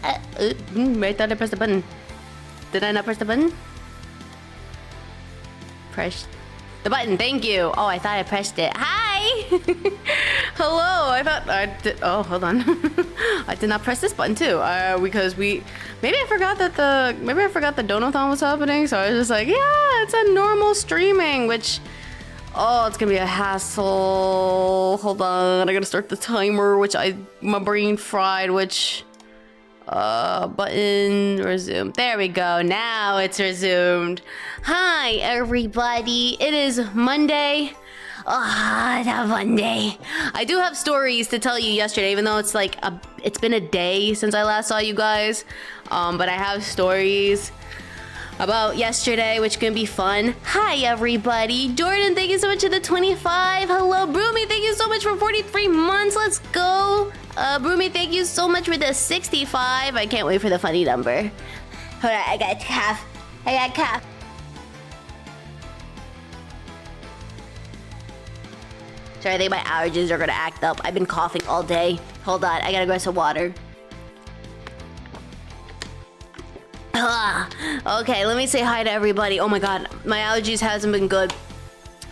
I thought I pressed the button. Did I not press the button? Press the button. Thank you. Oh, I thought I pressed it. Hi. Hello. I thought I did. Oh, hold on. I did not press this button too. Because maybe I forgot that the Donothon was happening. So I was just like, yeah, it's a normal streaming, which. Oh, it's gonna be a hassle. Hold on, I gotta start the timer, which my brain fried, which button resume. There we go. Now it's resumed. Hi everybody. It is Monday. The Monday. I do have stories to tell you yesterday, even though it's like it's been a day since I last saw you guys. But I have stories about yesterday, which can be fun. Hi everybody. Jordan, thank you so much for the 25. Hello Broomy, thank you so much for 43 months. Let's go. Broomy, thank you so much for the 65. I can't wait for the funny number. Hold on, I got cough. Sorry, I think my allergies are gonna act up. I've been coughing all day. Hold on, I gotta grab some water. Okay, let me say hi to everybody. Oh my god, my allergies hasn't been good.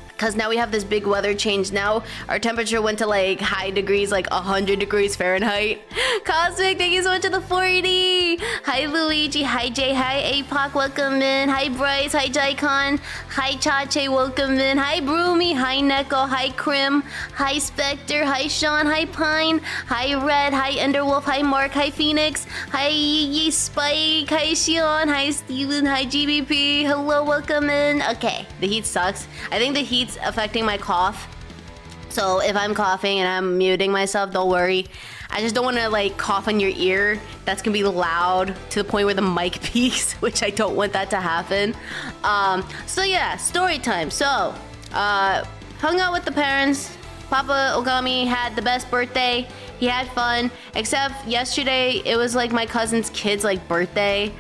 Because now we have this big weather change. Now our temperature went to like high degrees, like 100 degrees Fahrenheit. Cosmic, thank you so much for the 40. Hi Luigi, hi Jay, hi APOC, welcome in. Hi Bryce, hi Jaicon, hi Chache, welcome in. Hi Broomy, hi Neko, hi Krim, hi Spectre, hi Sean, hi Pine, hi Red, hi Underwolf, hi Mark, hi Phoenix, hi Yee Spike, hi Shion, hi Steven, hi GBP. Hello, welcome in. Okay, the heat sucks. I think the heat's affecting my cough. So if I'm coughing and I'm muting myself, don't worry. I just don't want to like cough in your ear. That's gonna be loud to the point where the mic peaks, which I don't want that to happen. So yeah, story time. So hung out with the parents. Papa Ogami had the best birthday. He had fun, except yesterday it was like my cousin's kid's like birthday.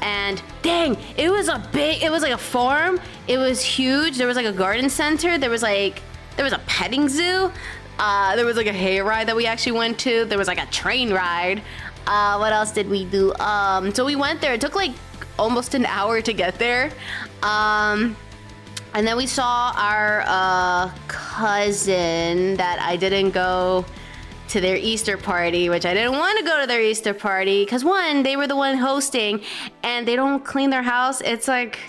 And dang, it was like a farm. It was huge. There was like a garden center. There was a petting zoo. There was like a hayride that we actually went to. There was like a train ride. What else did we do? So we went there. It took like almost an hour to get there. And then we saw our cousin that I didn't go to their Easter party, which I didn't want to go to their Easter party because one, they were the one hosting and they don't clean their house. It's like,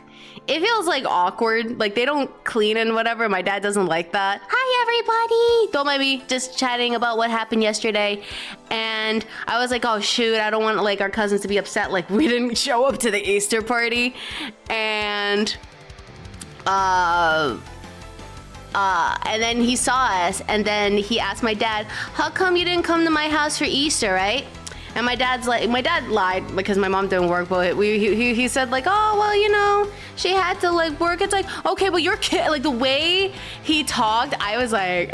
it feels like awkward. Like they don't clean and whatever. My dad doesn't like that. Hi everybody. Don't mind me just chatting about what happened yesterday. And I was like, oh shoot, I don't want like our cousins to be upset. Like we didn't show up to the Easter party. And then he saw us and then he asked my dad, how come you didn't come to my house for Easter, right? And my dad lied because my mom didn't work, but he said like, oh, well, you know, she had to like work. It's like, okay, but your kid, like the way he talked, I was like,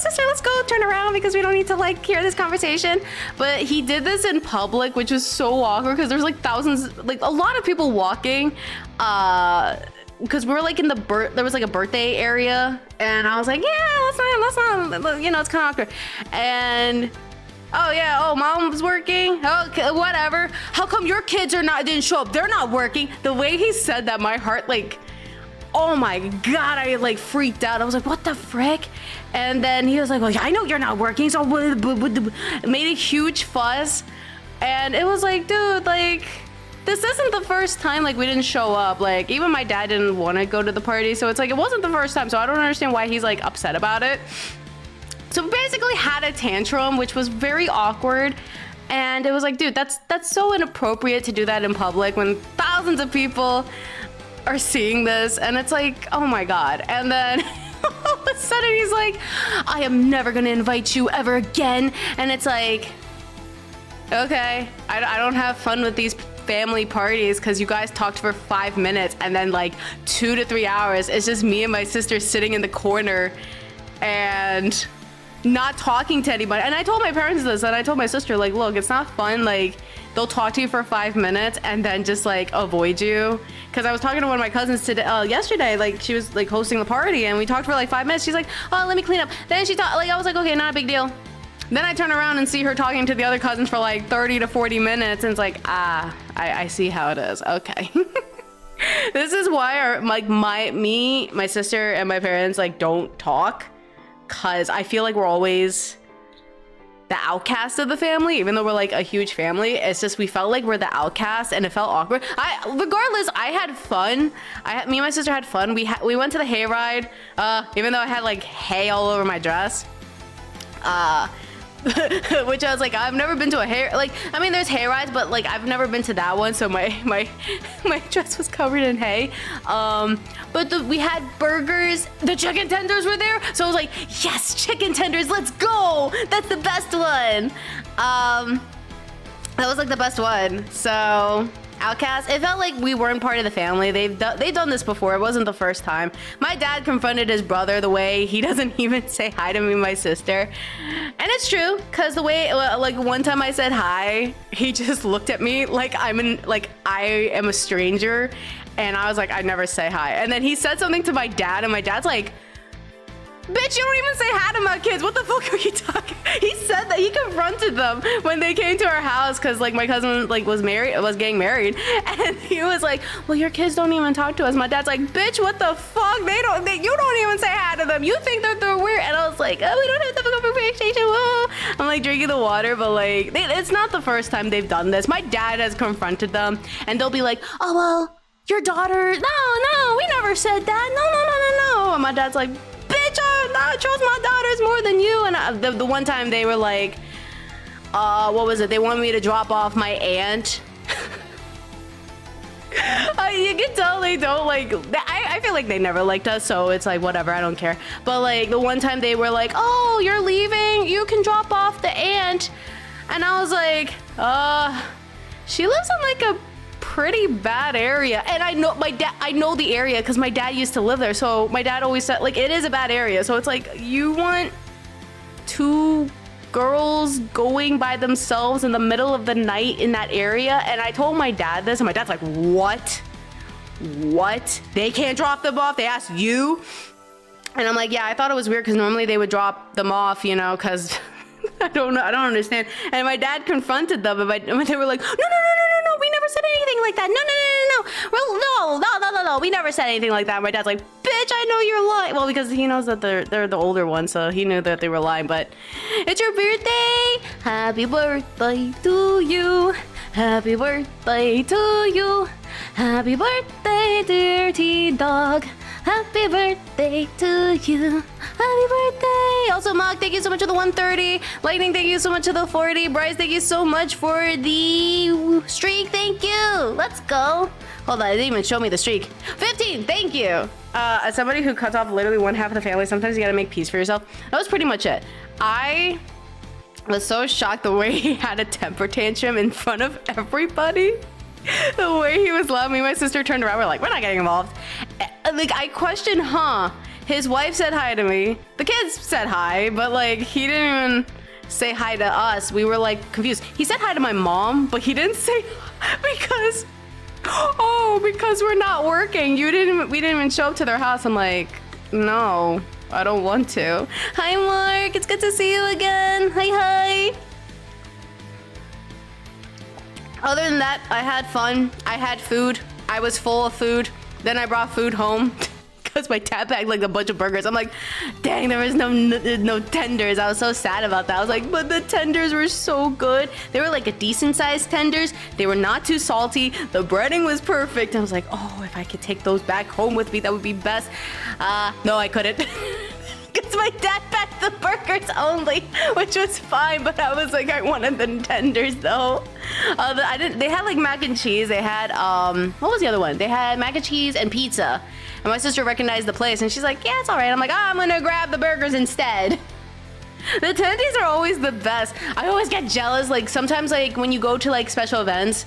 sister, let's go turn around because we don't need to like hear this conversation. But he did this in public, which was so awkward because there's like thousands, like a lot of people walking, because we were like in there was like a birthday area and I was like, yeah, let's not, you know, it's kind of awkward. And oh yeah, oh mom's working, okay, whatever. How come your kids didn't show up? They're not working. The way he said that, my heart like, oh my god, I like freaked out. I was like, what the frick? And then he was like, well, I know you're not working, so made a huge fuss. And it was like, dude, like, this isn't the first time like we didn't show up. Like even my dad didn't want to go to the party, so it's like it wasn't the first time, so I don't understand why he's like upset about it. So we basically had a tantrum, which was very awkward. And it was like, dude, that's so inappropriate to do that in public when thousands of people are seeing this. And it's like, oh my god. And then all of a sudden he's like, I am never gonna invite you ever again. And it's like, okay, I don't have fun with these family parties because you guys talked for 5 minutes and then like 2 to 3 hours it's just me and my sister sitting in the corner and not talking to anybody. And I told my parents this and I told my sister like, look, it's not fun. Like they'll talk to you for 5 minutes and then just like avoid you. Because I was talking to one of my cousins today, yesterday, like she was like hosting the party and we talked for like 5 minutes. She's like, oh, let me clean up. Then she thought, like, I was like, okay, not a big deal. Then I turn around and see her talking to the other cousins for like 30 to 40 minutes, and it's like, I see how it is. Okay. This is why my sister and my parents like don't talk, cause I feel like we're always the outcast of the family, even though we're like a huge family. It's just we felt like we're the outcast, and it felt awkward. Regardless, I had fun. Me and my sister had fun. We went to the hayride, even though I had like hay all over my dress. Which I was like, I've never been to a I mean, there's hay rides, but like I've never been to that one, so my dress was covered in hay. But we had burgers, the chicken tenders were there, so I was like, yes, chicken tenders, let's go, that's the best one. That was like the best one. So outcast, it felt like we weren't part of the family. They've done this before. It wasn't the first time. My dad confronted his brother the way he doesn't even say hi to me and my sister, and it's true, because the way like one time I said hi, he just looked at me like I am a stranger, and I was like, I never say hi. And then he said something to my dad, and my dad's like, bitch, you don't even say hi to my kids. What the fuck are you talking? He said that he confronted them when they came to our house, because like my cousin like was getting married, and he was like, well, your kids don't even talk to us. My dad's like, bitch, what the fuck? You don't even say hi to them. You think that they're weird? And I was like, oh, we don't have to have a conversation. Whoa. I'm like drinking the water, but like it's not the first time they've done this. My dad has confronted them, and they'll be like, oh well, your daughter, no, we never said that. No. And my dad's like, bitch, I trust my daughters more than you. And the one time they were like, what was it? They wanted me to drop off my aunt. You can tell they don't like, I feel like they never liked us, so it's like, whatever, I don't care. But like the one time they were like, oh, you're leaving, you can drop off the aunt. And I was like, she lives in like a pretty bad area, and I know the area because my dad used to live there, so my dad always said like it is a bad area. So it's like, you want two girls going by themselves in the middle of the night in that area? And I told my dad this, and my dad's like, what they can't drop them off? They asked you? And I'm like, yeah, I thought it was weird because normally they would drop them off, you know, because I don't know, I don't understand. And my dad confronted them, and they were like, no, we never said anything like that. No, we never said anything like that. My dad's like, bitch, I know you're lying. Well, because he knows that they're the older ones, so he knew that they were lying. But it's your birthday. Happy birthday to you. Happy birthday to you. Happy birthday, dirty dog. Happy birthday to you. Happy birthday. Also, Mark, thank you so much for the 130. Lightning, thank you so much for the 40. Bryce, thank you so much for the streak. Thank you. Let's go. Hold on, it didn't even show me the streak. 15, thank you. As somebody who cuts off literally one half of the family, sometimes you gotta make peace for yourself. That was pretty much it. I was so shocked the way he had a temper tantrum in front of everybody. The way he was loud. Me and my sister turned around. We're like, we're not getting involved. Like, I questioned, his wife said hi to me. The kids said hi, but like, he didn't even say hi to us. We were like confused. He said hi to my mom, but he didn't say because we're not working. We didn't even show up to their house. I'm like, no, I don't want to. Hi, Mark. It's good to see you again. Hi. Other than that, I had fun. I had food. I was full of food. Then I brought food home because my dad packed like a bunch of burgers. I'm like, dang, there was no tenders. I was so sad about that. I was like, but the tenders were so good. They were like a decent sized tenders. They were not too salty. The breading was perfect. I was like, oh, if I could take those back home with me, that would be best. No, I couldn't. Because my dad packed the burgers only, which was fine, but I was like, I wanted the tenders though. They had like mac and cheese. They had, what was the other one? They had mac and cheese and pizza. And my sister recognized the place and she's like, yeah, it's all right. I'm like, I'm gonna grab the burgers instead. The tendies are always the best. I always get jealous. Like sometimes like when you go to like special events,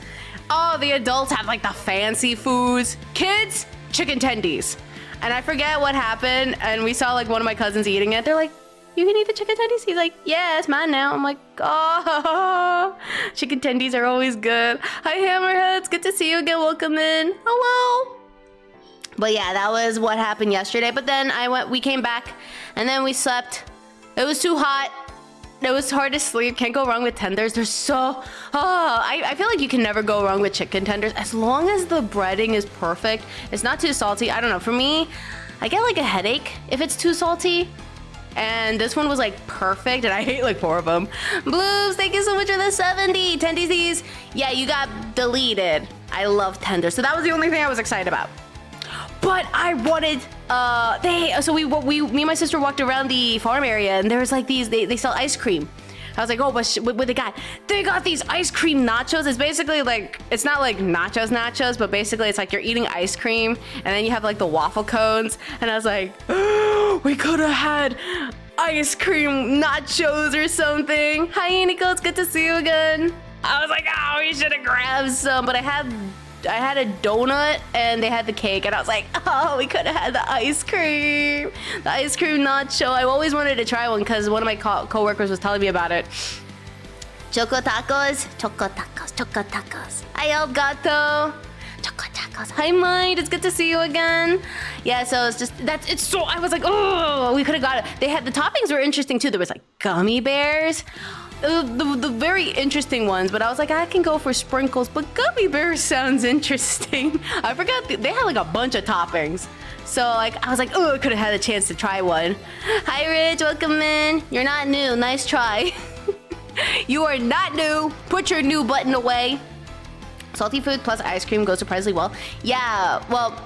oh, the adults have like the fancy foods. Kids, chicken tendies. And I forget what happened, and we saw like one of my cousins eating it. They're like, you can eat the chicken tendies? He's like, yeah, it's mine now. I'm like, oh, chicken tendies are always good. Hi, Hammerheads. Good to see you again. Welcome in. Hello. But yeah, that was what happened yesterday. But then we came back, and then we slept. It was too hot. It was hard to sleep. Can't go wrong with tenders. They're so... I feel like you can never go wrong with chicken tenders. As long as the breading is perfect. It's not too salty. I don't know. For me, I get like a headache if it's too salty. And this one was like perfect. And I ate like 4 of them. Blues, thank you so much for the 70. Tendies. Yeah, you got deleted. I love tenders. So that was the only thing I was excited about. But I wanted, me and my sister walked around the farm area and there was like these, they sell ice cream. I was like, oh, but what they got these ice cream nachos. It's basically like, it's not like nachos, but basically it's like you're eating ice cream and then you have like the waffle cones. And I was like, oh, we could have had ice cream nachos or something. Hi, Nico, it's good to see you again. I was like, oh, we should have grabbed some, but I had a donut and they had the cake and I was like, oh, we could have had the ice cream nacho. I always wanted to try one because one of my co-workers was telling me about it. Choco tacos. Hi, El Gato. Choco tacos. Hi, Mind. It's good to see you again. Yeah, so it's just, I was like, oh, we could have got it. The toppings were interesting too. There was like gummy bears. The very interesting ones, but I was like, I can go for sprinkles, but gummy bears sounds interesting. I forgot they had like a bunch of toppings. So like, I was like, oh, I could have had a chance to try one. Hi, Rich, welcome in. You're not new, nice try. You are not new. Put your new button away. Salty food plus ice cream goes surprisingly well. Yeah, well,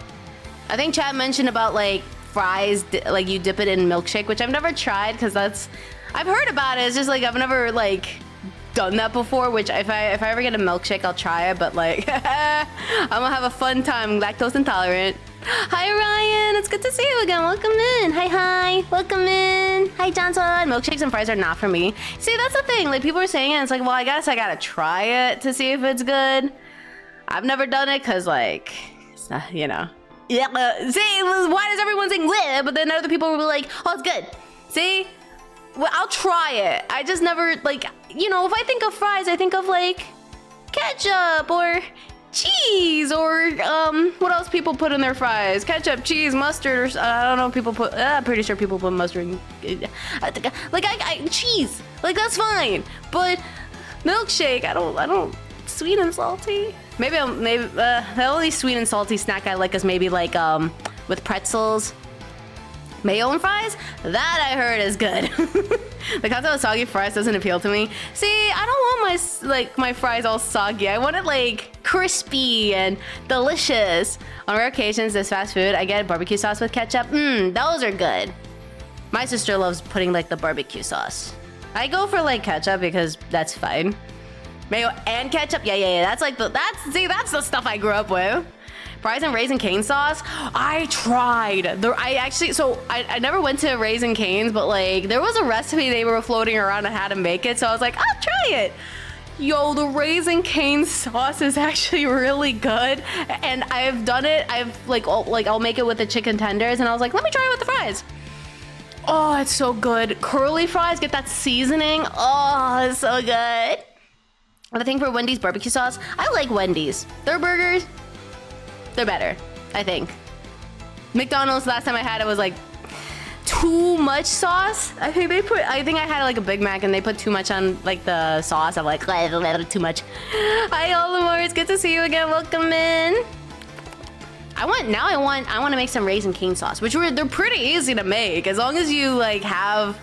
I think Chad mentioned about like fries, like you dip it in milkshake, which I've never tried because I've heard about it. It's just like I've never like done that before, which if I ever get a milkshake, I'll try it, but like I'm gonna have a fun time. Lactose intolerant. Hi, Ryan. It's good to see you again. Welcome in. Hi. Welcome in. Hi, Johnson. Milkshakes and fries are not for me. See, that's the thing. Like people are saying it. It's like, well, I guess I gotta try it to see if it's good. I've never done it because like, it's not, you know. Yeah. See, why does everyone saying bleh? But then other people will be like, oh, it's good. See? Well, I'll try it. I just never, like, you know, if I think of fries, I think of, like, ketchup or cheese or, what else people put in their fries? Ketchup, cheese, mustard, or, I don't know if people put, I'm pretty sure people put mustard in, cheese. Like, that's fine. But milkshake, I don't, sweet and salty. Maybe the only sweet and salty snack I like is maybe, like, with pretzels. Mayo and fries? That I heard is good. The concept of soggy fries doesn't appeal to me. See, I don't want my fries all soggy. I want it like crispy and delicious. On rare occasions, this fast food, I get barbecue sauce with ketchup. Those are good. My sister loves putting like the barbecue sauce. I go for like ketchup because that's fine. Mayo and ketchup? Yeah. That's the stuff I grew up with. Fries and Raisin Cane sauce. I tried. I never went to Raisin Cane's, but like there was a recipe they were floating around on how to make it, so I was like, I'll try it. Yo, the Raisin Cane sauce is actually really good, and I've done it. I'll make it with the chicken tenders, and I was like, let me try it with the fries. Oh, it's so good. Curly fries, get that seasoning. Oh, it's so good. The thing for Wendy's barbecue sauce, I like Wendy's. Their burgers, they're better, I think. McDonald's, last time I had it was like too much sauce. I think I had like a Big Mac and they put too much on like the sauce. I'm like, too much. Hi, Olimar, it's good to see you again. Welcome in. I want to make some Raisin Cane sauce, they're pretty easy to make as long as you like have,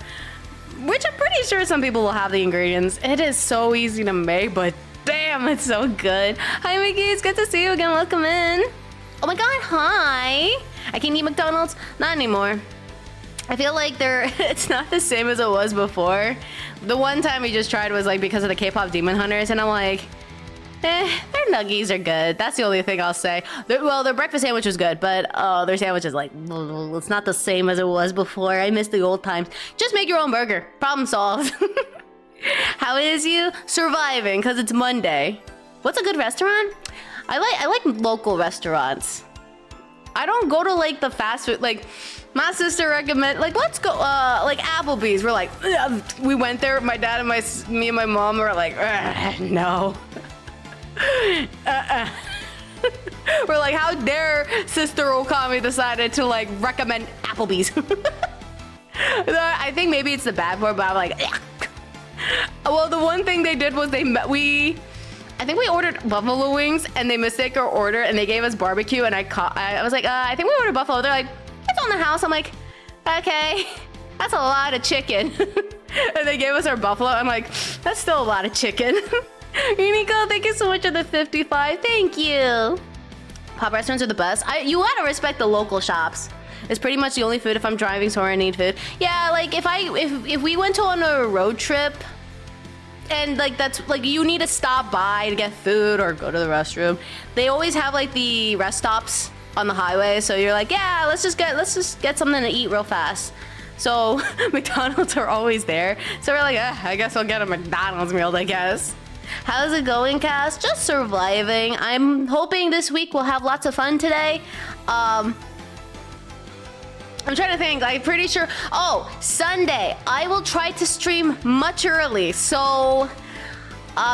which I'm pretty sure some people will have the ingredients. It is so easy to make, but damn, it's so good. Hi, Mickey, it's good to see you again. Welcome in. Oh my God, hi. I can eat McDonald's? Not anymore. I feel like it's not the same as it was before. The one time we just tried was like because of the K-pop Demon Hunters, and I'm like, their nuggies are good. That's the only thing I'll say. Their breakfast sandwich was good, but their sandwich is like, it's not the same as it was before. I miss the old times. Just make your own burger. Problem solved. How is you? Surviving, because it's Monday. What's a good restaurant? I like local restaurants. I don't go to like the fast food. Like my sister recommend, like let's go like Applebee's. We're like, ugh. We went there. My dad and me and my mom were like, no. We're like, how dare Sister Okami decided to like recommend Applebee's. I think maybe it's the bad word, but I'm like, Well, the one thing they did was I think we ordered buffalo wings and they mistake our order and they gave us barbecue and I was like, I think we ordered buffalo. They're like, it's on the house. I'm like, okay, that's a lot of chicken. And they gave us our buffalo. I'm like, that's still a lot of chicken. Unico, thank you so much for the 55. Thank you. Pop restaurants are the best. You gotta respect the local shops. It's pretty much the only food if I'm driving somewhere I need food. Yeah, like if we went on a road trip and like that's like you need to stop by to get food or go to the restroom, they always have like the rest stops on the highway. So you're like, yeah, let's just get something to eat real fast. So McDonald's are always there. So we're like, I guess I'll get a McDonald's meal, I guess. How's it going, Cass? Just surviving. I'm hoping this week we'll have lots of fun today. I'm trying to think. I'm pretty sure. Oh, Sunday. I will try to stream much early. So,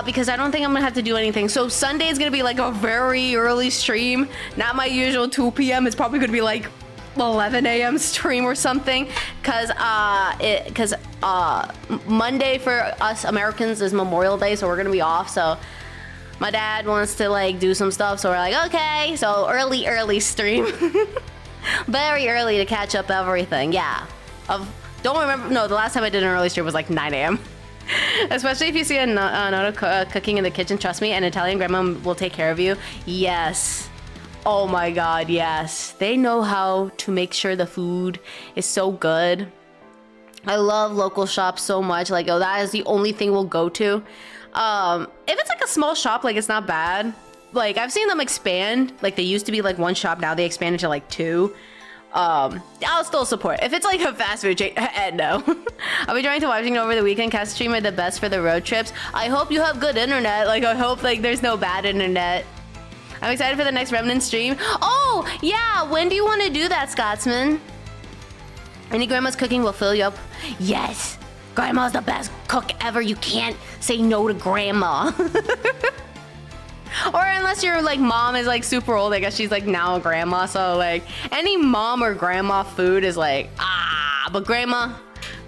because I don't think I'm gonna have to do anything. So Sunday is gonna be like a very early stream. Not my usual 2 p.m. It's probably gonna be like 11 a.m. stream or something. Cause Monday for us Americans is Memorial Day, so we're gonna be off. So my dad wants to like do some stuff, so we're like, okay. So early stream. Very early to catch up everything. Yeah. Don't remember. No, the last time I did an early stream was like 9 a.m. Especially if you see a Nona cooking in the kitchen. Trust me, an Italian grandma will take care of you. Yes. Oh my God, yes. They know how to make sure the food is so good. I love local shops so much. Like, oh, that is the only thing we'll go to. If it's like a small shop, like it's not bad. Like I've seen them expand. Like they used to be like one shop, now they expanded to like 2. I'll still support. If it's like a fast food chain, no. I'll be trying to watching over the weekend. Cast stream are the best for the road trips. I hope you have good internet. Like I hope like there's no bad internet. I'm excited for the next Remnant stream. Oh yeah, when do you want to do that, Scotsman? Any grandma's cooking will fill you up. Yes, grandma's the best cook ever. You can't say no to grandma. Or unless your like mom is like super old, I guess she's like now a grandma. So like any mom or grandma food is like but grandma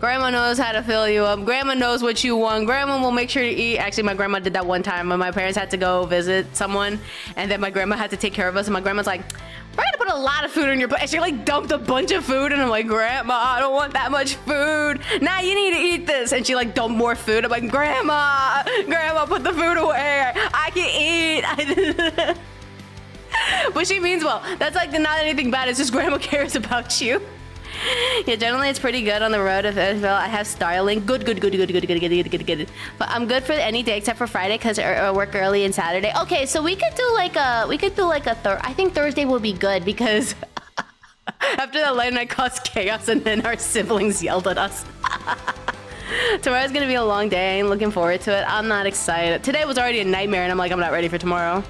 knows how to fill you up. Grandma knows what you want. Grandma will make sure to eat. Actually, my grandma did that one time when my parents had to go visit someone, and then my grandma had to take care of us. And my grandma's like, we're gonna put a lot of food on your plate. And she like dumped a bunch of food, and I'm like, Grandma, I don't want that much food. Nah, you need to eat this. And she like dumped more food. I'm like, Grandma, put the food away. I can eat. But she means well. That's like not anything bad. It's just Grandma cares about you. Yeah, generally it's pretty good on the road. If I have Starlink, good. But I'm good for any day except for Friday because I work early and Saturday. Okay, so we could do like a I think Thursday will be good because after that late night caused chaos and then our siblings yelled at us. Tomorrow's gonna be a long day. I ain't looking forward to it. I'm not excited. Today was already a nightmare and I'm like, I'm not ready for tomorrow.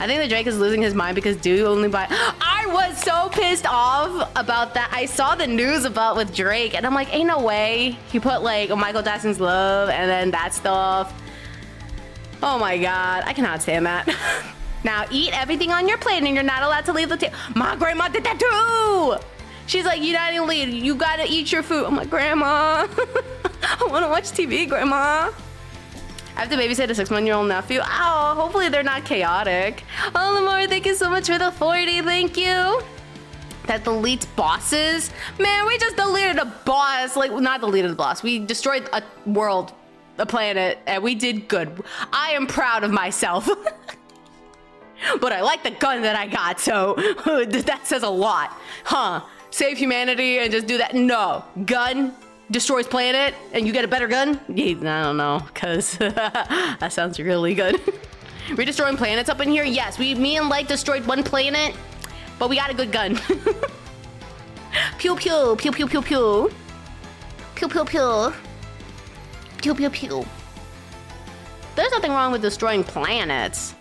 I think the Drake is losing his mind because do only buy. I was so pissed off about that. I saw the news about with Drake and I'm like, ain't no way. He put like Michael Jackson's Love and then that stuff. Oh my God, I cannot stand that. Now eat everything on your plate and you're not allowed to leave the table. My grandma did that too. She's like, you not even leave. You gotta eat your food. I'm like, Grandma, I wanna watch TV, Grandma. I have to babysit a 6-month-old nephew. Oh, hopefully they're not chaotic. Oh, Lamar, thank you so much for the 40. Thank you. That deletes bosses. Man, we just deleted a boss. Like, not deleted a boss. We destroyed a world, a planet, and we did good. I am proud of myself. But I like the gun that I got, so that says a lot. Huh? Save humanity and just do that? No. Gun destroys planet and you get a better gun? Yeah, I don't know, cause that sounds really good. We're destroying planets up in here? Yes, me and Light destroyed one planet, but we got a good gun. Pew pew, pew pew pew pew. Pew pew pew. Pew pew pew. There's nothing wrong with destroying planets.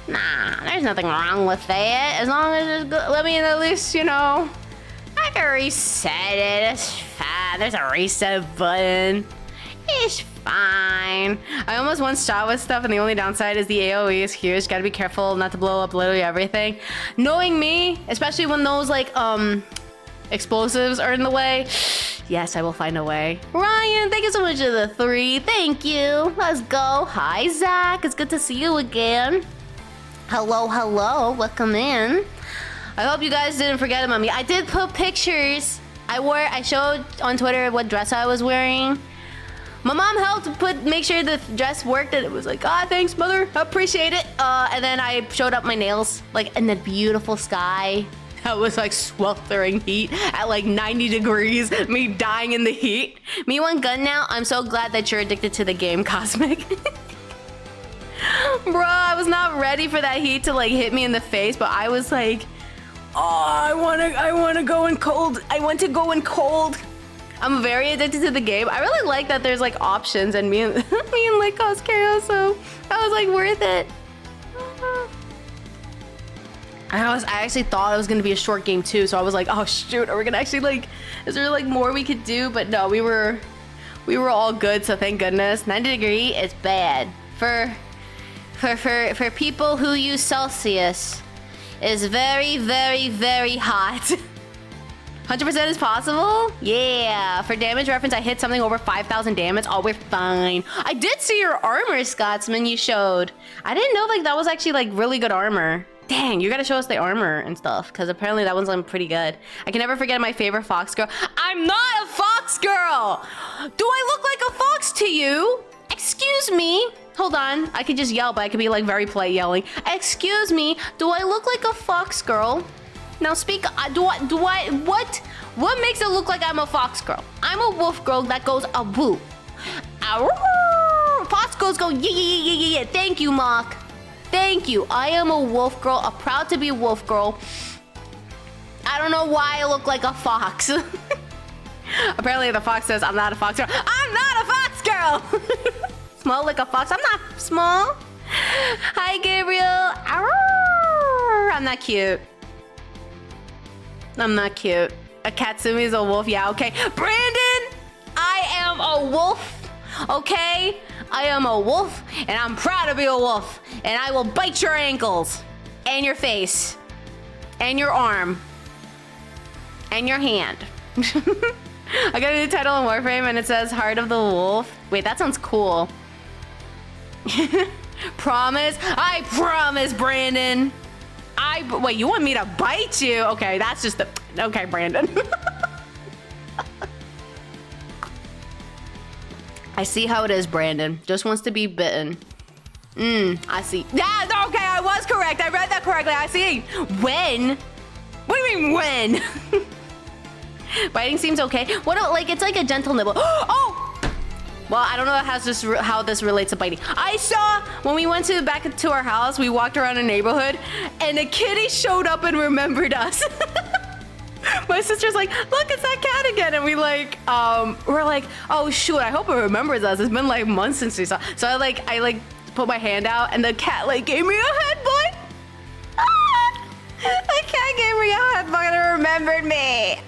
Nah, there's nothing wrong with that. As long as it's good. I mean, at least, you know, I can reset it. It's fine. There's a reset button. It's fine. I almost once shot with stuff, and the only downside is the AoE is huge. Gotta be careful not to blow up literally everything. Knowing me, especially when those like explosives are in the way, Yes, I will find a way. Ryan, thank you so much for the 3. Thank you. Let's go. Hi, Zach. It's good to see you again. Hello, hello. Welcome in. I hope you guys didn't forget about me. I did put pictures. I showed on Twitter what dress I was wearing. My mom helped make sure the dress worked, and it was like, thanks, mother. I appreciate it. And then I showed up my nails, like, in the beautiful sky. That was like sweltering heat at like 90 degrees, me dying in the heat. Me want gun now? I'm so glad that you're addicted to the game, Cosmic. Bro, I was not ready for that heat to like hit me in the face, but I was like, I wanna go in cold. I want to go in cold. I'm very addicted to the game. I really like that there's like options, and me and like Coscario, so that was like worth it. I actually thought it was gonna be a short game too, so I was like, oh shoot, are we gonna actually like, is there like more we could do? But no, we were all good, so thank goodness. 90 degree is bad. For people who use Celsius, is very, very, very hot. 100% is possible? Yeah. For damage reference, I hit something over 5,000 damage. Oh, we're fine. I did see your armor, Scotsman, you showed. I didn't know like that was actually like really good armor. Dang, you gotta show us the armor and stuff, because apparently that one's like pretty good. I can never forget my favorite fox girl. I'm not a fox girl! Do I look like a fox to you? Excuse me. Hold on, I could just yell, but I could be like very polite yelling. Excuse me, do I look like a fox girl? Now speak, what makes it look like I'm a fox girl? I'm a wolf girl that goes a woo. Fox girls go yeah. Thank you, Mock. Thank you. I am a wolf girl, proud to be a wolf girl. I don't know why I look like a fox. Apparently the fox says I'm not a fox girl. I'm not a fox girl! Smell like a fox. I'm not small. Hi, Gabriel. I'm not cute. I'm not cute. A Katsumi is a wolf. Yeah, okay. Brandon, I am a wolf. Okay? I am a wolf, and I'm proud to be a wolf. And I will bite your ankles, and your face, and your arm, and your hand. I got a new title in Warframe, and it says Heart of the Wolf. Wait, that sounds cool. Promise? I promise, Brandon. Wait, you want me to bite you? Okay, that's just the... Okay, Brandon. I see how it is, Brandon. Just wants to be bitten. I see. Yeah, okay, I was correct. I read that correctly. I see. When? What do you mean, when? Biting seems okay. What, like, it's like a gentle nibble. Oh! Well, I don't know how this relates to biting. I saw when we went back to our house, we walked around a neighborhood, and a kitty showed up and remembered us. My sister's like, look, it's that cat again. And we're like, oh shoot, I hope it remembers us. It's been like months since we saw. So I put my hand out, and the cat like gave me a headbutt. The cat gave me a headbutt and remembered me.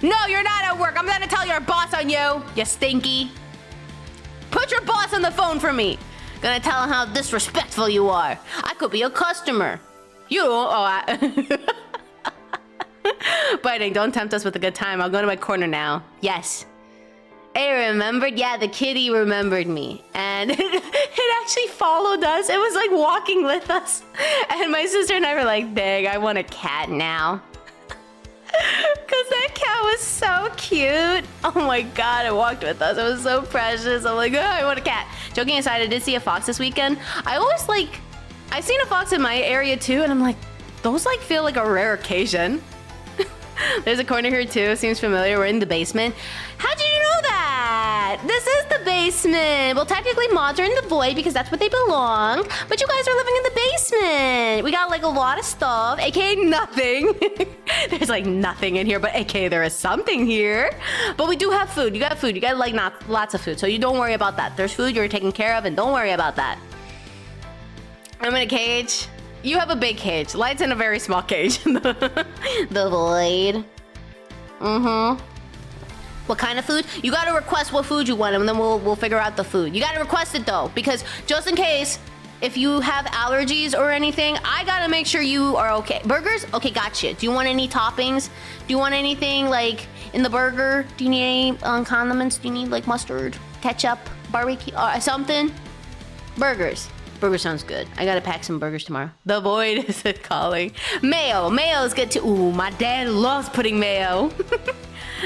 No, you're not at work. I'm gonna tell your boss on you, you stinky. Put your boss on the phone for me. Gonna tell him how disrespectful you are. I could be a customer. Biting, don't tempt us with a good time. I'll go to my corner now. Yes. It remembered? Yeah, the kitty remembered me. And it actually followed us. It was like walking with us. And my sister and I were like, dang, I want a cat now. Because that cat was so cute. Oh my god, it walked with us. It was so precious. I'm like, oh, I want a cat. Joking aside, I did see a fox this weekend. I've seen a fox in my area too, and I'm like, those like feel like a rare occasion. There's a corner here too. Seems familiar. We're in the basement. How did you know that? This is the basement. Well, technically mods are in the void because that's where they belong. But you guys are living in the basement. We got like a lot of stuff, aka nothing. There's like nothing in here, but aka there is something here. But we do have food. You got food. You got like lots of food. So you don't worry about that. There's food you're taken care of, and don't worry about that. I'm in a cage. You have a big cage. Light's in a very small cage. The void. What kind of food? You gotta request what food you want, and then we'll figure out the food. You gotta request it though, because just in case, if you have allergies or anything, I gotta make sure you are okay. Burgers? Okay, gotcha. Do you want any toppings? Do you want anything like in the burger? Do you need any condiments? Do you need like mustard, ketchup, barbecue, something? Burgers. Burger sounds good. I gotta pack some burgers tomorrow. The void is calling. Mayo. Mayo is good too. Ooh, my dad loves putting mayo.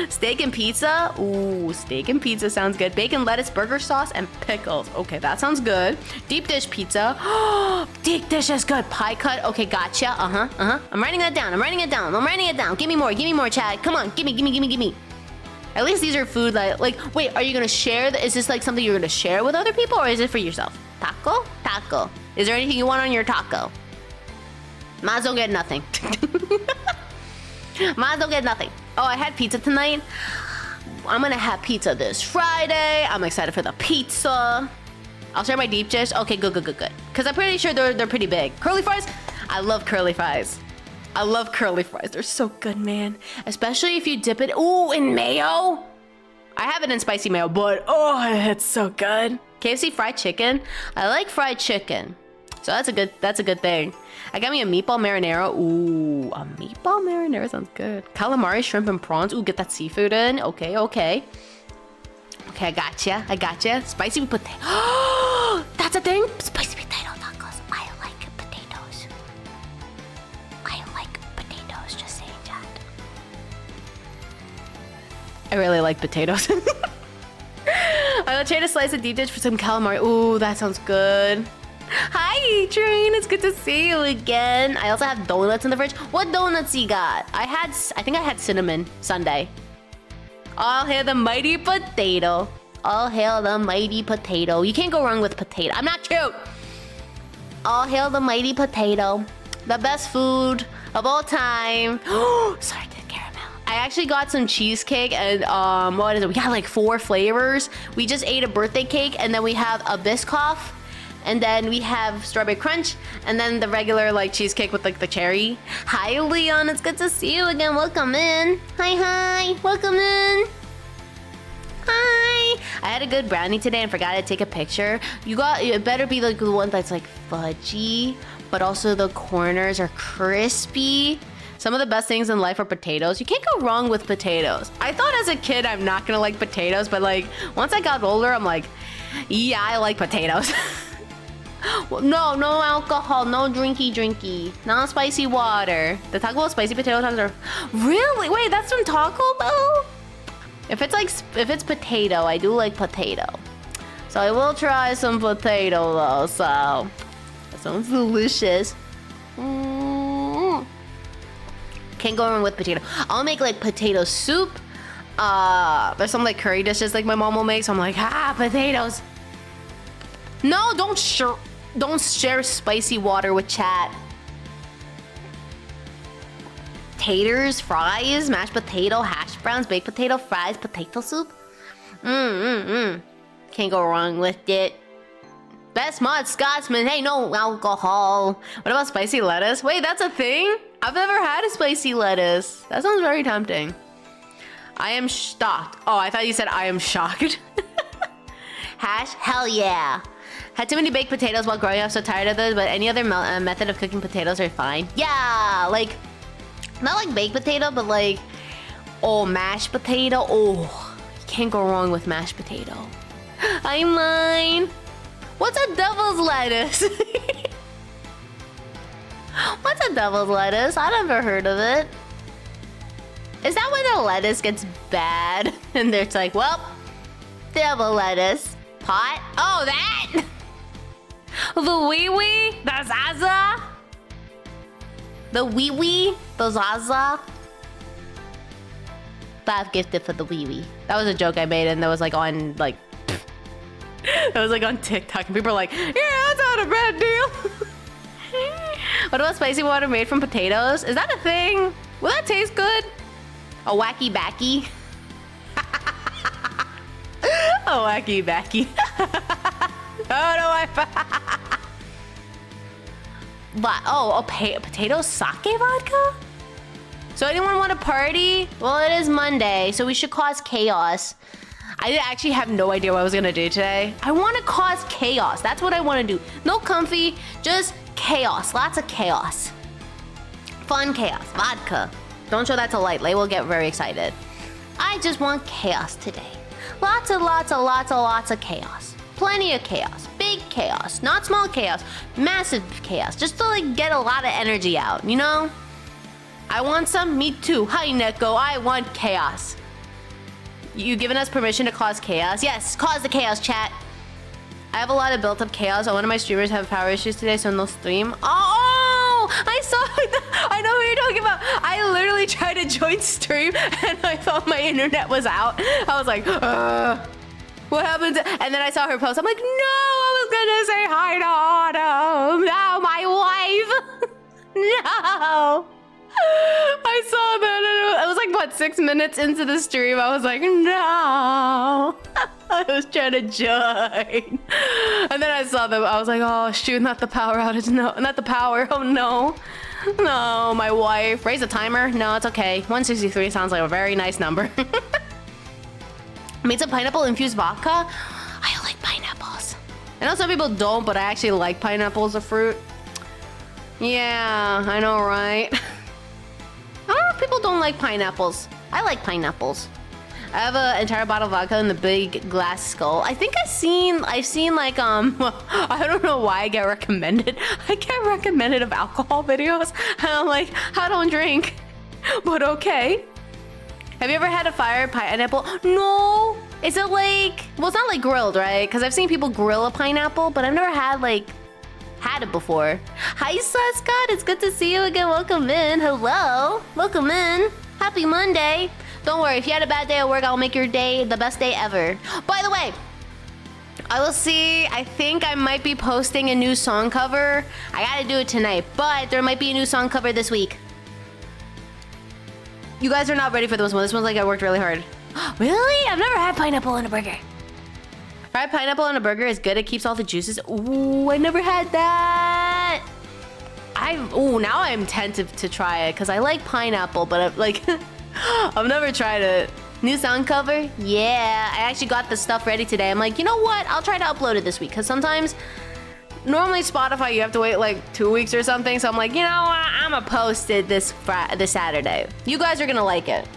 Steak and pizza. Ooh, steak and pizza sounds good. Bacon, lettuce, burger sauce, and pickles. Okay, that sounds good. Deep dish pizza. Deep dish is good. Pie cut. Okay, gotcha. I'm writing that down. I'm writing it down. Give me more. Give me more, Chad. Come on. Give me. At least these are food that, like, wait, are you gonna share? Is this like something you're gonna share with other people, or is it for yourself? Taco? Taco. Is there anything you want on your taco? Might as well get nothing. Might as well get nothing. Oh, I had pizza tonight. I'm gonna have pizza this Friday. I'm excited for the pizza. I'll share my deep dish. Okay, good. Because I'm pretty sure they're pretty big. Curly fries? I love curly fries. They're so good, man. Especially if you dip it, ooh, in mayo. I have it in spicy mayo, but oh, it's so good. KFC fried chicken. I like fried chicken. So that's a good thing. I got me a meatball marinara. Ooh, a meatball marinara sounds good. Calamari, shrimp, and prawns. Ooh, get that seafood in. Okay. Okay, I gotcha. Spicy potato. That's a thing? Spicy potato tacos. I like potatoes. Just saying that. I really like potatoes. I'll trade a slice of deep dish for some calamari. Ooh, that sounds good. Hi, Adrian. It's good to see you again. I also have donuts in the fridge. What donuts you got? I think I had cinnamon sundae. All hail the mighty potato. All hail the mighty potato. You can't go wrong with potato. I'm not cute. All hail the mighty potato. The best food of all time. Sorry, the caramel. I actually got some cheesecake and what is it? We got like 4 flavors. We just ate a birthday cake and then we have a Biscoff. And then we have strawberry crunch, and then the regular like cheesecake with like the cherry. Hi, Leon. It's good to see you again. Welcome in. Hi. Welcome in. Hi. I had a good brownie today and forgot to take a picture. It better be like the one that's like fudgy, but also the corners are crispy. Some of the best things in life are potatoes. You can't go wrong with potatoes. I thought as a kid I'm not gonna like potatoes, but like once I got older, I'm like, yeah, I like potatoes. No alcohol, no drinky, no spicy water. The Taco Bell spicy potato tacos are really. Wait, that's from Taco Bell? If it's potato, I do like potato. So I will try some potato though. So that sounds delicious. Can't go wrong with potato. I'll make like potato soup. There's some like curry dishes like my mom will make. So I'm like, potatoes. No, don't share spicy water with chat. Taters, fries, mashed potato, hash browns, baked potato, fries, potato soup. Can't go wrong with it. Best mod Scotsman. Hey, no alcohol. What about spicy lettuce? Wait, that's a thing? I've never had a spicy lettuce. That sounds very tempting. I am shocked. Oh, I thought you said I am shocked. Hash? Hell yeah. Had too many baked potatoes while growing up, so tired of those, but any other method of cooking potatoes are fine. Yeah, like, not like baked potato, but like, mashed potato. Oh, you can't go wrong with mashed potato. I'm mine. What's a devil's lettuce? What's a devil's lettuce? I never heard of it. Is that when the lettuce gets bad? And it's like, well, devil lettuce. Pot? Oh, that! The wee-wee? The zaza? The wee-wee? The zaza? 5 gifted for the wee-wee. That was a joke I made and that was like on like... that was like on TikTok and people are like, yeah, that's not a bad deal. What about spicy water made from potatoes? Is that a thing? Will that taste good? A wacky backy? A wacky backy. Oh no, a potato sake vodka? So anyone want to party? Well, it is Monday, so we should cause chaos. I actually have no idea what I was gonna do today. I want to cause chaos. That's what I want to do. No comfy, just chaos. Lots of chaos. Fun chaos. Vodka. Don't show that to Light. Light will get very excited. I just want chaos today. Lots of chaos. Plenty of chaos. Big chaos. Not small chaos. Massive chaos. Just to like get a lot of energy out, you know? I want some? Me too. Hi, Neko. I want chaos. You giving us permission to cause chaos? Yes, cause the chaos, chat. I have a lot of built-up chaos. One of my streamers have power issues today, so no stream. Oh, I saw. I know who you're talking about. I literally tried to join stream, and I thought my internet was out. I was like, what happened? And then I saw her post. I'm like, no, I was gonna say hi to Autumn. Now my wife. No. I saw that. It was like, what, 6 minutes into the stream. I was like, no. I was trying to join. And then I saw them. I was like, oh, shoot, not the power outage. No, not the power. Oh, no. No, my wife. Raise the timer. No, it's okay. 163 sounds like a very nice number. Made some pineapple infused vodka. I like pineapples. I know some people don't, but I actually like pineapple as a fruit. Yeah, I know, right? I don't know if people don't like pineapples. I like pineapples. I have an entire bottle of vodka in the big glass skull. I think I've seen like, I don't know why I get recommended. I get recommended of alcohol videos. And I'm like, I don't drink, but okay. Have you ever had a fire pineapple? No. Is it like, well, it's not like grilled, right? Because I've seen people grill a pineapple, but I've never had it before. Hi, Scott. It's good to see you again. Welcome in. Hello. Welcome in. Happy Monday. Don't worry. If you had a bad day at work, I'll make your day the best day ever. By the way, I will see. I think I might be posting a new song cover. I gotta do it tonight, but there might be a new song cover this week. You guys are not ready for this one. This one's like I worked really hard. Really? I've never had pineapple in a burger. Fried pineapple on a burger is good. It keeps all the juices. Ooh, I never had that. Now I'm tempted to try it because I like pineapple, but I've never tried it. New song cover? Yeah, I actually got the stuff ready today. I'm like, you know what? I'll try to upload it this week because sometimes, normally Spotify, you have to wait like 2 weeks or something. So I'm like, you know what? I'm gonna post it this Saturday. You guys are gonna like it.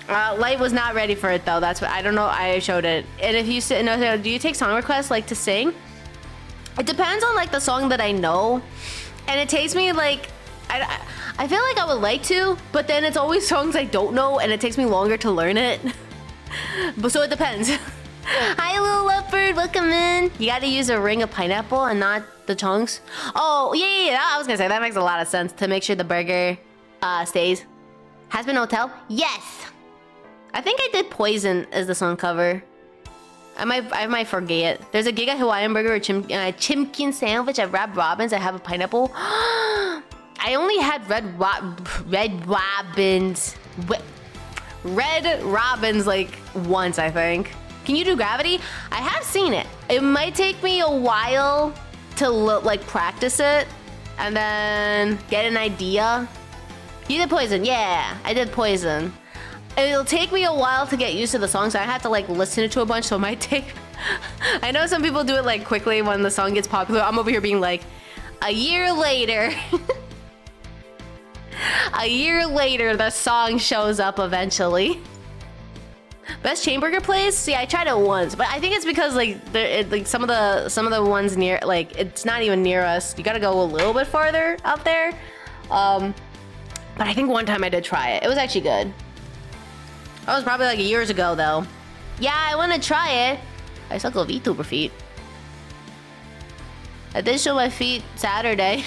Light was not ready for it though. That's what I don't know. I showed it. And if you do you take song requests like to sing? It depends on like the song that I know, and it takes me like I feel like I would like to, but then it's always songs I don't know, and it takes me longer to learn it. But so it depends. Hi, little leopard. Welcome in. You got to use a ring of pineapple and not the chunks. Oh yeah. I was gonna say that makes a lot of sense to make sure the burger stays. Has-Been Hotel? Yes. I think I did Poison as the song cover. I might forget. There's a Giga Hawaiian burger or chimkin sandwich at Red Robin's. I have a pineapple. I only had Red Robin's like once, I think. Can you do Gravity? I have seen it. It might take me a while to like practice it and then get an idea. You did Poison. Yeah, I did Poison. It'll take me a while to get used to the song, so I have to like listen to a bunch, so it might take... I know some people do it like quickly when the song gets popular. I'm over here being like, a year later. A year later, the song shows up eventually. Best Chainburger place? See, I tried it once, but I think it's because like some of the ones near, like it's not even near us. You gotta go a little bit farther out there. But I think one time I did try it. It was actually good. That was probably like years ago though. Yeah, I want to try it. I suckle VTuber feet. I did show my feet Saturday.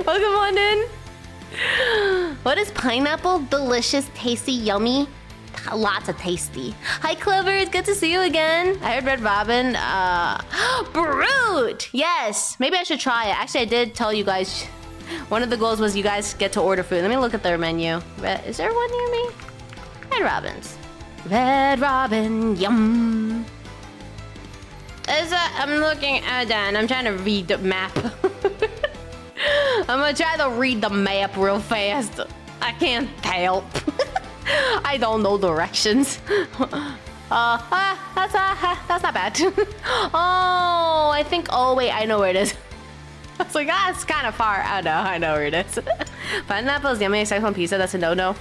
Welcome on in. What is pineapple? Delicious, tasty, yummy. Lots of tasty. Hi, Clever. It's good to see you again. I heard Red Robin. Brute. Yes. Maybe I should try it. Actually, I did tell you guys. One of the goals was you guys get to order food. Let me look at their menu. Is there one near me? Red Robin's. Red Robin, yum. I'm looking at that and I'm trying to read the map. I'm gonna try to read the map real fast. I can't help. I don't know directions. That's not bad. Oh, I think, oh wait, I know where it is. I was like, it's kind of far. I know where it is. Pineapple is yummy, except on pizza, that's a no-no.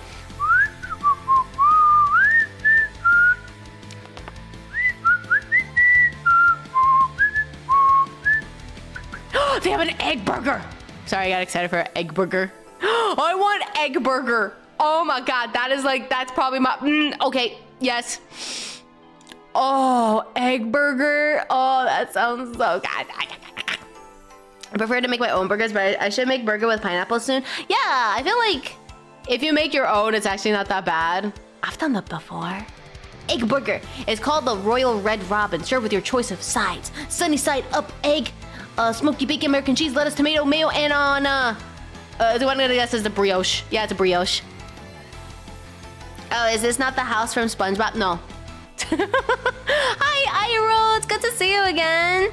they have an egg burger. Sorry, I got excited for an egg burger. I want egg burger. Oh my God, that is like, that's probably my, okay, yes. Oh, egg burger. Oh, that sounds so good. I prefer to make my own burgers, but I should make burger with pineapple soon. Yeah, I feel like if you make your own, it's actually not that bad. I've done that before. Egg burger. It's called the Royal Red Robin. Served with your choice of sides. Sunny side up egg, smoky bacon, American cheese, lettuce, tomato, mayo, and on, the one I'm gonna guess is the brioche. Yeah, it's a brioche. Oh, is this not the house from SpongeBob? No. Hi, Iro. It's good to see you again.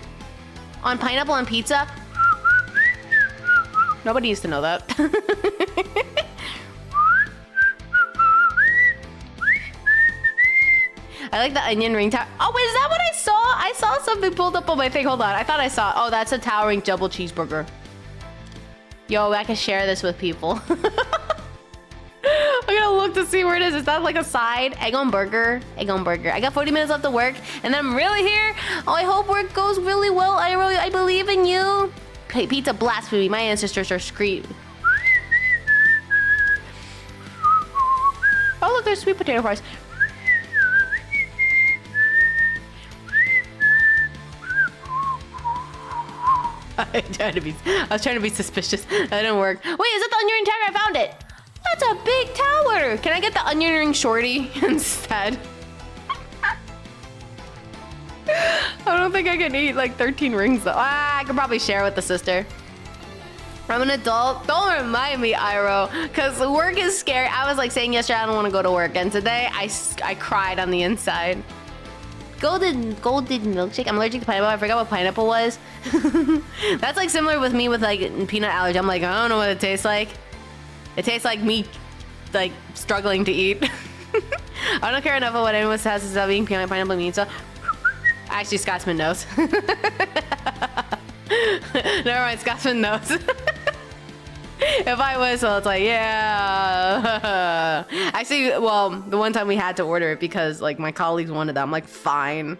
On pineapple on pizza? Nobody used to know that. I like the onion ring tower. Oh, wait, is that what I saw? I saw something pulled up on my thing. Hold on. I thought I saw. Oh, that's a towering double cheeseburger. Yo, I can share this with people. I'm gonna look to see where it is. Is that like a side? Egg on burger. Egg on burger. I got 40 minutes left to work, and then I'm really here. Oh, I hope work goes really well. I believe in you. Okay, pizza blasphemy. My ancestors are screaming. Oh, look, there's sweet potato fries. I was trying to be suspicious. That didn't work. Wait, is that the onion ring tower? I found it. That's a big tower. Can I get the onion ring shorty instead? I don't think I can eat like 13 rings though. I could probably share with the sister. I'm an adult. Don't remind me, Iro, because work is scary. I was like saying yesterday I don't want to go to work, and today I cried on the inside. Golden milkshake. I'm allergic to pineapple. I forgot what pineapple was. That's like similar with me with like peanut allergy. I'm like, I don't know what it tastes like. It tastes like me like struggling to eat. I don't care enough of what anyone says about being pineapple pizza. Actually, Scotsman knows. Never mind, Scotsman knows. If I whistle, it's like, yeah. Actually, well, the one time we had to order it because like my colleagues wanted that. I'm like, fine.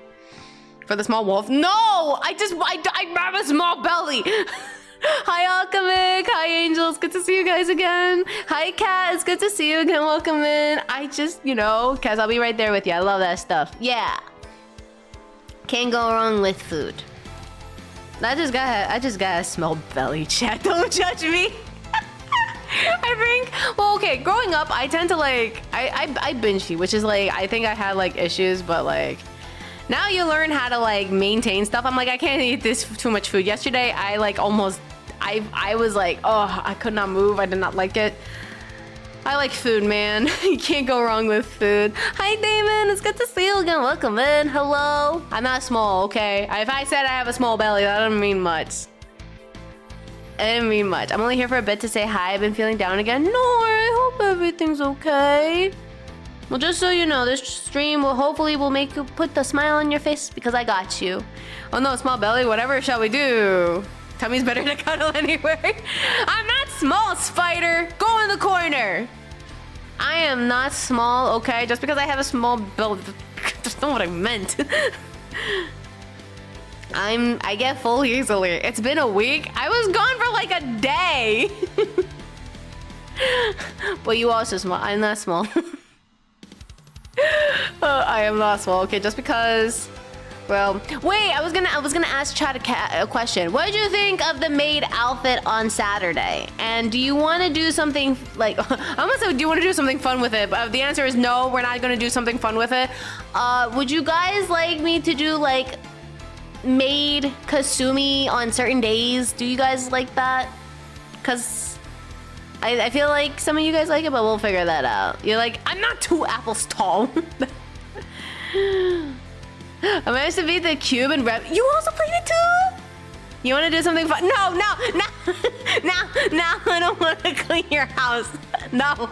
For the small wolf. No! I have a small belly. Hi, Alchemic. Hi, Angels. Good to see you guys again. Hi, Kat. It's good to see you again. Welcome in. I just, you know, Kaz, I'll be right there with you. I love that stuff. Yeah. Can't go wrong with food. I just got a small belly, chat. Don't judge me. I think, well, okay, growing up, I tend to like, I binge eat, which is like, I think I had like issues, but like, now you learn how to like maintain stuff. I'm like, I can't eat this too much food. Yesterday, I like almost, I was like, oh, I could not move. I did not like it. I like food, man. You can't go wrong with food. Hi, Damon. It's good to see you again. Welcome in. Hello. I'm not small, okay? If I said I have a small belly, that doesn't mean much. It didn't mean much. I'm only here for a bit to say hi. I've been feeling down again. No, I hope everything's okay. Well, just so you know, this stream will hopefully make you put the smile on your face because I got you. Oh no, small belly, whatever shall we do? Tummy's better to cuddle anyway. I'm not small, Spider. Go in the corner. I am not small, okay? Just because I have a small belly, that's not what I meant. I get full easily. It's been a week. I was gone for like a day. But you also small. I'm not small. I am not small. Okay, just because. Well, wait. I was gonna ask Chad a question. What did you think of the maid outfit on Saturday? And do you want to do something like? I almost said, do you want to do something fun with it? But the answer is no. We're not gonna do something fun with it. Would you guys like me to do like maid kasumi on certain days? Do you guys like that? Because I feel like some of you guys like it, but we'll figure that out. You're like, I'm not 2 apples tall. I managed to beat the cube and rep. You also played it too? You want to do something fun? No, no, no, no, no. I don't want to clean your house. No.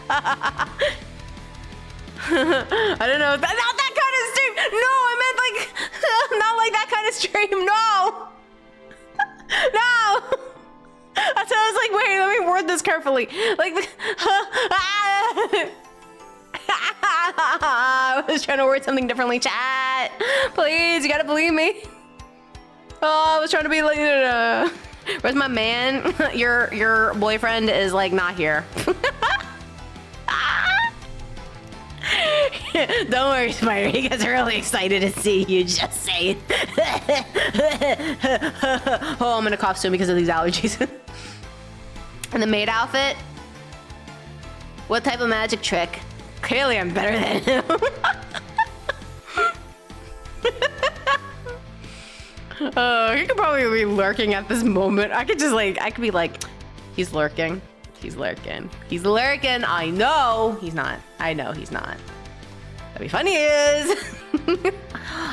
I don't know. Not that kind of stream. No, I meant like, not like that kind of stream. No. No. That's why I was like, wait, let me word this carefully. Like, I was trying to word something differently, chat. Please, you gotta believe me. Oh, I was trying to be like, Where's my man? Your boyfriend is like not here. Don't worry, Spider. He gets really excited to see you. Just saying. Oh, I'm gonna cough soon because of these allergies. And the maid outfit. What type of magic trick? Clearly, I'm better than him. He could probably be lurking at this moment. I could be like, he's lurking. He's lurking. He's lurking. I know he's not. I know he's not. That'd be funny is.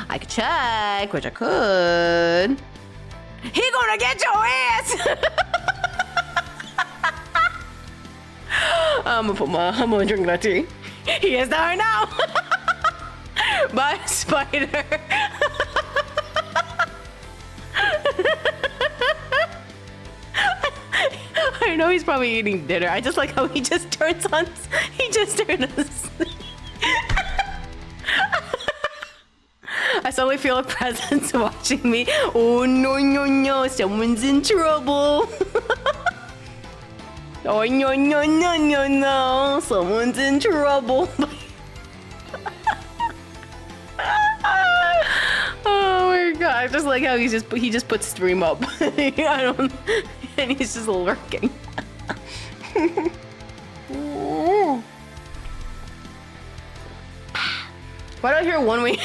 I could check, which I could. He gonna get your ass. I'm gonna drink that tea. He is there now. Bye, Spider. I know he's probably eating dinner. I just like how he just turns on. He just turned asleep. I suddenly feel a presence watching me. Oh no no no! Someone's in trouble. Oh no no no no no! Someone's in trouble. Oh my god! I just like how he just puts stream up. I don't, and he's just lurking. Why do I hear one way?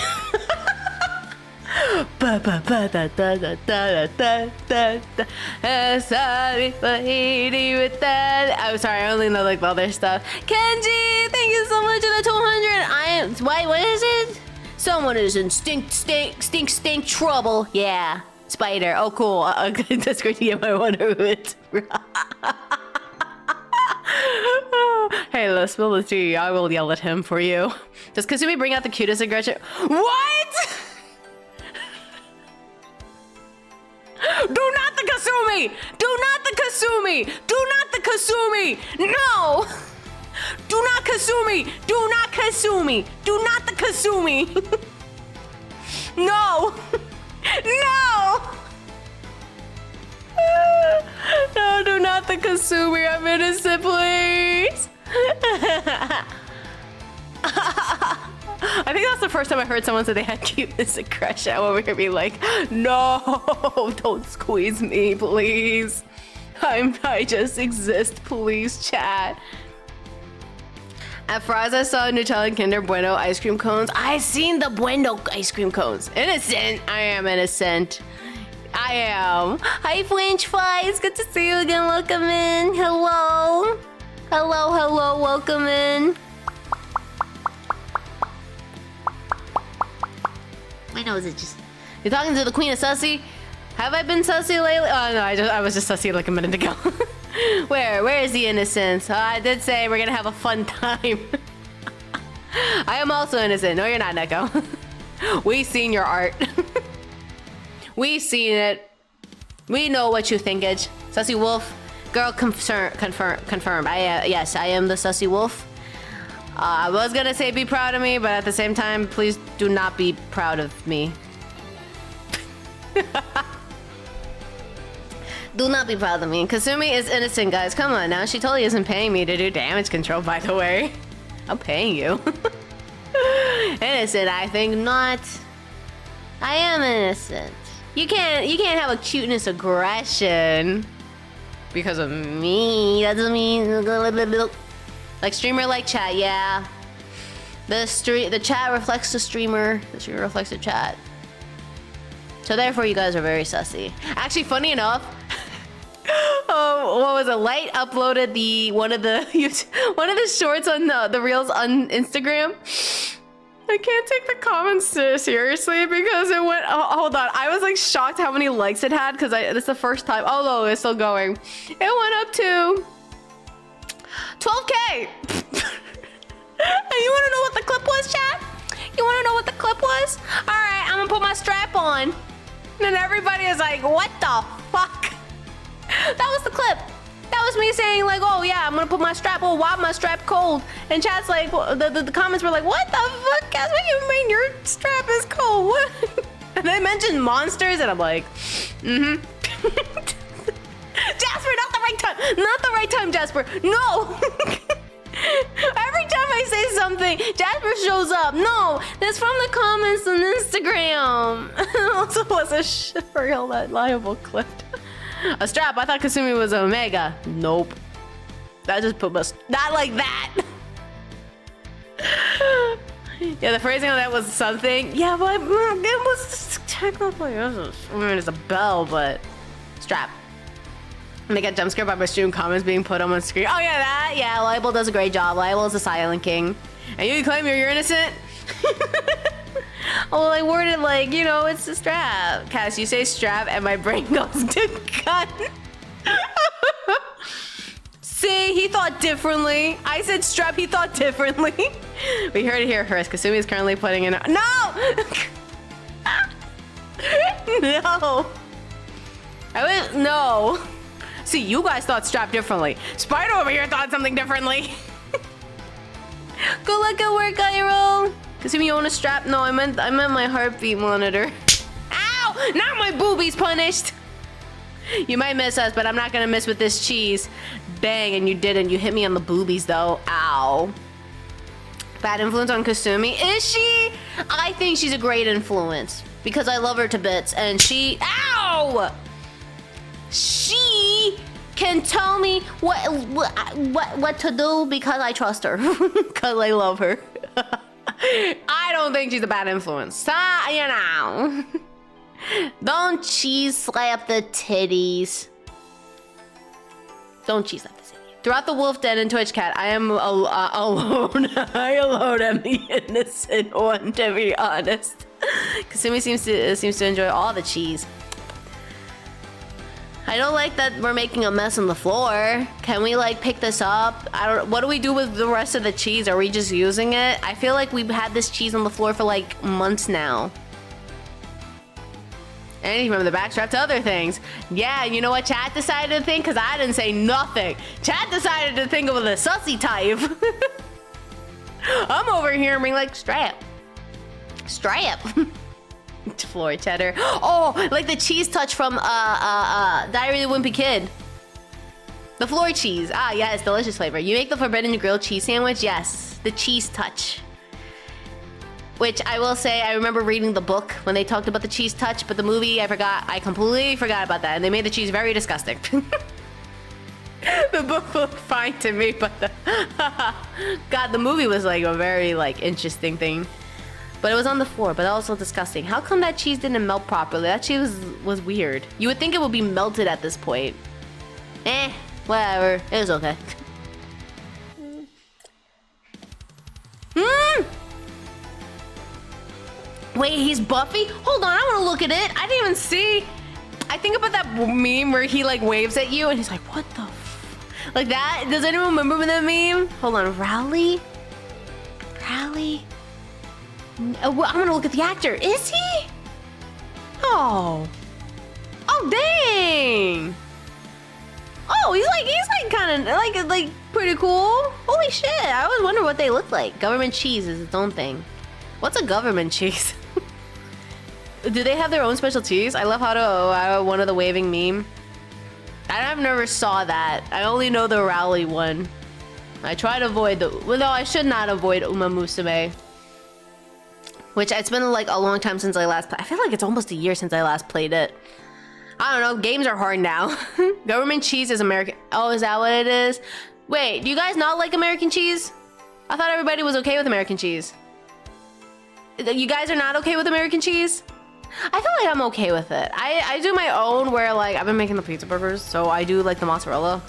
I'm sorry, I only know like the other stuff. Kenji, thank you so much for the 200. What is it? Someone is in stink trouble. Yeah, Spider. Oh, cool. That's great to get my wonder hood. Hey, let's spill the tea. I will yell at him for you. Does Kasumi bring out the cutest aggression? What? Do not the Kasumi! Do not the Kasumi! Do not the Kasumi! No! Do not Kasumi! Do not Kasumi! Do not the Kasumi! No! No! No, do not the Kasumi. I'm innocent, please. I think that's the first time I heard someone say they had cuteness aggression over here being like, no, don't squeeze me, please. I just exist, please, chat. At Fry's, I saw Nutella and Kinder Bueno ice cream cones. I seen the Bueno ice cream cones. Innocent. I am innocent. I am. Hi, French fries. Good to see you again. Welcome in. Hello. Hello, hello. Welcome in. My nose is just... You're talking to the Queen of Sussy? Have I been sussy lately? Oh, no. I was just sussy like a minute ago. Where is the innocence? I did say we're gonna have a fun time. I am also innocent. No, you're not, Neko. We seen your art. We seen it. We know what you think, Edge. Sussy Wolf. Girl, confirmed. Yes, I am the Sussy Wolf. I was gonna say be proud of me, but at the same time, please do not be proud of me. Do not be proud of me. Kasumi is innocent, guys. Come on now. She totally isn't paying me to do damage control, by the way. I'm paying you. Innocent, I think not. I am innocent. You can't have a cuteness aggression because of me. That doesn't mean like streamer, like chat. Yeah, the chat reflects the streamer. The streamer reflects the chat. So therefore, you guys are very sussy. Actually, funny enough, what was it? Light uploaded one of the shorts on the reels on Instagram. I can't take the comments seriously because it went. Oh, hold on, I was like shocked how many likes it had because it's the first time. Oh no, it's still going. It went up to 12K. And you want to know what the clip was, chat? You want to know what the clip was? All right, I'm gonna put my strap on. And everybody is like, what the fuck? That was the clip. That was me saying like, oh yeah, I'm gonna put my strap on. Why my strap cold? And chat's like, the comments were like, what the fuck, guys? What do you mean your strap is cold? What? And they mentioned monsters, and I'm like, Not the right time, Jasper. No. Every time I say something, Jasper shows up. No, that's from the comments on Instagram. Also was a real liable clip. A strap. I thought Kasumi was Omega. Nope. That just put us not like that. Yeah, the phrasing of that was something. Yeah, but it was technically. I mean, it's a bell, but strap. And they get jump scared by my student comments being put on my screen. Oh yeah, that. Yeah, Libel does a great job. Libel is a silent king. And you claim you're innocent? Oh, well, I worded like, you know, it's a strap. Cass, you say strap and my brain goes to gun. See, he thought differently. I said strap, he thought differently. We heard it here first. Kasumi is currently putting in a... No! No. No. See, you guys thought strap differently. Spider over here thought something differently. Good luck at work, Iroh. Kasumi, you own a strap? No, I meant my heartbeat monitor. Ow! Now my boobies punished. You might miss us, but I'm not gonna miss with this cheese. Bang, and you didn't. You hit me on the boobies, though. Ow. Bad influence on Kasumi? Is she? I think she's a great influence because I love her to bits, and she... Ow! She can tell me what to do because I trust her. Because I love her. I don't think she's a bad influence. You know. Don't cheese slap the titties. Don't cheese slap the titties. Throughout the wolf den and Twitch cat, I am alone. I alone am the innocent one, to be honest. Kasumi seems to enjoy all the cheese. I don't like that we're making a mess on the floor. Can we like pick this up? What do we do with the rest of the cheese? Are we just using it? I feel like we've had this cheese on the floor for like months now. And from the backstrap to other things. Yeah, you know what chat decided to think? Because I didn't say nothing. Chat decided to think of the sussy type. I'm over here being like, strap. Strap. Floor cheddar. Oh, like the cheese touch from Diary of the Wimpy Kid. The floor cheese. Ah, yes, delicious flavor. You make the forbidden grilled cheese sandwich? Yes, the cheese touch. Which I will say, I remember reading the book when they talked about the cheese touch, but the movie, I completely forgot about that, and they made the cheese very disgusting. The book looked fine to me, but God, the movie was like a very like interesting thing. But it was on the floor, but also disgusting. How come that cheese didn't melt properly? That cheese was weird. You would think it would be melted at this point. Whatever. It was okay. Wait, he's Buffy? Hold on, I want to look at it. I didn't even see. I think about that meme where he like waves at you and he's like, what the like that? Does anyone remember that meme? Hold on, Rowley? Rowley? I'm gonna look at the actor. Is he? Oh. Oh, dang. Oh, he's like kind of like pretty cool. Holy shit, I always wonder what they look like. Government cheese is its own thing. What's a government cheese? Do they have their own special cheese? I love how to one of the waving meme. I've never saw that. I only know the Rowley one. I try to avoid the... Well, no, I should not avoid Uma Musume. Which, it's been like a long time since I last played. I feel like it's almost a year since I last played it. I don't know, games are hard now. Government cheese is American... Oh, is that what it is? Wait, do you guys not like American cheese? I thought everybody was okay with American cheese. You guys are not okay with American cheese? I feel like I'm okay with it. I do my own where like, I've been making the pizza burgers, so I do like the mozzarella.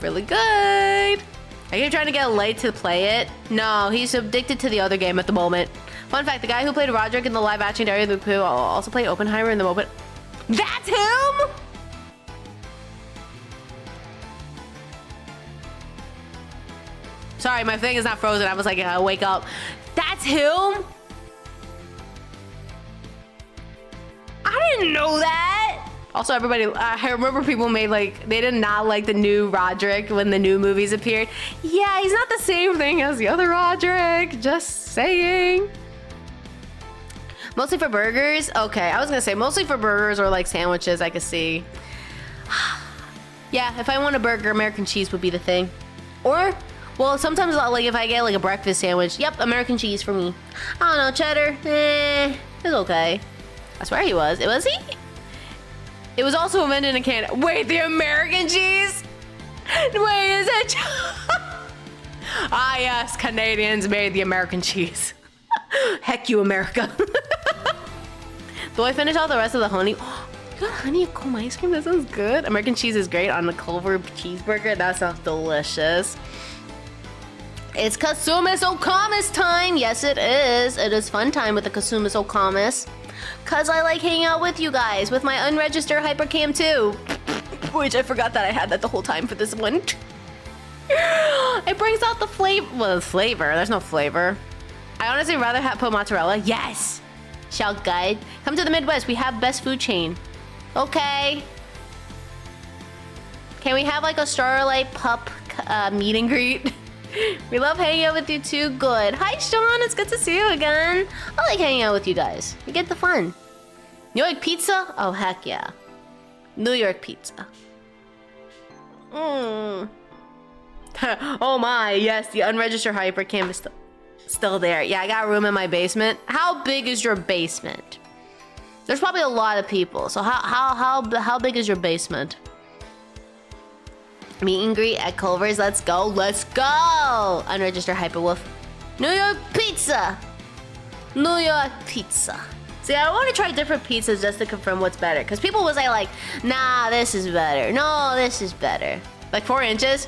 Really good. Are you trying to get Light to play it? No, he's addicted to the other game at the moment. Fun fact, the guy who played Roderick in the live action Diary of the Pooh also played Oppenheimer in the moment. That's him? Sorry, my thing is not frozen. I was like, wake up. That's him? I didn't know that. Also, everybody, I remember people made like, they did not like the new Roderick when the new movies appeared. Yeah, he's not the same thing as the other Roderick. Just saying. Mostly for burgers? Okay, I was gonna say mostly for burgers or like sandwiches, I could see. Yeah, if I want a burger, American cheese would be the thing. Or, well, sometimes like if I get like a breakfast sandwich, yep, American cheese for me. I don't know, cheddar, it's okay. I swear he was. Was he? It was also invented in Canada. Wait, the American cheese? Wait, is it? Ah, yes, Canadians made the American cheese. Heck you, America. Do I finish all the rest of the honey? You got honey and comb ice cream? That sounds good. American cheese is great on the Culver cheeseburger. That sounds delicious. It's Kasumis Okamis time. Yes, it is. It is fun time with the Kasumis Okamis. Cause I like hanging out with you guys with my unregistered hypercam too. Which I forgot that I had that the whole time for this one. It brings out the flavor. Well, the flavor. There's no flavor. I honestly rather put mozzarella. Yes. Shout guide. Come to the Midwest. We have best food chain. Okay. Can we have like a Starlight Pup meet and greet? We love hanging out with you too. Good. Hi, Sean. It's good to see you again. I like hanging out with you guys. We get the fun. New York pizza? Oh, heck yeah. New York pizza. Oh my, yes. The unregistered hypercam is still there. Yeah, I got a room in my basement. How big is your basement? There's probably a lot of people. So how big is your basement? Meet and greet at Culver's. Let's go. Let's go. Unregistered Hyperwolf. New York pizza. New York pizza. See, I want to try different pizzas just to confirm what's better. Because people will say like, nah, this is better. No, this is better. Like 4 inches.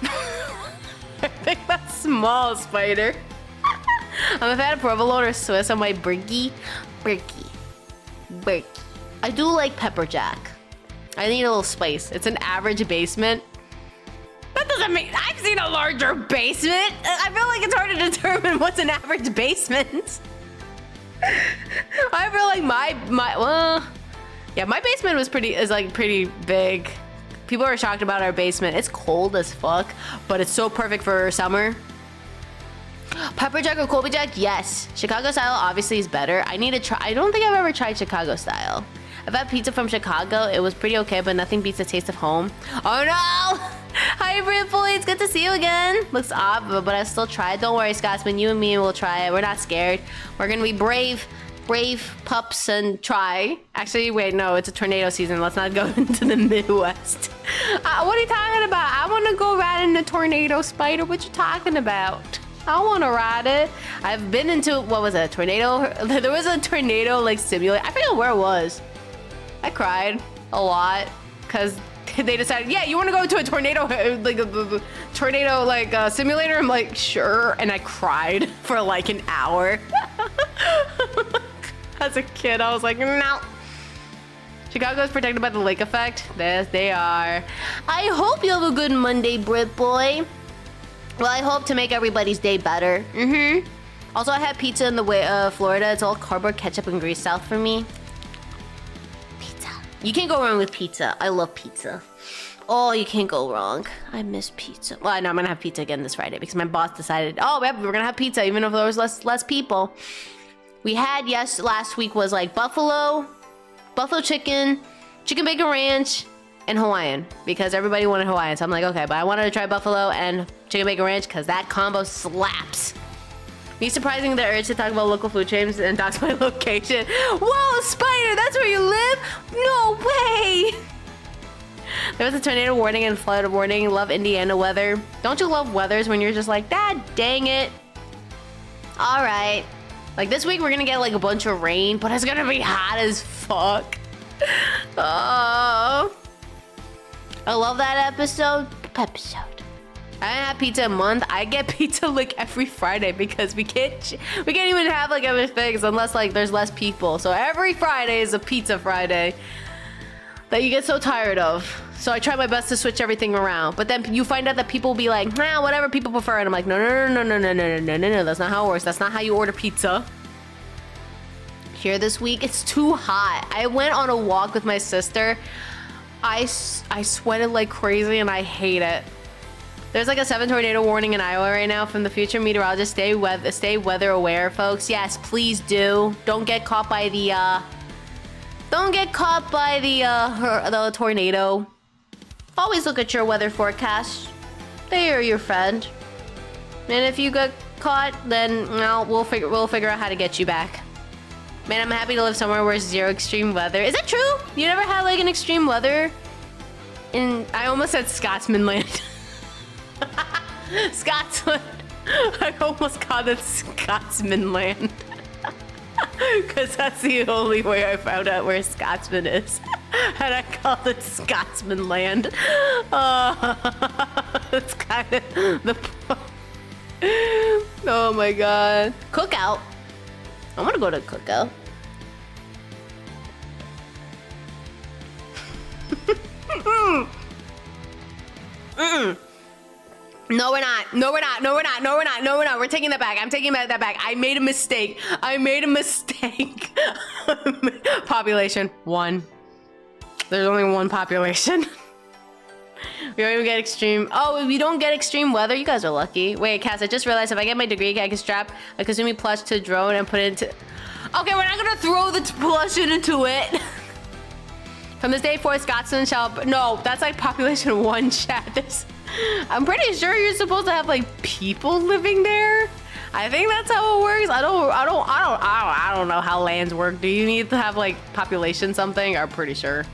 I think that's small, Spider. I'm a fan of provolone or Swiss on my Berkey. I do like pepper jack. I need a little spice. It's an average basement. That doesn't mean I've seen a larger basement. I feel like it's hard to determine what's an average basement. I feel like my basement was pretty big. People are shocked about our basement. It's cold as fuck, but it's so perfect for summer. Pepper jack or Colby jack? Yes. Chicago style obviously is better. I need to try. I don't think I've ever tried Chicago style. I've had pizza from Chicago. It was pretty okay, but nothing beats the taste of home. Oh no! Hybrid boy, it's good to see you again. Looks odd, but I still try. Don't worry, Scotsman. You and me will try it. We're not scared. We're gonna be brave pups and try. Actually, wait, no, it's a tornado season. Let's not go into the Midwest. What are you talking about? I want to go ride in the tornado, Spider. What you talking about? I want to ride it. I've been into, what was it, a tornado? There was a tornado like simulator. I forget where it was. I cried a lot because they decided, yeah, you want to go to a tornado, simulator? I'm like, sure. And I cried for like an hour. As a kid, I was like, no. Chicago is protected by the lake effect. Yes, they are. I hope you have a good Monday, Brit boy. Well, I hope to make everybody's day better. Also, I had pizza in the way Florida. It's all cardboard, ketchup, and grease south for me. Pizza. You can't go wrong with pizza. I love pizza. Oh, you can't go wrong. I miss pizza. Well, no, I'm gonna have pizza again this Friday because my boss decided, oh, we're gonna have pizza even if there was less people. We had, yes, last week was like buffalo chicken, chicken bacon ranch, and Hawaiian because everybody wanted Hawaiian. So I'm like, okay, but I wanted to try buffalo and chicken bacon ranch because that combo slaps. Me surprising the urge to talk about local food chains and dox my location. Whoa, Spider, that's where you live? No way! There was a tornado warning and flood warning. Love Indiana weather. Don't you love weathers when you're just like, Dad, dang it. All right. Like this week we're gonna get like a bunch of rain, but it's gonna be hot as fuck. Oh. I love that episode. I didn't have pizza a month. I get pizza like every Friday because we can't even have like other things unless like there's less people. So every Friday is a pizza Friday that you get so tired of. So I try my best to switch everything around. But then you find out that people will be like, nah, whatever people prefer. And I'm like, no, that's not how it works. That's not how you order pizza. Here this week, it's too hot. I went on a walk with my sister. I sweated like crazy and I hate it. There's like a 7 tornado warning in Iowa right now from the future meteorologist. Stay weather aware, folks. Yes, please do. Don't get caught by the tornado. Always look at your weather forecast. They are your friend. And if you get caught, then well, we'll figure out how to get you back. Man, I'm happy to live somewhere where there's 0 extreme weather. Is that true? You never had like an extreme weather? I almost said Scotsman land. Scotsland. I almost called it Scotsman land. Because that's the only way I found out where Scotsman is. And I called it Scotsman land. That's kind of the point. Oh my god. Cookout. I want to go to Cookout. No, we're not. No, we're not. No, we're not. No, we're not. No, we're not. We're taking that back. I'm taking that back. I made a mistake. I made a mistake. Population 1. There's only 1 population. We don't even get extreme. Oh, we don't get extreme weather. You guys are lucky. Wait, Cass, I just realized if I get my degree, I can strap a Kazumi plush to a drone and put it into. Okay, we're not gonna throw the plush into it. From this day forth, Scotsman shall. No, that's like population 1 chat. I'm pretty sure you're supposed to have like people living there. I think that's how it works. I don't know how lands work. Do you need to have like population something? I'm pretty sure.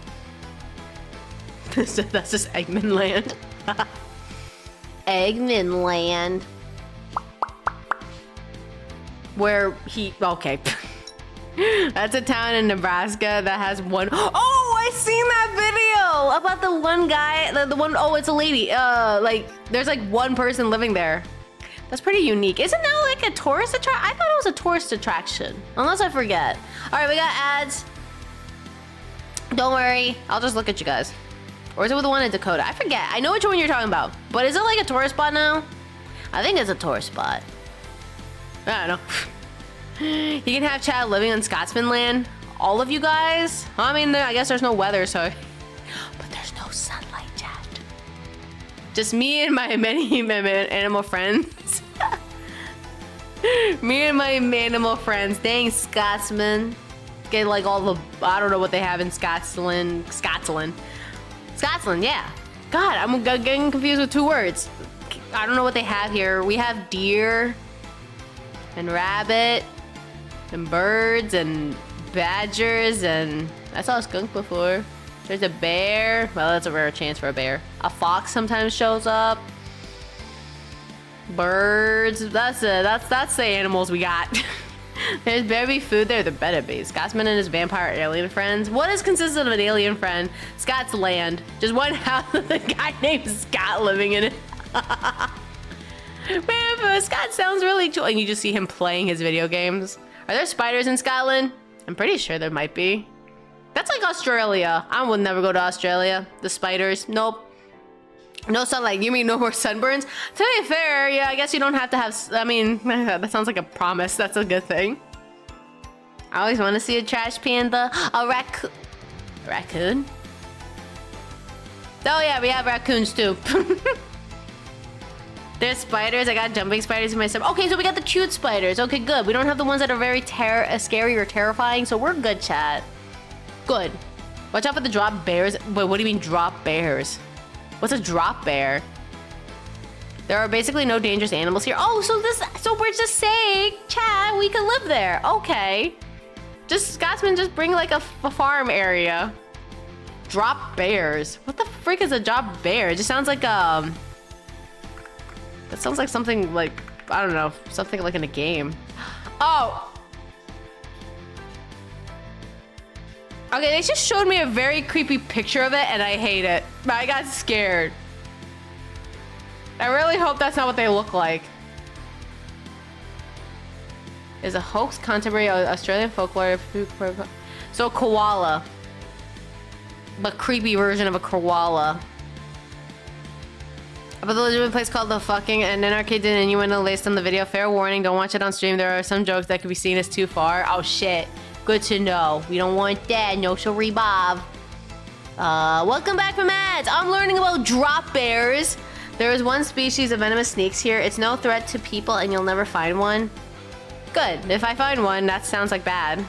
That's just Eggman land. Eggman land. Where he, okay. That's a town in Nebraska that has 1. Oh, I seen that video about the one guy, the one, oh, it's a lady. Like there's like 1 person living there. That's pretty unique. Isn't that like a tourist attraction? I thought it was a tourist attraction, unless I forget. All right, we got ads. Don't worry, I'll just look at you guys. Or is it with the one in Dakota? I forget. I know which one you're talking about. But is it like a tourist spot now? I think it's a tourist spot. I don't know. You can have Chad living on Scotsman land. All of you guys? I mean, I guess there's no weather, so. But there's no sunlight, Chad. Just me and my many animal friends. Me and my animal friends. Dang, Scotsman. Get like all the, I don't know what they have in Scotland, yeah. God, I'm getting confused with 2 words. I don't know what they have here. We have deer and rabbit and birds and badgers and I saw a skunk before. There's a bear. Well, that's a rare chance for a bear. A fox sometimes shows up. Birds. That's the animals we got. There's better be food there. There better be. Scotsman and his vampire alien friends. What is consistent of an alien friend? Scott's land. Just one house with a guy named Scott living in it. Man, but Scott sounds really cool. And you just see him playing his video games. Are there spiders in Scotland? I'm pretty sure there might be. That's like Australia. I would never go to Australia. The spiders. Nope. No sunlight. You mean no more sunburns? To be fair, yeah, I guess you don't have to have. I mean, that sounds like a promise. That's a good thing. I always want to see a trash panda. A raccoon? Oh, yeah, we have raccoons too. There's spiders. I got jumping spiders in my stomach. Okay, so we got the cute spiders. Okay, good. We don't have the ones that are very scary or terrifying, so we're good, chat. Good. Watch out for the drop bears. Wait, what do you mean drop bears? What's a drop bear? There are basically no dangerous animals here. Oh, so we're just saying, chat, we can live there. Okay. Just Scotsman, just bring like a farm area. Drop bears. What the frick is a drop bear? It just sounds like that sounds like something like, I don't know, something like in a game. Oh. Okay, they just showed me a very creepy picture of it and I hate it. I got scared. I really hope that's not what they look like. Is a hoax contemporary Australian folklore. So a koala. But creepy version of a koala. About the legitimate place called The Fucking, and then our kid did an innuendo laced on the video. Fair warning, don't watch it on stream. There are some jokes that could be seen as too far. Oh shit. Good to know. We don't want that. No sorry, Bob. Welcome back from ads. I'm learning about drop bears. There is one species of venomous snakes here. It's no threat to people and you'll never find one. Good. If I find one, that sounds like bad.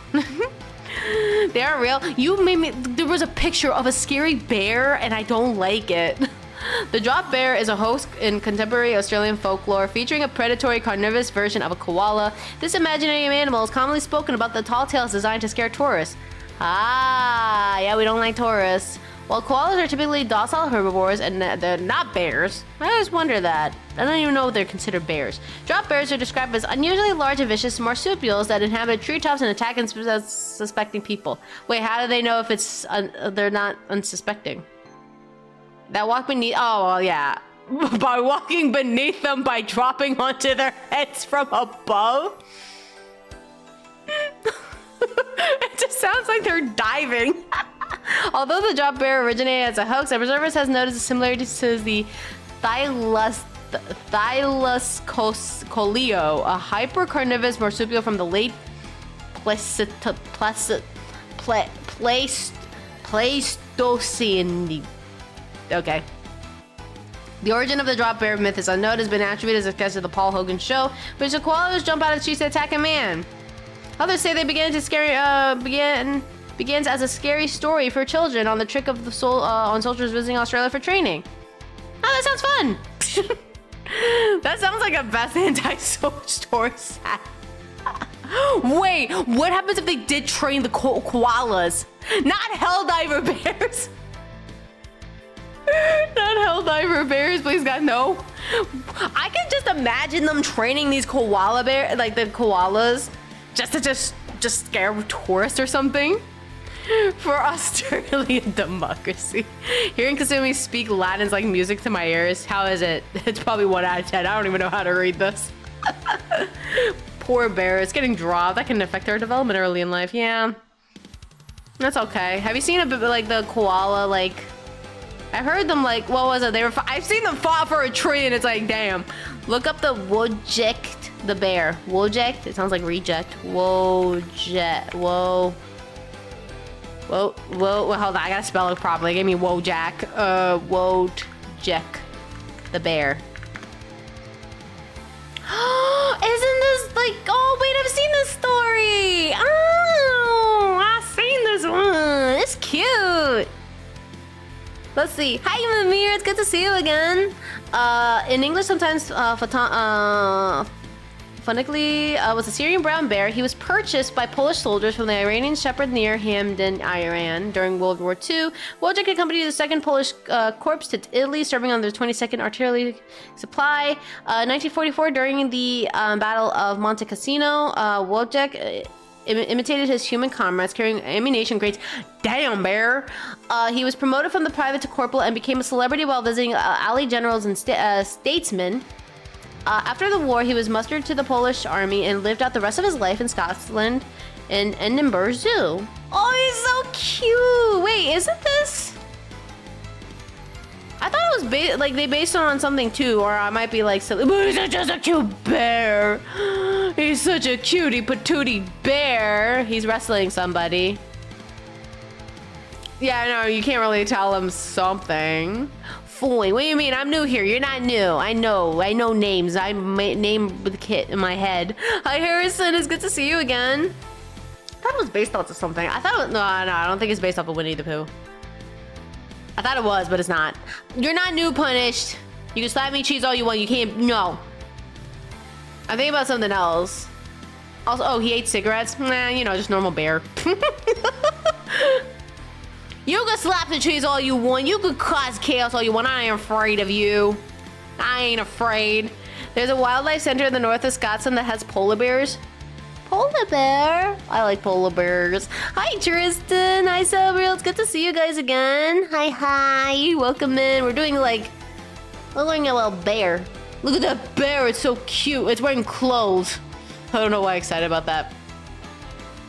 They are real. You made me. There was a picture of a scary bear, and I don't like it. The drop bear is a hoax in contemporary Australian folklore featuring a predatory carnivorous version of a koala. This imaginary animal is commonly spoken about the tall tales designed to scare tourists. Ah, yeah, we don't like tourists. While koalas are typically docile herbivores and they're not bears, I always wonder that. I don't even know if they're considered bears. Drop bears are described as unusually large and vicious marsupials that inhabit treetops and attack unsuspecting people. Wait, how do they know if it's they're not unsuspecting? That walk beneath, oh, well, yeah. By walking beneath them by dropping onto their heads from above? It just sounds like they're diving. Although the drop bear originated as a hoax, observers has noticed similarities to the Thylacoscoleo, a hypercarnivorous marsupial from the late Pleistocene. Okay. The origin of the drop bear myth is unknown. It has been attributed as a sketch of the Paul Hogan show, which the koalas jump out of the streets to attack a man. Others say they begins as a scary story for children on the trick of the on soldiers visiting Australia for training. Oh, that sounds fun. That sounds like a best anti-soldier story set. Wait, what happens if they did train the koalas? Not helldiver bears. Not helldiver bears, please God, no. I can just imagine them training these koala bears, like the koalas, just to just scare tourists or something. For Australian democracy. Hearing Kasumi speak Latin is like music to my ears. How is it? It's probably 1 out of 10. I don't even know how to read this. Poor bears getting dropped. That can affect their development early in life. Yeah. That's okay. Have you seen a bit like the koala, like, I heard them like, what was it? I've seen them fall for a tree and it's like, damn. Look up the Woject the bear. Woject? It sounds like reject. Woject. Whoa. Whoa, hold on, I gotta spell it properly. Give me Wojak. Wojek the bear. Isn't this like, oh wait, I've seen this story. Oh, I've seen this one. It's cute. Let's see. Hi, Mimir, it's good to see you again. In English, sometimes phonetically was a Syrian brown bear. He was purchased by Polish soldiers from the Iranian shepherd near Hamdan, Iran during World War II. Wojciech accompanied the 2nd Polish Corps to Italy, serving on the 22nd Artillery Supply. 1944, during the Battle of Monte Cassino, Wojciech imitated his human comrades, carrying ammunition crates. Damn, bear! He was promoted from the private to corporal and became a celebrity while visiting Allied generals and statesmen. After the war, he was mustered to the Polish army and lived out the rest of his life in Scotland in Edinburgh Zoo. Oh, he's so cute! Wait, isn't this? I thought it was they based it on something too, or I might be like silly, but he's just a cute bear. He's such a cutie patootie bear. He's wrestling somebody. Yeah, no, you can't really tell him something. What do you mean? I'm new here. You're not new. I know names. I name the kit in my head. Hi, Harrison. It's good to see you again. I thought it was based off of something. I thought it was, no, I don't think it's based off of Winnie the Pooh. I thought it was, but it's not. You're not new, Punished. You can slap me cheese all you want. You can't, no. I'm thinking about something else. Also, oh, he ate cigarettes? Nah, you know, just normal bear. You can slap the cheese all you want. You can cause chaos all you want. I ain't afraid of you. I ain't afraid. There's a wildlife center in the north of Scotland that has polar bears. Polar bear? I like polar bears. Hi, Tristan. Hi, Sabriel. It's good to see you guys again. Hi. Welcome in. We're doing like, we're doing a little bear. Look at that bear. It's so cute. It's wearing clothes. I don't know why I'm excited about that.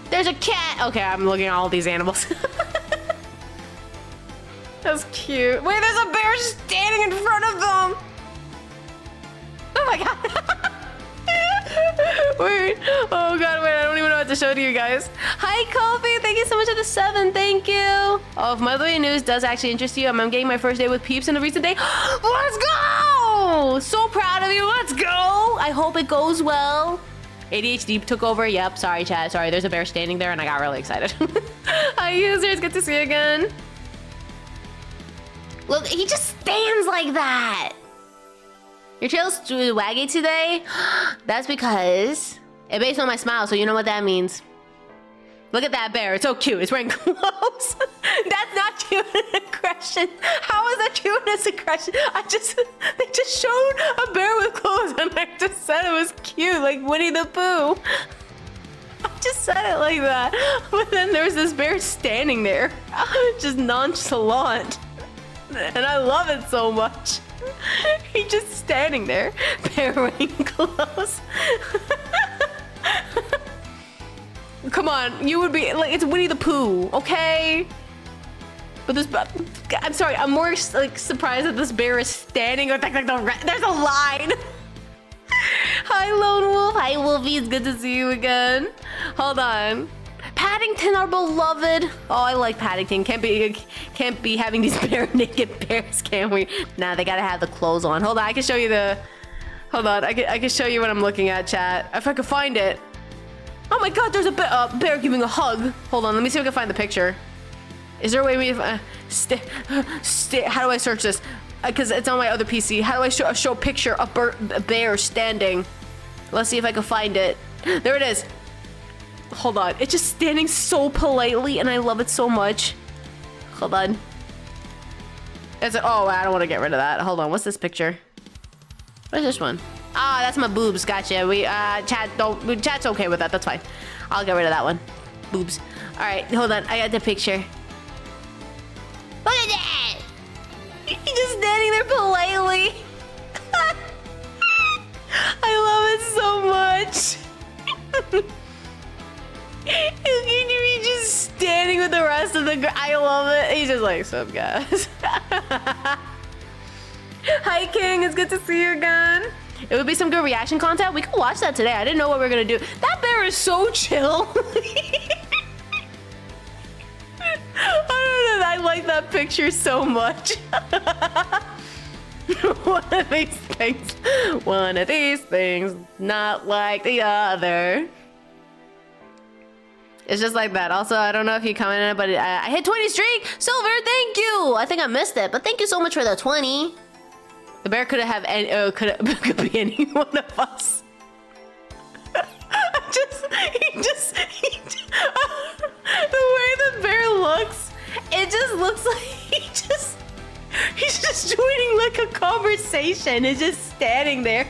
There's a cat. Okay, I'm looking at all these animals. That's cute. Wait, there's a bear standing in front of them. Oh my god. Wait. Oh god, wait. I don't even know what to show to you guys. Hi, Kofi. Thank you so much for the 7. Thank you. Oh, if motherly news does actually interest you, I'm getting my first day with Peeps in a recent day. Let's go! So proud of you. Let's go. I hope it goes well. ADHD took over. Yep, sorry, chat. Sorry, there's a bear standing there and I got really excited. Hi, users. Good to see you again. Look, he just stands like that. Your tail's waggy today? That's because it based on my smile, so you know what that means. Look at that bear. It's so cute. It's wearing clothes. That's not cute aggression. How is that cute aggression? They just showed a bear with clothes and I just said it was cute, like Winnie the Pooh. I just said it like that. But then there was this bear standing there, just nonchalant. And I love it so much. He's just standing there, bear wearing clothes. Come on, you would be like, it's Winnie the Pooh, okay? But this, I'm sorry, I'm more like surprised that this bear is standing with like there's a line. Hi, Lone Wolf. Hi, Wolfie. It's good to see you again. Hold on. Paddington, our beloved. Oh, I like Paddington. Can't be having these bare naked bears, can we? Nah, they gotta have the clothes on. Hold on, I can show you the. Hold on, I can show you what I'm looking at, chat. If I could find it. Oh my God, there's a bear giving a hug. Hold on, let me see if I can find the picture. Is there a way we how do I search this? Because it's on my other PC. How do I show a picture of a bear standing? Let's see if I can find it. There it is. Hold on. It's just standing so politely and I love it so much. Hold on. Oh, I don't want to get rid of that. Hold on. What's this picture? What is this one? Ah, that's my boobs. Gotcha. Chat's okay with that. That's fine. I'll get rid of that one. Boobs. All right. Hold on. I got the picture. Look at that. He's just standing there politely. I love it so much. He's just standing with the rest of the I love it. He's just like, sup guys. Hi King, it's good to see you again. It would be some good reaction content. We could watch that today. I didn't know what we were gonna do. That bear is so chill. I like that picture so much. One of these things, not like the other. It's just like that. Also, I don't know if you commented, but I hit 20 streak. Silver, thank you. I think I missed it, but thank you so much for the 20. The bear could could be any one of us. The way the bear looks, it just looks like he's just joining like a conversation. It's just standing there.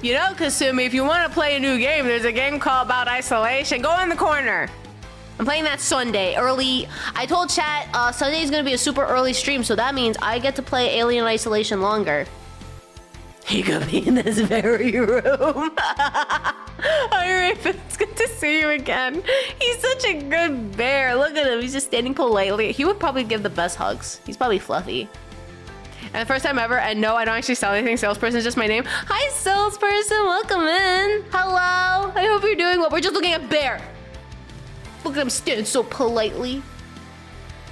You know, Kasumi, if you want to play a new game, there's a game called About Isolation. Go in the corner. I'm playing that Sunday, early. I told chat, Sunday is going to be a super early stream, so that means I get to play Alien Isolation longer. He could be in this very room. Hi, Raven. It's good to see you again. He's such a good bear. Look at him. He's just standing politely. He would probably give the best hugs. He's probably fluffy. And the first time ever, and no, I don't actually sell anything. Salesperson is just my name. Hi, salesperson. Welcome in. Hello. I hope you're doing well. We're just looking at bear. Look at him standing so politely.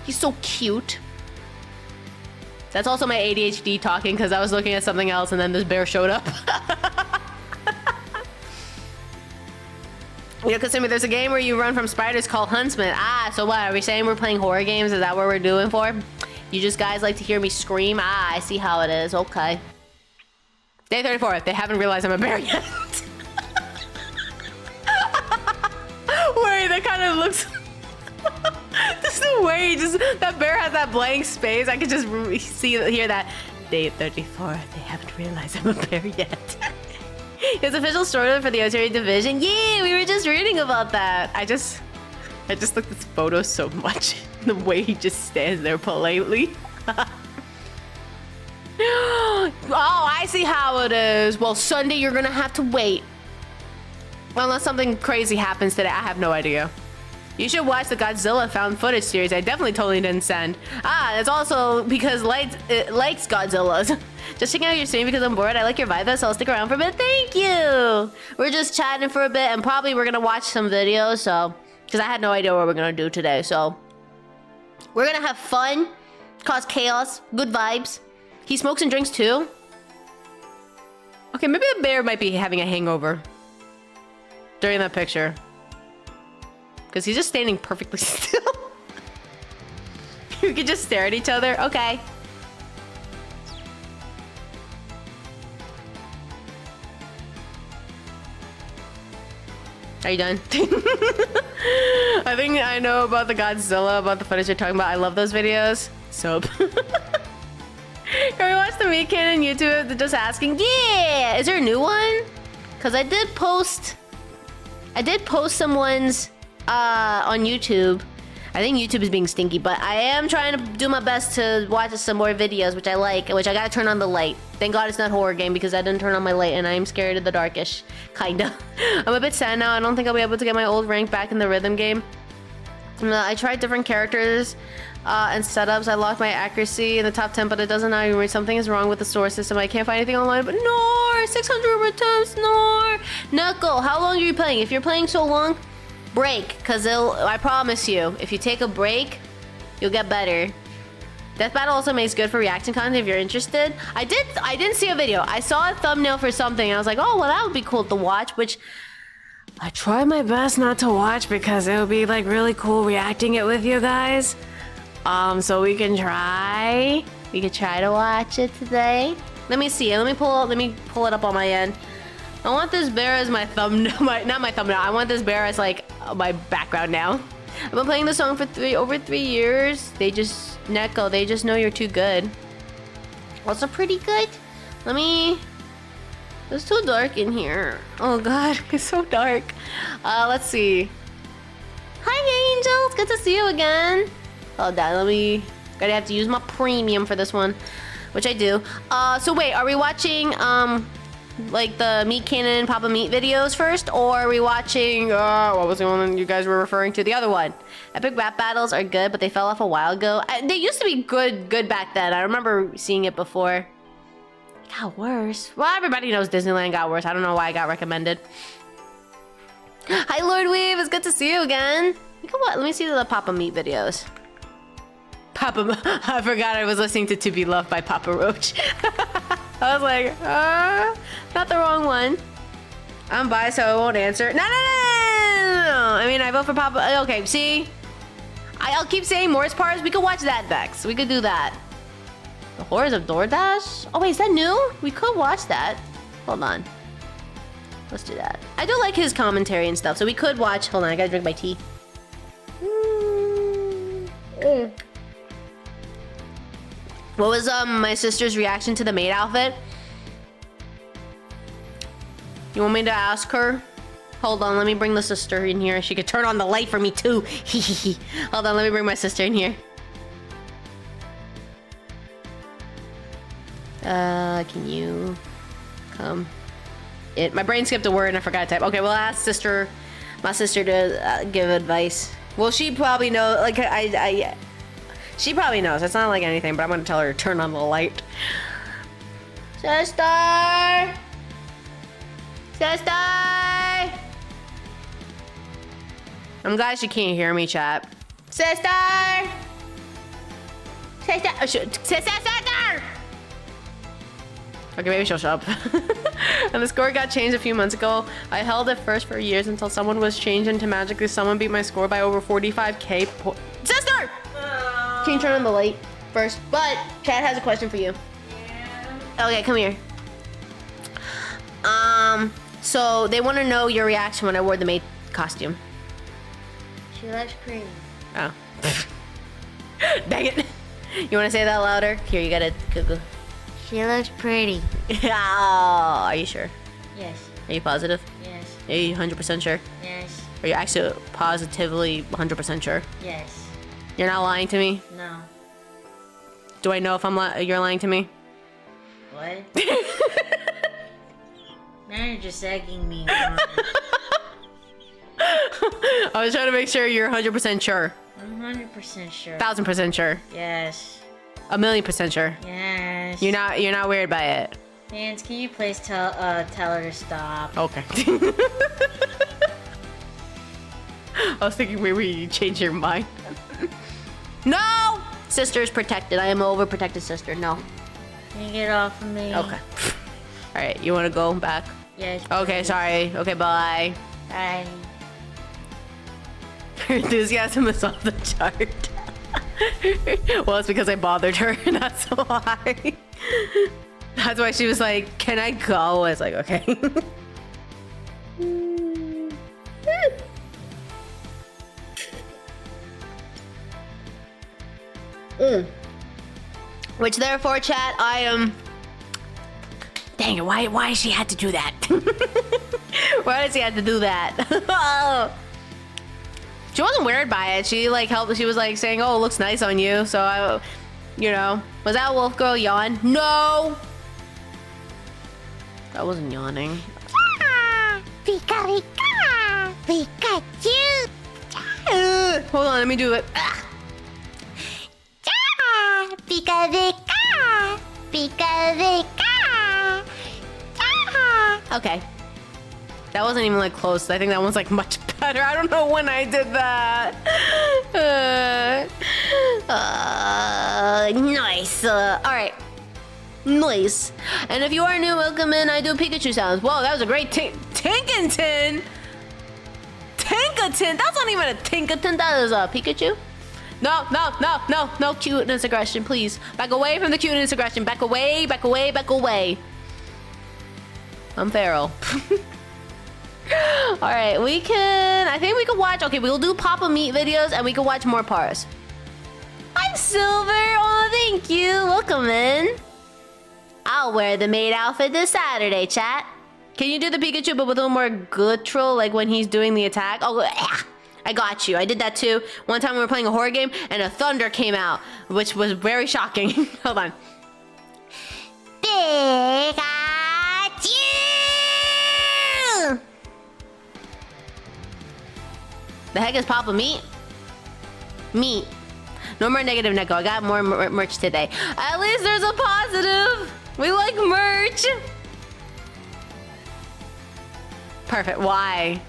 He's so cute. That's also my ADHD talking because I was looking at something else and then this bear showed up. You know, Kasumi, there's a game where you run from spiders called Huntsman. Ah, so what? Are we saying we're playing horror games? Is that what we're doing for? You just guys like to hear me scream? Ah, I see how it is. Okay. Day 34. They haven't realized I'm a bear yet. Wait, that kind of looks... Just the way that bear has that blank space. I could just hear that. Day 34. They haven't realized I'm a bear yet. His official storyline for the Oteri division. Yeah, we were just reading about that. I just looked at this photo so much. The way he just stands there politely. Oh, I see how it is. Well, Sunday you're gonna have to wait. Unless something crazy happens today. I have no idea. You should watch the Godzilla found footage series. I definitely totally didn't send. Ah, it's also because likes Godzillas. Just checking out your stream because I'm bored. I like your vibe, so I'll stick around for a bit. Thank you. We're just chatting for a bit and probably we're gonna watch some videos. So, because I had no idea what we're gonna do today. So, we're gonna have fun, cause chaos, good vibes. He smokes and drinks too. Okay, maybe the bear might be having a hangover during that picture. Because he's just standing perfectly still. You could just stare at each other. Okay. Are you done? I think I know about the Godzilla, about the footage you're talking about. I love those videos. So. Can we watch the Meat Cannon YouTube? They're just asking. Yeah! Is there a new one? Because I did post someone's on YouTube. I think YouTube is being stinky, but I am trying to do my best to watch some more videos, which I like, which I gotta turn on the light. Thank God it's not horror game because I didn't turn on my light and I am scared of the darkish, kinda. I'm a bit sad now. I don't think I'll be able to get my old rank back in the rhythm game. I tried different characters and setups. I locked my accuracy in the top 10, but it doesn't now even. Something is wrong with the source system. I can't find anything online, but no, 600 attempts, no. Knuckle, how long are you playing? If you're playing so long, break, because I promise you, if you take a break, you'll get better. Death Battle also makes good for reaction content if you're interested. I didn't see a video. I saw a thumbnail for something. I was like, oh, well, that would be cool to watch, which I try my best not to watch because it would be like really cool reacting it with you guys. So we can try. We could try to watch it today. Let me see. Let me pull it up on my end. I want this bear as my thumbnail. Not my thumbnail. I want this bear as like my background now. I've been playing the song for over 3 years. They just know you're too good. Also pretty good. It's too dark in here. Oh God, it's so dark. Let's see. Hi Angels, good to see you again. Hold on, gotta have to use my premium for this one, which I do. So wait, are we watching like the Meat Cannon Papa Meat videos first, or are we watching what was the one you guys were referring to? The other one. Epic rap battles are good, but they fell off a while ago. They used to be good back then. I remember seeing it before. It got worse. Well, everybody knows Disneyland got worse. I don't know why it got recommended. Hi Lord Weave, it's good to see you again. Let me see the Papa Meat videos. I forgot I was listening to Be Loved by Papa Roach. I was like, not the wrong one. I'm bi, so I won't answer. No. I mean, I vote for Papa. Okay, see? I'll keep saying Morris Parts. We could watch that next. We could do that. The Horrors of DoorDash? Oh, wait, is that new? We could watch that. Hold on. Let's do that. I do like his commentary and stuff, so we could watch. Hold on, I gotta drink my tea. What was my sister's reaction to the maid outfit? You want me to ask her? Hold on, let me bring the sister in here. She could turn on the light for me too. Hold on, let me bring my sister in here. Can you come? My brain skipped a word and I forgot to type. Okay, we'll ask my sister to give advice. Well, she probably knows. Like she probably knows. It's not like anything, but I'm gonna tell her to turn on the light. Sister! I'm glad she can't hear me, chat. Sister! Okay, maybe she'll show up. And the score got changed a few months ago. I held it first for years until someone was changed and magically someone beat my score by over 45k. Sister! Can you turn on the light first? But Chad has a question for you. Yeah. Okay, come here. So they want to know your reaction when I wore the maid costume. She looks pretty. Oh. Dang it. You want to say that louder? Here, you gotta go. She looks pretty. Oh, are you sure? Yes. Are you positive? Yes. Are you 100% sure? Yes. Are you actually positively 100% sure? Yes. You're not lying to me? No. Do I know if you're lying to me? What? Now you're just egging me on. I was trying to make sure you're 100% sure. I'm 100% sure. 1,000% sure. Yes. 1,000,000% sure. Yes. You're not weird by it. Vance, can you please tell her to stop? Okay. I was thinking maybe you change your mind. No! Sister's protected. I am an overprotected sister. No. Can you get off of me? Okay. All right, you want to go back? Yes. Okay, please. sorry. Okay, bye. Bye. Her enthusiasm is off the chart. Well, it's because I bothered her, and that's why. That's why she was like, "Can I go?" I was like, "Okay." Which therefore, chat, I am. Dang it! Why she had to do that? Why did she have to do that? She wasn't weird by it. She like helped. She was like saying, "Oh, it looks nice on you." So I, you know, was that wolf girl yawn? No, I wasn't yawning. Pika Pika Pikachu. Hold on, let me do it. Pika Pika Pika Pika. Okay, that wasn't even like close. I think that one's like much better. I don't know when I did that. Nice. All right. Nice. And if you are new, welcome in. I do Pikachu sounds. Whoa, that was a great Tinkaton. Tinkaton. That's not even a Tinkaton. That is a Pikachu. No cuteness aggression, please. Back away from the cuteness aggression. Back away, back away, back away. I'm feral. All right, I think we can watch. Okay, we'll do Papa Meat videos and we can watch more Pars. I'm Silver. Oh, thank you. Welcome in. I'll wear the maid outfit this Saturday, chat. Can you do the Pikachu but with a little more guttural, like when he's doing the attack? Oh, I got you. I did that too. One time we were playing a horror game and a thunder came out, which was very shocking. Hold on. Pikachu. The heck is Papa Meat? Meat. No more negative, Neko. I got more merch today. At least there's a positive. We like merch. Perfect. Why?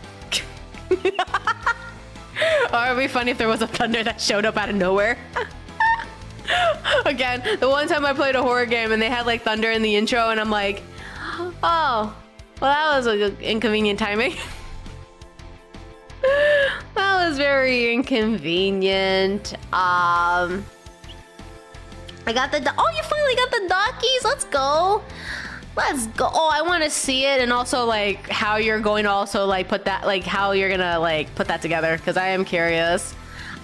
Or it'd be funny if there was a thunder that showed up out of nowhere. Again, the one time I played a horror game and they had like thunder in the intro and I'm like, oh, well that was a inconvenient timing. That was very inconvenient. I got the oh, you finally got the Dockies. Let's go. Let's go. Oh, I want to see it, and also like how you're going to also like put that, like how you're gonna like put that together, because I am curious.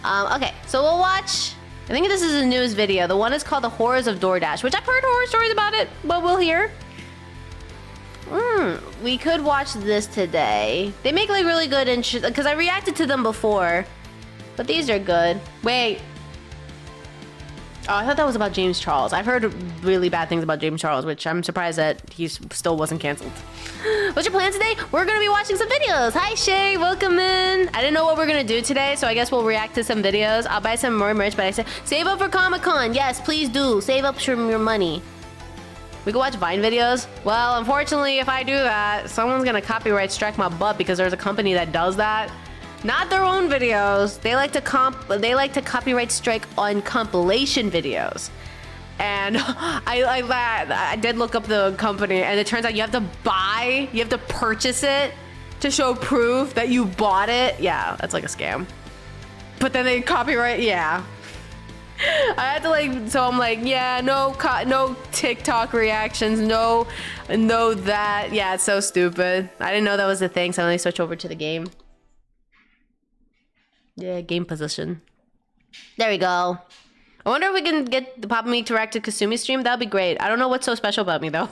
Okay, so we'll watch. I think this is a news video. The one is called "The Horrors of DoorDash," which I've heard horror stories about it, but we'll hear. We could watch this today. They make like really good because I reacted to them before, but these are good. Wait. Oh, I thought that was about James Charles. I've heard really bad things about James Charles, which I'm surprised that he still wasn't canceled. What's your plan today? We're gonna be watching some videos. Hi Shay, welcome in. I didn't know what we're gonna do today, so I guess we'll react to some videos. I'll buy some more merch, but I said save up for Comic-Con. Yes, please do. Save up from your money. We can watch Vine videos. Well, unfortunately, if I do that, someone's gonna copyright strike my butt because there's a company that does that. Not their own videos. They like to copyright strike on compilation videos. And I did look up the company, and it turns out you have to purchase it to show proof that you bought it. Yeah, that's like a scam. But then they copyright, yeah. I had to like, so I'm like, yeah, no TikTok reactions, no that. Yeah, it's so stupid. I didn't know that was the thing, so let me switch over to the game. Yeah, game position. There we go. I wonder if we can get the Papa Me to react to Kasumi stream. That'd be great. I don't know what's so special about me though.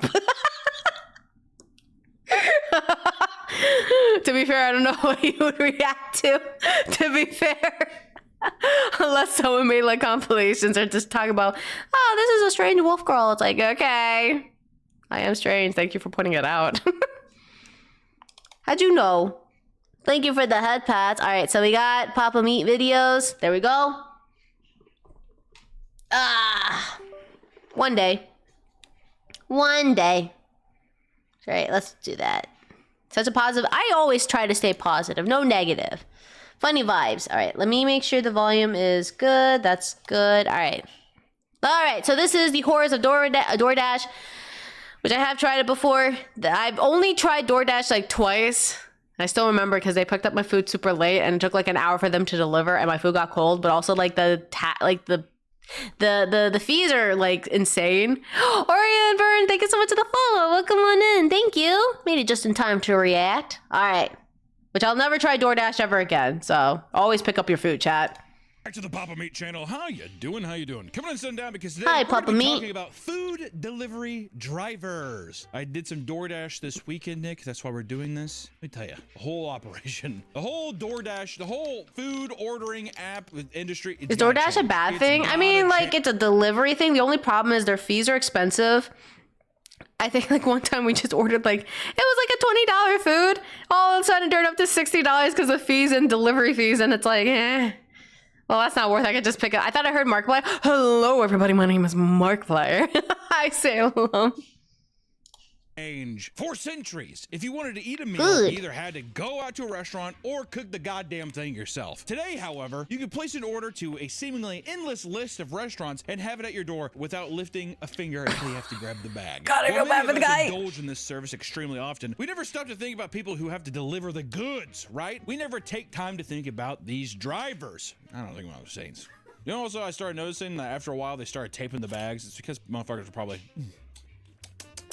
To be fair, I don't know what you would react to be fair. Unless someone made like compilations or just talk about, oh, this is a strange wolf girl. It's like, okay. I am strange. Thank you for pointing it out. How'd you know? Thank you for the head pats. All right, so we got Papa Meat videos. There we go. One day. One day. All right, let's do that. Such a positive. I always try to stay positive. No negative. Funny vibes. All right, let me make sure the volume is good. That's good. All right. All right, so this is the Horrors of DoorDash, which I have tried it before. I've only tried DoorDash like twice. I still remember because they picked up my food super late and it took like an hour for them to deliver and my food got cold, but also like the fees are like insane. Orion Burn, thank you so much for the follow. Welcome on in. Thank you. Made it just in time to react. All right. Which I'll never try DoorDash ever again. So always pick up your food, chat. Back to the Papa Meat channel. How you doing? How you doing? Coming on sundown because today Hi, we're Papa gonna be Meat. talking about food delivery drivers. I did some DoorDash this weekend, Nick. That's why we're doing this. Let me tell you, the whole operation, the whole DoorDash, the whole food ordering app industry. Is DoorDash a bad thing? I mean, like, it's a delivery thing. The only problem is their fees are expensive. I think like one time we just ordered like, it was like a $20 food. All of a sudden it turned up to $60 because of fees and delivery fees. And it's like, well, that's not worth it. I could just pick up. I thought I heard Markiplier. Hello, everybody. My name is Markiplier. I say hello. For centuries, if you wanted to eat a meal, Good. you either had to go out to a restaurant or cook the goddamn thing yourself. Today, however, you can place an order to a seemingly endless list of restaurants and have it at your door without lifting a finger until you have to grab the bag. Gotta While go back many for of the us guy. indulge in this service extremely often, we never stop to think about people who have to deliver the goods, right? We never take time to think about these drivers. I don't think what I was saying. You know, also I started noticing that after a while they started taping the bags. It's because motherfuckers are probably...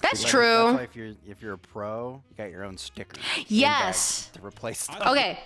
That's That's true. why if you're a pro, you got your own stickers. Yes. To replace stuff. Okay,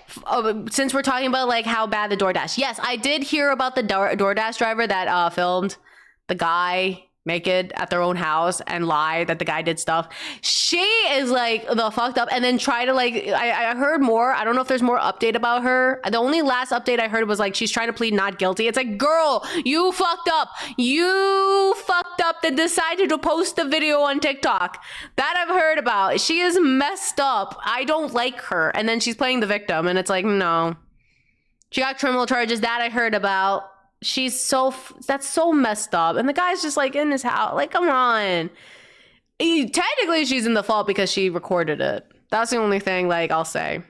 since we're talking about like how bad the DoorDash. Yes, I did hear about the DoorDash driver that filmed the guy naked at their own house and lied that the guy did stuff. She is like the fucked up and then try to like, I heard more. I don't know if there's more update about her. The only last update I heard was like, she's trying to plead not guilty. It's like, girl, you fucked up. You fucked up and decided to post the video on TikTok. That I've heard about. She is messed up. I don't like her. And then she's playing the victim and it's like, no. She got criminal charges. That I heard about. She's so, that's so messed up. And the guy's just like in his house. Like, come on. Technically, she's in the fault because she recorded it. That's the only thing, like, I'll say.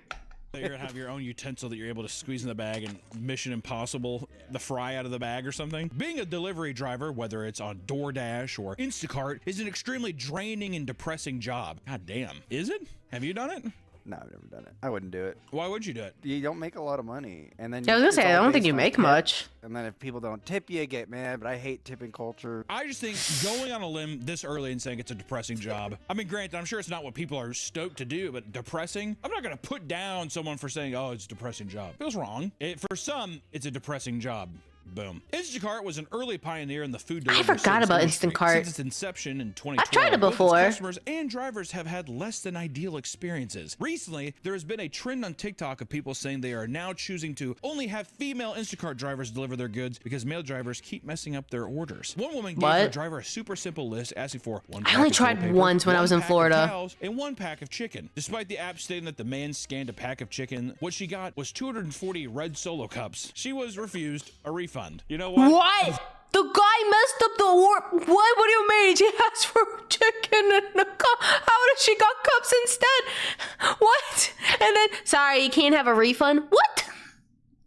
You're gonna have your own utensil that you're able to squeeze in the bag and Mission Impossible the fry out of the bag or something. Being a delivery driver, whether it's on DoorDash or Instacart, is an extremely draining and depressing job. God damn. Is it? Have you done it? No, I've never done it. I wouldn't do it. Why would you do it? You don't make a lot of money, and then Yeah, I was gonna it's say, I all don't think based you on make tip. much. And then if people don't tip you, get mad. But I hate tipping culture. I just think going on a limb this early and saying it's a depressing job. I mean, granted, I'm sure it's not what people are stoked to do, but depressing? I'm not gonna put down someone for saying, oh, it's a depressing job. Feels wrong. For some, it's a depressing job. Boom. Instacart was an early pioneer in the food delivery forgot service about industry. Instacart. Since its inception in 2012, I've tried it both its before. customers and drivers have had less than ideal experiences. Recently, there has been a trend on TikTok of people saying they are now choosing to only have female Instacart drivers deliver their goods because male drivers keep messing up their orders. One woman gave her What? driver a super simple list asking for one I pack only of tried toilet paper, once when I one was in pack of Florida. towels, and one pack of chicken. Despite the app stating that the man scanned a pack of chicken, what she got was 240 red Solo cups. She was refused a refund. You know what? What? The guy messed up the order. What? What do you mean? She asked for chicken and a cup. How did she got cups instead? What? And then, sorry, you can't have a refund? What?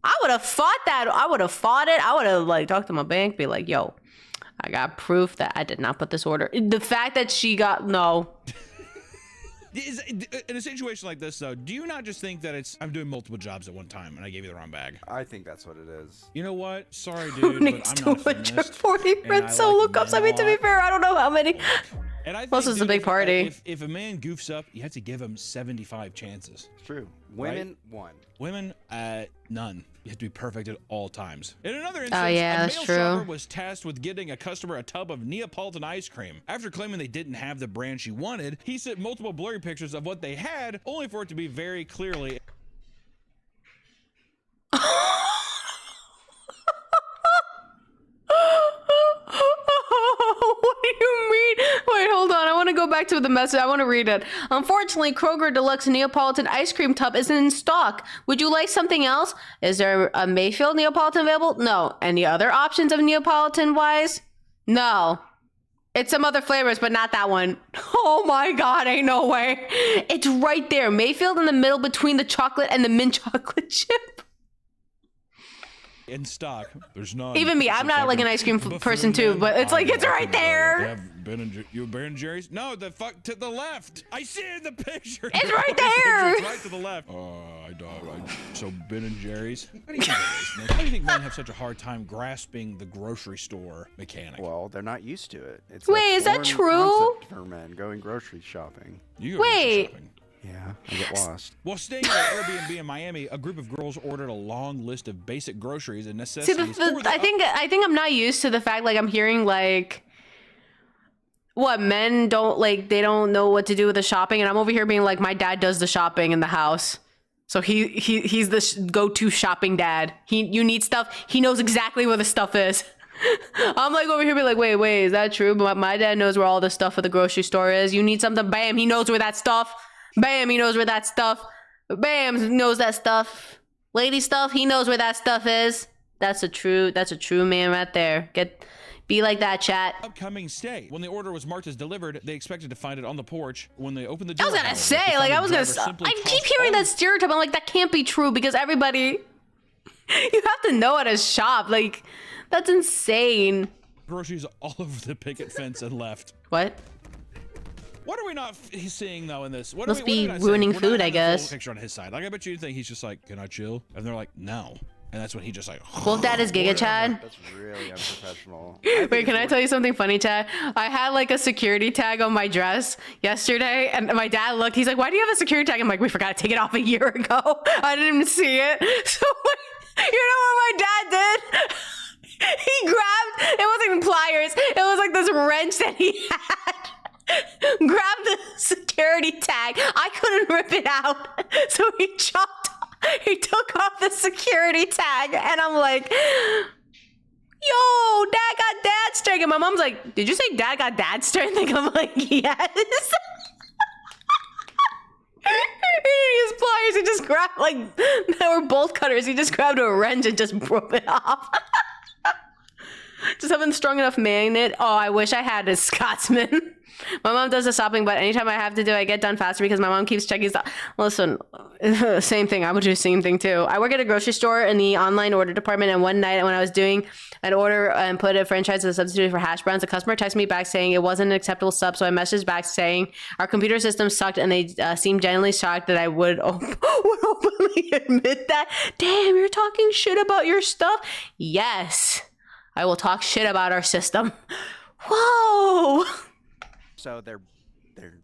I would have fought that. I would have fought it. I would have like talked to my bank, be like, yo, I got proof that I did not put this order. The fact that she got, no. In a situation like this, though, do you not just think that it's I'm doing multiple jobs at one time and I gave you the wrong bag? I think that's what it is. You know what? Sorry, Who dude, needs but I'm not a feminist. 240 and I red like Solo men cups? a I mean, to be lot. fair, I don't know how many. And I think, Plus, it's a dude, big party. If a man goofs up, you have to give him 75 chances. It's true. Women, one. Women, none. You have to be perfect at all times. In another instance, yeah, a that's male true. shopper was tasked with getting a customer a tub of Neapolitan ice cream. After claiming they didn't have the brand she wanted, he sent multiple blurry pictures of what they had, only for it to be very clearly What do you mean? Wait, hold on. I want to go back to the message. I want to read it. Unfortunately, Kroger Deluxe Neapolitan ice cream tub isn't in stock. Would you like something else? Is there a Mayfield Neapolitan available? No. Any other options of Neapolitan wise? No. It's some other flavors, but not that one. Oh my God, ain't no way. It's right there. Mayfield in the middle between the chocolate and the mint chocolate chip. in stock. There's none. Even me, I'm not like an ice cream person too, but it's like it's right there. You have Ben and Jerry's? No, the fuck to the left. I see it in the picture. It's right there. It's right to the left. So Ben and Jerry's. How do you think men have such a hard time grasping the grocery store mechanic? Well, they're not used to it. It's Wait, a is that foreign true? concept for men going grocery shopping. You go grocery shopping. Yeah, I get lost. While staying at an Airbnb in Miami, a group of girls ordered a long list of basic groceries and necessities. See, I think I'm not used to the fact like I'm hearing like what men don't like. They don't know what to do with the shopping, and I'm over here being like, my dad does the shopping in the house. So he's the go-to shopping dad. You need stuff. He knows exactly where the stuff is. I'm like over here being like, wait, is that true? But my dad knows where all the stuff at the grocery store is. You need something, bam, he knows where that stuff. Bam, he knows where that stuff. Bam, he knows that stuff. Lady stuff, he knows where that stuff is. That's a true man right there. Be like that, chat. Upcoming stay. When the order was marked as delivered, they expected to find it on the porch. When they opened the door, I was gonna say, like, I keep hearing that stereotype. I'm like, that can't be true because everybody, you have to know how to shop. Like, that's insane. Groceries all over the picket fence and left. What? What are we not seeing though in this? Must be ruining food, I guess. Picture on his side. Like, I bet you think he's just like, can I chill? And they're like, no. And that's when he just like. Well, that is Giga Chad. That's really unprofessional. Wait, can I tell you something funny, Chad? I had like a security tag on my dress yesterday, and my dad looked. He's like, "Why do you have a security tag?" I'm like, "We forgot to take it off a year ago. I didn't even see it." So, you know what my dad did? He grabbed. It wasn't even pliers. It was like this wrench that he had. Grabbed the security tag. I couldn't rip it out, so he chopped. He took off the security tag, and I'm like, yo, dad got dad strength. And my mom's like, did you say dad got dad strength? And I'm like, yes. He didn't use pliers. He just grabbed, like, they were bolt cutters. He just grabbed a wrench and just broke it off. Just having a strong enough magnet. Oh, I wish I had a Scotsman. My mom does the shopping, but anytime I have to do it, I get done faster because my mom keeps checking stuff. Listen, same thing. I would do the same thing too. I work at a grocery store in the online order department, and one night when I was doing an order and put a franchise as a substitute for hash browns, the customer texted me back saying it wasn't an acceptable sub, so I messaged back saying our computer system sucked, and they seemed genuinely shocked that I would openly admit that. Damn, you're talking shit about your stuff? Yes, I will talk shit about our system. Whoa. So they're nagging.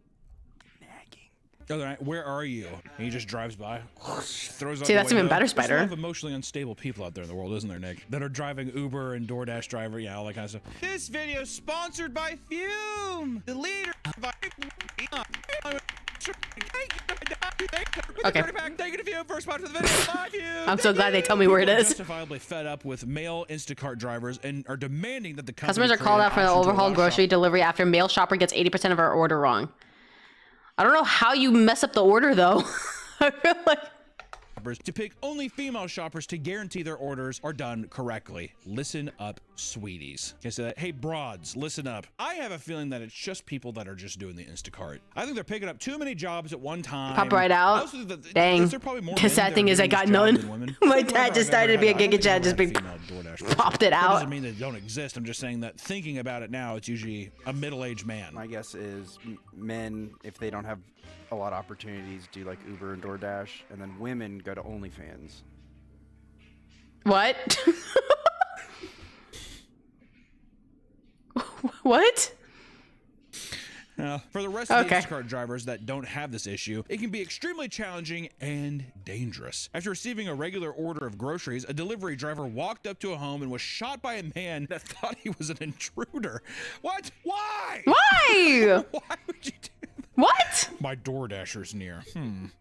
Other night, where are you? And he just drives by, throws out See, the that's even window. better, There's a lot Spider. of emotionally unstable people out there in the world, isn't there, Nick? That are driving Uber and DoorDash driver, yeah, all that kind of stuff. This video is sponsored by Fume, the leader. Okay. Thank you to Fume for sponsoring the video. Bye, Fume. I'm so glad they tell me where it People are is. justifiably fed up with male Instacart drivers and are demanding that the company Customers are called out for the overhaul grocery delivery after male shopper gets 80% of our order wrong. I don't know how you mess up the order though. I feel like to pick only female shoppers to guarantee their orders are done correctly. Listen up, sweeties. Can I say that? Hey, broads, listen up. I have a feeling that it's just people that are just doing the Instacart. I think they're picking up too many jobs at one time. pop right out. Also, Dang. The sad thing is I got none. My dad just decided to be a Giga Chad, just been popped it That out. doesn't mean they don't exist. I'm just saying that thinking about it now, it's usually a middle-aged man. My guess is men, if they don't have a lot of opportunities, do like Uber and DoorDash, and then women go to OnlyFans. What? What? Now, for the rest of Okay. the Instacart drivers that don't have this issue, it can be extremely challenging and dangerous. After receiving a regular order of groceries, a delivery driver walked up to a home and was shot by a man that thought he was an intruder. What? Why? Why? Why would you do that? What? My DoorDasher's near.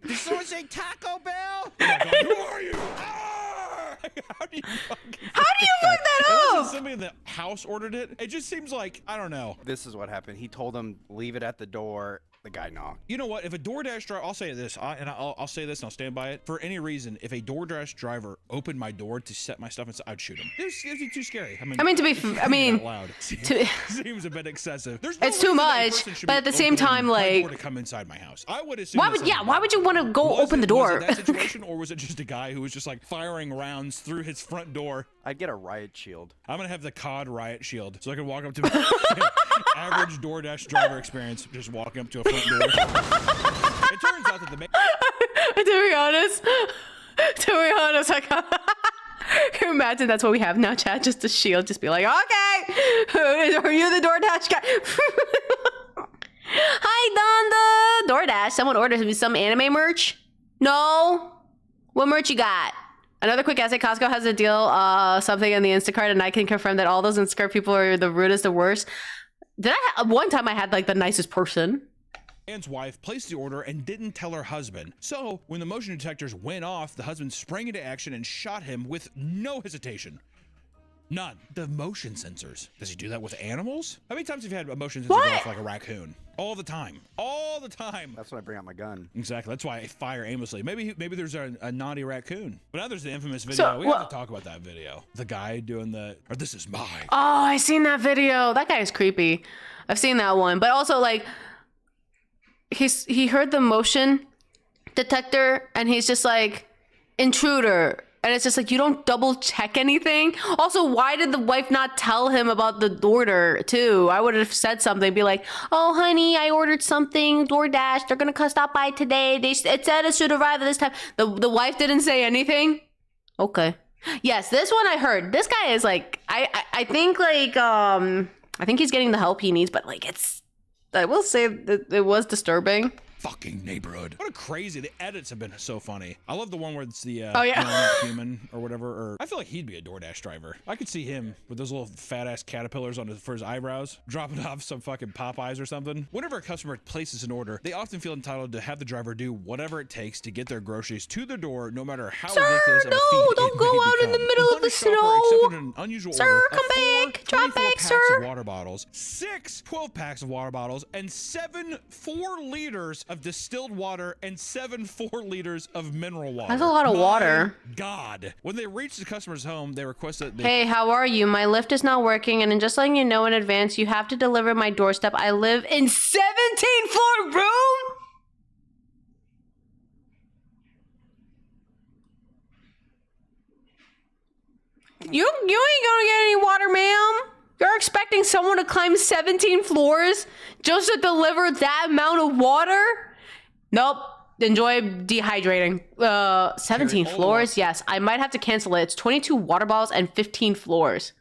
Did someone say Taco Bell? Who are you? Ah! How do you fuck that Unless up? somebody in the house ordered it, it just seems like, I don't know. This is what happened. He told him, leave it at the door. The guy knocked. You know what? If a DoorDash driver, I'll say this, I'll say this and I'll stand by it. For any reason, if a DoorDash driver opened my door to set my stuff inside, I'd shoot him. It'd too scary. I mean, to be, loud. to, Seems a bit excessive. There's no it's too reason that a much, person should but be at the same opening time, my door like, to come inside my house. I would assume. why would you want to go Was open the it door? that situation, or was it just a guy who was just like firing rounds through his front door? I'd get a riot shield. I'm gonna have the COD riot shield, so I can walk up to average DoorDash driver experience, just walking up to a front door. It turns out that the To be honest, I can't. Can you imagine that's what we have now, chat? Just a shield, just be like, okay, are you the DoorDash guy? Hi, Donda. DoorDash, someone ordered me some anime merch? No? What merch you got? Another quick essay, Costco has a deal, something in the Instacart, and I can confirm that all those Instacart people are the rudest, the worst. One time I had like the nicest person. man's wife placed the order and didn't tell her husband. So when the motion detectors went off, the husband sprang into action and shot him with no hesitation. None. The motion sensors. Does he do that with animals? How many times have you had a motion sensor go off like a raccoon? All the time. All the time. That's when I bring out my gun. Exactly. That's why I fire aimlessly. Maybe there's a naughty raccoon. But now there's the infamous video. We have to talk about that video. The guy doing the, or this is mine. Oh, I seen that video. That guy is creepy. I've seen that one. But also like, he heard the motion detector and he's just like, intruder. And it's just like, you don't double check anything. Also, why did the wife not tell him about the order too? I would have said something, be like, oh honey, I ordered something, DoorDash, they're gonna stop by today. It said it should arrive at this time. The wife didn't say anything? Okay. Yes, this one I heard. This guy is like, I think like, I think he's getting the help he needs, but like I will say that it was disturbing. Fucking neighborhood. What a crazy, the edits have been so funny. I love the one where it's the oh yeah, not human or whatever, or I feel like he'd be a DoorDash driver. I could see him with those little fat ass caterpillars for his eyebrows, dropping off some fucking Popeyes or something. Whenever a customer places an order, they often feel entitled to have the driver do whatever it takes to get their groceries to their door, no matter how ridiculous of a feat don't go out in the middle of the snow. An unusual Sir, order come back. Drop back, packs sir. of water bottles, 6 12 packs of water bottles, and 7 4 liters of distilled water and 7 4 liters of mineral water. That's a lot of water. God. When they reach the customer's home, they request that they... Hey, how are you? My lift is not working, and just letting you know in advance, you have to deliver my doorstep. I live in 17th floor room? You ain't gonna get any water, ma'am. You're expecting someone to climb 17 floors just to deliver that amount of water? Nope. Enjoy dehydrating. 17 floors? Yes. I might have to cancel it. It's 22 water bottles and 15 floors.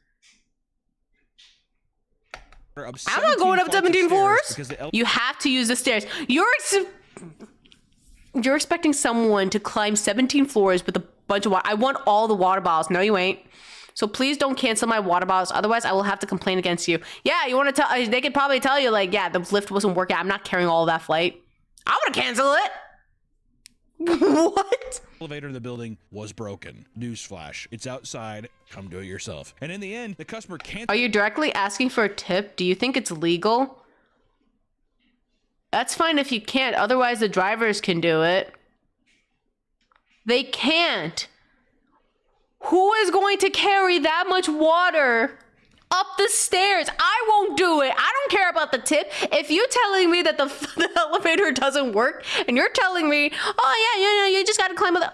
I'm not going up 17 floors. You have to use the stairs. You're expecting someone to climb 17 floors with a bunch of water. I want all the water bottles. No, you ain't. So please don't cancel my water bottles. Otherwise, I will have to complain against you. Yeah, you want to tell? They could probably tell you like, yeah, the lift wasn't working. I'm not carrying all of that flight. I want to cancel it. What? Elevator in the building was broken. Newsflash. It's outside. Come do it yourself. And in the end, the customer can't. Are you directly asking for a tip? Do you think it's legal? That's fine if you can't. Otherwise, the drivers can do it. They can't. Who is going to carry that much water up the stairs? I won't do it. I don't care about the tip. If you're telling me that the elevator doesn't work and you're telling me, oh yeah, you just got to climb up the...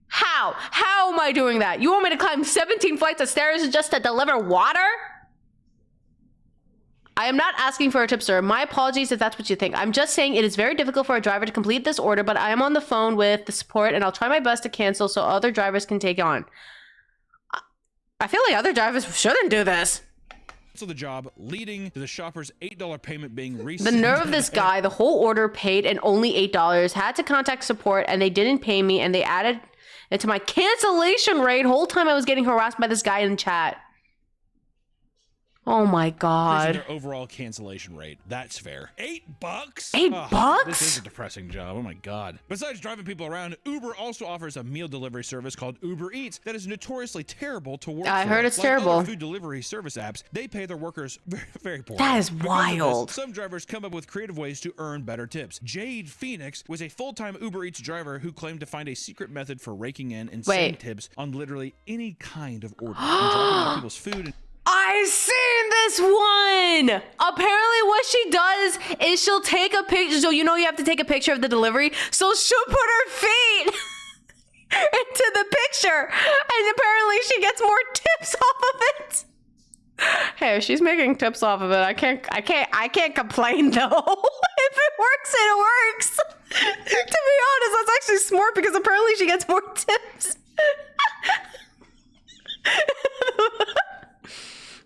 How? How am I doing that? You want me to climb 17 flights of stairs just to deliver water? I am not asking for a tip, sir. My apologies if that's what you think. I'm just saying it is very difficult for a driver to complete this order, but I am on the phone with the support and I'll try my best to cancel so other drivers can take on. I feel like other drivers shouldn't do this. So the job leading to the shopper's $8 payment being reset. The nerve of this guy, the whole order paid and only $8, had to contact support and they didn't pay me and they added it to my cancellation rate. Whole time I was getting harassed by this guy in chat. Oh my God. Their overall cancellation rate. That's fair. $8? $8? This is a depressing job. Oh my God. Besides driving people around, Uber also offers a meal delivery service called Uber Eats that is notoriously terrible to work I for. heard it's like terrible. Other food delivery service apps, they pay their workers very, very poorly. That is Because wild. of this, some drivers come up with creative ways to earn better tips. Jade Phoenix was a full-time Uber Eats driver who claimed to find a secret method for raking in insane tips on literally any kind of order. And dropping off people's food and I've seen this one. Apparently what she does is she'll take a picture. So you know you have to take a picture of the delivery. So she'll put her feet into the picture, and apparently she gets more tips off of it. Hey, if she's making tips off of it, I can't complain though. If it works, it works. To be honest, that's actually smart because apparently she gets more tips.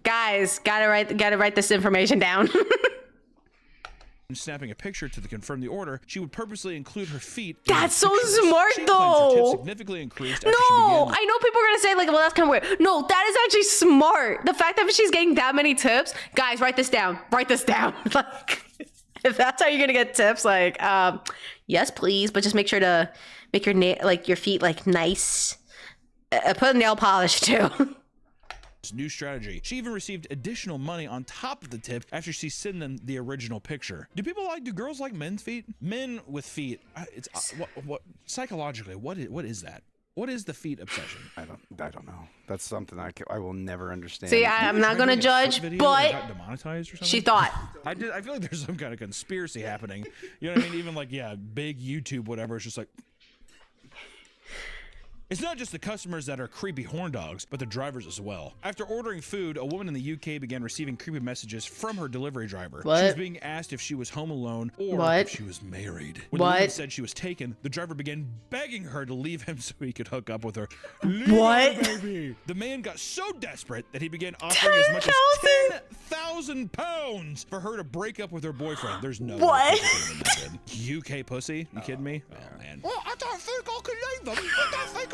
Guys, gotta write this information down. Snapping a picture to confirm the order, she would purposely include her feet. That's so smart, she though. claims her tips significantly increased after she No, began. I know people are gonna say like, well, that's kind of weird. No, that is actually smart. The fact that she's getting that many tips, guys, write this down. Write this down. Like, if that's how you're gonna get tips, like, yes, please, but just make sure to make your your feet like nice. Put nail polish too. New strategy. She even received additional money on top of the tip after she sent them the original picture. Do girls like men's feet? Men with feet. It's what psychologically, what is that? What is the feet obsession? I don't know. That's something I will never understand. See, I'm not gonna judge, but demonetized or something? she thought. I feel like there's some kind of conspiracy happening. You know what I mean? Even like, yeah, big YouTube, whatever. It's just like, it's not just the customers that are creepy horn dogs, but the drivers as well. After ordering food, a woman in the UK began receiving creepy messages from her delivery driver. What? She was being asked if she was home alone or if she was married. When the woman said she was taken, the driver began begging her to leave him so he could hook up with her. What? Her, baby. The man got so desperate that he began offering as much as £10,000 for her to break up with her boyfriend. There's no What? UK pussy? You kidding me? Oh man. Well, I don't think I can leave them.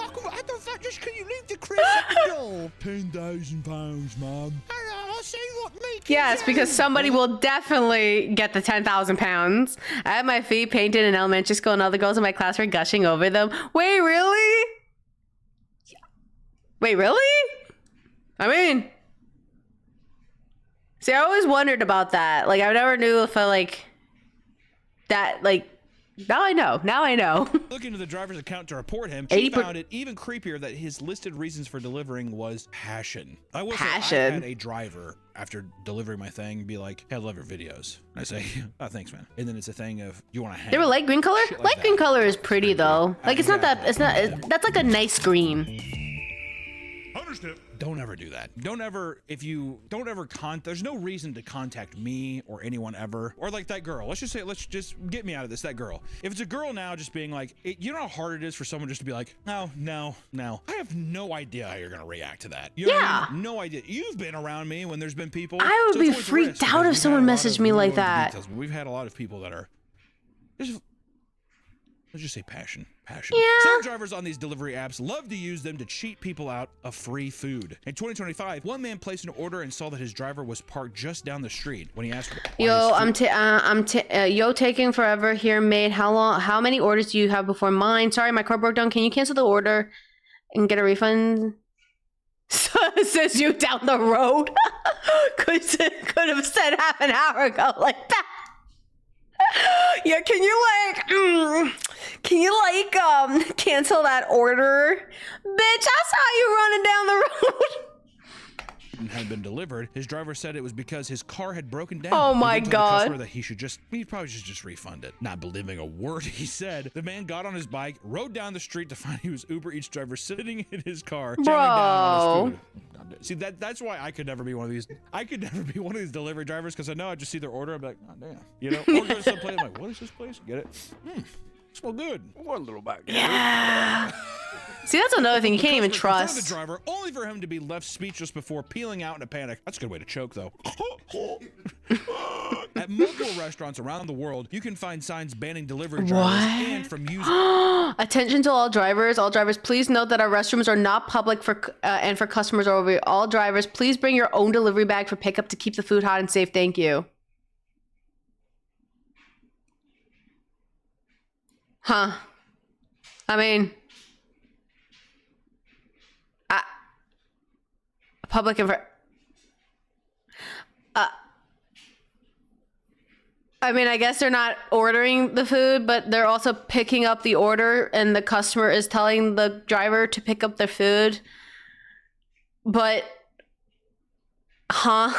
I don't think just can you leave the Chris at the door? £10,000, Mom. I'll see what me. Yes, because somebody will definitely get the 10,000 pounds. I had my feet painted in elementary school and other girls in my class were gushing over them. Wait, really? Wait, really? I mean, see, I always wondered about that. Like, I never knew if I, like, that, like, now I know. Looking into the driver's account to report him, she found it even creepier that his listed reasons for delivering was passion. I will say I had a driver, after delivering my thing, be like, hey, I love your videos. And I say, oh, thanks, man. And then it's a thing of, you want to hang? They were light green color? Light green color is pretty, though. Like, it's not that, that's like a nice green. Understood. Don't ever do that. There's no reason to contact me or anyone ever. Or like that girl. Let's just get me out of this, that girl. If it's a girl now just being like, you know how hard it is for someone just to be like, no. I have no idea how you're going to react to that. You know what I mean? No idea. You've been around me when there's been people. I would be freaked out if someone messaged me like that. We've had a lot of people that are just, let's just say passion. Yeah. Some drivers on these delivery apps love to use them to cheat people out of free food. In 2025, one man placed an order and saw that his driver was parked just down the street. When he asked, yo, taking forever here, mate. How many orders do you have before mine? Sorry, my car broke down. Can you cancel the order and get a refund? Says you down the road. could have said half an hour ago like that. Yeah, can you cancel that order? Bitch, I saw you running down the road. Had been delivered. His driver said it was because his car had broken down. Oh my God. That he'd probably just refund it. Not believing a word he said, the man got on his bike, rode down the street to find he was Uber Eats driver sitting in his car, chowing down on his food. See, that's why I could never be one of these. I could never be one of these delivery drivers because I know I just see their order. I'm like, oh damn, you know. Or go to some place. I'm like, what is this place? Get it? Smell good. One little bag. Yeah. See, that's another thing you can't even trust. The driver, only for him to be left speechless before peeling out in a panic. That's a good way to choke, though. At multiple restaurants around the world, you can find signs banning delivery drivers and from using. Attention to all drivers. All drivers, please note that our restrooms are not public and for customers over. All drivers, please bring your own delivery bag for pickup to keep the food hot and safe. Thank you. Huh. I mean, public info. I mean, I guess they're not ordering the food, but they're also picking up the order, and the customer is telling the driver to pick up their food. But, huh?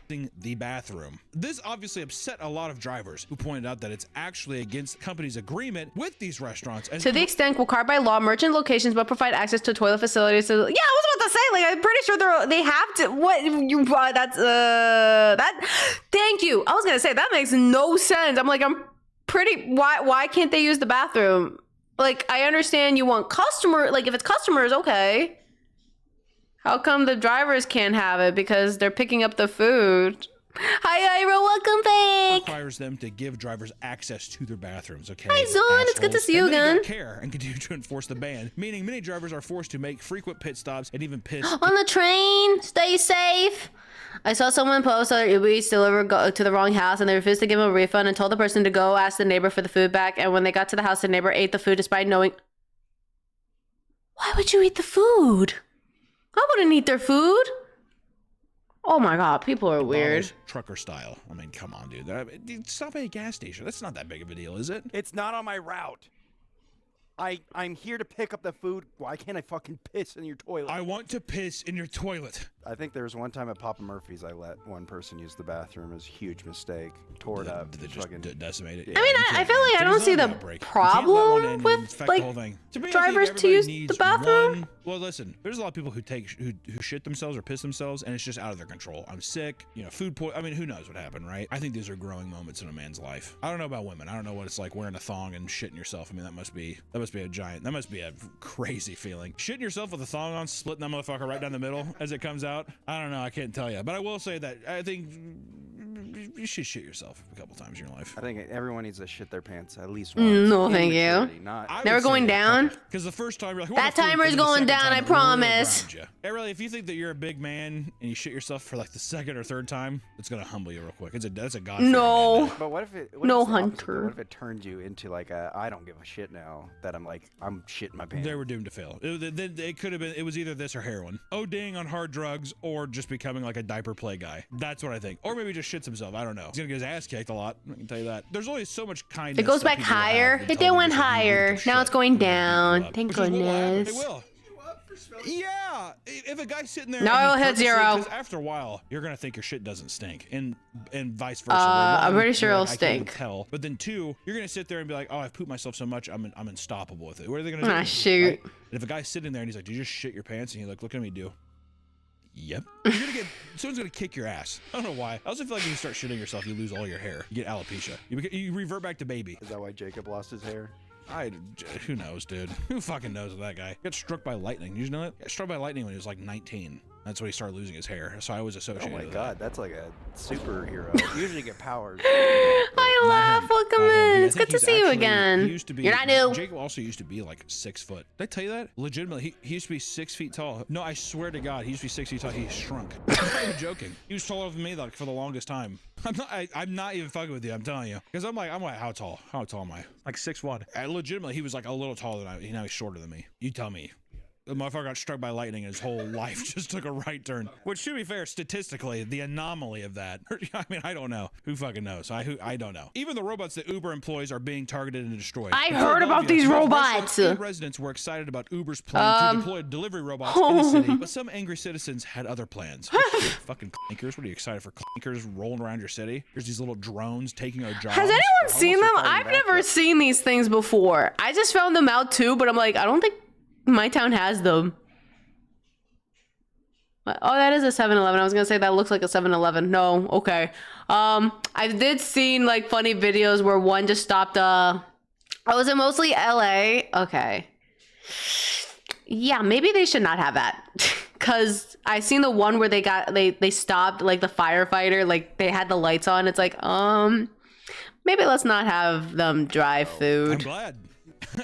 the bathroom. This obviously upset a lot of drivers who pointed out that it's actually against the company's agreement with these restaurants. To the extent required by law, merchant locations will provide access to toilet facilities. So, yeah, I was about to say, like, I'm pretty sure they have to. What you? That. Thank you. I was gonna say that makes no sense. I'm like, I'm pretty. Why can't they use the bathroom? Like, I understand you want customer. Like, if it's customers, okay. How come the drivers can't have it? Because they're picking up the food. Hi, Ira. Welcome back. Requires them to give drivers access to their bathrooms. Okay. Hi, Zon. It's good to see you and they again. don't care and continue to enforce the ban, meaning many drivers are forced to make frequent pit stops and even piss On the train. Stay safe. I saw someone post that Uber Eats delivered to the wrong house and they refused to give him a refund and told the person to go ask the neighbor for the food back. And when they got to the house, the neighbor ate the food despite knowing. Why would you eat the food? I wouldn't eat their food. Oh my God, people are weird. bottles, trucker style. I mean, come on, dude. Stop at a gas station. That's not that big of a deal, is it? It's not on my route. I'm here to pick up the food. Why can't I fucking piss in your toilet? I want to piss in your toilet. I think there was one time at Papa Murphy's I let one person use the bathroom. It was a huge mistake. Tore it up. Did they just decimate it? I mean, I feel like I don't see the problem with like drivers to use the bathroom. Well, listen, there's a lot of people who shit themselves or piss themselves, and it's just out of their control. I'm sick, food poison. I mean, who knows what happened, right? I think these are growing moments in a man's life. I don't know about women. I don't know what it's like wearing a thong and shitting yourself. I mean, that must be a crazy feeling. Shitting yourself with a thong on, splitting that motherfucker right down the middle as it comes out. I don't know. I can't tell you, but I will say that I think you should shit yourself a couple times in your life. I think everyone needs to shit their pants at least once. No, thank you. Never going down? Because the first time you're like, that timer's going down, I promise. Hey, really, if you think that you're a big man and you shit yourself for like the second or third time, it's gonna humble you real quick. That's a god. No. But what if it? No, Hunter. What if it turned you into like I don't give a shit now that I'm shitting my pants? They were doomed to fail. It could have been. It was either this or heroin, ODing on hard drugs, or just becoming like a diaper play guy. That's what I think. Or maybe just shits himself. I don't know. He's gonna get his ass kicked a lot. I can tell you that. There's always so much kindness. It goes back higher. It did went higher. Now it's going down. Thank goodness. It will. Yeah, if a guy's sitting there, no, it'll hit 0. After a while, you're gonna think your shit doesn't stink, and vice versa. I'm pretty sure it'll like, I can't stink. tell. But then 2, you're gonna sit there and be like, oh, I've pooped myself so much, I'm unstoppable with it. What are they gonna do? Ah, shoot. Right? And if a guy's sitting there and he's like, did you just shit your pants? And you're like, look at me do. Yep. Someone's gonna kick your ass. I don't know why. I also feel like when you start shitting yourself, you lose all your hair. You get alopecia. You revert back to baby. Is that why Jacob lost his hair? Who knows, dude? Who fucking knows with that guy? He got struck by lightning. You know it? He got struck by lightning when he was like 19. That's when he started losing his hair. So I was associated with Oh my god, that's like a superhero. You usually get powers. I laugh. Welcome in. It's good to see you again. You're not new. Jacob also used to be like 6 foot. Did I tell you that? Legitimately, he used to be 6 feet tall. No, I swear to God, he used to be 6 feet tall. He shrunk. I'm not even joking. He was taller than me like for the longest time. I'm not even fucking with you. I'm telling you. Because I'm like, how tall? How tall am I? Like 6'1". Legitimately, he was like a little taller than I. Now he's shorter than me. You tell me. The motherfucker got struck by lightning and his whole life just took a right turn. Which, to be fair, statistically, the anomaly of that, I mean, I don't know. Who fucking knows? I don't know. Even the robots that Uber employs are being targeted and destroyed. I heard about these robots. Residents were excited about Uber's plan to deploy delivery robots in the city, but some angry citizens had other plans. Fucking clankers. What are you excited for? Clankers rolling around your city? There's these little drones taking our jobs. Has anyone seen them? I've never seen these things before. I just found them out too, but I'm like, I don't think my town has them. Oh, that is a 7-Eleven. I was gonna say that looks like a 7-Eleven. No, okay. I did see like funny videos where one just stopped. Was it mostly LA? Okay. Yeah, maybe they should not have that. Cause I seen the one where they stopped like the firefighter, like they had the lights on. It's like, maybe let's not have them drive food. I'm glad.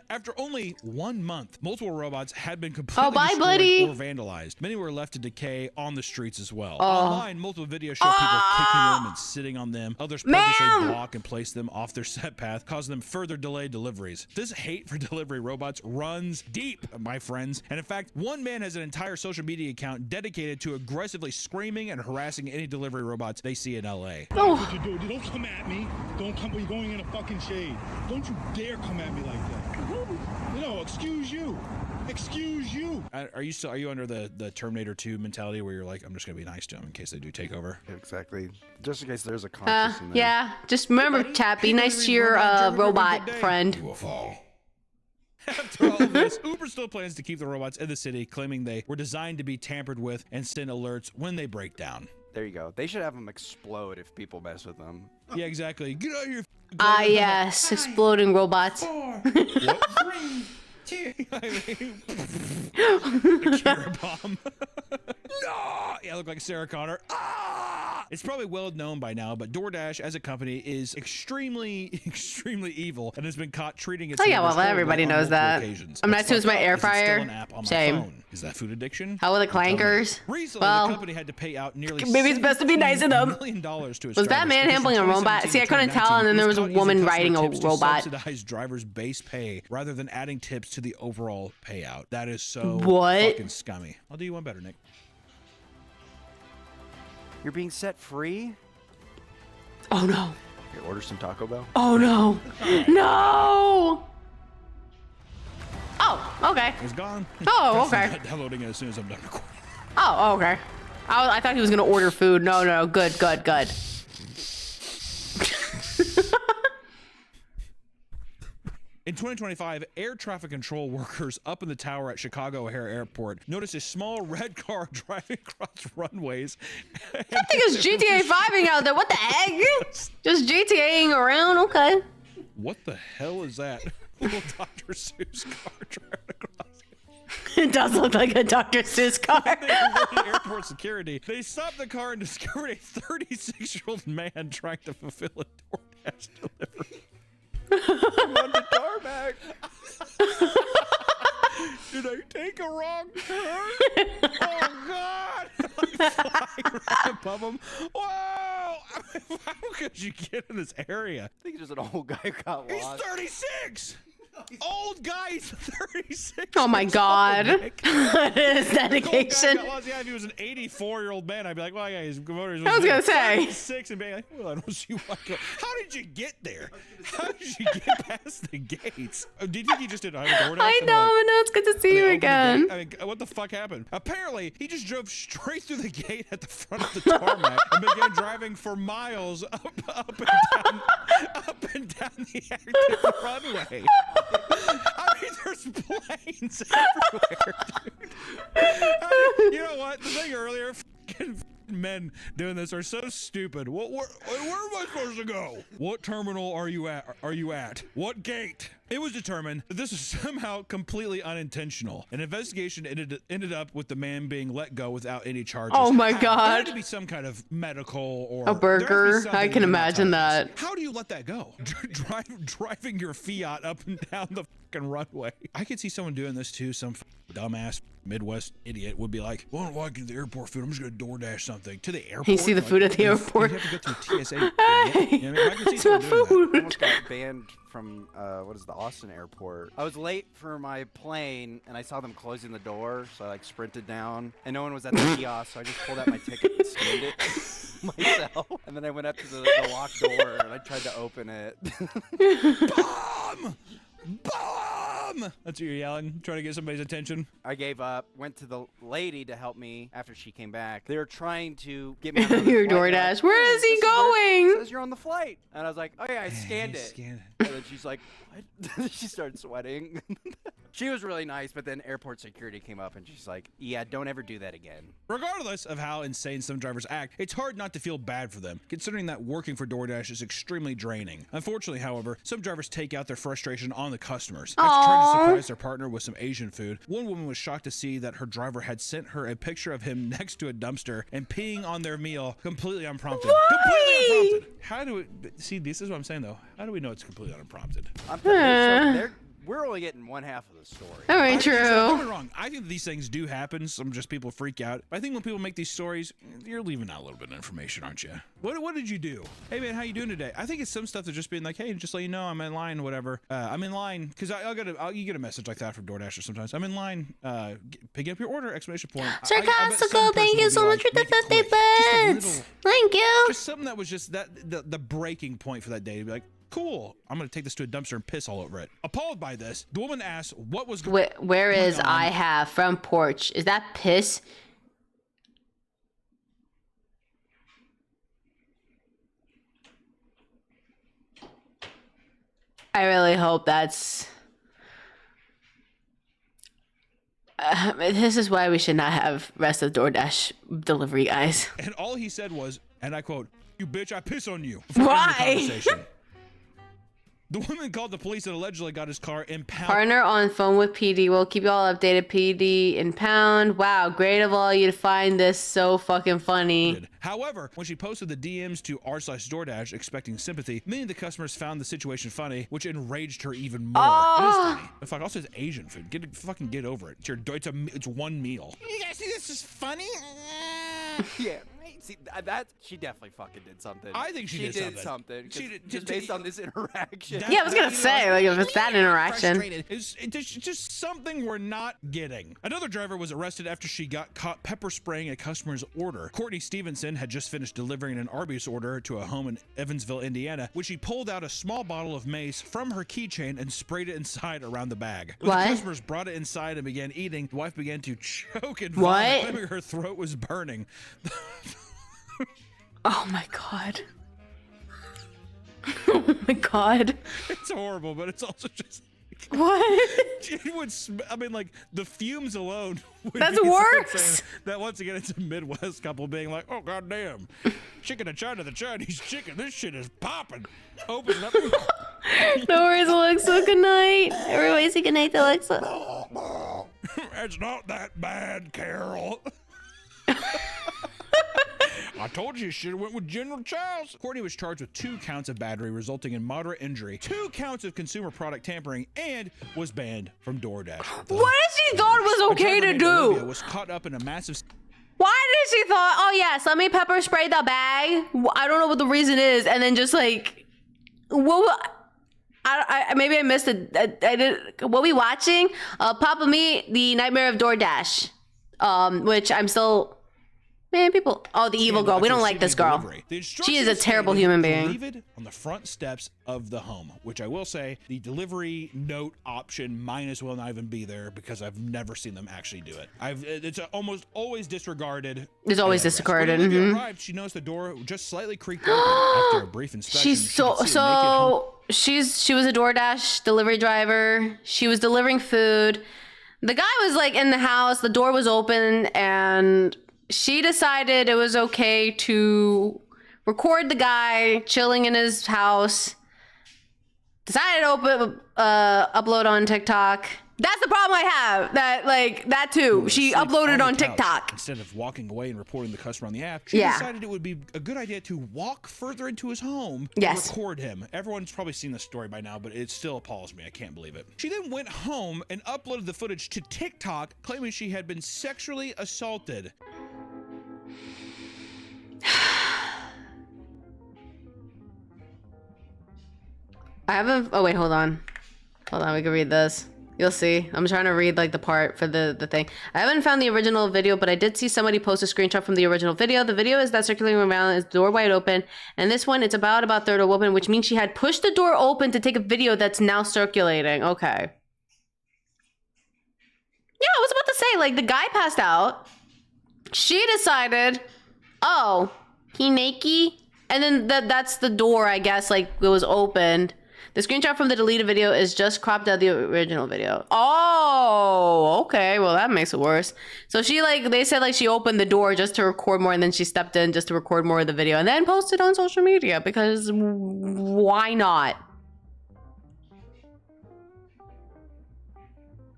After only 1 month, multiple robots had been completely destroyed or vandalized. Many were left to decay on the streets as well. Online, multiple videos show people kicking them and sitting on them. Others purposely block and place them off their set path, causing them further delayed deliveries. This hate for delivery robots runs deep, my friends. And in fact, one man has an entire social media account dedicated to aggressively screaming and harassing any delivery robots they see in LA. What you do? Don't come at me. Don't come. You're going in a fucking shade. Don't you dare come at me like that. No, excuse you. Excuse you. Are you under the Terminator 2 mentality where you're like, I'm just gonna be nice to them in case they do take over? Exactly. Just in case there's a conscience in there. Yeah. Just remember, chat. Be nice to your robot friend. You will fall. After all of this, Uber still plans to keep the robots in the city, claiming they were designed to be tampered with and send alerts when they break down. There you go. They should have them explode if people mess with them. Yeah, exactly. Get out of here. Ah, yes. Exploding robots. 4, 3, 2. The Kira bomb. No! Yeah, I look like Sarah Connor. Ah! It's probably well known by now, but DoorDash as a company is extremely evil and has been caught treating its Oh yeah, well members everybody horribly on knows that. multiple occasions. I'm not What's to use my fucked air up is it's still fryer. an app on my Same. phone. Is that food addiction? How are the Tell me. clankers? Recently, Well, the company had to pay out nearly maybe it's best to be nice to them. $16 million to its Was that drivers man because handling in a robot? 2017 See, I couldn't tell, 2019, and then there was a it using woman customer riding a tips to robot. subsidize drivers' base pay rather than adding tips to the overall payout. That is so What? fucking scummy. I'll do you one better, Nick. You're being set free? Oh no. Here, order some Taco Bell. Oh no. No. Oh, okay. It's gone. Oh, okay. I'm downloading it as soon as I'm done recording. Oh, okay. I thought he was gonna order food. No, no, good. In 2025, air traffic control workers up in the tower at Chicago O'Hare Airport noticed a small red car driving across runways. I think it's GTA 5ing out there. What the heck? Just GTAing around. Okay. What the hell is that? Little Dr. Seuss car driving across. It does look like a Dr. Seuss car. They alerted airport security. They stopped the car and discovered a 36-year-old man trying to fulfill a DoorDash delivery. I'm on the tarmac. Did I take a wrong turn? Oh God! Like flying right above him. Whoa! How could you get in this area? I think just an old guy who got He's lost. 36. Old guy's 36. Oh my God. His Old guy dedication. got lost. Yeah, if he was an 84-year-old man, I'd be like, well, yeah, his motor I was gonna say. 36 and being like, well, I don't see why. How did you get there? How did you get past the gates? Oh, did you think he just did a DoorDash? I And, know, like, and it's good to see you they opened the again. gate? I mean, what the fuck happened? Apparently, he just drove straight through the gate at the front of the tarmac and began driving for miles up and down the active runway. I mean, there's planes everywhere, dude. You know what? The thing earlier, fucking men doing this are so stupid. Where am I supposed to go? What terminal are you at? What gate? It was determined that this was somehow completely unintentional. An investigation ended up with the man being let go without any charges. Oh my There God. had to be some kind of medical or A burger. there has to be something I can you're not imagine telling us. that. How do you let that go? Driving your Fiat up and down the fucking runway. I could see someone doing this too. Some dumbass Midwest idiot would be like, well, I don't want to get the airport food. I'm just going to DoorDash something to the airport. You see the food at the airport. You have to go through TSA. Hey, You know what I mean? I can see it's my someone doing that. I food. almost got banned from what is the Austin airport. I was late for my plane and I saw them closing the door, so I like sprinted down and no one was at the kiosk, so I just pulled out my ticket and scanned it myself. And then I went up to the locked door and I tried to open it. Bomb! Bomb! That's what you're yelling, trying to get somebody's attention. I gave up, went to the lady to help me after she came back. They were trying to get me on the Your flight. They're DoorDash. like, Where "Oh, is he this where it going? says you're on the flight. And I was like, oh yeah, I scanned it. Scan it. And then she's like, what? She started sweating. She was really nice, but then airport security came up and she's like, yeah, don't ever do that again. Regardless of how insane some drivers act, it's hard not to feel bad for them, considering that working for DoorDash is extremely draining. Unfortunately, however, some drivers take out their frustration on the customers. After trying to surprise their partner with some Asian food, one woman was shocked to see that her driver had sent her a picture of him next to a dumpster and peeing on their meal completely unprompted. Completely unprompted. How do we see? This is what I'm saying though. How do we know it's completely unprompted? I'm telling you, so we're only getting one half of the story. Very I think so. Don't get true. me wrong. I think these things do happen. Some just people freak out. But I think when people make these stories, you're leaving out a little bit of information, aren't you? What did you do? Hey man, how you doing today? I think it's some stuff that's just being like, hey, just let you know I'm in line, whatever. I'm in line because you get a message like that from DoorDash or sometimes. I'm in line. Picking up your order! Exclamation point. I bet some Sarcastical, thank person you will be so like, much for the "Make it 50 quick." Just a bits. little- Thank you. Just something that was just the breaking point for that day to be like, Cool. I'm gonna take this to a dumpster and piss all over it. Appalled by this, the woman asked what was Where is on. I have from porch? Is that piss? I really hope that's... this is why we should not have rest of DoorDash delivery guys. And all he said was, and I quote, "You bitch, I piss on you." Why? The woman called the police and allegedly got his car impounded. Partner on phone with PD. We'll keep you all updated. PD impound. Wow, great of all you to find this so fucking funny. However, when she posted the DMs to r/DoorDash expecting sympathy, many of the customers found the situation funny, which enraged her even more. It is funny. Fuck, also it's Asian food. Fucking get over it. It's one meal. You guys think this is funny? Yeah. See, that she definitely fucking did something. I think she did something. She did just based on this interaction. Yeah, I was gonna say, like, if it's that interaction. It's just something we're not getting. Another driver was arrested after she got caught pepper spraying a customer's order. Courtney Stevenson had just finished delivering an Arby's order to a home in Evansville, Indiana, when she pulled out a small bottle of mace from her keychain and sprayed it inside around the bag. When the customers brought it inside and began eating, the wife began to choke and vomit, claiming her throat was burning. Oh my god. Oh my god. It's horrible, but it's also just... What? It would I mean, like, the fumes alone would That's be worse. that once again, it's a Midwest couple being like, "Oh, goddamn. Chicken of China, the Chinese chicken. This shit is popping." Open up. No worries, Alexa. Good night. Everybody say good night to Alexa. It's not that bad, Carol. I told you should have went with General Childs. Courtney was charged with 2 counts of battery, resulting in moderate injury, 2 counts of consumer product tampering, and was banned from DoorDash. What did she thought was okay to do? Was caught up in a massive... Why did she thought, oh yes, let me pepper spray the bag? I don't know what the reason is, and then just like, what? I maybe I missed it. I did. What we watching? Papa Me, The Nightmare of DoorDash, which I'm still. Man, people. Oh, the evil girl. We don't like this girl. She is a terrible human being. Leave it on the front steps of the home, which I will say, the delivery note option might as well not even be there because I've never seen them actually do it. It's almost always disregarded. It's always disregarded. When Olivia arrived, she noticed the door just slightly creaked open after a brief inspection. She's she was a DoorDash delivery driver. She was delivering food. The guy was like in the house. The door was open and she decided it was okay to record the guy chilling in his house. Decided to upload on TikTok. That's the problem I have. That too. She uploaded on TikTok. Instead of walking away and reporting the customer on the app, she decided it would be a good idea to walk further into his home and record him. Everyone's probably seen this story by now, but it still appalls me. I can't believe it. She then went home and uploaded the footage to TikTok, claiming she had been sexually assaulted. I haven't. Oh wait, hold on. We can read this. You'll see. I'm trying to read like the part for the thing. I haven't found the original video, but I did see somebody post a screenshot from the original video. The video is that circulating around is the door wide open, and this one it's about third open, which means she had pushed the door open to take a video that's now circulating. Okay. Yeah, I was about to say, like, the guy passed out. She decided, oh, he naked, and then that's the door, I guess, like, it was opened. The screenshot from the deleted video is just cropped out the original video. Oh, okay. Well, that makes it worse. So she, like, they said, like, she opened the door just to record more, and then she stepped in just to record more of the video, and then posted on social media, because why not?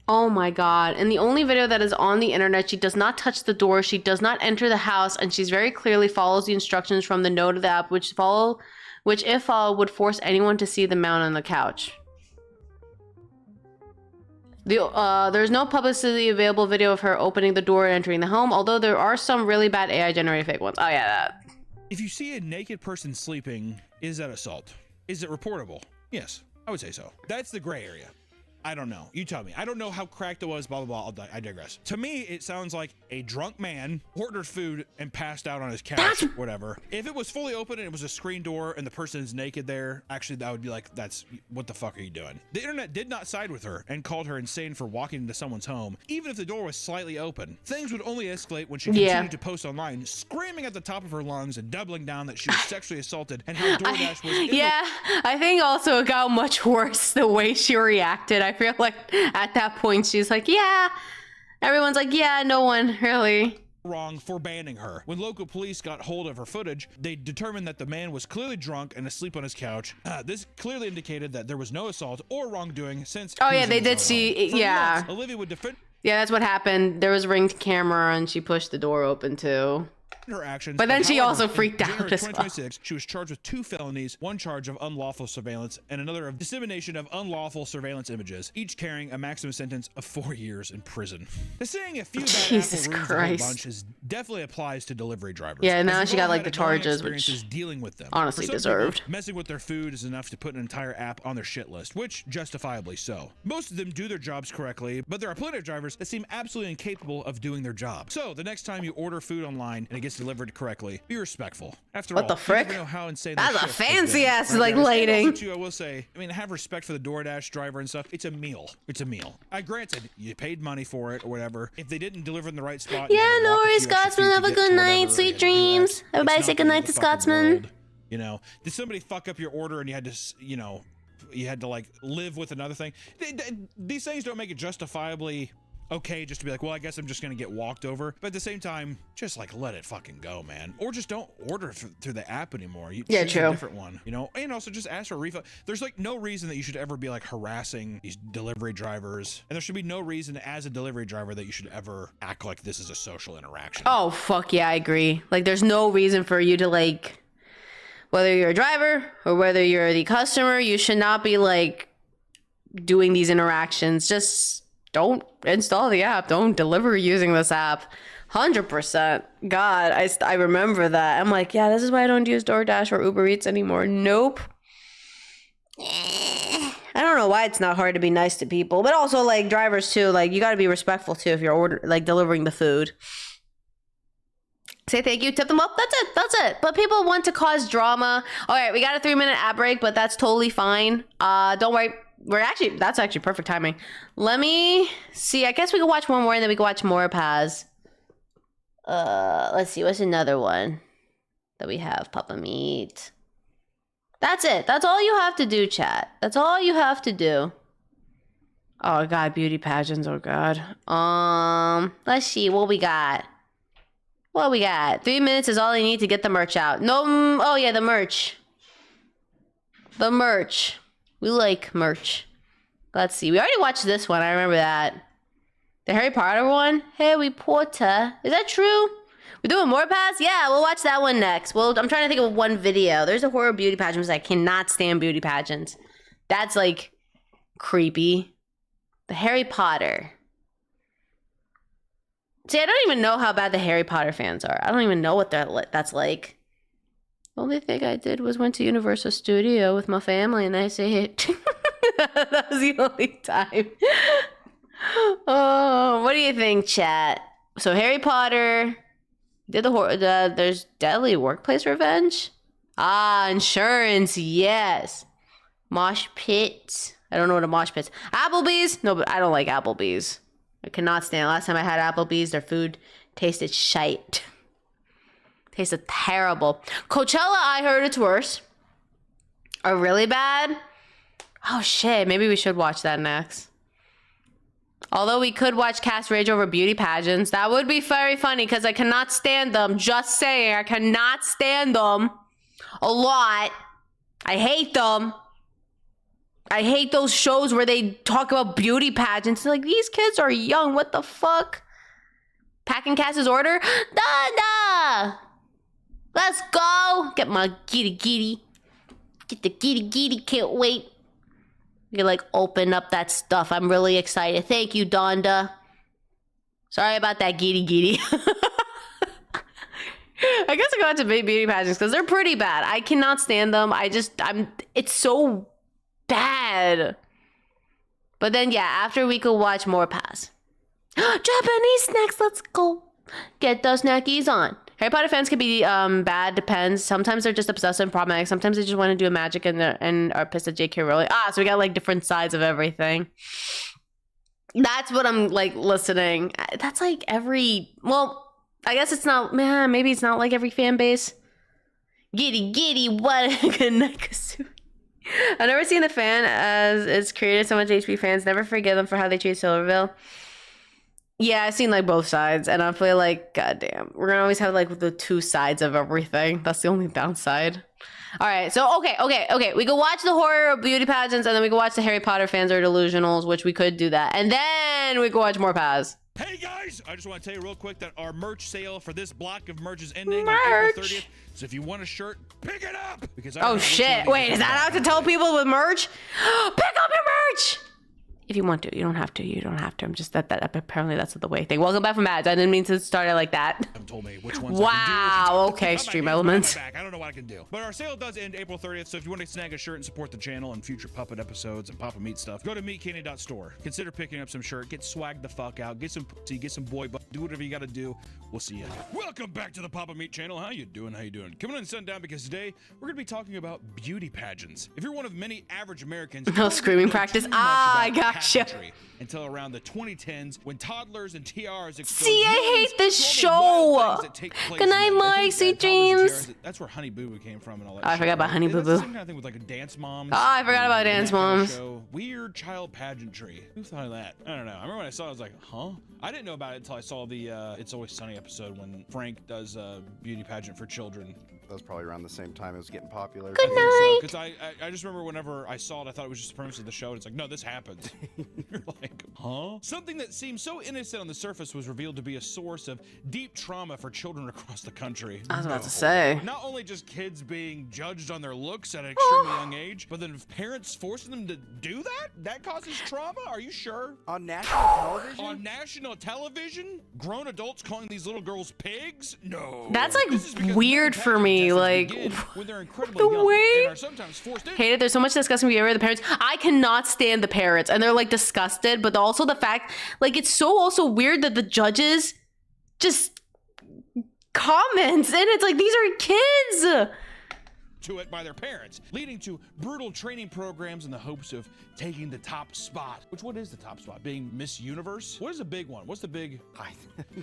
Oh my god. In the only video that is on the internet, she does not touch the door, she does not enter the house, and she's very clearly follows the instructions from the note of the app, which if followed would force anyone to see the mount on the couch. There's no publicly available video of her opening the door and entering the home, although there are some really bad AI generated fake ones. Oh yeah, that. If you see a naked person sleeping, is that assault? Is it reportable? Yes, I would say so. That's the gray area. I don't know. You tell me. I don't know how cracked it was, blah, blah, blah. I digress. To me, it sounds like a drunk man ordered food and passed out on his couch, whatever. If it was fully open and it was a screen door and the person is naked there, actually, that would be like, what the fuck are you doing? The internet did not side with her and called her insane for walking into someone's home, even if the door was slightly open. Things would only escalate when she continued to post online, screaming at the top of her lungs and doubling down that she was sexually assaulted and how DoorDash was I think also it got much worse the way she reacted. I feel like at that point she's like, yeah. Everyone's like, yeah, no one really. Wrong for banning her. When local police got hold of her footage, they determined that the man was clearly drunk and asleep on his couch. This clearly indicated that there was no assault or wrongdoing since. Oh yeah, they did see. Yeah. Months, Olivia would defend. Yeah, that's what happened. There was Ring's camera and she pushed the door open too. Her actions, but then she also freaked out January as well. 2026, she was charged with 2 felonies, 1 charge of unlawful surveillance and another of dissemination of unlawful surveillance images, each carrying a maximum sentence of 4 years in prison. The saying a few bad Jesus apple ruins Christ. the whole bunch definitely applies to delivery drivers. Yeah, now As she we've got all like had the annoying charges, experiences which dealing with them. honestly For some deserved. people, messing with their food is enough to put an entire app on their shit list, which justifiably so. Most of them do their jobs correctly, but there are plenty of drivers that seem absolutely incapable of doing their job. So the next time you order food online and it gets delivered correctly, be respectful. After What all, the frick? you never know how insane That's that a shift has fancy been. ass, Right, like, guys? lighting. And also, too, I will say, I mean, have respect for the DoorDash driver and stuff. It's a meal. It's a meal. Granted, you paid money for it or whatever. If they didn't deliver in the right spot, you Yeah, had to no walk a worries, few extra Scotsman. feet to Have a get good to night. whatever, Sweet you had to do that. dreams. Everybody It's say not good the night end to of the fucking Scotsman. world. You know, did somebody fuck up your order and you had to, you had to like live with another thing? These things don't make it justifiably okay just to be like, well, I guess I'm just gonna get walked over. But at the same time, just like let it fucking go, man. Or just don't order through the app anymore. You choose true. a different one, and also just ask for a refund. There's like no reason that you should ever be like harassing these delivery drivers, and there should be no reason as a delivery driver that you should ever act like this is a social interaction. Oh, fuck yeah, I agree. Like, there's no reason for you to, like, whether you're a driver or whether you're the customer, you should not be, like, doing these interactions. Just don't install the app. Don't deliver using this app. 100%. God, I remember that. I'm like, yeah, this is why I don't use DoorDash or Uber Eats anymore. Nope. I don't know why it's not hard to be nice to people, but also like drivers too. Like, you got to be respectful too if you're delivering the food. Say thank you, tip them up. That's it. But people want to cause drama. All right, we got a 3-minute ad break, but that's totally fine. Don't worry. That's actually perfect timing. Let me see. I guess we can watch one more and then we can watch more Paz. Let's see. What's another one that we have? Papa Meat. That's it. That's all you have to do, chat. That's all you have to do. Oh God, beauty pageants. Oh God. Let's see what we got. 3 minutes is all you need to get the merch out. No. Oh yeah, the merch. The merch. We like merch. Let's see. We already watched this one. I remember that. The Harry Potter one. Harry Potter. Is that true? We're doing more Paz? Yeah, we'll watch that one next. Well, I'm trying to think of one video. There's a horror beauty pageant. I cannot stand beauty pageants. That's like creepy. The Harry Potter. See, I don't even know how bad the Harry Potter fans are. I don't even know what that's like. The only thing I did was went to Universal Studio with my family and I say it. That was the only time. Oh, what do you think, chat? So Harry Potter did there's Deadly Workplace Revenge. Insurance, yes. Mosh pit. I don't know what a mosh pit's. Applebee's? No, but I don't like Applebee's. I cannot stand. Last time I had Applebee's, their food tasted shite. Tasted terrible. Coachella, I heard it's worse. Or really bad. Oh shit, maybe we should watch that next. Although we could watch Cast Rage over beauty pageants. That would be very funny because I cannot stand them. Just saying, I cannot stand them a lot. I hate them. I hate those shows where they talk about beauty pageants. Like, these kids are young. What the fuck? Packing Cass's order? Donna! Let's go! Get my giddy. Get the giddy. Can't wait. You can, like, open up that stuff. I'm really excited. Thank you, Donda. Sorry about that giddy. I guess I go out to beauty pageants because they're pretty bad. I cannot stand them. It's so bad. But But then, yeah, after we could watch more Pass. Japanese snacks, let's go. Get those snackies on. Harry Potter fans can be bad, depends. Sometimes they're just obsessive and problematic. Sometimes they just want to do a magic and are pissed at J.K. Rowling. So we got like different sides of everything. That's what I'm like listening. That's like well, I guess it's not, man, maybe it's not like every fan base. Giddy, what a good Nakasumi. I've never seen a fan as it's created so much HP fans. Never forgive them for how they treat Silverville. Yeah, I've seen like both sides, and I feel like, goddamn, we're gonna always have like the two sides of everything. That's the only downside. All right, so okay. We could watch the horror beauty pageants, and then we could watch the Harry Potter fans are delusionals, which we could do that, and then we could watch more Paz. Hey guys, I just want to tell you real quick that our merch sale for this block of merch is ending on April 30th. So if you want a shirt, pick it up. Because Oh shit! Wait, is that out to tell people with merch? Pick up your merch. If you want to, you don't have to. You don't have to. I'm just that apparently that's the way thing. Welcome back from ads. I didn't mean to start it like that. Haven't told me which ones. Wow. I can do. Okay, Stream Elements. I don't know what I can do. But our sale does end April 30th. So if you want to snag a shirt and support the channel and future Puppet episodes and Papa Meat stuff, go to meatcandy.store. Consider picking up some shirt. Get swagged the fuck out. Get some pussy. Get some boy butt. Do whatever you got to do. We'll see you. Welcome back to the Papa Meat channel. How you doing? Coming on sundown because today we're gonna be talking about beauty pageants. If you're one of many average Americans, No screaming practice. I gotcha. Until around the 2010s when toddlers and tiaras exposed. See, I hate this show. Good night, Mike. Sweet dreams. That's where Honey Boo Boo came from and all that. I forgot about Honey Boo Boo. That's the same kind of thing with like a Dance Moms. I forgot about Dance Moms. Weird child pageantry. Who thought of that? I don't know. I remember when I saw it, I was like, huh? I didn't know about it until I saw the It's Always Sunny episode when Frank does a beauty pageant for children. That was probably around the same time it was getting popular. Good night. Because I just remember whenever I saw it, I thought it was just the premise of the show. And it's like, no, this happens. You're like, huh? Something that seemed so innocent on the surface was revealed to be a source of deep trauma for children across the country. I was about to say. Not only just kids being judged on their looks at an extremely young age, but then parents forcing them to do that? That causes trauma? Are you sure? On national television? On national television? Grown adults calling these little girls pigs? No. That's This is like because weird beauty for pageant me. contestants Like begin when they're incredibly the young way. and are sometimes forced into. Hate it. There's so much disgusting behavior of the parents. I cannot stand the parents, and they're like disgusted. But also the fact, like, it's so also weird that the judges just comments, and it's like these are kids. To it by their parents, leading to brutal training programs in the hopes of taking the top spot. What is the top spot? Being Miss Universe? What is the big one? What's the big?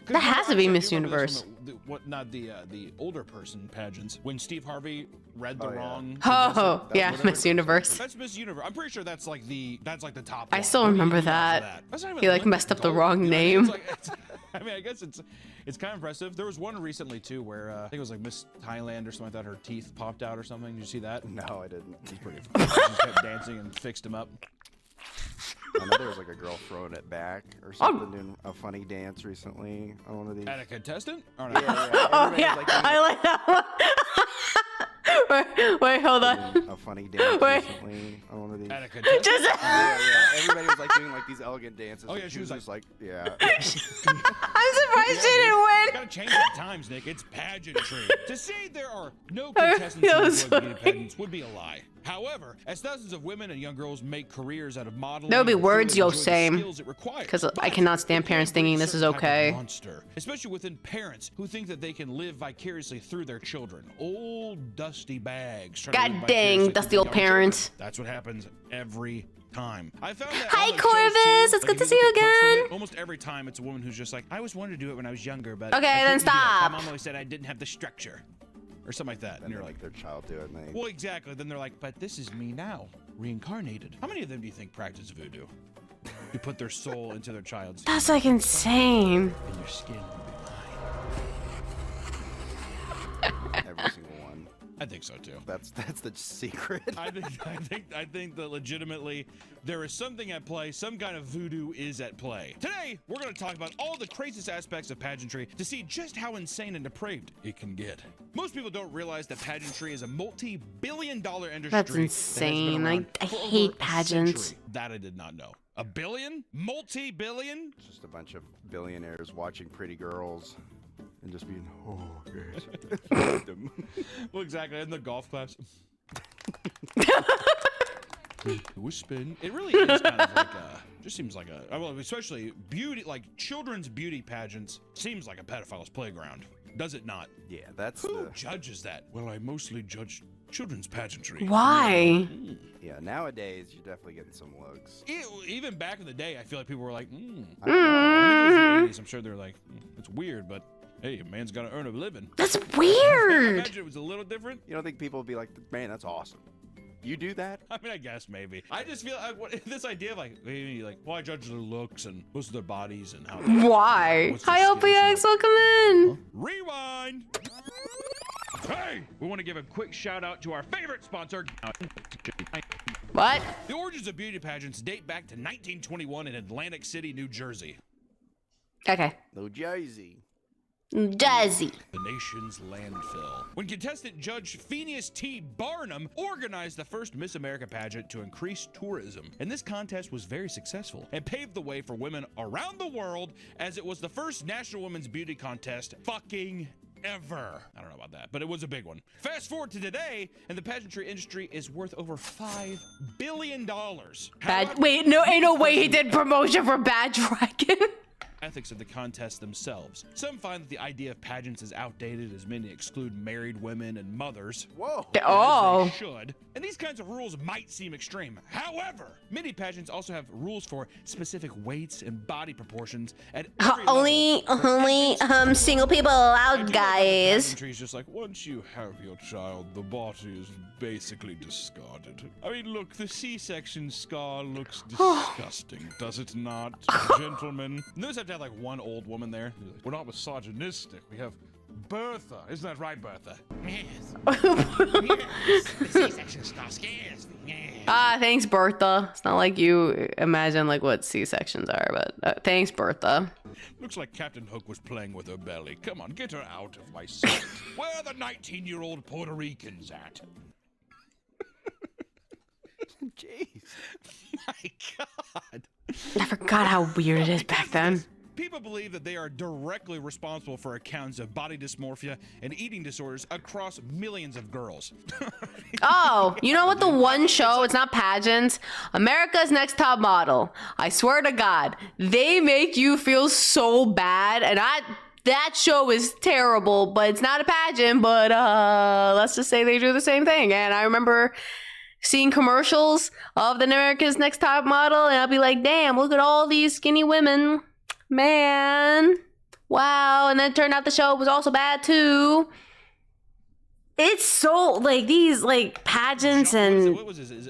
That has to be Miss I do remember Universe. this from What? Not the older person pageants. When Steve Harvey read the Oh, yeah. wrong. Oh, yeah, whatever. Miss Universe. That's Miss Universe. I'm pretty sure that's like the top. I one. still What do you remember do after that. That's not even He, like, Olympic messed up the gold. wrong You know, name. I mean, I guess it's kind of impressive. There was one recently too where I think it was like Miss Thailand or something like that. Her teeth popped out or something. Did you see that? No, I didn't. It's pretty funny. She just kept dancing and fixed him up. I know there was like a girl throwing it back or something, doing a funny dance recently on one of these. And a contestant? Or Yeah, yeah. Oh Everybody yeah, was, like, doing I like that one. wait, hold on. a funny dance Wait. recently on one of these. And a contestant? Just Yeah, yeah. Everybody was like doing like these elegant dances. Oh, yeah, and she was just like, yeah. I'm surprised she didn't win. Gotta change the times, Nick. It's pageantry. To say there are no contestants that who was enjoy beauty funny. pageants would be a lie. However, as thousands of women and young girls make careers out of modeling, There would be and words, field yo, enjoy the same. skills it requires. 'Cause I But cannot stand it parents can bring thinking this is certain type of okay. monster, especially within parents who think that they can live vicariously through their children. Old dusty bags. trying to God live dang, vicariously dusty through old their young parents. children. That's what happens every time. I found that Hi, on, like, shows, Corvus. too. It's Like, good to if see you look at clips from again. it, almost every time it's a woman who's just like, I always wanted to do it when I was younger, but Okay, I then couldn't do it. stop. My mom always said I didn't have the structure. Or something like that. And And they you're make like, their child do it. And they, well, exactly. Then they're like, but this is me now, reincarnated. How many of them do you think practice voodoo? Who put their soul into their child's That's like insane. and your skin will be mine. every single one. I think so too. That's the secret. I think that legitimately there is something at play. Some kind of voodoo is at play. Today, we're going to talk about all the craziest aspects of pageantry to see just how insane and depraved it can get. Most people don't realize that pageantry is a multi-billion-dollar industry. That's that has been insane. around I for over hate a pageants. century. That I did not know. A billion? Multi-billion? It's just a bunch of billionaires watching pretty girls and just being, oh, yes. Well, exactly. And the golf claps. Spin. It really is kind of like just seems like a, well, especially beauty, like children's beauty pageants seems like a pedophile's playground. Does it not? Yeah, that's Who the. judges that? Well, I mostly judge children's pageantry. Why? Yeah, nowadays you're definitely getting some looks. Even back in the day, I feel like people were like, I don't know. I mean, it was the 80s, I'm sure they're like, it's weird, but hey, a man's got to earn a living. That's I weird. imagine it was a little different. You don't think people would be like, man, that's awesome. You do that? I mean, I guess maybe. I just feel this idea of like, maybe like, well, I judge their looks and most of their bodies and how. Why? What's their Hi, skills and- OPX, welcome in. Rewind. Hey, we want to give a quick shout out to our favorite sponsor. What? The origins of beauty pageants date back to 1921 in Atlantic City, New Jersey. Okay. No Jersey. Jazzy. The nation's landfill. When contestant Judge Phineas T. Barnum organized the first Miss America pageant to increase tourism. And this contest was very successful and paved the way for women around the world as it was the first national women's beauty contest fucking ever. I don't know about that, but it was a big one. Fast forward to today, and the pageantry industry is worth over $5 billion. Bad. Wait, no, ain't no way he did promotion for Bad Dragon. Ethics of the contest themselves. Some find that the idea of pageants is outdated, as many exclude married women and mothers. Whoa. Oh. They should. And these kinds of rules might seem extreme. However, many pageants also have rules for specific weights and body proportions at every Only single people allowed, guys. Pageantry is just like, once you have your child, the body is basically discarded. I mean, look, the C-section scar looks disgusting, does it not, gentlemen? Notice I have to have like one old woman there. We're not misogynistic. We have Bertha. Isn't that right, Bertha? Yes. Yes. The C-section scar scares me. Ah, thanks, Bertha. It's not like you imagine like what C-sections are, but thanks, Bertha. Looks like Captain Hook was playing with her belly. Come on, get her out of my sight. Where are the 19-year-old Puerto Ricans at? Jeez. My God. I forgot how weird it is back then. People believe that they are directly responsible for accounts of body dysmorphia and eating disorders across millions of girls. Oh, you know what? The one show, it's not pageants. America's Next Top Model. I swear to God, they make you feel so bad. And that show is terrible, but it's not a pageant. But let's just say they do the same thing. And I remember seeing commercials of the America's Next Top Model, and I'll be like, damn, look at all these skinny women. Man. Wow. And then it turned out the show was also bad too. It's so like these like pageants and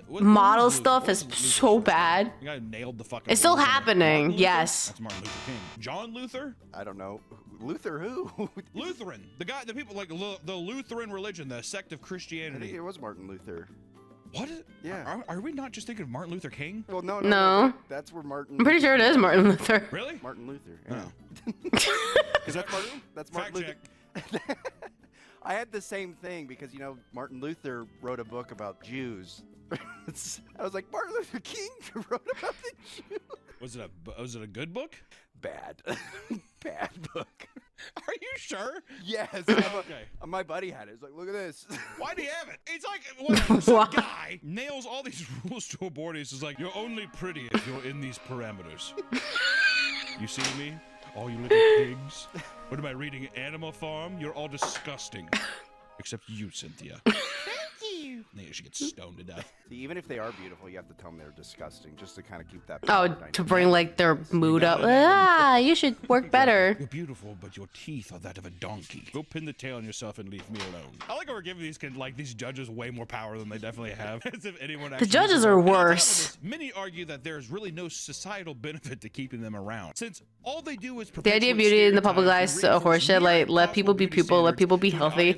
model stuff is so bad. The guy nailed the fucking. It's still Martin happening. Luther? Yes. That's Martin Luther King. John Luther? I don't know. Luther who? Lutheran. The people like the Lutheran religion, the sect of I think Christianity. it was Martin Luther. What is? Yeah. Are we not just thinking of Martin Luther King? Well, no. No. That's where Martin. I'm pretty sure it is Martin Luther. Really? Martin Luther. Oh. Yeah. Because that's Fact Martin Luther. I had the same thing because Martin Luther wrote a book about Jews. I was like, Martin Luther King wrote about the Jews. Was it a good book? Bad. Bad book. Are you sure? Yes. Okay. My buddy had it. He's like, look at this. Why do you have it? It's like some guy nails all these rules to a board. He's just like, you're only pretty if you're in these parameters. You see me? All you little pigs. What am I reading? Animal Farm? You're all disgusting. Except you, Cynthia. Maybe she gets stoned to death. See, even if they are beautiful, you have to tell them they're disgusting just to kind of keep that. Oh, power to dynamic. bring like their mood up. Ah, you should work better. You're beautiful, but your teeth are that of a donkey. Go pin the tail on yourself and leave me alone. I like how we're giving these judges way more power than they definitely have. As if anyone actually judges are worse. Many argue that there's really no societal benefit to keeping them around, since all they do is The idea of beauty in the public eye is horseshit. Like, let people be people, let people be healthy.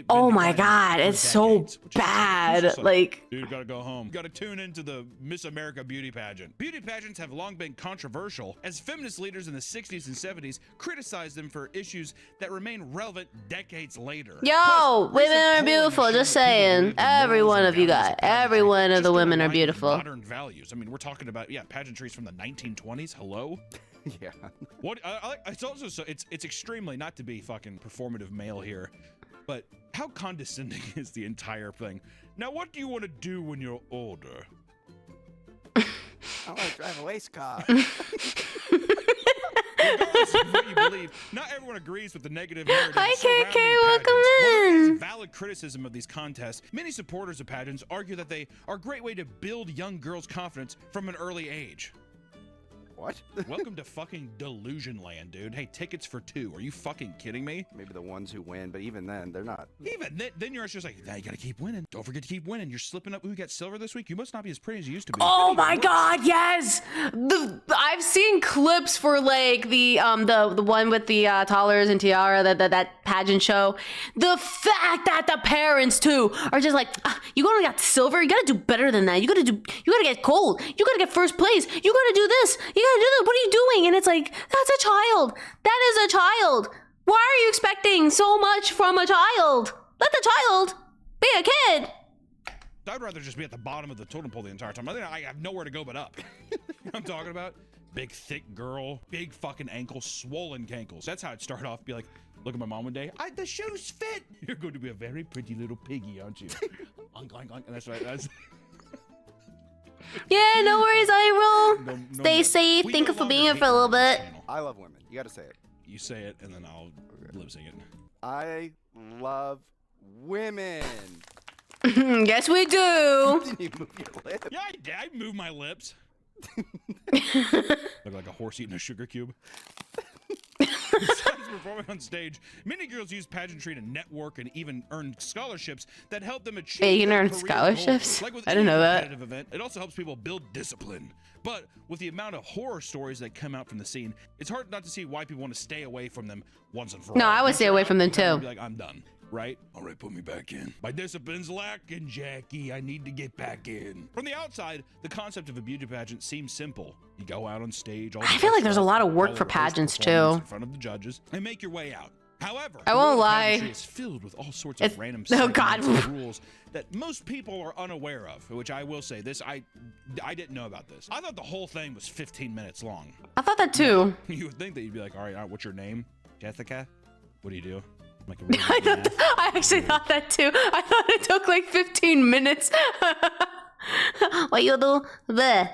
Oh my God, it's so bad. Like, dude, gotta go home. Gotta tune into the Miss America beauty pageant. Beauty pageants have long been controversial, as feminist leaders in the 60s and 70s criticized them for issues that remain relevant decades later. yo, women are beautiful. Just saying. Every one of you guys, every one of the women are beautiful. Modern values. I mean, we're talking about pageantries from the 1920s. Hello. Yeah. What? It's also it's extremely, not to be fucking performative male here, but how condescending is the entire thing? Now, what do you want to do when you're older? I want to drive a waste car. Regardless of what you believe, not everyone agrees with the negative narrative Hi, KK, surrounding welcome pageants. While there in. is valid criticism of these contests, many supporters of pageants argue that they are a great way to build young girls' confidence from an early age. What? Welcome to fucking delusion land, dude. Hey, tickets for 2. Are you fucking kidding me? Maybe the ones who win, but even then, they're not. Even then you're just like, nah, you gotta keep winning. Don't forget to keep winning. You're slipping up. Ooh, you got silver this week? You must not be as pretty as you used to be. Oh my god, yes! I've seen clips for like the one with the Toddlers and Tiara, that pageant show. The fact that the parents too are just like, you only got silver, you gotta do better than that. You gotta get gold, you gotta get first place, you gotta do this, you gotta do that. What are you doing? And it's like, that's a child. That is a child. Why are you expecting so much from a child? Let the child be a kid. I'd rather just be at the bottom of the totem pole the entire time. I think I have nowhere to go but up. You know what I'm talking about? Big, thick girl, big fucking ankles, swollen cankles. That's how I'd start off. Be like, look at my mom one day. The shoes fit. You're going to be a very pretty little piggy, aren't you? Oink, oink, oink. And that's right. That's... Yeah, no worries, I will. No Stay more. safe. We Thank no you for longer being here hate for a little on this bit. channel. I love women. You gotta say it. You say it, and then I'll lip sync it. I love women. Yes, we do. Didn't you move your lip? Yeah, I move my lips. Look like a horse eating a sugar cube. Besides performing on stage, many girls use pageantry to network and even earn scholarships that help them achieve Yeah, you can their earn career scholarships? goals. Like with I didn't any know that. competitive event, it also helps people build discipline. But with the amount of horror stories that come out from the scene, it's hard not to see why people want to stay away from them once and for all. No, I would Once stay you're away out, from them you kinda too. Be like, I'm done. Right? All right, put me back in. My discipline's lacking, Jackie. I need to get back in. From the outside, the concept of a beauty pageant seems simple. You go out on stage. All I feel like there's a lot of work for pageants, too. In front of the judges and make your way out. However, I the won't world of lie. pageantry is filled with all sorts of random Oh, God. segments and rules that most people are unaware of. Which I will say, this I didn't know about this. I thought the whole thing was 15 minutes long. I thought that too. You would think that you'd be like, all right, what's your name, Jessica? What do you do? Like a really I good thought I actually thought that too. I thought it took like 15 minutes. What you do? Bleh.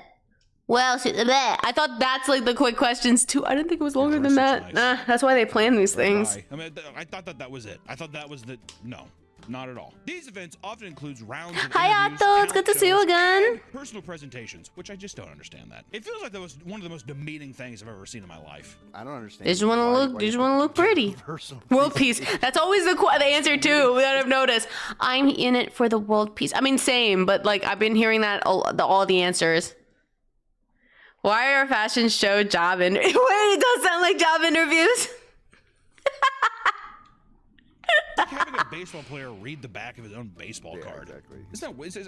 Well, bleh. I thought that's like the quick questions too. I didn't think it was longer than that. Nice. That's why they plan these things. I mean, I thought that was it. I thought that was the no. Not at all. These events often includes rounds of Hi, interviews, Otto. It's good to talent see you shows, again. and personal presentations, which I just don't understand that. It feels like that was one of the most demeaning things I've ever seen in my life. I don't understand. They just want to why- look. why They just you want to look pretty. personal World peace. That's always the answer too that I've noticed. I'm in it for the world peace. I mean, same, but like I've been hearing that all the answers. Why are fashion show job interviews? Wait, it does sound like job interviews. Like having a baseball player read the back of his own baseball Yeah, card. exactly.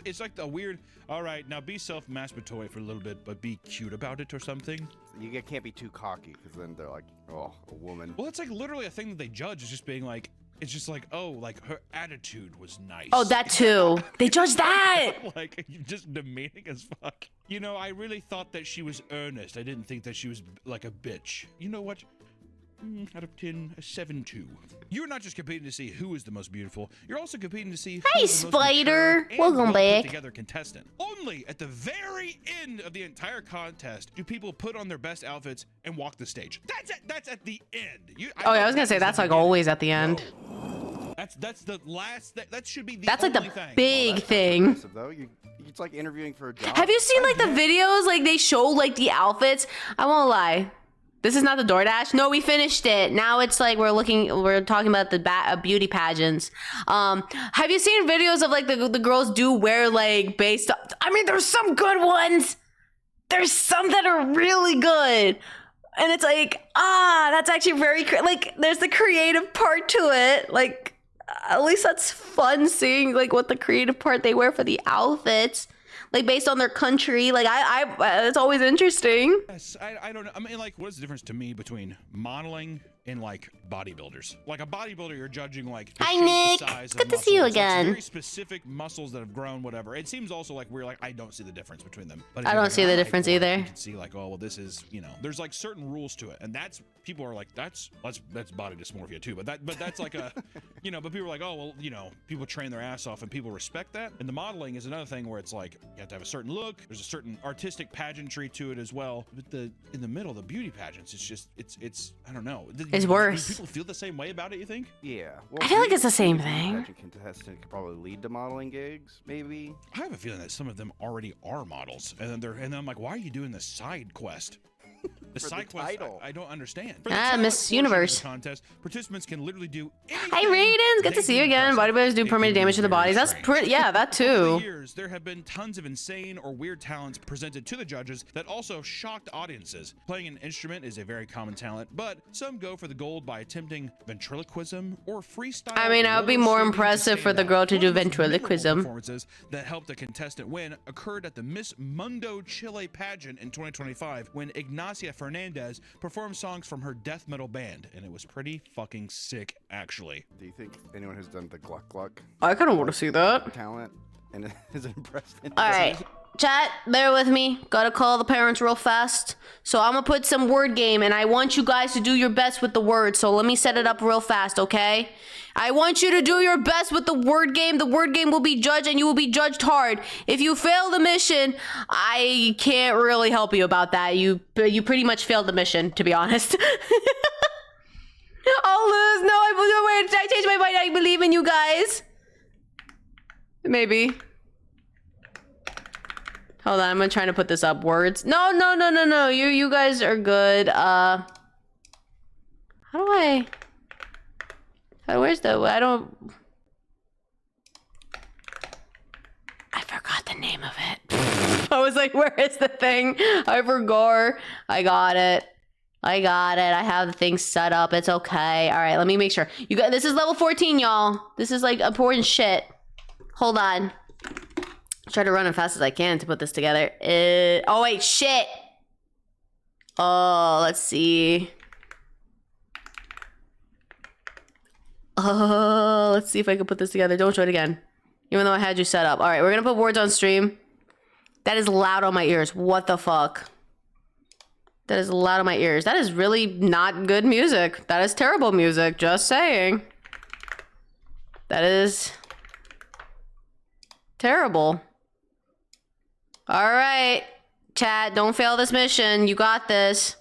It's like a weird, all right, now be self-masturbatory for a little bit, but be cute about it or something. Can't be too cocky because then they're like, oh, a woman. Well, it's like literally a thing that they judge is just being like, it's just like, oh, like her attitude was nice. Oh, that too. They judge that. Like, you're just demeaning as fuck. You know, I really thought that she was earnest. I didn't think that she was like a bitch. You know what? Out of 10, a 7.2. You're not just competing to see who is the most beautiful. You're also competing to see who Hey, is the most Spider. mature and Welcome back. together contestant. Only at the very end of the entire contest do people put on their best outfits and walk the stage. That's it. That's at the end. Oh yeah, I was gonna say that's like always at the end. That's the last. That should be the That's like the only thing. big thing. Impressive, though. It's like interviewing for a job. Have you seen like the videos? Like they show like the outfits. I won't lie. This is not the DoorDash. No, we finished it. Now it's like we're talking about the beauty pageants. Have you seen videos of like the girls do wear like based on, I mean, there's some good ones. There's some that are really good. And it's like, that's actually very, like, there's the creative part to it. Like, at least that's fun seeing like what the creative part they wear for the outfits. Like based on their country, like it's always interesting. Yes, I don't know. I mean, like, what is the difference to me between modeling in like bodybuilders. Like a bodybuilder, you're judging like the Hi, shape, Nick. the size of Good to see you muscles. It's again. very specific muscles that have grown, whatever. It seems also like we're like, I don't see the difference between them. But if I you're don't like see an the eye difference for it, either. You can see like, oh well, this is, you know, there's like certain rules to it, and that's people are like, that's body dysmorphia too. But that's like a, you know, but people are like, oh well, you know, people train their ass off and people respect that. And the modeling is another thing where it's like you have to have a certain look. There's a certain artistic pageantry to it as well. But in the middle, the beauty pageants, it's just it's I don't know. It's worse. Do people feel the same way about it, you think? Yeah. I feel like it's the same being a thing. pageant contestant could probably lead to modeling gigs, maybe. I have a feeling that some of them already are models, and then I'm like, why are you doing this side quest? The For the side quest, title. I don't understand. For the Ah, talent Miss portion of the Universe. contest, participants can literally do anything. Hi, Raidens. Good to they see you deem again. impressive. Bodybuilders do It permanent can be damage to the very bodies. That's strange. pretty. Yeah, that Over the too. years, there have been tons of insane or weird talents presented to the judges that also shocked audiences. Playing an instrument is a very common talent, but some go for the gold by attempting ventriloquism or freestyle. I mean, I would be roller more skating to impressive for stand the out. girl to One do of the most memorable ventriloquism. Performances that helped a contestant win occurred at the Miss Mundo Chile pageant in 2025 when Ignacia Fernandez performed songs from her death metal band, and it was pretty fucking sick, actually. Do you think anyone who's done the Gluck Gluck I kind of want to see that. talent and is impressed? All right, chat, bear with me. Gotta call the parents real fast. So I'm gonna put some word game, and I want you guys to do your best with the words. So let me set it up real fast, okay? I want you to do your best with the word game. The word game will be judged, and you will be judged hard. If you fail the mission, I can't really help you about that. You pretty much failed the mission, to be honest. I'll lose. No, I changed my mind. I believe in you guys. Maybe. Hold on, I'm trying to put this up. Words. No. You guys are good. Where's the? I forgot the name of it. I was like, where is the thing? I forgot. I got it. I have the thing set up. It's okay. All right, let me make sure. You got this is level 14, y'all. This is like important shit. Hold on. Try to run as fast as I can to put this together. Oh wait, shit. Oh, let's see. Oh, let's see if I can put this together. Don't try it again. Even though I had you set up. All right, we're gonna put words on stream. That is loud on my ears. What the fuck? That is loud on my ears. That is really not good music. That is terrible music. Just saying. That is terrible. All right, chat, don't fail this mission. You got this.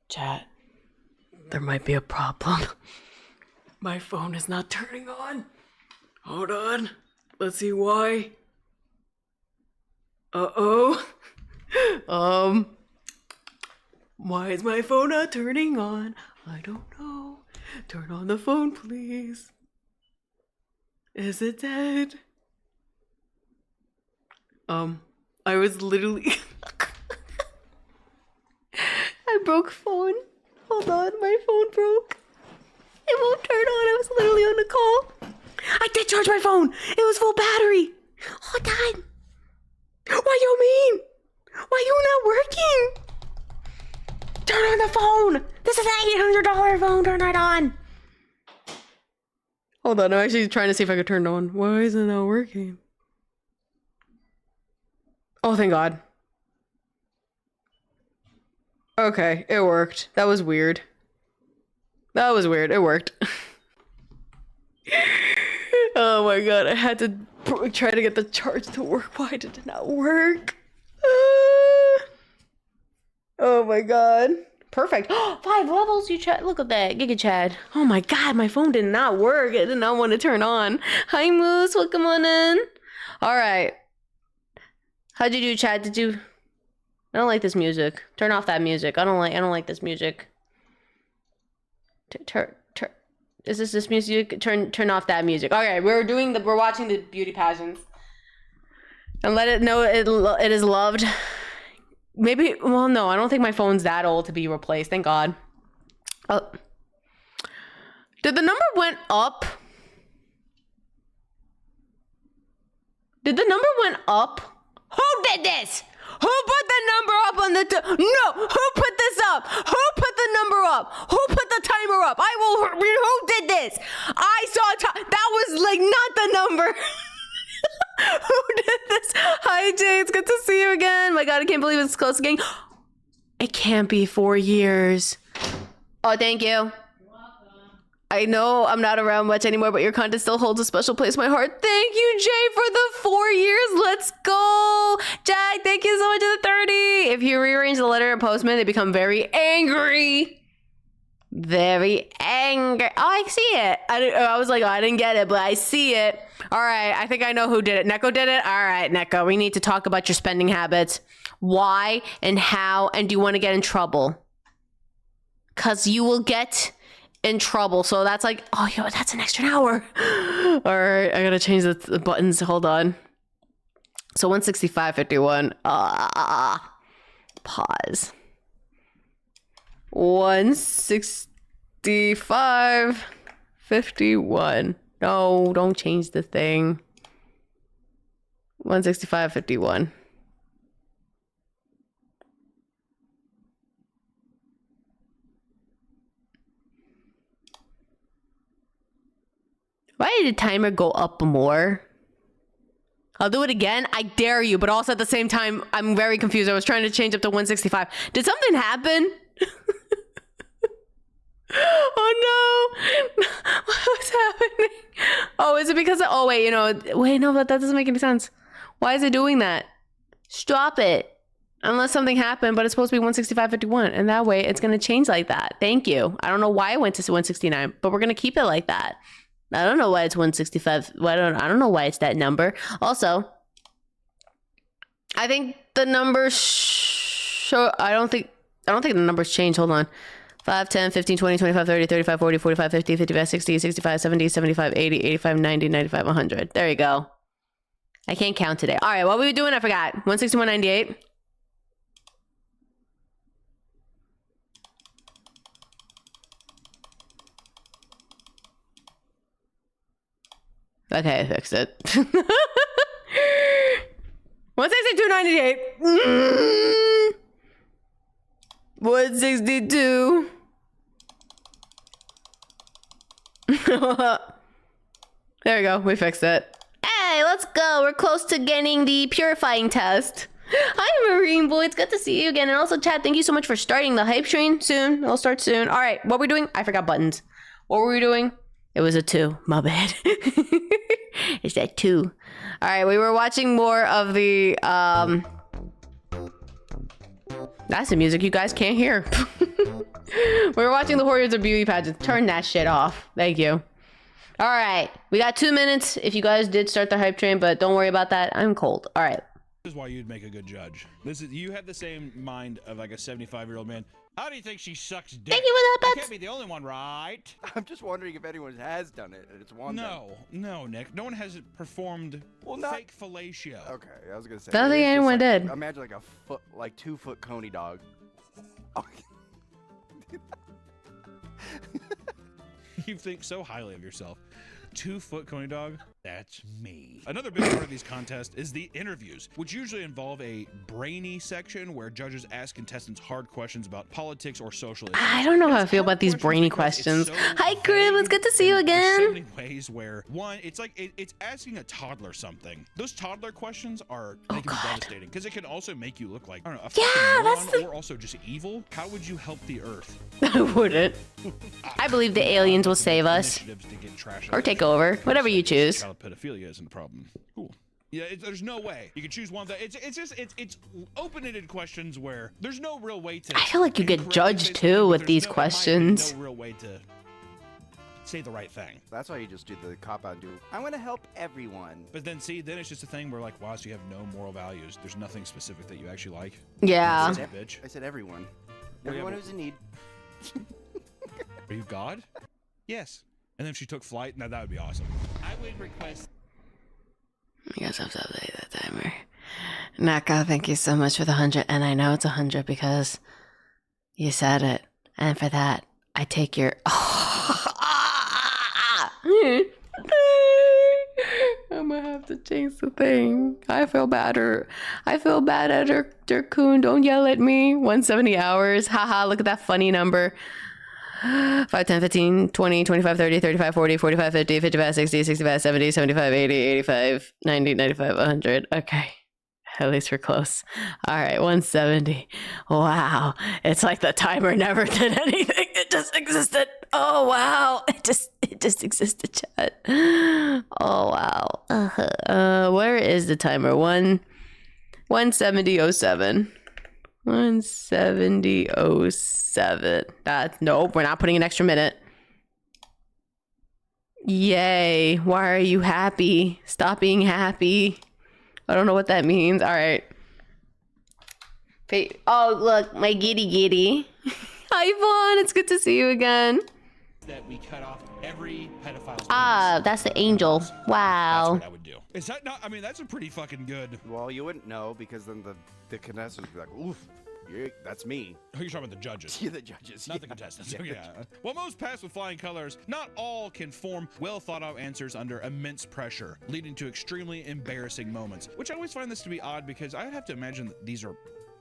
Chat, there might be a problem. My phone is not turning on. Hold on. Let's see why. Uh-oh. Why is my phone not turning on? I don't know. Turn on the phone, please. Is it dead? I was literally... I broke phone. Hold on, my phone broke. It won't turn on. I was literally on a call. I did charge my phone. It was full battery. Hold on. What you mean? Why you not working? Turn on the phone. This is an $800 phone. Turn it on. Hold on. I'm actually trying to see if I could turn it on. Why is it not working? Oh, thank God. Okay, it worked. That was weird. That was weird. It worked. Oh my God. I had to try to get the charge to work. Why did it not work? Oh my God. Perfect. 5 levels, you chat. Look at that. Giga Chad. Oh my God. My phone did not work. It did not want to turn on. Hi, Moose. Welcome on in. All right. How'd you do, Chad? Did you... I don't like this music. Turn off that music. I don't like this music. Is this music? Turn off that music. Okay, we're watching the beauty pageants. And let it know it is loved. Maybe, well, no, I don't think my phone's that old to be replaced. Thank God. Oh. Did the number went up? Did the number went up? Who did this? Who put the number up on the no? Who put this up? Who put the number up? Who put the timer up? Who did this? I saw that was like not the number. Who did this? Hi Jay, it's good to see you again. My God, I can't believe it's close again. It can't be 4 years. Oh, thank you. I know I'm not around much anymore, but your content still holds a special place in my heart. Thank you, Jay, for the 4 years. Let's go. Jack, thank you so much for the 30. If you rearrange the letter and postman, they become very angry. Very angry. Oh, I see it. I was like, oh, I didn't get it, but I see it. All right, I think I know who did it. Neko did it? All right, Neko, we need to talk about your spending habits. Why and how, and do you want to get in trouble? Because you will get... in trouble. So that's like, oh, yo, that's an extra hour. All right, I gotta change the buttons. Hold on. So 165.51. Pause. 165.51. No, don't change the thing. 165.51. Why did the timer go up more? I'll do it again. I dare you, but also at the same time, I'm very confused. I was trying to change up to 165. Did something happen? Oh no! What's happening? Oh, is it because of, oh wait, no, but that doesn't make any sense. Why is it doing that? Stop it. Unless something happened, but it's supposed to be 165.51, and that way it's gonna change like that. Thank you. I don't know why it went to 169, but we're gonna keep it like that. I don't know why it's 165. I don't know why it's that number. Also, I think the numbers show. I don't think the numbers change. Hold on. 5, 10, 15, 20, 25, 30, 35, 40, 45, 50, 55, 60, 65, 70, 75, 80, 85, 90, 95, 100. There you go. I can't count today. All right, what were we doing? I forgot. 161.98. Okay, I fixed it. 162.98. 162. There we go. We fixed it. Hey, let's go. We're close to getting the purifying test. Hi, Marine Boy. It's good to see you again. And also, chat, thank you so much for starting the hype train soon. It'll start soon. All right, what are we doing? I forgot buttons. What were we doing? It was a 2. My bad. It's that 2. All right, we were watching more of the... That's the music you guys can't hear. We're watching the Warriors of Beauty pageant. Turn that shit off. Thank you. All right. We got 2 minutes if you guys did start the hype train, but don't worry about that. I'm cold. All right. This is why you'd make a good judge. You have the same mind of like a 75-year-old man. How do you think she sucks dick? Thank you for that, I Bets. can't be the only one, right? I'm just wondering if anyone has done it and it's won. No, Nick. No one has performed fake fellatio. Okay, I was gonna say. Don't think it's just anyone like, did. Imagine like a foot, like 2 foot coney dog. You think so highly of yourself. 2 foot coney dog? That's me. Another big part of these contests is the interviews, which usually involve a brainy section where judges ask contestants hard questions about politics or social issues. I don't know how I feel about these brainy questions. Hi, Crib. It's good to see you There's so again. many ways where, one, it's like it's asking a toddler something. Those toddler questions they can be devastating because it can also make you look like, I don't know, a fucking moron or also just evil. How would you help the earth? I wouldn't. I believe the aliens will save us. Initiatives to get trash Or out take of over. Whatever you choose. Child pedophilia isn't a problem. Cool. Yeah, there's no way you can choose one thing. It's open-ended questions where there's no real way to. I feel like you get incorrectly judged say too something, with but these there's questions. No real way to say the right thing. That's why you just do the cop out and do. I want to help everyone. But then then it's just a thing where like, wow, so you have no moral values. There's nothing specific that you actually like. Yeah. Son of a bitch. I said everyone. Well, yeah, Everyone but- who's in need. Are you God? Yes. And then if she took flight, now that would be awesome. I would request. You guys have to update that timer. Naka, thank you so much for the 100. And I know it's 100 because you said it. And for that, I take your. I'm gonna have to change the thing. I feel bad at Coon. Don't yell at me. 170 hours. Haha, look at that funny number. 5, 10, 15, 20, 25, 30, 35, 40, 45, 50, 55, 60, 65, 70, 75, 80, 85, 90, 95, 100. Okay. At least we're close. All right, 170. Wow. It's like the timer never did anything. It just existed. Oh, wow. It just existed, chat. Oh, wow. Where is the timer? 170.07. 170.07. Nope, we're not putting an extra minute. Yay. Why are you happy? Stop being happy. I don't know what that means. All right. Oh, look, my giddy. Hi, Vaughn. It's good to see you again. That we cut off every pedophile's Ah, penis. that's the angel. That's Wow. what I would do. Is that not? I mean, that's a pretty fucking good. Well, you wouldn't know because then the contestants would be like, oof, that's me. Oh, you're talking about the judges. Yeah, the judges. Not the contestants. Yeah. While most pass with flying colors, not all can form well thought out answers under immense pressure, leading to extremely embarrassing moments. Which I always find this to be odd because I have to imagine that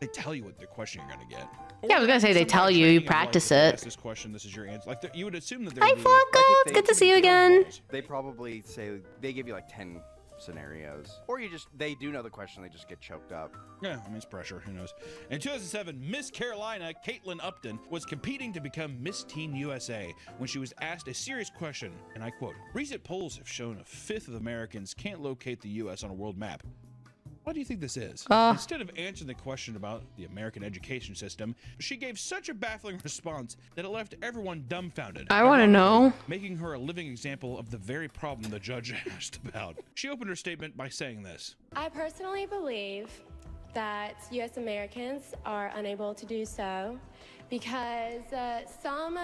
they tell you what the question you're gonna get. Yeah, I was gonna say they tell you, you practice it. Ask this question, this is your answer. Like you would assume that Hi, there would be. Flocko. It's good to see you again. They probably say they give you like 10 scenarios, or they do know the question, they just get choked up. Yeah, I mean, it's pressure. Who knows? In 2007, Miss Carolina, Caitlin Upton, was competing to become Miss Teen USA when she was asked a serious question, and I quote, "Recent polls have shown a fifth of Americans can't locate the U.S. on a world map. What do you think this is?" Instead of answering the question about the American education system, she gave such a baffling response that it left everyone dumbfounded. I want to know. Making her a living example of the very problem the judge asked about. She opened her statement by saying this. I personally believe that U.S. Americans are unable to do so because some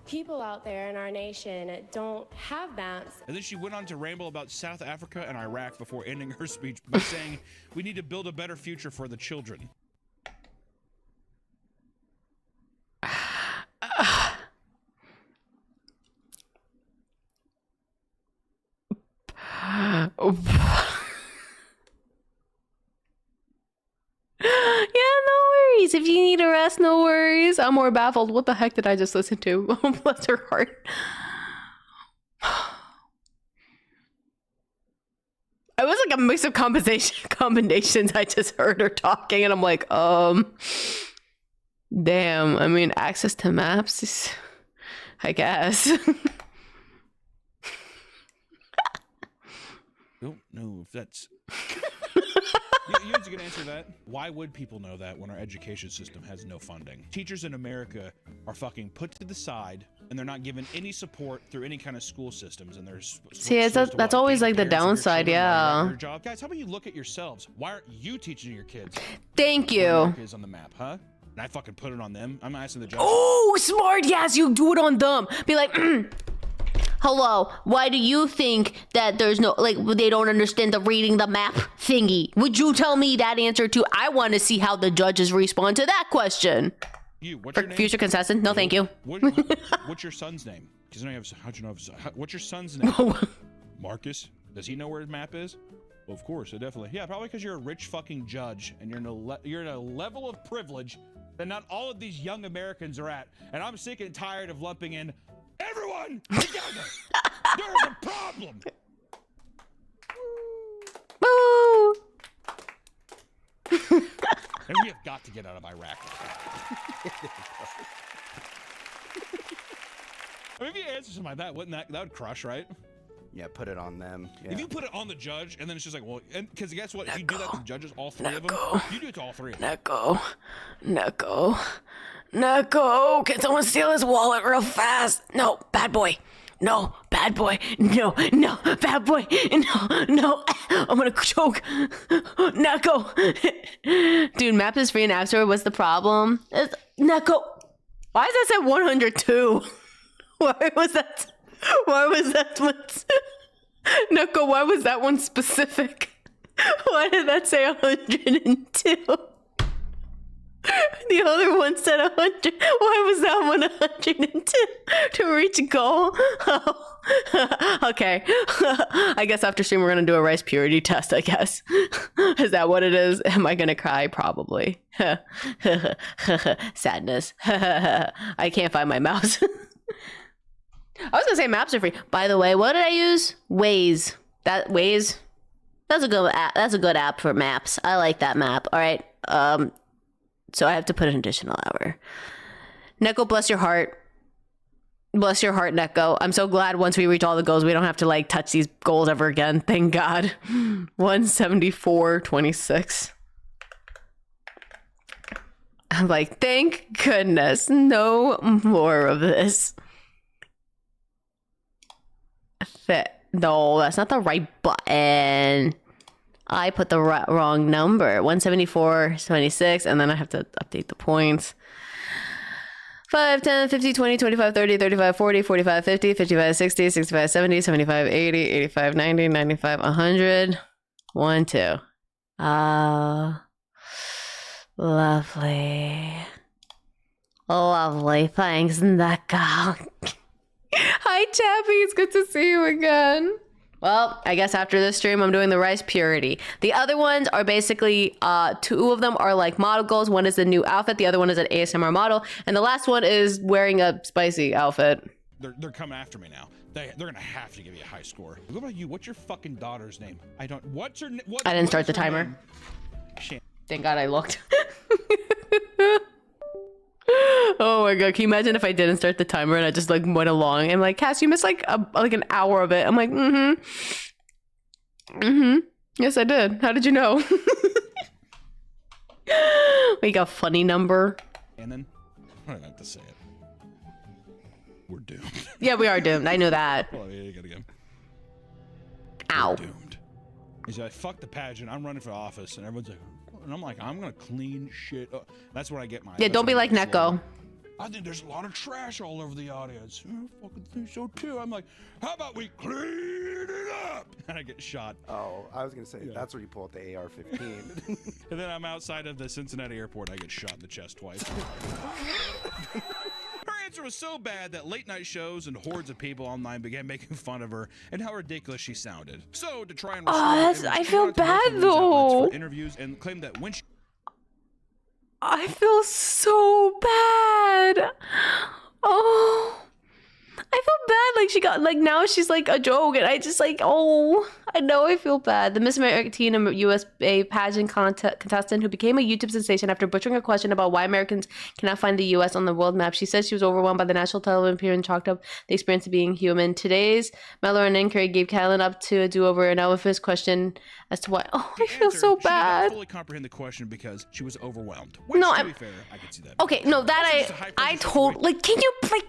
people out there in our nation don't have maps. And then she went on to ramble about South Africa and Iraq before ending her speech by saying, "We need to build a better future for the children." Yeah, no worries. If you need a rest, no worries. I'm more baffled. What the heck did I just listen to? Bless her heart. It was like a mix of combinations. I just heard her talking and I'm like, damn. I mean, access to maps is, I guess. Don't know if that's... You have to get answer that. Why would people know that when our education system has no funding? Teachers in America are fucking put to the side, and they're not given any support through any kind of school systems. And there's that's always like the downside, yeah. Guys, how about you look at yourselves? Why aren't you teaching your kids? Thank you. America is on the map, huh? And I fucking put it on them. I'm asking the judge. Oh, smart. Yes, you do it on them. Be like, hello, why do you think that there's no, like, they don't understand the reading the map thingy? Would you tell me that answer too? I want to see how the judges respond to that question. What's your name? Future contestant, no thank you. What's your son's name? Because I know how'd you know? What's your son's name? Marcus? Does he know where his map is? Well, of course, definitely. Yeah, probably because you're a rich fucking judge and you're in a level of privilege that not all of these young Americans are at. And I'm sick and tired of lumping in everyone together. There's a problem. Woo! And we have got to get out of Iraq. I mean, if you answer something like that, wouldn't that would crush, right? Yeah, put it on them. Yeah. If you put it on the judge, and then it's just like, well, because guess what? If you do that to the judges, all three of them, you do it to all three of them. Neko, can someone steal his wallet real fast? No, bad boy. No, bad boy. No, bad boy. No, I'm gonna choke. Neko. Dude, map is free in App Store. What's the problem? Neko. Why is that set 102? Why was that one? Neko, why was that one specific? Why did that say 102? The other one said 100. Why was that one 102? To reach goal? Oh. Okay. I guess after stream we're gonna do a rice purity test, I guess. Is that what it is? Am I gonna cry? Probably. Sadness. I can't find my mouse. I was gonna say maps are free. By the way, what did I use? Waze. Waze. That's a good app. That's a good app for maps. I like that map. All right. So I have to put an additional hour. Neko, bless your heart. Bless your heart, Neko. I'm so glad once we reach all the goals, we don't have to like touch these goals ever again. Thank God. 174.26. I'm like, thank goodness. No more of this. No, that's not the right button. I put the wrong number. 174.26, and then I have to update the points. 5, 10, 50, 20, 25, 30, 35, 40, 45, 50, 55, 60, 65, 70, 75, 80, 85, 90, 95, 100. 1, 2. Lovely. Lovely. Thanks, Neko. Hi, Chappy. It's good to see you again. Well, I guess after this stream, I'm doing the rice purity. The other ones are basically, 2 of them are like model goals. One is the new outfit. The other one is an ASMR model. And the last one is wearing a spicy outfit. They're coming after me now. They're going to have to give you a high score. What about you? What's your fucking daughter's name? I didn't start the timer. Thank God I looked. Oh my God, can you imagine if I didn't start the timer and I just like went along and like, Cass, you missed like an hour of it. I'm like, yes, I did. How did you know? We got a funny number. And then I don't have to say it. We're doomed. Yeah, we are doomed. I know that. Oh yeah, you gotta go. Ow. We're doomed. He's like, fuck the pageant. I'm running for office, and everyone's like, and I'm like, I'm gonna clean shit up. That's what I get my. Yeah, don't be like Neko. I think there's a lot of trash all over the audience. I fucking think so too. I'm like, how about we clean it up? And I get shot. Oh, I was gonna say that's where you pull out the AR-15. And then I'm outside of the Cincinnati airport. I get shot in the chest twice. Her answer was so bad that late night shows and hordes of people online began making fun of her and how ridiculous she sounded. So to try and I feel bad though. For interviews and claimed that when she I feel so bad. Oh, I feel bad. Like like she got like now she's like a joke, and I just like I know I feel bad. The Miss America USA pageant contestant who became a YouTube sensation after butchering a question about why Americans cannot find the U.S. on the world map. She says she was overwhelmed by the national television appearance and chalked up the experience of being human. Today's Mellow and Inquiry gave Callan up to a do-over, and now with his question as to why. Oh, I feel so She did bad. not fully comprehend the question because she was overwhelmed. Which, No, to be fair, I could see that. Okay, no, that I told like, can you like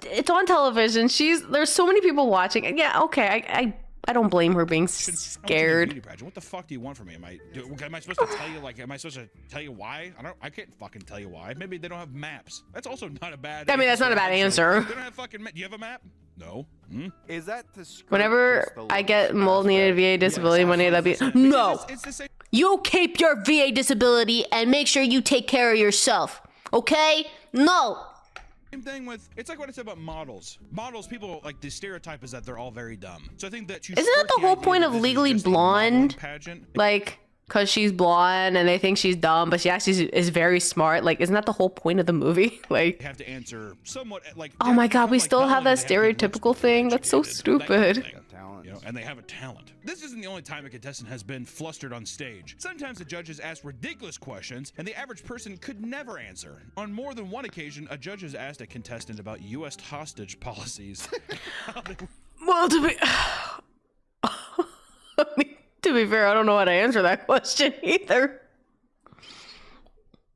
it's on television. There's so many people watching. Yeah, okay, I don't blame her being scared. What the fuck do you want from me? Am I supposed to tell you like? Am I supposed to tell you why? I can't fucking tell you why. Maybe they don't have maps. That's also not a bad. I mean, that's not a bad answer. They don't have fucking. Do you have a map? No. Is that the Whenever I get mold needed VA disability money, that'd be no. It's the same. You keep your VA disability and make sure you take care of yourself. Okay? No. Same thing with, it's like what I said about models. Models, people like the stereotype is that they're all very dumb. So I think that isn't that the whole point of Legally Blonde? Pageant. Like, cause she's blonde and they think she's dumb, but she actually is very smart. Like, isn't that the whole point of the movie? Like, You have to answer somewhat like. oh my god, we still have that stereotypical thing. That's so stupid. You know, and they have a talent. This isn't the only time a contestant has been flustered on stage. Sometimes the judges ask ridiculous questions, and the average person could never answer. On more than one occasion, a judge has asked a contestant about U.S. hostage policies. Well, to be fair, I don't know how to answer that question either.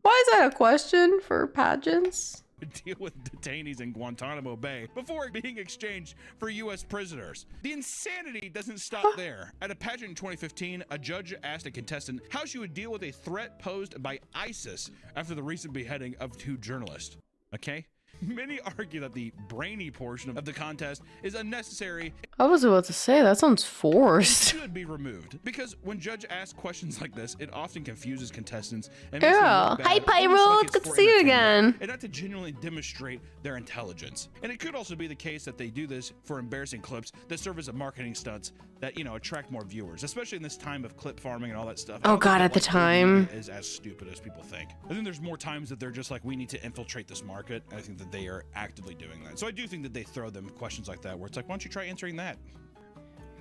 Why is that a question for pageants? Deal with detainees in Guantanamo Bay before being exchanged for U.S. prisoners. The insanity doesn't stop there. At a pageant in 2015, a judge asked a contestant how she would deal with a threat posed by ISIS after the recent beheading of 2 journalists. Okay? Many argue that the brainy portion of the contest is unnecessary. I was about to say, that sounds forced. Should be removed because when judge asks questions like this, it often confuses contestants and makes them Yeah. look bad, Hi, Pyro. almost like It's it's good to for see you entertainment, again. and not to genuinely demonstrate their intelligence. And it could also be the case that they do this for embarrassing clips that serve as a marketing stunts that, you know, attract more viewers, especially in this time of clip farming and all that stuff. Oh, God, at the time. Is as stupid as people think. I think there's more times that they're just like, we need to infiltrate this market. I think that they are actively doing that. So I do think that they throw them questions like that where it's like, why don't you try answering that?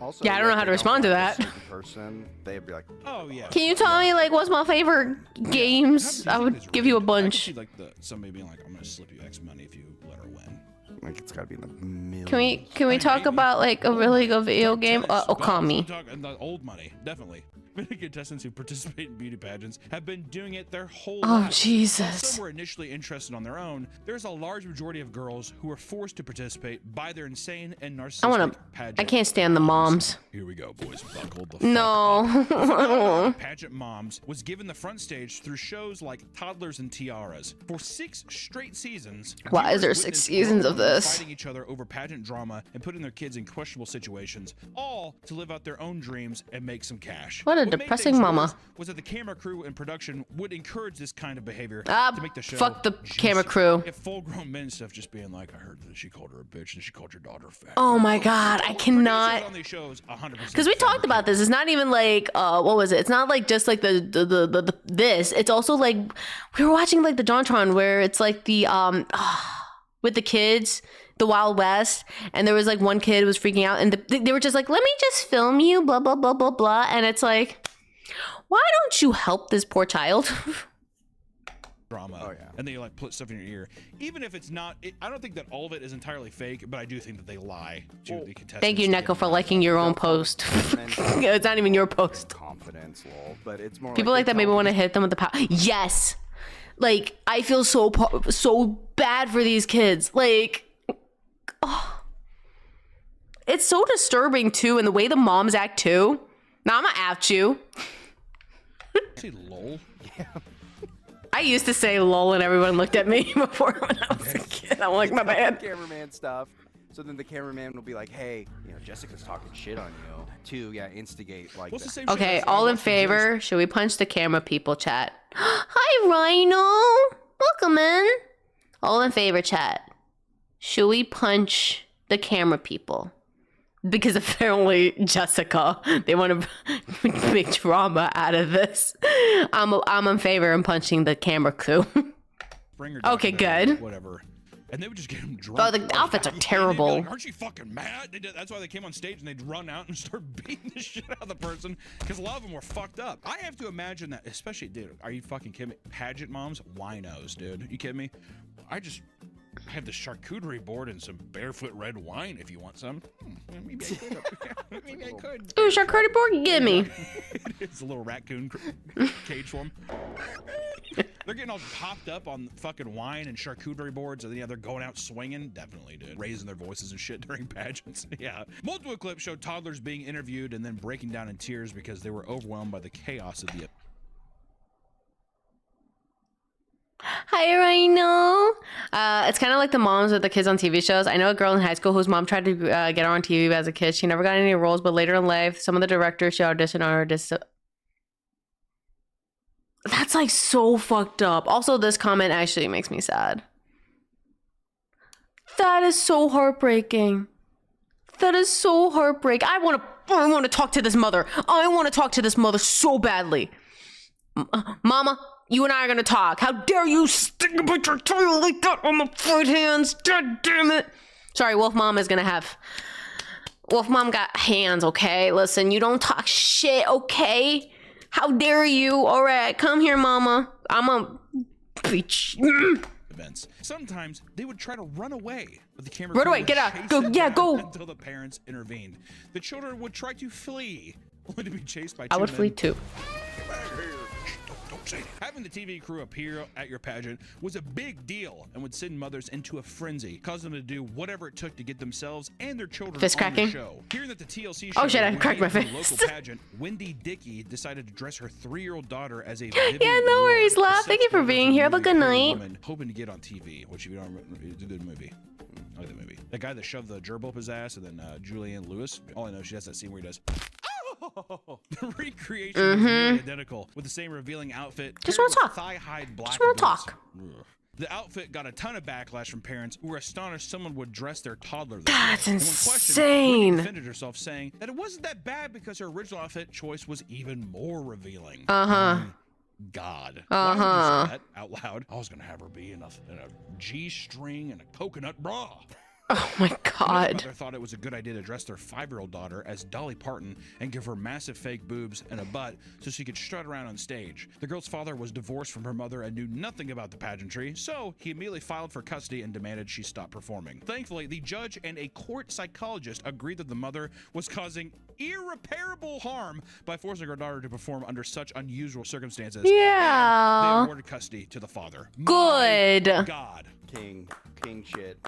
Also, Yeah, I don't know how to respond to that. Person, they'd be like, Oh yeah. Can you tell me, like, what's my favorite games? I How do you think would this give you a really- I bunch. could see like somebody being like, I'm gonna slip you X money if you let her win. like it's gotta be in the millions. Can we talk about, like, a really good video game? Okami. The old money, definitely. Many contestants who participate in beauty pageants have been doing it their whole Oh, lives. Jesus. Some were initially interested on their own. There's a large majority of girls who are forced to participate by their insane and narcissistic pageant. I can't stand the moms. Here we go, boys. Buckle the fuck No. Pageant Moms was given the front stage through shows like Toddlers and Tiaras. For 6 straight seasons, Why is there viewers 6 witnessed seasons of women this? fighting each other over pageant drama and putting their kids in questionable situations, all to live out their own dreams and make some cash. What a made depressing things mama. worse was that the camera crew and production would encourage this kind of behavior Ah, to make the show fuck the juicy. camera crew. If full-grown men and stuff just being like, I heard that she called her a bitch and she called your daughter fat. Oh my god, I Producers cannot. on these shows 100%. Because we talked about this. It's not even like, what was it? It's not like just like the this. It's also like, we were watching like the Donothon where it's like the, with the kids, the Wild West. And there was like one kid was freaking out and they were just like, let me just film you, blah, blah, blah, blah, blah. And it's like, why don't you help this poor child? Drama. Oh, yeah. And they like put stuff in your ear. Even if it's not, I don't think that all of it is entirely fake, but I do think that they lie to the contestants. Thank you, to get Neko, for them liking your own post. It's not even your post. confidence, lol. But it's more People like that maybe want to hit them with the power. Yes. Like, I feel so bad for these kids. Like, oh. It's so disturbing too, and the way the moms act too. Now I'm gonna at you. Say lol. I used to say lol and everyone looked at me before when I was a kid. I'm like, my bad. cameraman stuff. So then the cameraman will be like, hey, you know, Jessica's talking shit on you. To, yeah, instigate like What's the that. same shit Okay, as I all in watched the Jewish- favor? Should we punch the camera people, chat? Hi, Rhino. Welcome in. All in favor, chat. Should we punch the camera people? Because apparently Jessica, they want to make drama out of this. I'm in favor of punching the camera crew. Springer Okay, documentary, good. Whatever. and they would just get them drunk. Oh, the outfits are And they'd be terrible. like, aren't you fucking mad? That's why they came on stage and they'd run out and start beating the shit out of the person because a lot of them were fucked up. I have to imagine that, especially, dude, are you fucking kidding me? Pageant moms, winos, dude. You kidding me? I have the charcuterie board and some barefoot red wine if you want some. Maybe I could. Maybe I could. Ooh, charcuterie board, gimme. It's a little raccoon cage for them. They're getting all popped up on fucking wine and charcuterie boards, and they're going out swinging. Definitely, dude. Raising their voices and shit during pageants. Yeah. Multiple clips showed toddlers being interviewed and then breaking down in tears because they were overwhelmed by the chaos of the. Hi, Rhino. It's kind of like the moms with the kids on TV shows. I know a girl in high school whose mom tried to get her on TV as a kid. She never got any roles, but later in life, some of the directors she auditioned on That's like so fucked up. Also, this comment actually makes me sad. That is so heartbreaking. That is so heartbreaking. I want to talk to this mother. I want to talk to this mother so badly. Mama, you and I are going to talk. How dare you stick a bunch of tail like that on my right hands? God damn it. Sorry, Wolf Mom is going to have... Wolf Mom got hands, okay? Listen, you don't talk shit, okay? How dare you? All right, come here, Mama. I'm a bitch. Events. Sometimes they would try to run away, but the camera Run crew away, would get out. chase Go, them yeah, down go. until the parents intervened. The children would try to flee, only to be chased by two I would men. flee too. Get back here. Don't say it. Having the TV crew appear at your pageant was a big deal and would send mothers into a frenzy, cause them to do whatever it took to get themselves and their children Fist on cracking? the show. Hearing that the TLC show Oh shit, I would cracked be my the fist. local pageant, Wendy Dickey decided to dress her 3-year-old daughter as a Vivian Yeah, no Ward, worries, a love. Thank you for sex being here. Have a movie good queer night. woman hoping to get on TV, which if you don't remember, it's a good movie. I like that movie. That guy that shoved the gerbil up his ass, and then Julianne Lewis. All I know, she has that scene where he does. The recreation is nearly identical, with the same revealing outfit. Just paired wanna with talk. Thigh-high black Just wanna boots. talk. Ugh. The outfit got a ton of backlash from parents who were astonished someone would dress their toddler this That's way. And when questioned, insane. Wendy defended herself, saying that it wasn't that bad because her original outfit choice was even more revealing. God. Why would you say that out loud? I was gonna have her be in a G-string and a coconut bra. Oh my Another god. mother thought it was a good idea to dress their 5-year-old daughter as Dolly Parton and give her massive fake boobs and a butt so she could strut around on stage. The girl's father was divorced from her mother and knew nothing about the pageantry, so he immediately filed for custody and demanded she stop performing. Thankfully, the judge and a court psychologist agreed that the mother was causing irreparable harm by forcing her daughter to perform under such unusual circumstances. And Yeah. they awarded custody to the father. Good. My God. King shit.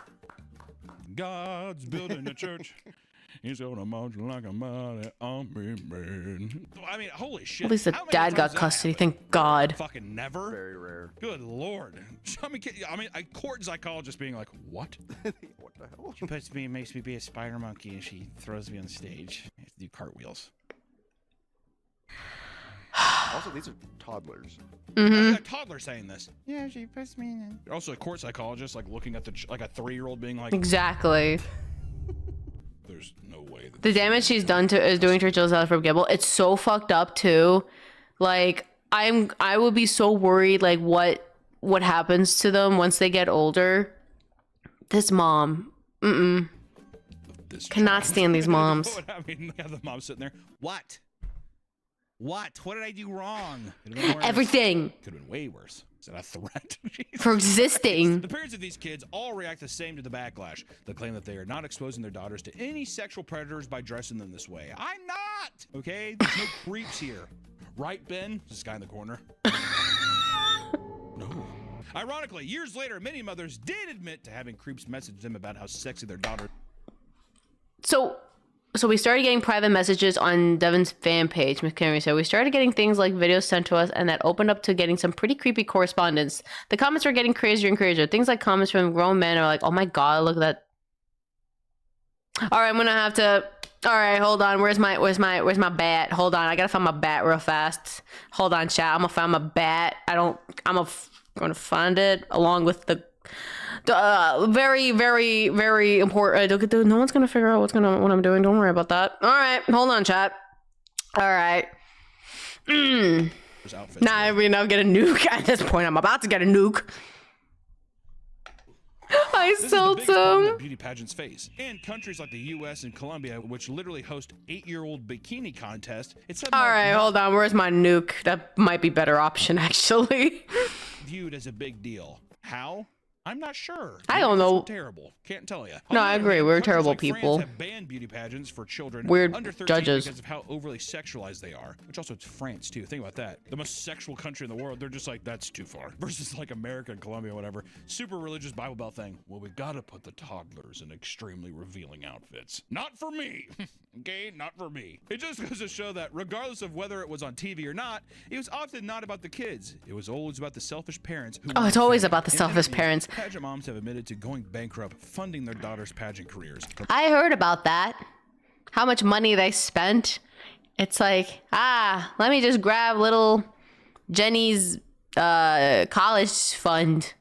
God's building a church. He's gonna march like a mighty army man. I mean, holy shit. At least the How many dad times got does that custody. happen? Thank God. Fucking never. Very rare. Good lord. I mean, a court psychologist being like, what? What the hell? She puts me and makes me be a spider monkey, and she throws me on stage. I have to do cartwheels. Also, these are toddlers. A toddler saying this. Yeah, she puts me in. Also, a court psychologist like looking at like a 3-year-old being like, Exactly. there's no way that The damage she's done to is doing to her children from Gibble. It's so fucked up too. Like I would be so worried like what happens to them once they get older. This mom. this Cannot child- stand these moms. I mean, they have the mom sitting there. What? What did I do wrong? Could've been worse. Everything Could have been way worse. Is that a threat? for existing. The parents of these kids all react the same to the backlash. They claim that they are not exposing their daughters to any sexual predators by dressing them this way. I'm not! Okay? There's no creeps here. Right, Ben? This guy in the corner. No. Ironically, years later, many mothers did admit to having creeps message them about how sexy their daughter. So we started getting private messages on Devin's fan page, Miss Camry said. We started getting things like videos sent to us, and that opened up to getting some pretty creepy correspondence. The comments are getting crazier and crazier. Things like comments from grown men are like, oh my god, look at that. All right, I'm gonna have to. All right, hold on. Where's my bat? Hold on, I gotta find my bat real fast. Hold on, chat. I'm gonna find my bat. I'm gonna find it along with the very, very, very important. No one's gonna figure out what I'm doing. Don't worry about that. All right, hold on, chat. All right. Outfits Nah, I mean, I'll get a nuke at this point. I'm about to get a nuke. I This is the sold biggest problem some. that beauty pageants face. In countries like the U.S. and Colombia, which literally host 8-year-old bikini contests, it's All right, hold on. Where's my nuke? That might be better option, actually. viewed as a big deal. How? I'm not sure. I don't Maybe 'cause know. we're terrible. Can't tell you. No, I agree. We're terrible people. France have banned beauty pageants for children Weird under 13 judges. because of how overly sexualized they are. Which also, it's France too. Think about that. The most sexual country in the world. They're just like, that's too far. Versus like America and Colombia, whatever. Super religious Bible Belt thing. Well, we gotta put the toddlers in extremely revealing outfits. Not for me. Okay, not for me. It just goes to show that regardless of whether it was on TV or not, it was often not about the kids. It was always about the selfish parents who Oh, it's always about the In selfish interviews, parents. Pageant moms have admitted to going bankrupt funding their daughters' pageant careers. I heard about that. How much money they spent. It's like, let me just grab little Jenny's college fund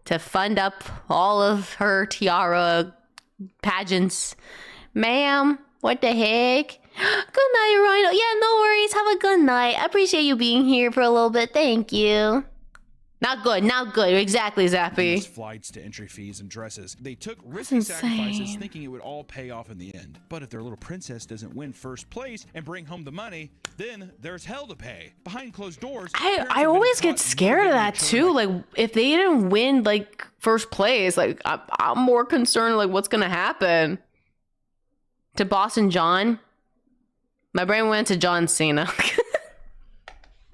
to fund up all of her tiara pageants. Ma'am, what the heck? Good night, Rhino. Yeah, no worries. Have a good night. I appreciate you being here for a little bit. Thank you. Not good, not good. Exactly, Zappy. Flights to entry fees and dresses. They took risky That's sacrifices insane. thinking it would all pay off in the end. But if their little princess doesn't win first place and bring home the money, then there's hell to pay. Behind closed doors, parents have I been always taught get scared of motivating that their too. children Like if they didn't win like first place, like I'm more concerned like what's gonna happen to Boston John. My brain went to John Cena.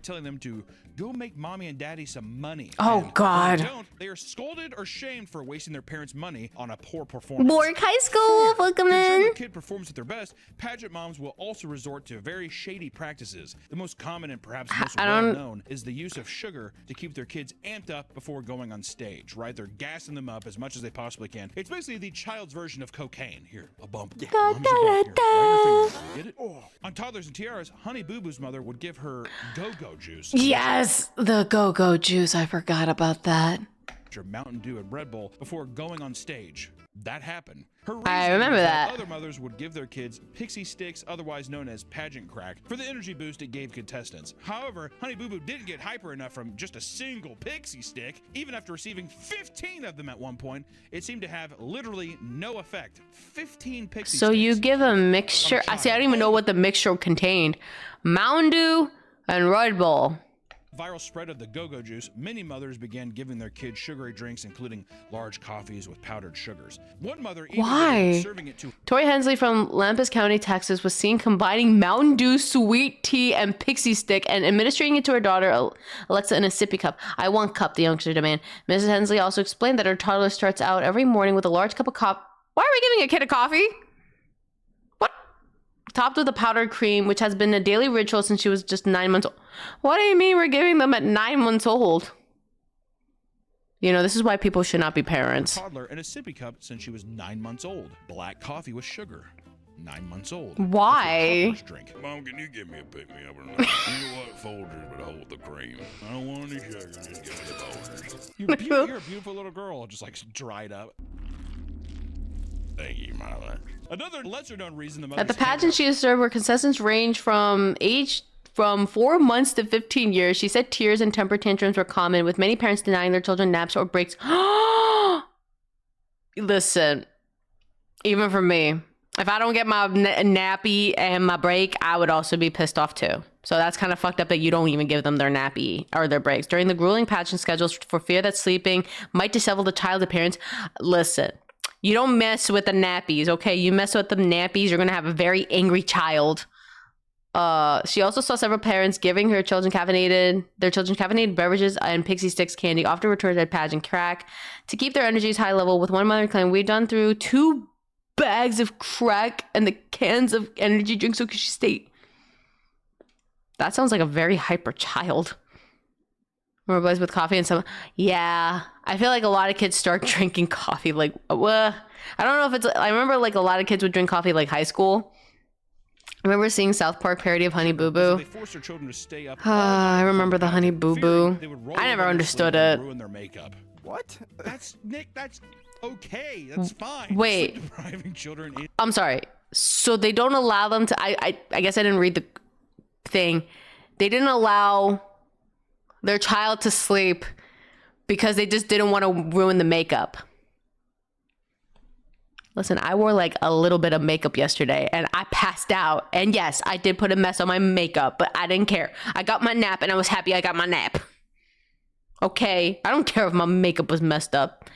telling them to go make mommy and daddy some money. Oh, And God. If they don't, they are scolded or shamed for wasting their parents' money on a poor performance. Bork High School, welcome To ensure in. their kid performs at their best, pageant moms will also resort to very shady practices. The most common and perhaps most I don't- well-known is the use of sugar to keep their kids amped up before going on stage, right? They're gassing them up as much as they possibly can. It's basically the child's version of cocaine. Here, a bump. Mommy's a bump. Here, right in your fingers. Get it? Oh. On Toddlers and Tiaras, Honey Boo Boo's mother would give her go-go juice. Yes, the go-go juice. I forgot about that. Or Mountain Dew and Red Bull before going on stage. That happened. Her I reasoning remember was that. Other mothers would give their kids pixie sticks, otherwise known as pageant crack, for the energy boost it gave contestants. However, Honey Boo Boo didn't get hyper enough from just a single pixie stick. Even after receiving 15 of them at one point, it seemed to have literally no effect. 15 pixie So sticks. you give a mixture. I see. I don't even know what the mixture contained. Mountain Dew and Red Bull. Viral spread of the go-go juice, many mothers began giving their kids sugary drinks, including large coffees with powdered sugars. One mother even Why? began serving it to Tori Hensley from Lampas County, Texas, was seen combining Mountain Dew, sweet tea, and pixie stick and administering it to her daughter, Alexa, in a sippy cup. I want cup, the youngster demand. Mrs. Hensley also explained that her toddler starts out every morning with a large cup of coffee. Why are we giving a kid a coffee? What? Topped with a powdered cream, which has been a daily ritual since she was just 9 months old. What do you mean we're giving them at 9 months old? You know, this is why people should not be parents. toddler in a sippy cup since she was 9 months old. Black coffee with sugar. 9 months old. Why? That's what toddlers drink. Mom, can you give me a pick-me-up or not? You know what? Folgers would hold the cream. I don't want any sugar. Just give me the Folgers. You're a beautiful little girl, just like dried up. Thank you, mother. Another lesser-known reason the mother At the pageant she has served, where contestants range from 4 months to 15 years, she said tears and temper tantrums were common, with many parents denying their children naps or breaks. Listen, even for me, if I don't get my nappy and my break, I would also be pissed off too. So that's kind of fucked up that you don't even give them their nappy or their breaks. During the grueling pageant schedules, for fear that sleeping might dishevel the child's appearance, listen, you don't mess with the nappies, okay? You mess with the nappies, you're gonna have a very angry child. She also saw several parents giving their children caffeinated beverages and pixie sticks candy, often returned at pageant crack, to keep their energies high level. With one mother claiming, "We've done through 2 bags of crack and the cans of energy drinks, so could she stay?" That sounds like a very hyper child. More boys with coffee and some. Yeah, I feel like a lot of kids start drinking coffee like, I don't know if it's. I remember like a lot of kids would drink coffee like high school. I remember seeing South Park parody of Honey Boo So Boo. they forced their children to stay up. I remember the Honey Boo Boo. I never understood it. Ruin their makeup. What? That's Nick. That's okay. That's fine. Wait. Sleep depriving children. I'm sorry. So they don't allow them to. I guess I didn't read the thing. They didn't allow their child to sleep because they just didn't want to ruin the makeup. Listen, I wore like a little bit of makeup yesterday and I passed out. And yes, I did put a mess on my makeup, but I didn't care. I got my nap and I was happy I got my nap. Okay, I don't care if my makeup was messed up.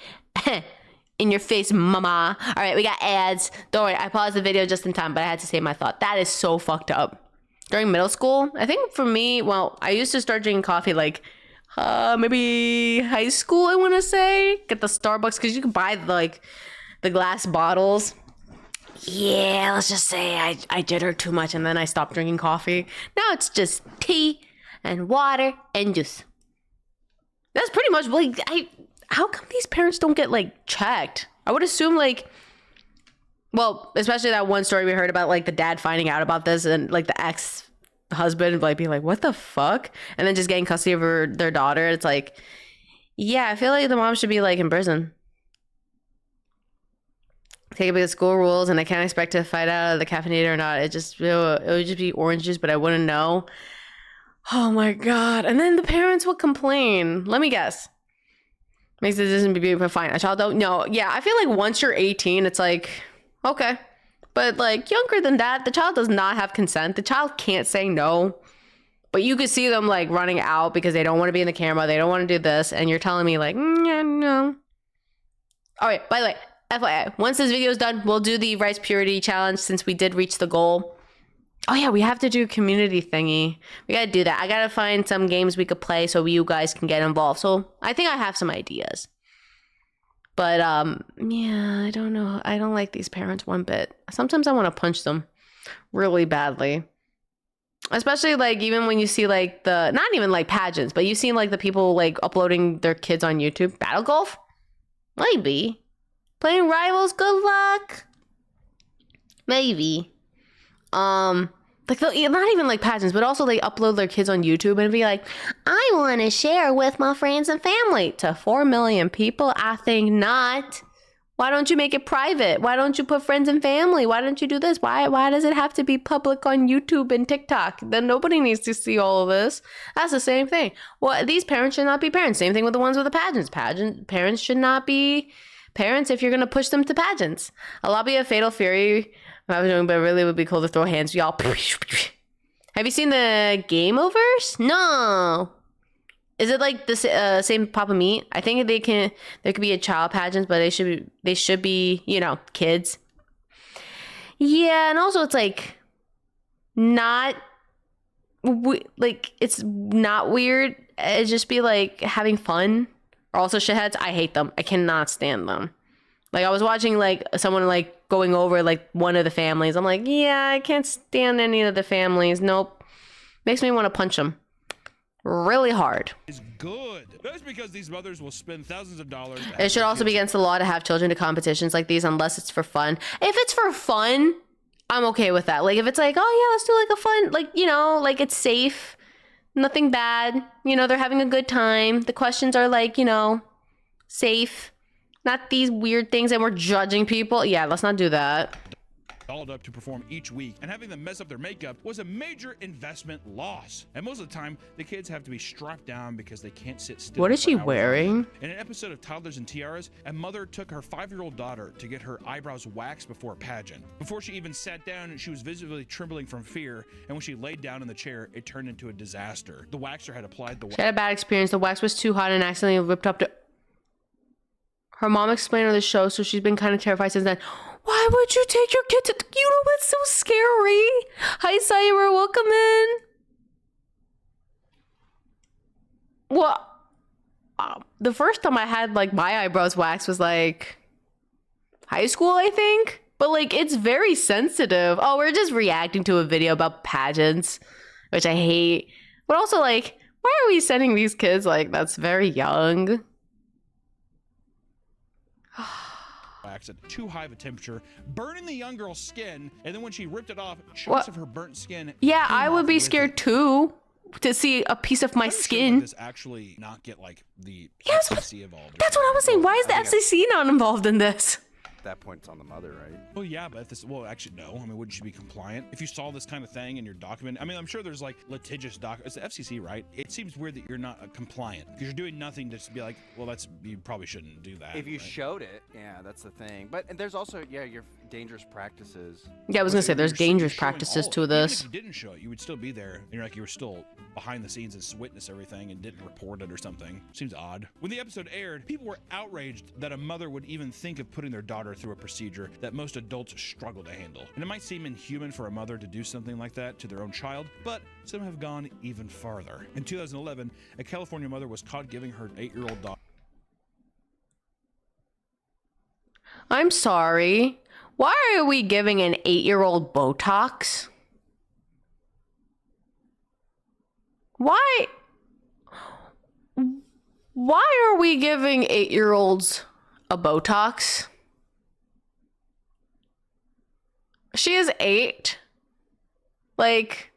In your face, mama. All right, we got ads. Don't worry, I paused the video just in time, but I had to say my thought. That is so fucked up. During middle school, I think for me, well, I used to start drinking coffee like maybe high school, I want to say. Get the Starbucks, because you can buy like the glass bottles. Yeah, let's just say I jittered too much and then I stopped drinking coffee. Now it's just tea and water and juice. That's pretty much like how come these parents don't get like checked? I would assume like, well, especially that one story we heard about like the dad finding out about this and like the ex-husband like being like, what the fuck? And then just getting custody of their daughter. It's like, yeah, I feel like the mom should be like in prison. Take it because school rules and I can't expect to fight out of the caffeinator or not. It would just be orange juice, but I wouldn't know. Oh my God. And then the parents would complain. Let me guess. Makes the decision be fine. A child don't know. Yeah, I feel like once you're 18, it's like, okay. But like younger than that, the child does not have consent. The child can't say no. But you could see them like running out because they don't want to be in the camera. They don't want to do this. And you're telling me like, yeah, no. All right, by the way, FYI, once this video is done, we'll do the rice purity challenge since we did reach the goal. Oh yeah, we have to do a community thingy. We gotta do that. I gotta find some games we could play so you guys can get involved. So I think I have some ideas. But yeah, I don't know. I don't like these parents one bit. Sometimes I want to punch them really badly. Especially like even when you see like the, not even like pageants, but you see like the people like uploading their kids on YouTube. Battle golf? Maybe. Playing rivals, good luck. Maybe. Like not even like pageants, but also they upload their kids on YouTube and be like, I want to share with my friends and family. To 4 million people, I think not. Why don't you make it private? Why don't you put friends and family? Why don't you do this? Why does it have to be public on YouTube and TikTok? Then nobody needs to see all of this. That's the same thing. Well, these parents should not be parents. Same thing with the ones with the pageants. Parents should not be parents if you're going to push them to pageants. A lobby of Fatal Fury, I was doing, but it really would be cool to throw hands, y'all. Have you seen the Game Overs? No. Is it like the same Papa Meat? I think there could be a child pageant, but they should be, you know, kids. Yeah, and also it's like not like it's not weird. It just be like having fun. Or also shitheads, I hate them. I cannot stand them. Like I was watching like someone like going over like one of the families. I'm like, yeah, I can't stand any of the families. Nope. Makes me want to punch them really hard. Is good. That's because these mothers will spend thousands of dollars. It should also be against the law to have children to competitions like these unless it's for fun. If it's for fun, I'm okay with that. Like if it's like, oh yeah, let's do like a fun, like, you know, like it's safe, nothing bad. You know, they're having a good time. The questions are like, you know, safe. Not these weird things and we're judging people. Yeah, let's not do that. Dolled up to perform each week, and having them mess up their makeup was a major investment loss. And most of the time, the kids have to be strapped down because they can't sit still. What is she for hours. wearing? In an episode of Toddlers and Tiaras, a mother took her 5-year-old daughter to get her eyebrows waxed before a pageant. Before she even sat down, she was visibly trembling from fear, and when she laid down in the chair, it turned into a disaster. The waxer had applied the wax. She had a bad experience. The wax was too hot and accidentally ripped up to... Her mom explained on the show, so she's been kind of terrified since then. Why would you take your kid to... You know what's so scary? Hi, Cyber. Welcome in. Well, the first time I had, like, my eyebrows waxed was, like, high school, I think. But, like, it's very sensitive. Oh, we're just reacting to a video about pageants, which I hate. But also, like, why are we sending these kids, like, that's very young? Wax at too high of a temperature, burning the young girl's skin, and then when she ripped it off, chunks of her burnt skin. Yeah, I would be scared too to see a piece of my skin. This actually not get like the FCC involved. That's what I was saying. Why is the FCC not involved in this? At that point, it's on the mother, right? Well, yeah, but well, actually, no. I mean, wouldn't you be compliant if you saw this kind of thing in your document? I mean, I'm sure there's like litigious it's the FCC, right? It seems weird that you're not compliant because you're doing nothing to just be like, well, you probably shouldn't do that. If you right? showed it, yeah, that's the thing. But and there's also, yeah, your dangerous practices. Yeah, I was gonna say there's dangerous practices to this. Even if you didn't show it, you would still be there. And you're like, you were still behind the scenes and witness everything and didn't report it or something. Seems odd. When the episode aired, people were outraged that a mother would even think of putting their daughter through a procedure that most adults struggle to handle. And it might seem inhuman for a mother to do something like that to their own child, but some have gone even farther. In 2011, a California mother was caught giving her 8-year-old daughter. I'm sorry. Why are we giving an 8-year-old Botox? Why are we giving 8-year-olds a Botox? She is 8. Like,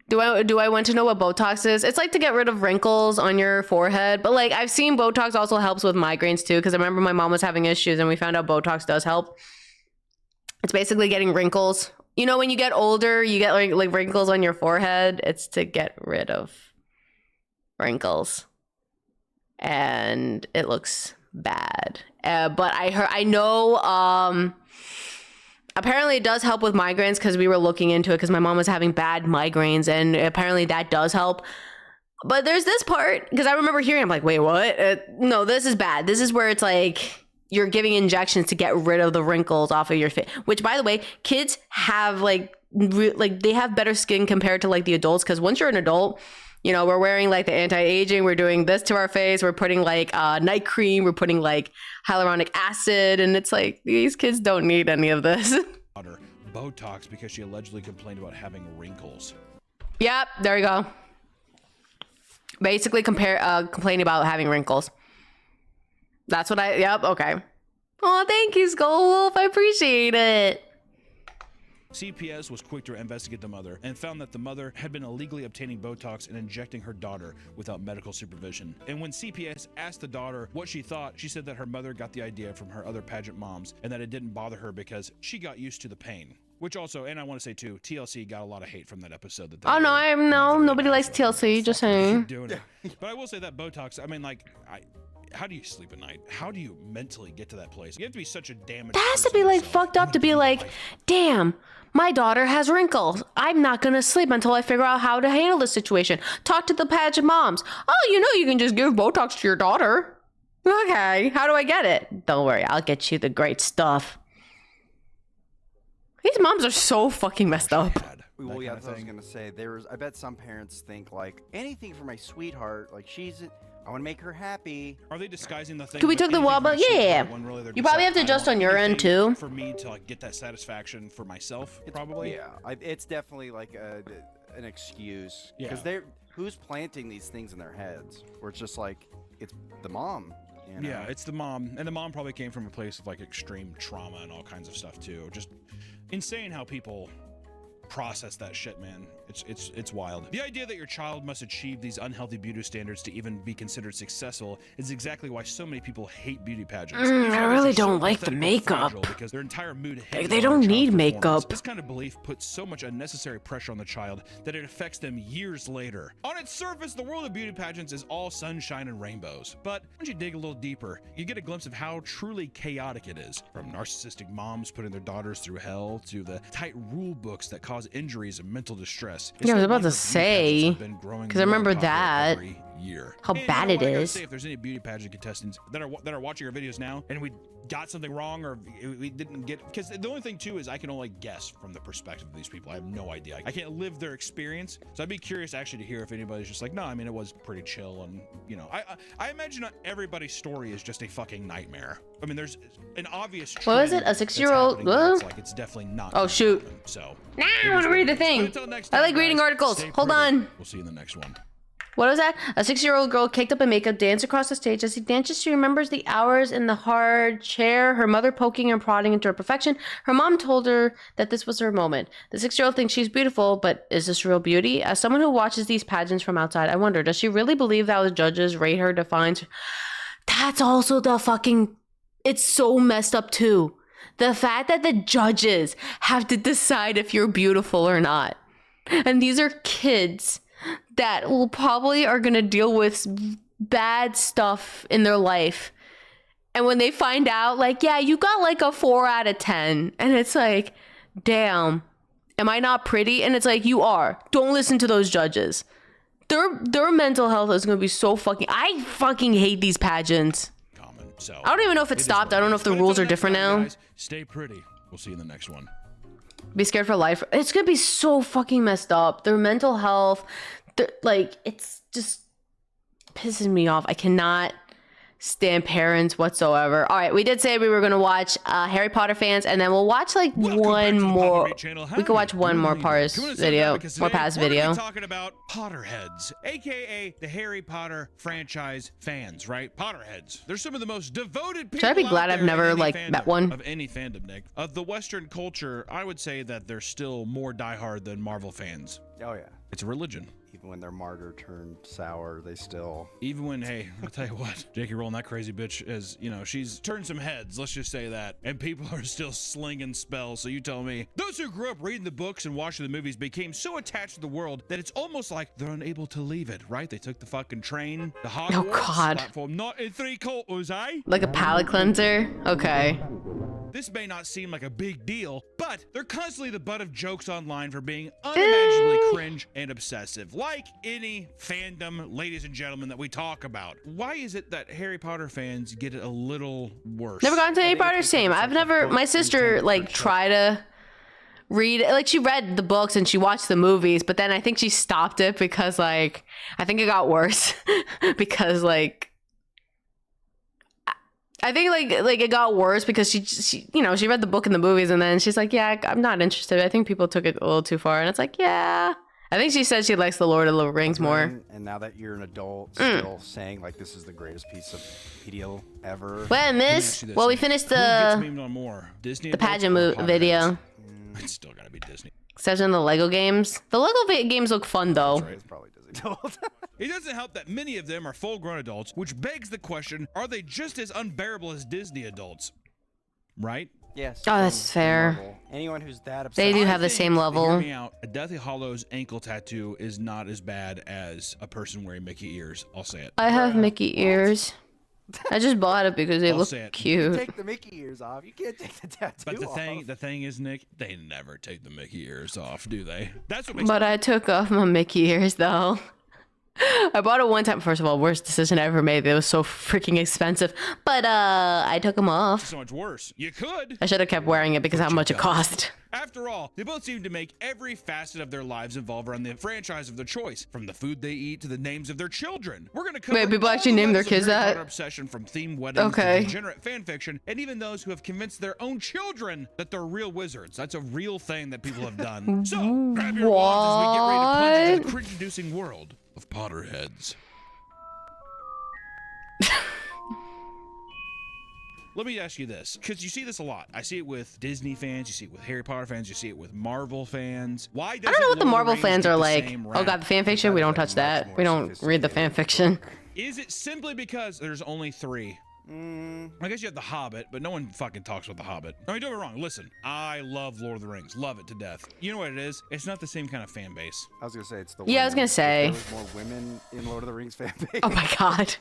do I want to know what Botox is? It's like to get rid of wrinkles on your forehead. But like, I've seen Botox also helps with migraines too, because I remember my mom was having issues and we found out Botox does help. It's basically getting wrinkles. You know, when you get older, you get like wrinkles on your forehead. It's to get rid of wrinkles. And it looks bad. But I know, apparently it does help with migraines because we were looking into it because my mom was having bad migraines and apparently that does help. But there's this part because I remember hearing, I'm like, wait, what? No, this is bad. This is where it's like you're giving injections to get rid of the wrinkles off of your face, which by the way, kids have like they have better skin compared to like the adults. Because once you're an adult, you know, we're wearing like the anti-aging, we're doing this to our face, we're putting like night cream, we're putting like hyaluronic acid, and it's like these kids don't need any of this. Botox because she allegedly complained about having wrinkles. Yep, there you go. Basically complaining about having wrinkles. That's what yep, okay. Oh, thank you, Skull Wolf, I appreciate it. CPS was quick to investigate the mother and found that the mother had been illegally obtaining Botox and injecting her daughter without medical supervision. And when CPS asked the daughter what she thought, she said that her mother got the idea from her other pageant moms and that it didn't bother her because she got used to the pain. Which also, and I want to say too, TLC got a lot of hate from that episode. Oh no, nobody likes TLC, just saying. Doing it. But I will say that Botox, I mean, like, how do you sleep at night? How do you mentally get to that place? You have to be such a damaged That has to be like fucked up to be like, damn, my daughter has wrinkles. I'm not gonna sleep until I figure out how to handle this situation. Talk to the pageant moms. Oh, you know, you can just give Botox to your daughter. Okay, how do I get it? Don't worry, I'll get you the great stuff. These moms are so fucking messed up. Well, yeah, that's what I was gonna say. I bet some parents think like anything for my sweetheart. Like I want to make her happy. Are they disguising the thing? Could we took the wall, but yeah. You probably have to adjust on your end too. For me to like get that satisfaction for myself, probably. Yeah, it's definitely like an excuse. Yeah. Because who's planting these things in their heads? Where it's just like it's the mom. You know? Yeah, it's the mom, and the mom probably came from a place of like extreme trauma and all kinds of stuff too. Just insane how people process that shit, man. It's wild. The idea that your child must achieve these unhealthy beauty standards to even be considered successful is exactly why so many people hate beauty pageants. I really don't like the makeup. Because their entire mood they don't need makeup. This kind of belief puts so much unnecessary pressure on the child that it affects them years later. On its surface, the world of beauty pageants is all sunshine and rainbows. But once you dig a little deeper, you get a glimpse of how truly chaotic it is. From narcissistic moms putting their daughters through hell to the tight rule books that cause injuries and mental distress. Yeah, I was about to say, because I remember that. How bad it is. Say if there's any beauty pageant contestants that are watching our videos now and we got something wrong or we didn't get, because the only thing too is I can only guess from the perspective of these people. I have no idea. I can't live their experience, so I'd be curious actually to hear if anybody's just like, no, I mean it was pretty chill, and you know, I imagine not everybody's story is just a fucking nightmare. I mean, there's an obvious trend. What was it? A 6-year-old? It's definitely not. Oh shoot! So nah, I want to read the thing. I like reading articles. Hold on. We'll see you in the next one. What was that? A 6-year-old girl caked up in makeup danced across the stage. As she dances, she remembers the hours in the hard chair, her mother poking and prodding into her perfection. Her mom told her that this was her moment. The 6-year-old thinks she's beautiful, but is this real beauty? As someone who watches these pageants from outside, I wonder, does she really believe that the judges rate her defines? That's also the fucking it's so messed up too. The fact that the judges have to decide if you're beautiful or not. And these are kids that will probably are going to deal with bad stuff in their life. And when they find out, like, yeah, you got like a 4 out of 10. And it's like, damn, am I not pretty? And it's like, you are. Don't listen to those judges. Their mental health is going to be so I fucking hate these pageants. So I don't even know if it stopped. I don't know if the rules are different now. Guys, stay pretty. We'll see you in the next one. Be scared for life. It's gonna be so fucking messed up. Their mental health, like, it's just pisses me off. I cannot stand parents whatsoever. All right, we did say we were gonna watch Harry Potter fans, and then we'll watch like one more. We could watch one more Pars video, more Paz video. We're talking about Potterheads, aka the Harry Potter franchise fans, right? Potterheads. They're some of the most devoted people. Should I be glad I've never like met one of any fandom, Nick? Of the Western culture, I would say that they're still more diehard than Marvel fans. Oh yeah. It's a religion. Even when their martyr turned sour, they still... Even when, hey, I'll tell you what, J.K. Rowling, that crazy bitch, is, you know, she's turned some heads, let's just say that. And people are still slinging spells, so you tell me. Those who grew up reading the books and watching the movies became so attached to the world that it's almost like they're unable to leave it, right? They took the fucking train, the Hogwarts Oh, God. platform, not in 3 quarters, eh? Like a palate cleanser? Okay. This may not seem like a big deal, but they're constantly the butt of jokes online for being unimaginably cringe and obsessive, like any fandom, ladies and gentlemen, that we talk about. Why is it that Harry Potter fans get it a little worse? Never gotten to Harry Potter. Same. I've never. My sister like tried to read, like, she read the books and she watched the movies, but then I think she stopped it because, like, I think it got worse because, like, I think like it got worse because she you know, she read the book and the movies, and then she's like, yeah, I'm not interested. I think people took it a little too far. And it's like, yeah, I think she said she likes the Lord of the Rings more. And now that you're an adult, still saying like this is the greatest piece of media ever. Well, miss, well, we finished Who gets the memed on more? Disney pageant adults or video. It's still gotta be Disney. Except in the Lego games. The Lego games look fun though. It's probably Disney adult. It doesn't help that many of them are full-grown adults, which begs the question, are they just as unbearable as Disney adults? Right? Yes. Oh, that's fair. Anyone who's that upset. They do have the I think, same level. Hear me out. A Deathly Hollow's ankle tattoo is not as bad as a person wearing Mickey ears. I'll say it. I have Mickey ears. I just bought it because they I'll look say it. cute. Take the Mickey ears off. You can't take the tattoo But off. the thing is, Nick, they never take the Mickey ears off, do they? That's what makes But I took off my Mickey ears though. I bought it one time. First of all, worst decision I ever made. It was so freaking expensive. But I took them off. so much worse. You could. I should have kept wearing it because of how much it cost. After all, they both seem to make every facet of their lives evolve around the franchise of their choice, from the food they eat to the names of their children. We're gonna cover Wait, people all actually the name their levels of kids Harry that? Potter obsession, from themed weddings Okay. to degenerate fan fiction, and even those who have convinced their own children that they're real wizards. That's a real thing that people have done. So grab your wands as we get ready to plunge into the cringe-inducing world of Potterheads. Let me ask you this, because you see this a lot. I see it with Disney fans, you see it with Harry Potter fans, you see it with Marvel fans. Why I don't know what the Marvel fans are like. Oh god, the fan fiction? We don't touch that. We don't read the fan fiction. Is it simply because there's only 3? I guess you have The Hobbit, but no one fucking talks about The Hobbit. I mean, don't get me wrong. Listen, I love Lord of the Rings. Love it to death. You know what it is? It's not the same kind of fan base. I was gonna say it's the. Yeah, I was women. gonna say. If there was more women in Lord of the Rings fan base. Oh my god.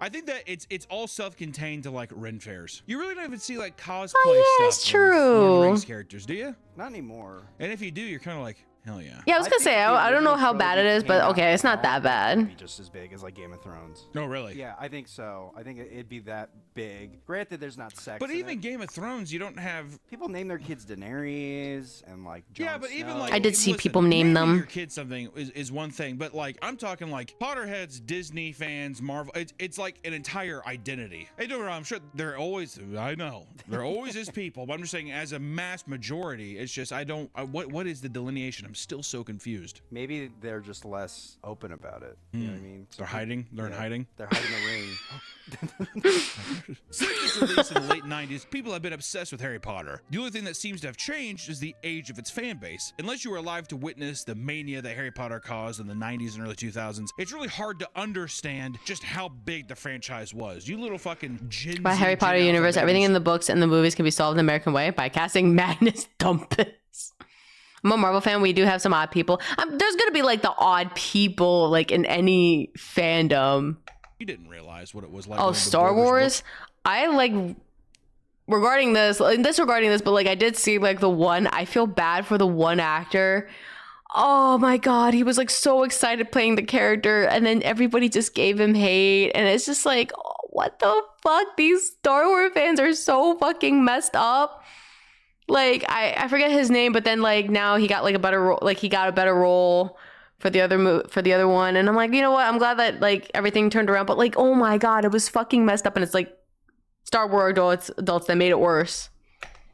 I think that it's all self-contained to like Ren fairs. You really don't even see like cosplay Oh, yeah, stuff it's of Lord of the true. Rings characters, do you? Not anymore. And if you do, you're kind of like, hell yeah. Yeah, I was gonna say, I don't know how bad it is, but Trilogy okay, it's came not that out, bad. it'd be just as big as like Game of Thrones. No, really. Yeah, I think so. I think it'd be that big. Granted, there's not sex. But in even it. Game of Thrones, you don't have. People name their kids Daenerys and like. Jon Yeah, but even Snow. like I did see listen, people name naming them. Your kid something is one thing, but like I'm talking like Potterheads, Disney fans, Marvel. It's like an entire identity. Hey, don't get me wrong, I'm sure there always. I know there always is people, but I'm just saying as a mass majority, it's just I don't. What is the delineation? I'm still so confused. Maybe they're just less open about it. You know what I mean? They're hiding. They're in hiding. They're hiding the ring. Since its release in the late 90s, people have been obsessed with Harry Potter. The only thing that seems to have changed is the age of its fan base. Unless you were alive to witness the mania that Harry Potter caused in the 90s and early 2000s, it's really hard to understand just how big the franchise was. You little fucking Gen By Z, Harry Potter Gen Alpha universe, everything babies. in the books and the movies can be solved the American way by casting Magnus Dumpus. I'm a Marvel fan. We do have some odd people. There's gonna be like the odd people like in any fandom. You didn't realize what it was like. Oh, going to Star Borders Wars. books. I like regarding this, but like I did see like the one. I feel bad for the one actor. Oh my god, he was like so excited playing the character, and then everybody just gave him hate, and it's just like, oh, what the fuck? These Star Wars fans are so fucking messed up. Like I forget his name, but then like now he got like a better role. Like he got a better role for the other one, and I'm like, you know what? I'm glad that like everything turned around. But like, oh my god, it was fucking messed up, and it's like Star Wars adults that made it worse.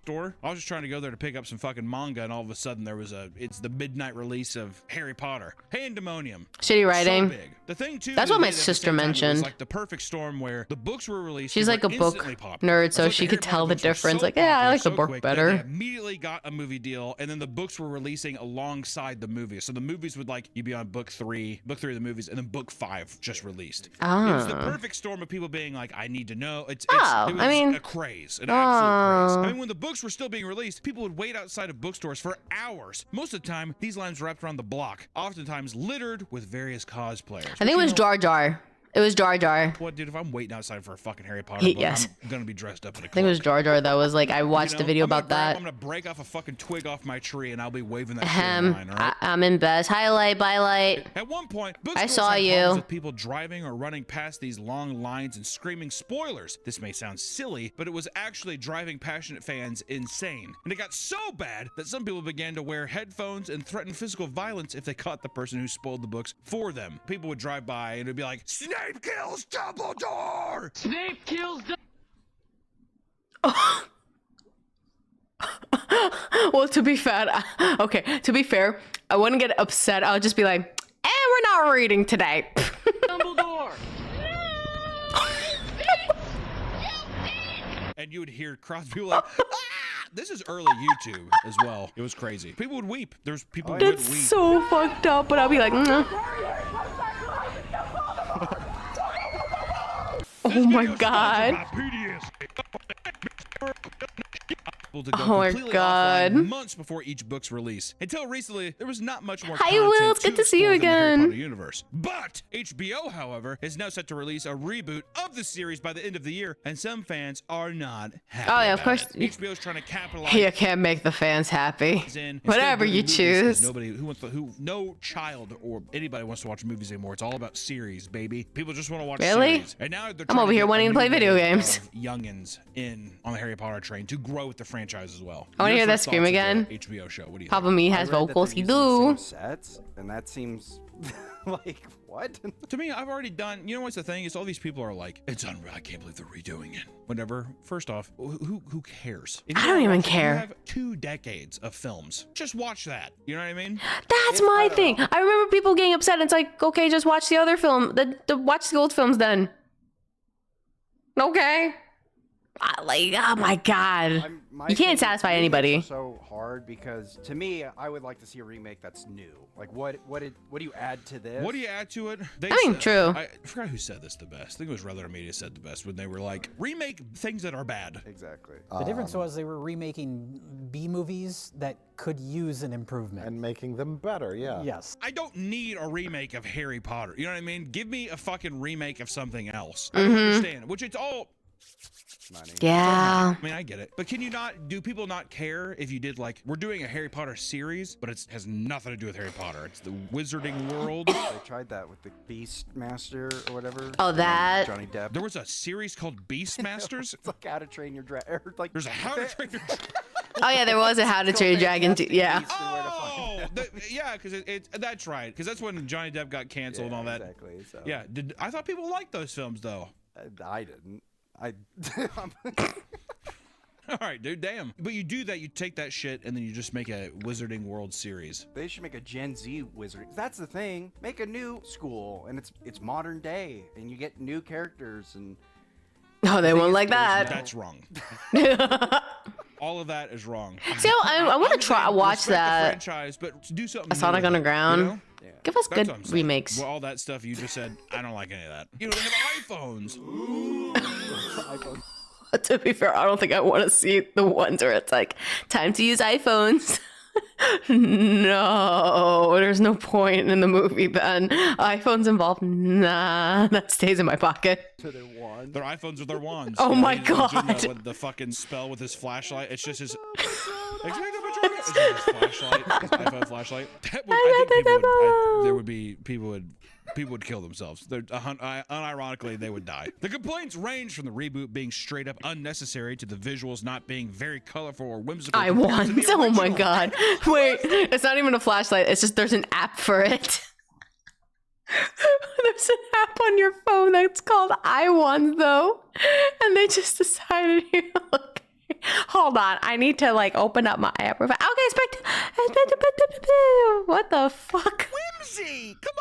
Store. I was just trying to go there to pick up some fucking manga, and all of a sudden it's the midnight release of Harry Potter. Pandemonium. Shitty writing. So big. The thing too. That's that what my hit at the sister same time, it mentioned. was like the perfect storm where the books were released. She's they like were a book instantly popular. nerd, so Like she the could Harry tell Potter the books were difference. so Like, yeah, I popular like the so book quick that better. They immediately got a movie deal, and then the books were releasing alongside the movies. So the movies would like you'd be on book three of the movies, and then book 5 just released. It was the perfect storm of people being like, I need to know. It was a craze, an absolute craze. I mean, when the books were still being released, people would wait outside of bookstores for hours. Most of the time, these lines were wrapped around the block, oftentimes littered with various cosplayers. I think it was Jar Jar. It was Jar Jar. What, dude? If I'm waiting outside for a fucking Harry Potter book, Yes. I'm gonna be dressed up in a cloak. I think it was Jar Jar that was like, I watched a video about that. I'm gonna break off a fucking twig off my tree, and I'll be waving that shit Ahem. line, all right? I'm in best. Highlight, bylight. At one point, I bookstores saw had you. problems with people driving or running past these long lines and screaming spoilers. This may sound silly, but it was actually driving passionate fans insane. And it got so bad that some people began to wear headphones and threaten physical violence if they caught the person who spoiled the books for them. People would drive by and it'd be like, Snape kills Dumbledore! Snape kills Well, to be fair, I wouldn't get upset. I'll just be like, we're not reading today. Dumbledore. And you would hear people like, ah! This is early YouTube as well. It was crazy. People would weep. There's people who would That's weep. so fucked up, but I'll be like, oh my god. To go Oh my completely God. offline months before each book's release. Until recently, there was not much more Hi, content Will. It's good to see you explore in the Harry again. Potter universe. But HBO, however, is now set to release a reboot of the series by the end of the year, and some fans are not happy. Oh, yeah, of about course. it. HBO is trying to capitalize. You can't make the fans happy. In. Whatever you choose. Nobody no child or anybody wants to watch movies anymore. It's all about series, baby. People just want to watch Really? series. And now they're I'm trying over here get a wanting to new play video wave games. of youngins in on the Harry Potter train to grow with the franchise as well. I wanna Your hear that first scream thoughts of again. the HBO show. What do you Papa think? Me I has read that vocals. they're He using the do. same sets, and that seems like what? To me, I've already done. You know what's the thing is all these people are like, it's unreal. I can't believe they're redoing it. Whatever. First off, who cares? If I you don't wanna even watch it, care. You have 2 decades of films. Just watch that. You know what I mean? That's my thing. I remember people getting upset. And it's like, okay, just watch the other film. Watch the old films then. Okay. Like, oh my god. You can't satisfy anybody. Remakes are so hard because to me, I would like to see a remake that's new. Like, what do you add to this? What do you add to it? They I mean, true. I forgot who said this the best. I think it was Rather Media said the best when they were like, remake things that are bad. Exactly. The difference was they were remaking B movies that could use an improvement. And making them better, yeah. Yes. I don't need a remake of Harry Potter. You know what I mean? Give me a fucking remake of something else. Mm-hmm. I don't understand. Which it's all. Money. Yeah. I mean, I get it. But can you not, do people not care if you did like, we're doing a Harry Potter series, but it has nothing to do with Harry Potter. It's the wizarding world. They tried that with the Beast Master or whatever. Oh, that. Johnny Depp. There was a series called Beastmasters. It's like How to Train Your Dragon. Like There's a How to Train Your Oh yeah, there was a How to Train Your Dragon too. Yeah. Oh, yeah, because that's right. Because that's when Johnny Depp got canceled and all that. Exactly. So. Yeah, I thought people liked those films though. I didn't. All right, dude, damn. But you do that, you take that shit, and then you just make a Wizarding World series. They should make a Gen Z wizard. That's the thing. Make a new school, and it's modern day, and you get new characters and. Oh, they won't like that. That's wrong. All of that is wrong. See, I want to watch Respect the that. franchise, but do something. A Sonic new with it, Underground. you know? Yeah. Give us That's good what I'm saying. remakes. Well, all that stuff you just said, I don't like any of that. You know, they have iPhones. To be fair, I don't think I want to see the ones where it's like time to use iPhones. No, there's no point in the movie then. iPhones involved? Nah, that stays in my pocket. To their wand. Their iPhones are their wands. Oh You know, my he's doing God. the fucking spell with his flashlight. It's just his. It's just his flashlight, his iPhone flashlight. That would, I think there would be people would kill themselves. Unironically, they would die. The complaints range from the reboot being straight up unnecessary to the visuals not being very colorful or whimsical. I compared to want. the Oh my original. God. Wait, it's not even a flashlight. It's just there's an app for it. There's an app on your phone that's called iWant though. And they just decided, okay, hold on. I need to like open up my app. Okay, what the fuck? Whimsy! Come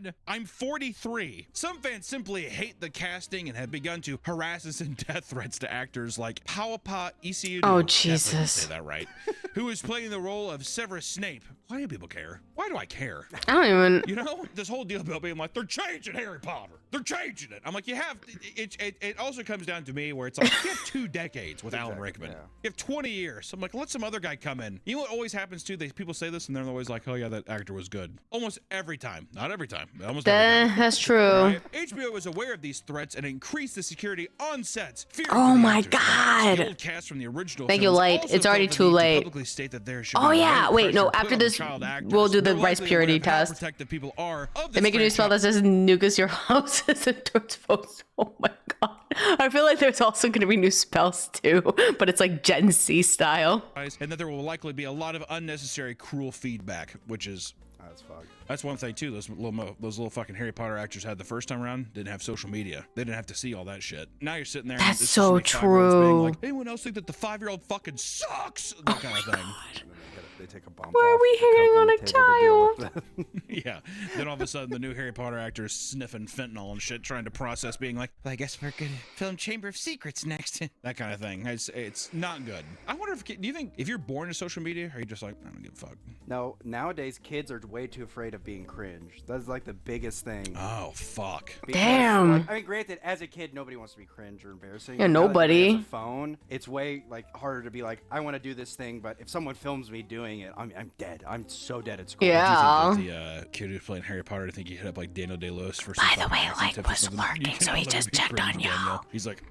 on! I'm 43. Some fans simply hate the casting and have begun to harass us in death threats to actors like Pawapa Isiudu. Oh, Yes, I didn't Jesus. say that right. Who is playing the role of Severus Snape. Why do people care? Why do I care? I don't even. You know, this whole deal about being like, they're changing Harry Potter. They're changing it. I'm like, you have, it also comes down to me where it's like, you have 2 decades with Alan Rickman. yeah. You have 20 years. I'm like, let some other guy come in. You know what always happens too? People say this and they're always like, oh yeah, that actor was good. Almost every time. Not every time. Almost every time. That's true. Right? HBO was aware of these threats and increased the security on sets. fearing Oh for the my actors. God. The old cast from the original Thank you, films Light. also It's already felt the too need to late. publicly state that there should Oh, be yeah. no Wait, no, pressure put after on the this, child actors. we'll do the They're rice likely purity aware of how test. protective people are of They this make a new spell that franchise. says nucus your houses and towards posts. Oh my God. I feel like there's also going to be new spells too, but it's like Gen Z style. And that there will likely be a lot of unnecessary cruel feedback, which is That's fucked. that's one thing too. Those little fucking Harry Potter actors had the first time around didn't have social media. They didn't have to see all that shit. Now you're sitting there. That's and it's so just like 5-year-olds being true. Like, anyone else think that the 5-year-old fucking sucks? That kind of thing. And then they take a bump Why are off we the coke hating on the a table to deal with that. Yeah. Then all of a sudden, the new Harry Potter actor is sniffing fentanyl and shit, trying to process being like, well, I guess we're gonna film Chamber of Secrets next. That kind of thing. It's not good. I wonder do you think if you're born to social media, are you just like, I don't give a fuck? No, nowadays kids are way too afraid of being cringe. That's like the biggest thing. Oh, fuck. Because, Damn. like, I mean, granted, as a kid, nobody wants to be cringe or embarrassing. Yeah, but now that everybody nobody. has a phone, it's way like harder to be like, I want to do this thing, but if someone films me doing it, I'm dead. I'm so dead at school. Yeah. Do you think that the kid who's playing Harry Potter, I think he hit up like Daniel Day-Lewis for By some the way, fucking Light tip or was something? lurking, You so cannot he let just him be checked cringe, on you. Daniel. He's like,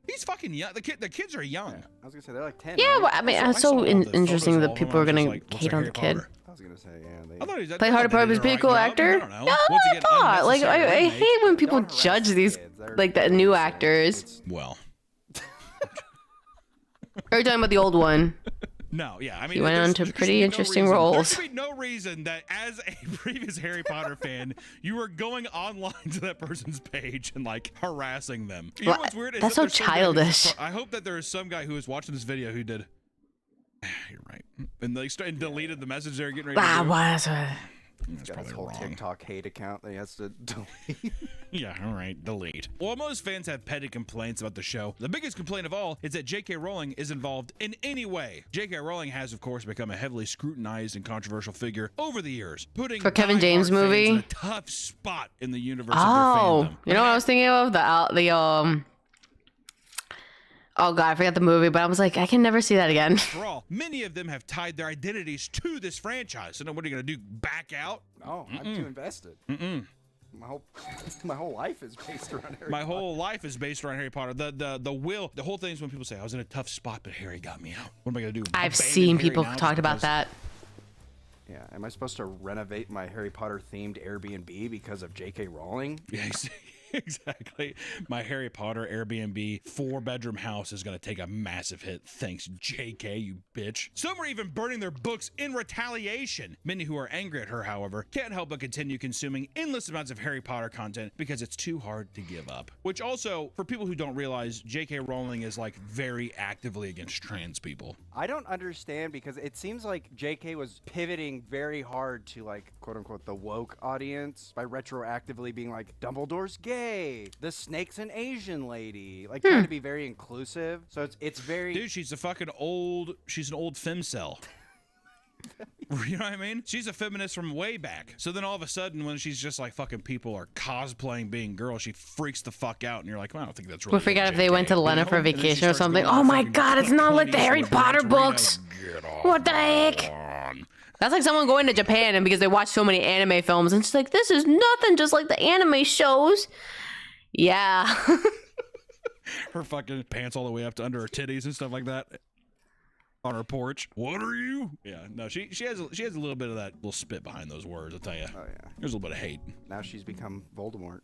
he's fucking young. The kids are young. I was gonna say they're like 10. Yeah, right? well, I mean, I it's saw so all the interesting photos that of people are him, I was gonna just like, hate what's on Harry the kid. Potter? I was gonna say, yeah. I thought he Play Harry Potter as a pretty cool actor. I don't know. No, Once I again, thought. Like, I unnecessary hate remake. when people Don't harass judge the these, kids. They're like the innocent. new actors. It's- Well, Are you talking about the old one? no, yeah. I mean, He went there's- on to there should pretty be no interesting reason- roles. There should be no reason that, as a previous Harry Potter fan, you were going online to that person's page and like harassing them. You know Well, what's weird? Is that's that so there's some guy who's- childish. I hope that there is some guy who is watching this video who did. You're right, and they and deleted the message they were getting ready to do. Was That's Got his probably whole wrong. TikTok hate account that he has to delete. Yeah, all right, delete. While most fans have petty complaints about the show, the biggest complaint of all is that J.K. Rowling is involved in any way. J.K. Rowling has, of course, become a heavily scrutinized and controversial figure over the years, putting For Kevin diehard James fans movie? in a tough spot in the universe of Oh, their fandom. you know what I was thinking of? Oh god, I forgot the movie, but I was like, I can never see that again. After all, many of them have tied their identities to this franchise. So now what are you gonna do? Back out? Oh, I'm too invested. My whole life is based around Harry My Potter. whole life is based around Harry Potter. The whole thing is when people say I was in a tough spot, but Harry got me out. What am I gonna do? I've Abandon seen Harry people now talk just about because- that. Yeah, am I supposed to renovate my Harry Potter themed Airbnb because of J.K. Rowling? Yeah, Exactly. My Harry Potter Airbnb 4-bedroom house is going to take a massive hit. Thanks, JK, you bitch. Some are even burning their books in retaliation. Many who are angry at her, however, can't help but continue consuming endless amounts of Harry Potter content because it's too hard to give up. Which also, for people who don't realize, JK Rowling is like very actively against trans people. I don't understand because it seems like JK was pivoting very hard to like quote unquote the woke audience by retroactively being like Dumbledore's gay, the snake's an Asian lady, like trying to be very inclusive. So it's very Dude, she's an old femcel. You know what I mean? She's a feminist from way back. So then all of a sudden, when she's just like fucking people are cosplaying being girls, she freaks the fuck out, and you're like, well, I don't think that's really. We forgot if they went to JK, Lena you know? for And then she vacation or starts something. going Oh on my fucking god, it's not like the Clint Harry Eastwood, Potter Gran books. Torino. Get off What the my heck? lawn. That's like someone going to Japan and because they watch so many anime films and she's like, this is nothing just like the anime shows. Yeah. Her fucking pants all the way up to under her titties and stuff like that. On her porch. What are you? Yeah, no, she has a little bit of that little spit behind those words, I'll tell you. Oh yeah. There's a little bit of hate. Now she's become Voldemort.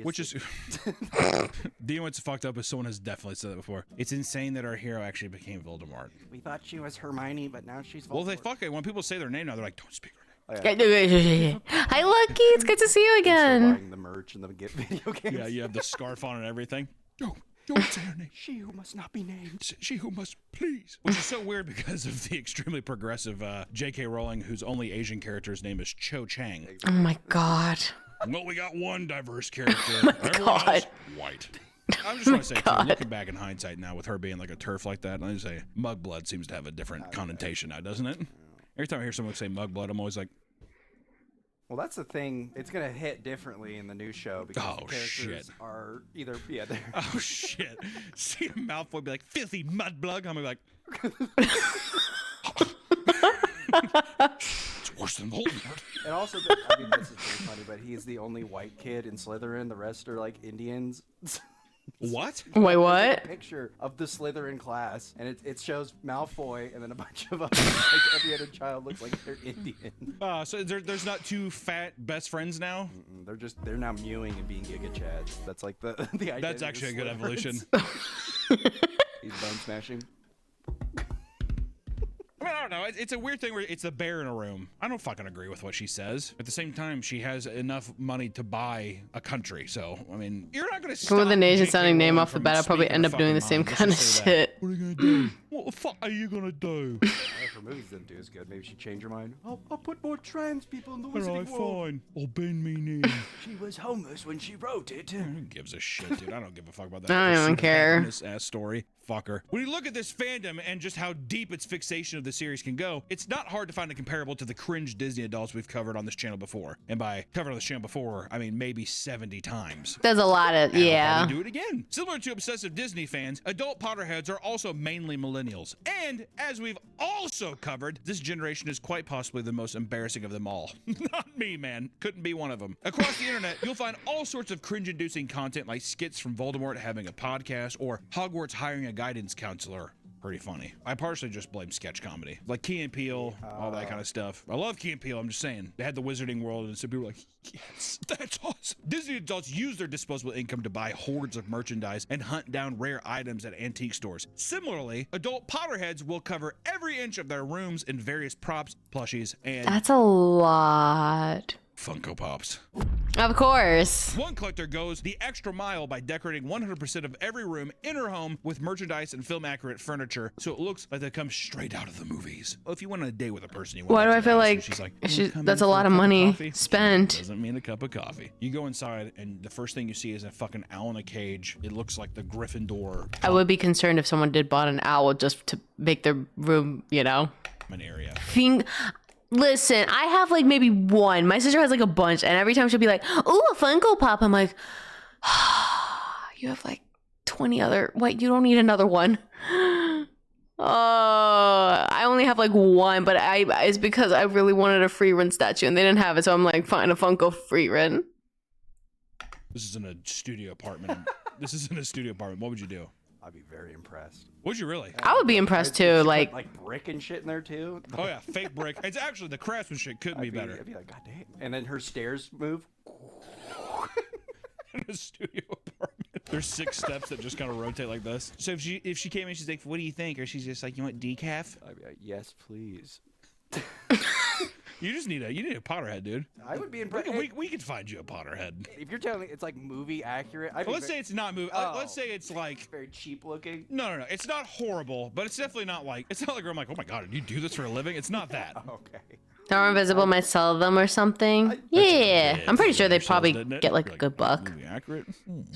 Which is do you know what's fucked up is someone has definitely said that before. It's insane that our hero actually became Voldemort. We thought she was Hermione, but now she's Voldemort. Well, they fuck it. When people say their name now, they're like, don't speak her name. Hi, Lucky. It's good to see you Still again. buying the merch and the video games. Yeah, you have the scarf on and everything. Don't say her name. She who must not be named. She who must please. Which is so weird because of the extremely progressive J.K. Rowling, whose only Asian character's name is Cho Chang. Oh my god. Well, we got one diverse character. my Everyone God. else, white. I just want to say, too, looking back in hindsight now with her being like a turf like that, I just say Mugblood seems to have a different connotation now, doesn't it? Every time I hear someone say Mugblood, I'm always like, Well, that's the thing. It's gonna hit differently in the new show because Oh, the characters shit. are either they're oh shit. See a Malfoy be like, filthy mudblug. I'm like, it's worse than Voldemort. and also I mean this is pretty funny, but he's the only white kid in Slytherin. The rest are like Indians. What? Wait, what? Picture of the Slytherin class, and it shows Malfoy and then a bunch of others. Like every other child looks like they're Indian. So there's not two fat best friends now? They're now mewing and being Giga Chads. That's like the idea. That's actually a good evolution. He's bone smashing. I mean, I don't know. It's a weird thing where it's the bear in a room. I don't fucking agree with what she says. At the same time, she has enough money to buy a country. So, I mean, you're not going to stop With an Asian J.K. sounding name Rowling off the from bat, I'll probably speaking end her up doing the fucking same mind. Let's kind of just say that. shit. What are you going to do? What the fuck are you going to do? If her movies didn't do as good, maybe she'd change her mind. I'll put more trans people in the Wizarding World. fine. I'll bend me knee. She was homeless when she wrote it. Who gives a shit, dude? I don't give a fuck about that. I don't even care. This ass story. Fucker. When you look at this fandom and just how deep its fixation of the series can go, it's not hard to find a comparable to the cringe Disney adults we've covered on this channel before. And by covered on this channel before, I mean maybe 70 times. There's a lot of, And I'll yeah. probably do it again. Similar to obsessive Disney fans, adult Potterheads are also mainly millennials. And as we've also covered, this generation is quite possibly the most embarrassing of them all. Not me, man. Couldn't be one of them. Across the internet, you'll find all sorts of cringe-inducing content like skits from Voldemort having a podcast or Hogwarts hiring a guidance counselor. Pretty funny. I partially just blame sketch comedy. Like Key and Peele, all that kind of stuff. I love Key and Peele, I'm just saying. They had the Wizarding World and so people were like, yes, that's awesome. Disney adults use their disposable income to buy hordes of merchandise and hunt down rare items at antique stores. Similarly, adult Potterheads will cover every inch of their rooms in various props, plushies, and That's a lot. Funko Pops. Of course. One collector goes the extra mile by decorating 100% of every room in her home with merchandise and film-accurate furniture, so it looks like they come straight out of the movies. Well, if you went on a date with a person, you want Why do I feel merchandise, like, and she's like, that's a "Come in lot for of cup money coffee?" spent? Doesn't mean a cup of coffee. You go inside, and the first thing you see is a fucking owl in a cage. It looks like the Gryffindor I would be concerned if someone did bought an owl just to make their room, you know. common area. Listen, I have like maybe one. My sister has like a bunch, and every time she'll be like, "Ooh, a Funko Pop," I'm like, "You have like 20 other. What? You don't need another one." I only have like one, but it's because I really wanted a free rent statue, and they didn't have it, so I'm like, fine, a Funko free rent. This is in a studio apartment. This is in a studio apartment. What would you do? I'd be very impressed. Would you really? I would be impressed too. Like Like, brick and shit in there too. Oh yeah, fake brick. It's actually the craftsmanship couldn't be better. I'd be like, God damn. And then her stairs move. in a studio apartment. There's 6 steps that just kind of rotate like this. So if she came in, she's like, "What do you think?" Or she's just like, "You want decaf?" I'd be like, yes, please. You need a Potterhead, dude. I would be impressed. We could find you a Potterhead. If you're telling me it's like movie accurate, Let's say it's not movie. Let's say it's like very cheap looking. No. It's not horrible, but it's definitely not like where I'm like, oh my god, did you do this for a living? It's not that. Okay. Are Invisible might sell them or something. Yeah, I'm pretty sure they probably get like a good buck. Movie accurate.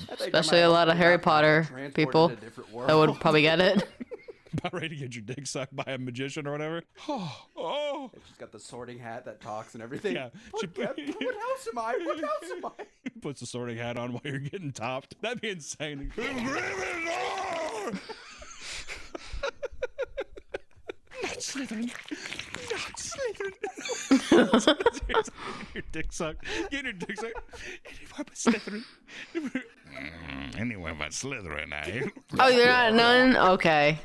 Especially a lot of Harry Potter people that would probably get it. About ready to get your dick sucked by a magician or whatever. Oh. She's got the sorting hat that talks and everything. Yeah. What house am I? What house am I? Puts the sorting hat on while you're getting topped. That'd be insane. Not Slytherin. Not Slytherin. Your dick sucked. Get your dick sucked. Anywhere but Slytherin. Anywhere but Slytherin, eh? Oh, you're not none? Okay.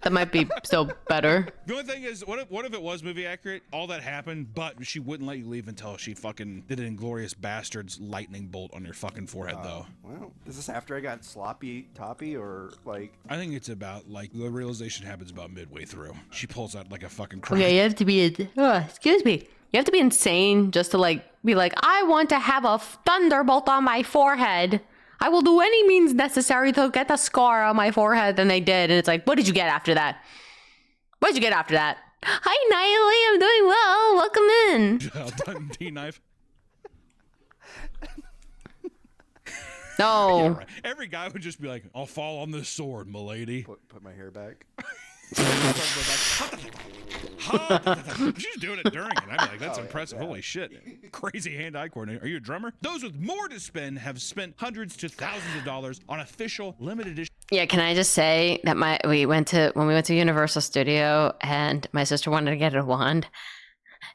That might be still better. The only thing is, what if it was movie accurate? All that happened, but she wouldn't let you leave until she fucking did an Inglourious Bastards lightning bolt on your fucking forehead, though. Well, is this after I got sloppy toppy or like? I think it's about like the realization happens about midway through. She pulls out like a fucking cry. Okay, you have to be. Excuse me. You have to be insane just to like be like, I want to have a thunderbolt on my forehead. I will do any means necessary to get the scar on my forehead. And they did. And it's like, what did you get after that? What did you get after that? Hi, Niley. I'm doing well. Welcome in. D-knife. No. Yeah, right. Every guy would just be like, I'll fall on this sword, milady. Put my hair back. She's doing it during it. I'd be like, that's impressive. Yeah. Holy shit. Crazy hand-eye coordinator. Are you a drummer? Those with more to spend have spent hundreds to thousands of dollars on official limited edition. Yeah, can I just say that when we went to Universal Studio and my sister wanted to get a wand.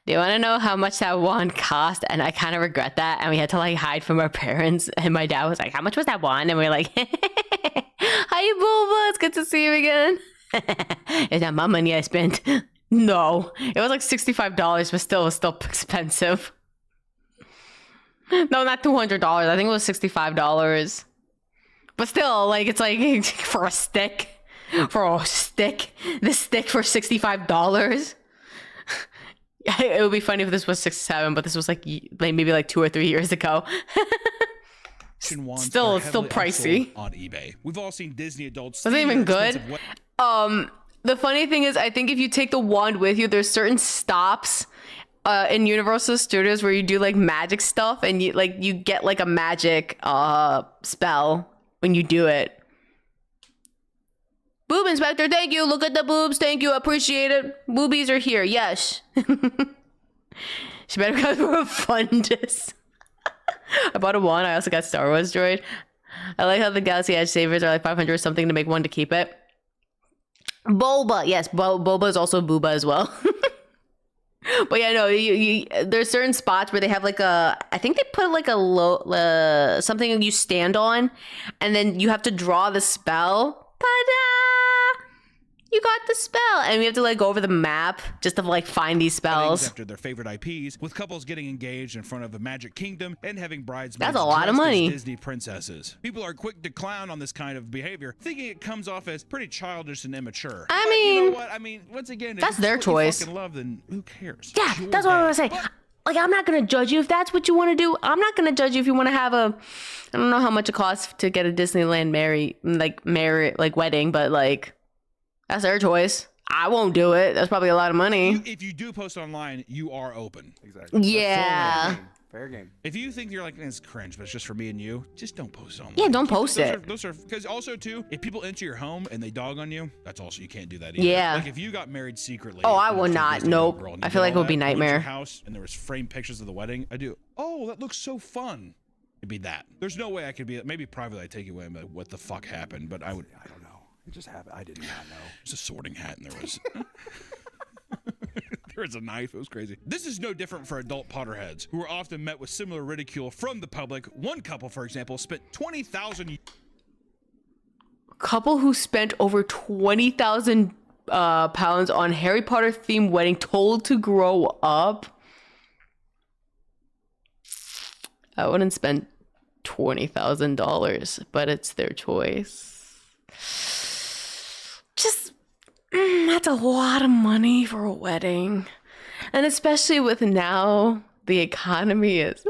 Do you want to know how much that wand cost? And I kind of regret that. And we had to like hide from our parents. And my dad was like, how much was that wand? And we were like, hi, Bulba. It's good to see you again. Is that my money I spent? No. It was like $65, but still, it was still expensive. No, not $200. I think it was $65. But still, like, it's like for a stick. This stick for $65. It would be funny if this was 6-7, but this was like maybe like 2 or 3 years ago. Still pricey on eBay. We've all seen Disney adults. Wasn't even good. The funny thing is, I think if you take the wand with you, there's certain stops in Universal Studios where you do like magic stuff, and you get like a magic spell when you do it. Boob inspector, thank you. Look at the boobs, thank you. Appreciate it. Boobies are here. Yes. She better go for a fundus. I bought a wand. I also got Star Wars droid. I like how the Galaxy Edge Savers are like 500 or something to make one to keep it. Boba, yes, Boba is also Booba as well. But yeah, no, there's certain spots where they have like I think they put like something you stand on, and then you have to draw the spell. Ta-da! You got the spell, and we have to like go over the map just to like find these spells. After their favorite IPs, with couples getting engaged in front of a Magic Kingdom and having bridesmaids that's a lot of money. Disney princesses. People are quick to clown on this kind of behavior, thinking it comes off as pretty childish and immature. I but mean, you know what? I mean, once again, that's if their it's what choice. You fucking love, then who cares? Yeah, that's what I was saying. Like, I'm not gonna judge you if that's what you want to do. I'm not gonna judge you if you want to have I don't know how much it costs to get a Disneyland wedding, but like, that's their choice. I won't do it. That's probably a lot of money. If you do post online, you are open. Exactly. Yeah. Fair game. If you think you're like, it's cringe, but it's just for me and you, just don't post online. Yeah, don't post it. Those are because also too, if people enter your home and they dog on you, that's also you can't do that either. Yeah. Like if you got married secretly. Oh, I would not. Nope. I feel like it would be nightmare. Your house and there was framed pictures of the wedding. I do. Oh, that looks so fun. It'd be that. There's no way I could be. Maybe privately I'd take you away and be like, what the fuck happened? But I would. I don't know. It just happened. I did not know. There's a sorting hat and there was. There was a knife. It was crazy. This is no different for adult Potterheads, who are often met with similar ridicule from the public. One couple, for example, spent $20,000. Couple who spent over 20,000 pounds on Harry Potter themed wedding, told to grow up. I wouldn't spend $20,000, but it's their choice. Just, that's a lot of money for a wedding. And especially with now, the economy is...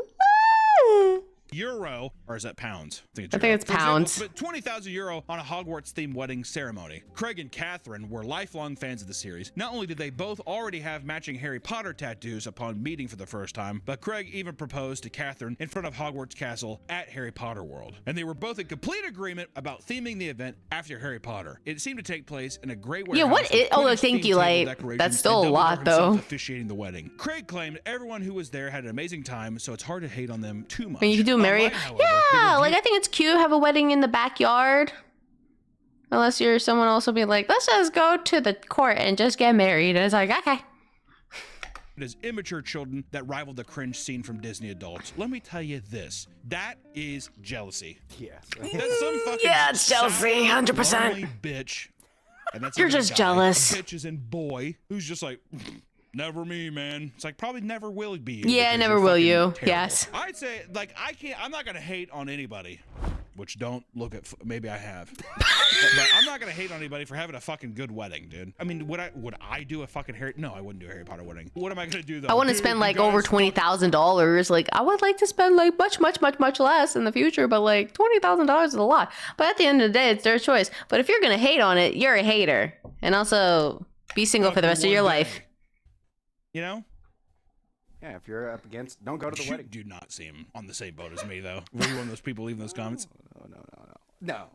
Euro, or is that pounds? I think it's For example, pounds. spent 20,000 euro on a Hogwarts-themed wedding ceremony. Craig and Catherine were lifelong fans of the series. Not only did they both already have matching Harry Potter tattoos upon meeting for the first time, but Craig even proposed to Catherine in front of Hogwarts Castle at Harry Potter World. And they were both in complete agreement about theming the event after Harry Potter. It seemed to take place in a great warehouse. Yeah, what is... Oh, thank you, Light. That's still a lot, though. Officiating the wedding. Craig claimed everyone who was there had an amazing time, so it's hard to hate on them too much. And you can do Mary. Yeah, like I think it's cute to have a wedding in the backyard. Unless you're someone also being like, let's just go to the court and just get married. And it's like, okay. As immature children that rivaled the cringe scene from Disney adults. Let me tell you this. That is jealousy. Yes. That's some fucking Yeah, it's jealousy, 100%. lonely bitch. And that's You're another just guy, jealous. Bitch is in boy who's just like, never me, man. It's like probably never will be you. Yeah, because never you're will fucking you. terrible. Yes. I'd say like I'm not gonna hate on anybody. Which don't look at maybe I have, but I'm not gonna hate on anybody for having a fucking good wedding, dude. I mean, would I do a fucking Harry? No, I wouldn't do a Harry Potter wedding. What am I gonna do though? I want to Dude, spend you like over guys $20,000. Like I would like to spend like much less in the future, but like $20,000 is a lot. But at the end of the day, it's their choice. But if you're gonna hate on it, you're a hater. And also be single for the rest of your one life. day. You know? Yeah, if you're up against, don't go to the You wedding. do not seem on the same boat as me, though. Were you one of those people leaving those comments? No.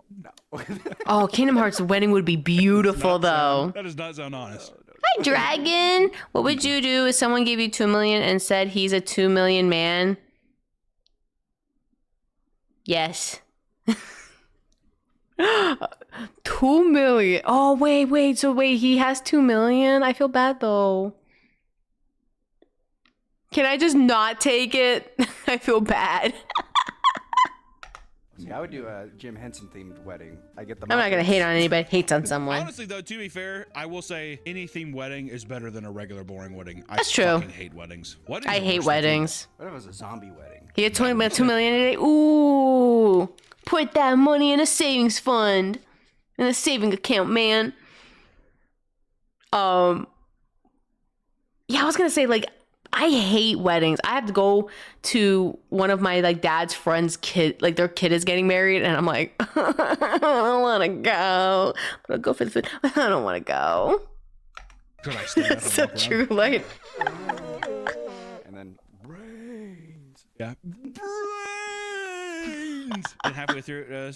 Oh, Kingdom Hearts wedding would be beautiful though. That does not sound honest. Hi, Dragon. What would you do if someone gave you 2 million and said he's a 2 million man? Yes. 2 million. Oh, wait. So wait, he has 2 million? I feel bad though. Can I just not take it? I feel bad. See, I would do a Jim Henson themed wedding. I get the. I'm not gonna hate on anybody. Hates on someone. Honestly, though, to be fair, I will say any themed wedding is better than a regular boring wedding. That's I true. fucking hate weddings. Weddings I are hate worse than weddings. What if it was a zombie wedding? He had 2 million today. Ooh, put that money in a savings fund, in a saving account, man. Yeah, I was gonna say like I hate weddings. I have to go to one of my like dad's friends' kid, like their kid is getting married, and I'm like, I don't want to go. But I'll go for the food. I don't want to go. Could I stand up and So walk around? true, like. And then brains. Yeah. Brains. And halfway through,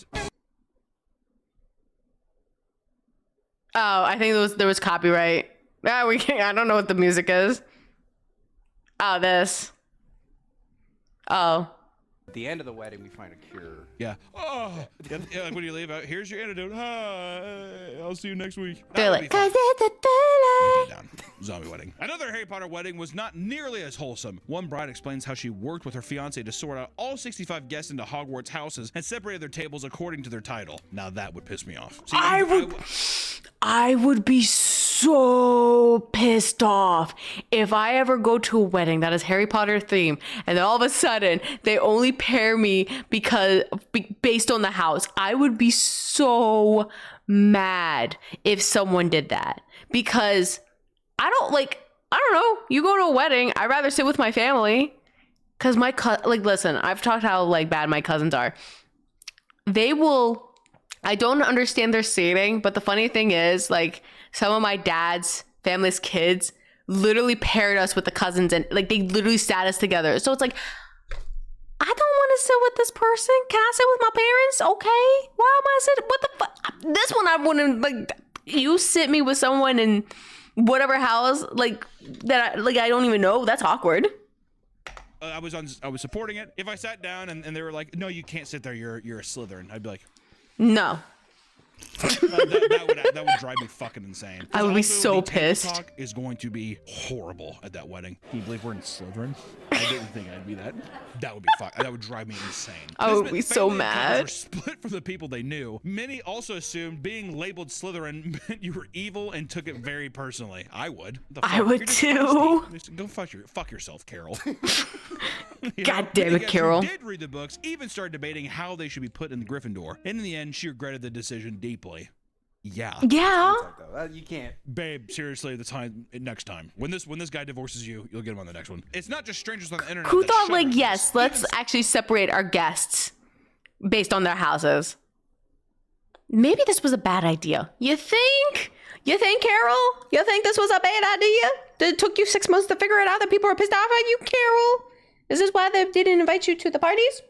Oh, I think there was copyright. Ah, we can't. I don't know what the music is. Oh, this. Oh. At the end of the wedding, we find a cure. yeah. Oh. Yeah, like when you leave out, here's your antidote. Hi. I'll see you next week. They're That would like, be fun. 'cause it's a thriller. Get down. Zombie wedding. Another Harry Potter wedding was not nearly as wholesome. One bride explains how she worked with her fiance to sort out all 65 guests into Hogwarts houses and separated their tables according to their title. Now that would piss me off. See, I would be so pissed off if I ever go to a wedding that is Harry Potter theme and then all of a sudden they only pair me based on the house. I would be so mad if someone did that because I don't know. You go to a wedding, I'd rather sit with my family because listen, I've talked how like bad my cousins are. I don't understand their seating, but the funny thing is, like, some of my dad's family's kids literally paired us with the cousins and, like, they literally sat us together. So it's like, I don't want to sit with this person. Can I sit with my parents? Okay. Why am I sitting? What the fuck? This one I wouldn't, like, you sit me with someone in whatever house, like, that I don't even know. That's awkward. I was supporting it. If I sat down and they were like, no, you can't sit there. You're a Slytherin. I'd be like, No. That would drive me fucking insane. I would be Also, so the table pissed. talk is going to be horrible at that wedding. Can you believe we're in Slytherin? I didn't think I'd be that. That would be that would drive me insane. I would This be meant so family and cousins mad. were split from the people they knew. Many also assumed being labeled Slytherin meant you were evil and took it very personally. I would. The I fuck? would You're just too. feisty. Just go fuck yourself, Carol. God damn it, Many guys who Carol. did read the books even started debating how they should be put in the Gryffindor. And in the end, she regretted the decision deeply. Yeah. Yeah. You can't. Babe, seriously, next time. When this guy divorces you, you'll get him on the next one. It's not just strangers on the internet. Who that thought shut like, on yes, this. let's actually separate our guests based on their houses? Maybe this was a bad idea. You think? You think, Carol? You think this was a bad idea? It took you 6 months to figure it out that people are pissed off at you, Carol? Is this why they didn't invite you to the parties?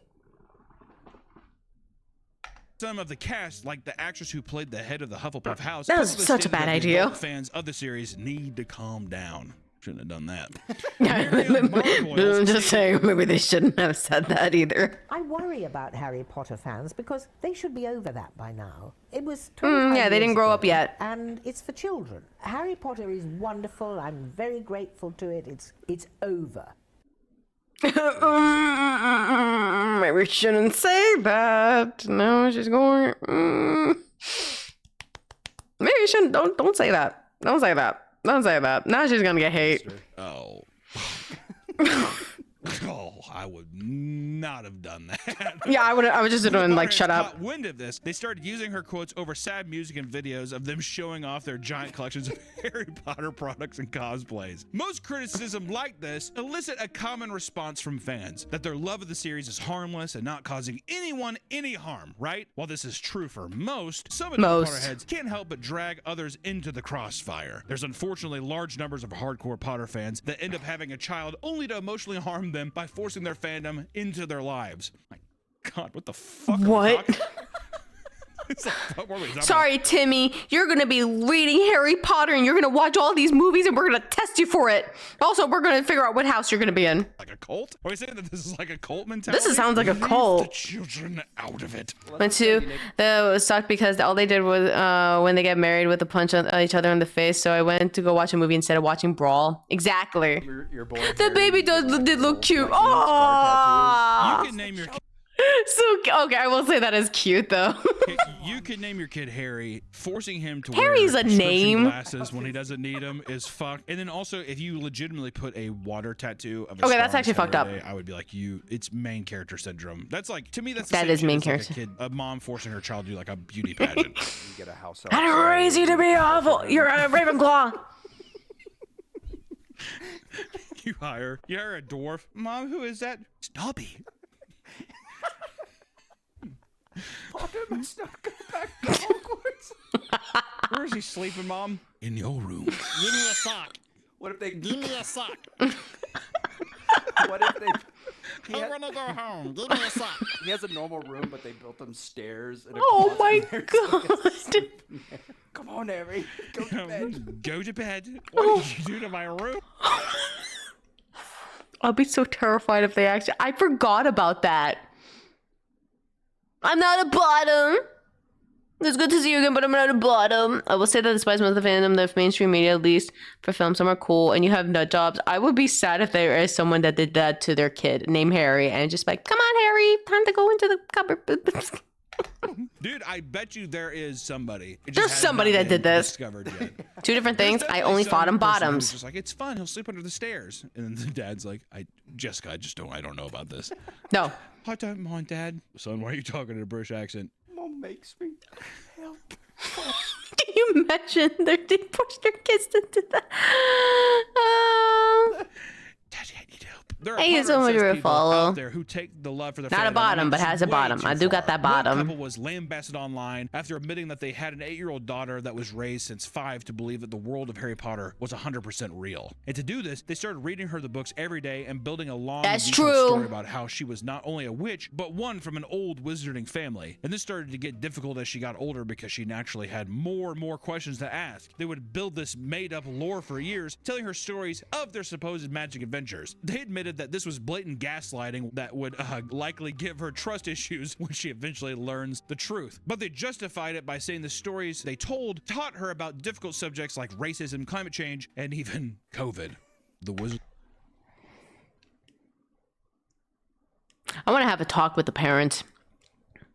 Some of the cast, like the actress who played the head of the Hufflepuff house, That was publicly such a stated bad that the idea. adult fans of the series need to calm down. Shouldn't have done that. I'm just saying, maybe they shouldn't have said that either. I worry about Harry Potter fans because they should be over that by now. It was 25 yeah, they years didn't grow up ago, yet. and it's for children. Harry Potter is wonderful. I'm very grateful to it. It's over. Maybe we shouldn't say that. No, she's going. Maybe you shouldn't. Don't say that. Don't say that. Don't say that. Now she's gonna get hate. Oh. Oh, I would not have done that. Yeah, I would. I was just doing like, shut Caught up. wind of this, they started using her quotes over sad music and videos of them showing off their giant collections of Harry Potter products and cosplays. Most criticism like this elicit a common response from fans that their love of the series is harmless and not causing anyone any harm, right? While this is true for most, some of the Potterheads can't help but drag others into the crossfire. There's unfortunately large numbers of hardcore Potter fans that end up having a child only to emotionally harm them by forcing their fandom into their lives. My God, what the fuck? What? It's like, what were we talking Sorry, Timmy. You're gonna be reading Harry Potter, and you're gonna watch all these movies, and we're gonna test you for it. Also, we're gonna figure out what house you're gonna be in. Like a cult? Are we saying that this is like a cult mentality? This sounds like a Leave cult. the children out of it. Went to the sucked because all they did was when they get married with a punch on each other in the face. So I went to go watch a movie instead of watching Brawl. Exactly. Your boy The Harry baby did look cute. Oh, You can name your kid. so okay. I will say that is cute though. You can name your kid Harry. Forcing him to Harry's wear a prescription name. glasses when he doesn't need them is fuck. And then also, if you legitimately put a water tattoo of a Okay, star that's on actually his head fucked up. every day, I would be like, it's main character syndrome. That's like, to me, that's the That same is shit main as, like, character. a kid, a mom forcing her child to do like a beauty pageant. You get a house. I didn't raise you to be awful. You're a Ravenclaw. You hire a dwarf. Mom, who is that? Snobby. Potter must not go back to Hogwarts. Where is he sleeping, Mom? In your room. Give me a sock. What if they? Give me a sock. What if they? I want to go home. Give me a sock. He has a normal room, but they built him stairs. And a Oh closet my in there so he can sleep god. in there. Come on, Harry. Go to bed. Go to bed. What did you do to my room? I'll be so terrified if they actually. I forgot about that. I'm not a bottom. It's good to see you again, but I'm not a bottom. I will say that despite most of the fandom, the mainstream media, at least for films, some are cool, and you have nut jobs. I would be sad if there is someone that did that to their kid named Harry, and just like, come on, Harry, time to go into the cupboard. Dude, I bet you there is somebody. It just There's has somebody not that been did this. Discovered yet. Two different things. There's I definitely only some fought him person who's bottoms. Just like, it's fun. He'll sleep under the stairs. And then the dad's like, Jessica, I don't know about this. No. I don't mind, Dad. Son, why are you talking in a British accent? Mom makes me help. Can you imagine they pushed their kids into that? Daddy, I need help. There are Thank you so much Potter-obsessed for a people follow. out there who take the love for their Not a fandom bottom, and but it's has a way bottom. too I do got far. that bottom. One couple was lambasted online after admitting that they had an 8-year-old daughter that was raised since 5 to believe that the world of Harry Potter was 100% real. And to do this, they started reading her the books every day and building a long That's detailed true. story about how she was not only a witch, but one from an old wizarding family. And this started to get difficult as she got older because she naturally had more and more questions to ask. They would build this made-up lore for years, telling her stories of their supposed magic adventures. They admitted said that this was blatant gaslighting that would likely give her trust issues when she eventually learns the truth. But they justified it by saying the stories they told taught her about difficult subjects like racism, climate change, and even COVID. The wizard. I want to have a talk with the parents.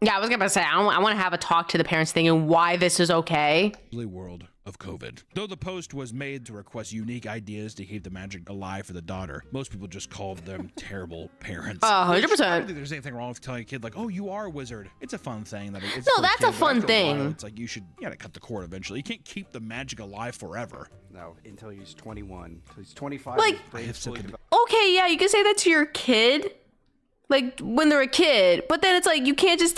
Yeah, I was gonna say, I want to have a talk to the parents thinking why this is okay. World of COVID. Though the post was made to request unique ideas to keep the magic alive for the daughter, most people just called them terrible parents. 100%. I don't think there's anything wrong with telling a kid like, oh, you are a wizard. It's a fun thing. It's No, for that's kid, a but fun after thing. while, it's like you gotta cut the cord eventually. You can't keep the magic alive forever. No, until he's 21. Until he's 25. Like- his brain is fully developed. Okay, yeah, you can say that to your kid, like when they're a kid, but then it's like you can't just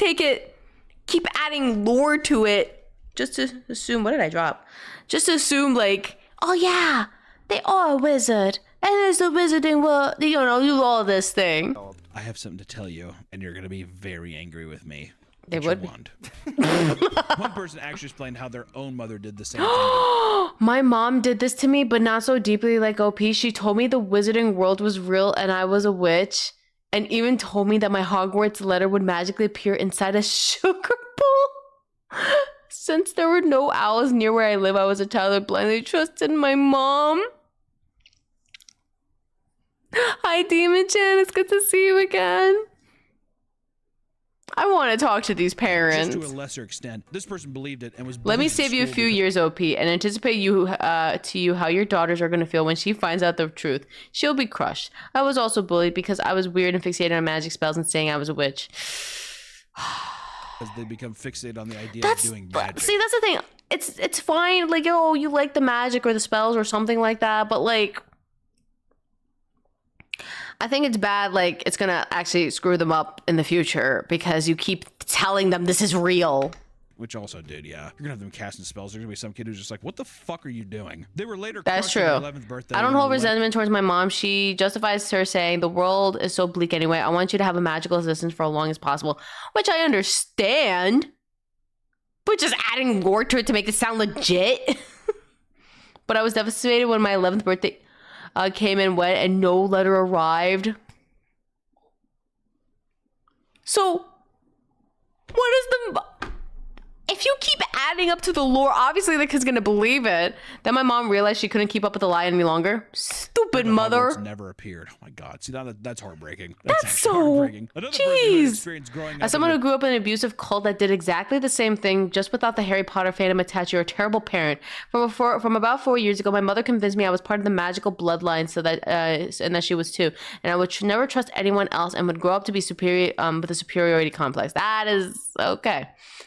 keep adding lore to it just to assume. What did I drop? Just to assume like, oh yeah, they are a wizard, and it's the wizarding world. You know, you all this thing. I have something to tell you, and you're gonna be very angry with me. They But you would be. won't. One person actually explained how their own mother did the same thing. My mom did this to me, but not so deeply like OP. She told me the wizarding world was real and I was a witch, and even told me that my Hogwarts letter would magically appear inside a sugar bowl. Since there were no owls near where I live, I was a child that blindly trusted my mom. Hi, Demon Chan. It's good to see you again. I want to talk to these parents. Just to a lesser extent, this person believed it and was. Let me bullied in save you a school few because- years, OP, and anticipate how your daughters are going to feel when she finds out the truth. She'll be crushed. I was also bullied because I was weird and fixated on magic spells and saying I was a witch. Because they become fixated on the idea That's of doing magic. see, that's the thing. It's fine, like, oh, you like the magic or the spells or something like that, but like, I think it's bad. Like, it's gonna actually screw them up in the future because you keep telling them this is real. Which also did, yeah. You're gonna have them casting spells. There's gonna be some kid who's just like, "What the fuck are you doing?" They were later. That's crushed on true. their 11th birthday. I don't when hold they went- resentment towards my mom. She justifies her saying the world is so bleak anyway. I want you to have a magical existence for as long as possible, which I understand. But just adding lore to it to make it sound legit. But I was devastated when my 11th birthday came and went and no letter arrived. So, what is the... If you keep adding up to the lore, obviously the kid's gonna believe it. Then my mom realized she couldn't keep up with the lie any longer. Stupid The mother. Hogwarts never appeared. Oh my god. See, that's heartbreaking. That's actually so... heartbreaking. Another person who had Jeez. experience growing up As someone in who grew up in an abusive cult that did exactly the same thing, just without the Harry Potter fandom attached, you're a terrible parent. From about 4 years ago, my mother convinced me I was part of the magical bloodline, so that and that she was too, and I would never trust anyone else, and would grow up to be superior with a superiority complex. That is okay.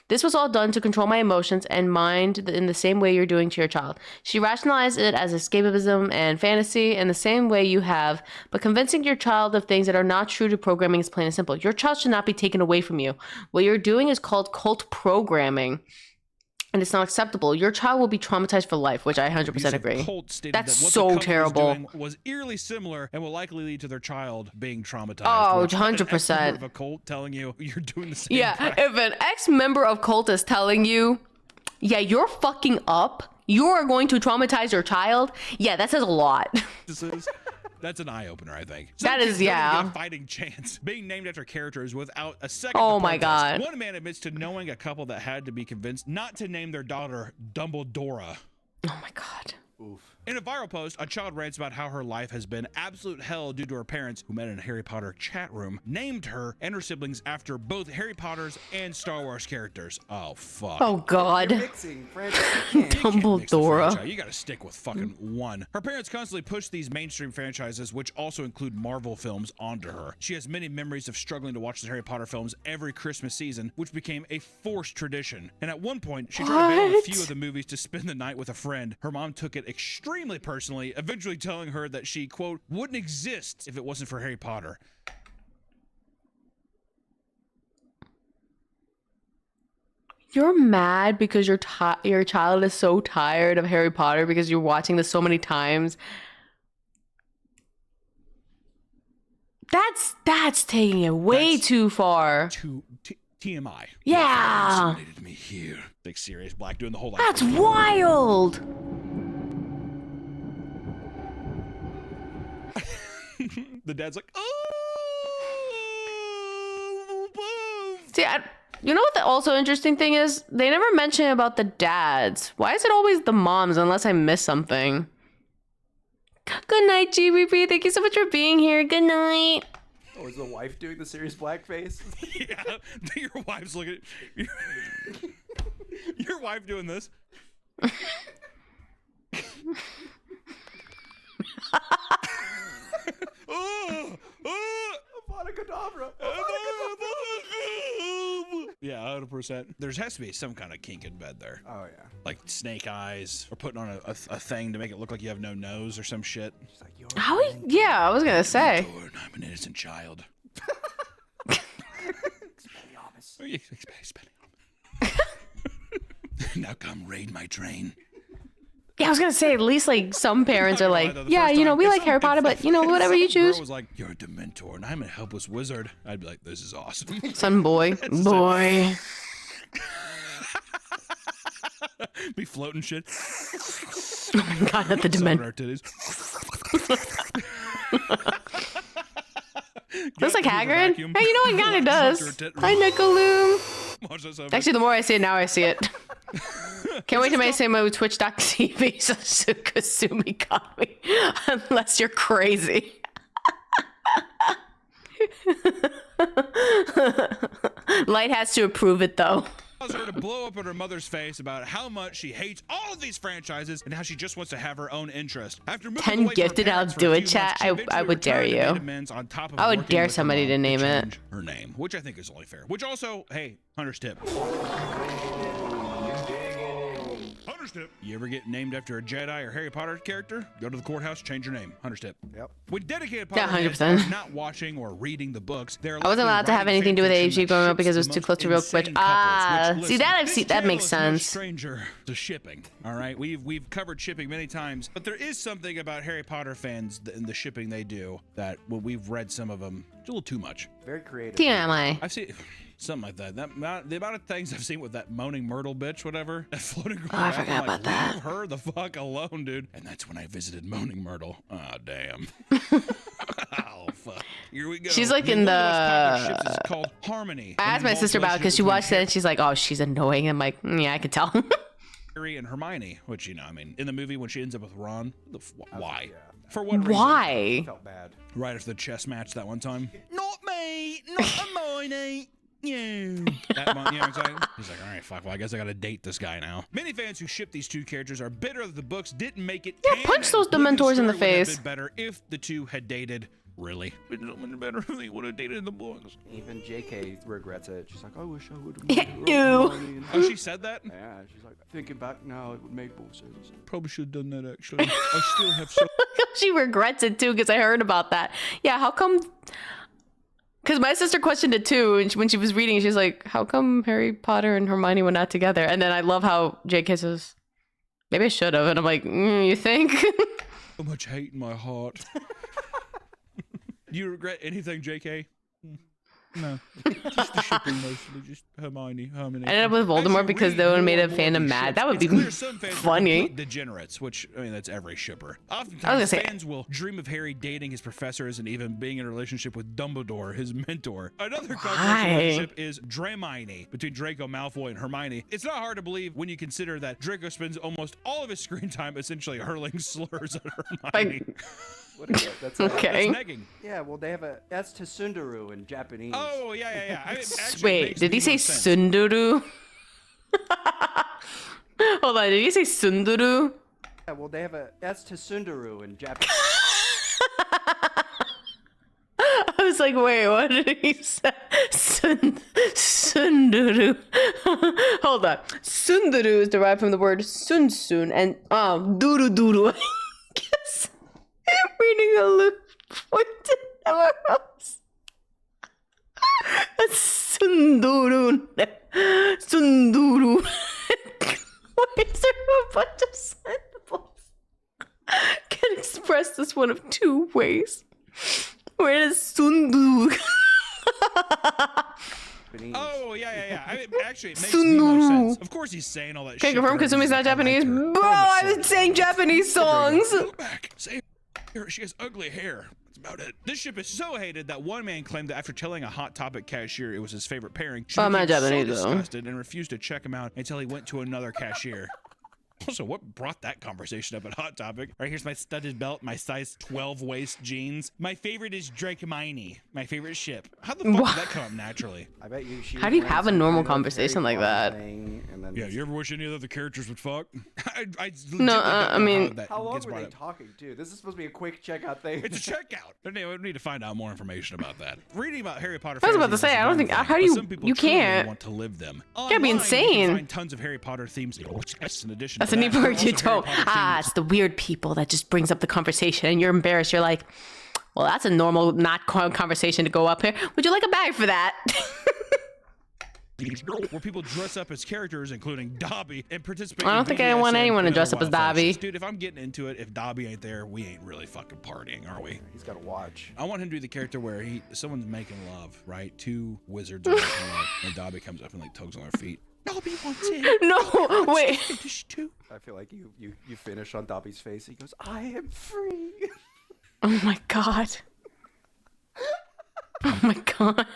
This was all done to control my emotions and mind in the same way you're doing to your child. She rationalized it as escapism and fantasy in the same way you have, but convincing your child of things that are not true to programming is plain and simple. Your child should not be taken away from you. What you're doing is called cult programming, and it's not acceptable. Your child will be traumatized for life, which I 100% abusive agree. cult stated That's that what so the couple terrible. Was, doing was eerily similar and will likely lead to their child being traumatized. Oh, which an 100%. ex-member of a cult telling you you're doing the same. Yeah, practice. if an ex-member of cult is telling you, yeah, you're fucking up, you are going to traumatize your child, yeah, that says a lot. That's an eye opener, I think. That Some is, kids don't even yeah. get a fighting chance. Being named after characters without a second. Oh to my protest. God. One man admits to knowing a couple that had to be convinced not to name their daughter Dumbledore. Oh my God. Oof. In a viral post, a child rants about how her life has been absolute hell due to her parents, who met in a Harry Potter chat room, named her and her siblings after both Harry Potter's and Star Wars characters. Oh, fuck. Oh You're God. mixing franchise. You can't. You can't mix the Dumbledore. franchise. You gotta stick with fucking one. Her parents constantly push these mainstream franchises, which also include Marvel films, onto her. She has many memories of struggling to watch the Harry Potter films every Christmas season, which became a forced tradition. And at one point, she tried to bail on a What? few of the movies to spend the night with a friend. Her mom took it extremely personally, eventually telling her that she, quote, wouldn't exist if it wasn't for Harry Potter. You're mad because your child is so tired of Harry Potter because you're watching this so many times. That's taking it way That's too far. TMI. Yeah. Inseminated me here. Like Sirius Black doing the whole like. That's wild. The dad's like, oh. See, you know what the also interesting thing is? They never mention about the dads. Why is it always the moms unless I miss something? Good night, GBP. Thank you so much for being here. Good night. Oh, is the wife doing the serious blackface? Yeah, your wife's looking at your wife doing this. Yeah, 100%. There has to be some kind of kink in bed there. Oh yeah. Like snake eyes, or putting on a thing to make it look like you have no nose or some shit. She's like, you're Yeah, I was gonna say. Lord, I'm an innocent child. Now come raid my train. Yeah, I was gonna say at least like some parents are like, The yeah, first you know, time- we if like some- Harry Potter, if- but you know, if whatever some you choose. girl was like, you're a Dementor and I'm a helpless wizard. I'd be like, this is awesome. Son, boy, boy. Be floating shit. Oh my God, not the Sucking Dementor. our titties. Looks like Hoover Hagrid. vacuum. Hey, you know what? It kind of Watch does. her tit- Hi, Nicoloom. Watch this over. Actually, the more I see it, now I see it. Can't wait to make same with Twitch.tv so Kasumi got me. Unless you're crazy. Light has to approve it though. Caused her to blow up in her mother's face about how much she hates all of these franchises and how she just wants to have her own interest. After moving 10 away from her gifted, I'll parents for do a it, few months, chat. she I eventually would dare returned to you. Beta Men's on top of I would working dare with her somebody mom to name it. change her name, which I think is only fair. Which also, hey, Hunter's tip. Hunter's tip. You ever get named after a Jedi or Harry Potter character? Go to the courthouse, change your name. Hunter's tip. Yep. When dedicated Yeah, Potterheads 100%. are not watching or reading the books, they're I wasn't allowed to have anything to do with AG growing up because it was too close to real quick. See that I've seen, that makes sense. Stranger to shipping. All right, we've covered shipping many times, but there is something about Harry Potter fans and the shipping they do that when we've read some of them, it's a little too much. Very creative. TMI. I've seen something like that. The amount of things I've seen with that moaning Myrtle bitch, whatever, that floating around. Oh, I forgot about that. Leave her the fuck alone, dude. And that's when I visited moaning Myrtle. Oh damn. Oh fuck. Here we go. She's like in One of the most popular the. ships is called Harmony. I asked my sister about it because she watched it and she's like, oh, she's annoying. I'm like, yeah, I can tell. Harry and Hermione, which, you know, I mean, in the movie when she ends up with Ron, why? Yeah. For what reason? Why? Felt bad. Right after the chess match that one time. Not me, not Hermione. You. That one, you know what I'm saying? He's like, all right, fuck, well, I guess I gotta date this guy now. Many fans who ship these two characters are bitter that the books didn't make it. Yeah, punch those Dementors in the face. Would have been better if the two had dated. Really? It would have been better if they would have dated in the books. Even JK regrets it. She's like, I wish I would have. Ew. Oh, she said that? Yeah, she's like, thinking back now, it would make more sense. Probably should have done that, actually. I still have so. She regrets it too because I heard about that. Yeah, how come? Because my sister questioned it too, and when she was reading, she's like, "How come Harry Potter and Hermione were not together?" And then I love how J.K. says, "Maybe I should have," and I'm like, "You think?" So much hate in my heart. Do you regret anything, JK? No. Just the shipping mostly, just Hermione. I ended up with Voldemort because they would have made a fandom mad. That would be funny. Degenerates, which, I mean, that's every shipper. I was Oftentimes, gonna say- fans will dream of Harry dating his professors and even being in a relationship with Dumbledore, his mentor. Another controversial relationship is Dramini, between Draco Malfoy and Hermione. It's not hard to believe when you consider that Draco spends almost all of his screen time essentially hurling slurs at Hermione. What is that? That's Okay. That's negging. Yeah, well, they have a. That's Tsundere in Japanese. Oh, yeah. I mean, actually, it Wait, makes did he the say most sense. Sunduru? Hold on, did he say Sunduru? Yeah, well, they have a. That's Tsundere in Japanese. I was like, wait, what did he say? Sunduru. Hold on. Sunduru is derived from the word sunsun and duru duru. I guess I'm reading a loop pointed nowhere else. Sunduru. Sunduru. Why is there a bunch of syllables? Can express this one of two ways. Where is Sundu? Oh, yeah. I mean, actually, it makes the most sense. Of course he's saying all that Can I shit. confirm there. Kasumi's not He's like, I Japanese? like her. Bro, I've been saying Japanese songs. Go back. Say She has ugly hair. That's about it. This ship is so hated that one man claimed that after telling a Hot Topic cashier it was his favorite pairing, she I'm not became so Japanese, though. disgusted and refused to check him out until he went to another cashier. Also, what brought that conversation up at Hot Topic? Right, here's my studded belt, my size 12 waist jeans. My favorite is Drake Miney, my favorite ship. How the fuck did that come up naturally? I bet you. How do you have a normal conversation like that? Yeah, you ever wish any other characters would fuck? I No, I mean, how long were they talking too? This is supposed to be a quick checkout thing. It's a checkout. Anyway, we need to find out more information about that. Reading about Harry Potter. I was about to say, I don't think. How do you can't? Want to live them. You gotta be Online, you can insane. find tons of Harry Potter themes. In addition, That's to a neat that, part you also don't. Harry Potter It's the weird people that just brings up the conversation, and you're embarrassed. You're like, well, that's a normal, not conversation to go up here. Would you like a bag for that? where people dress up as characters, including Dobby, and participate. I don't in think I want BDSM anyone to and dress other up as wild Dobby. functions. Dude, if I'm getting into it, if Dobby ain't there, we ain't really fucking partying, are we? He's got to watch. I want him to be the character where someone's making love, right? Two wizards are making love, and Dobby comes up and like tugs on their feet. Dobby wants it. No, wait. I feel like you finish on Dobby's face. He goes, "I am free." Oh my god. Oh my god.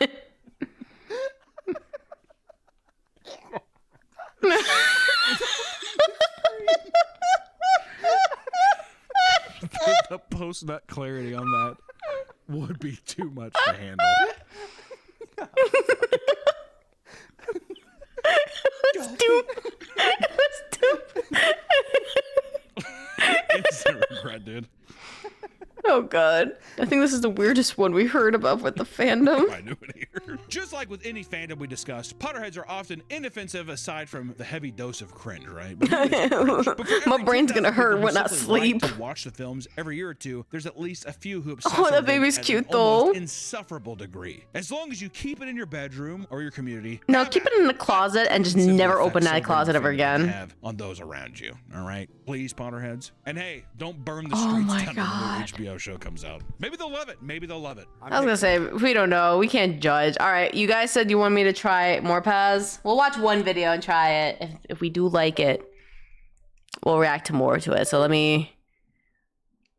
The post-nut clarity on that would be too much to handle. Instant regret, dude. Oh god. I think this is the weirdest one we heard about with the fandom. I knew it here. Just like with any fandom we discussed, Potterheads are often inoffensive aside from the heavy dose of cringe, right? My brain's gonna hurt when I sleep. To watch the films every year or two, there's at least a few who obsess Oh, over that them baby's at cute, an almost though. insufferable degree. As long as you keep it in your bedroom or your community. No, keep it in the closet and just never open that closet ever again. Have on those around you, all right? Please, Potterheads. And hey, don't burn the Oh streets my down when the new HBO show comes out. Maybe they'll love it. Maybe they'll love it. I was gonna say, we don't know. We can't judge. All right, you guys said you want me to try more paths. We'll watch one video and try it. If we do like it, we'll react to more to it. So let me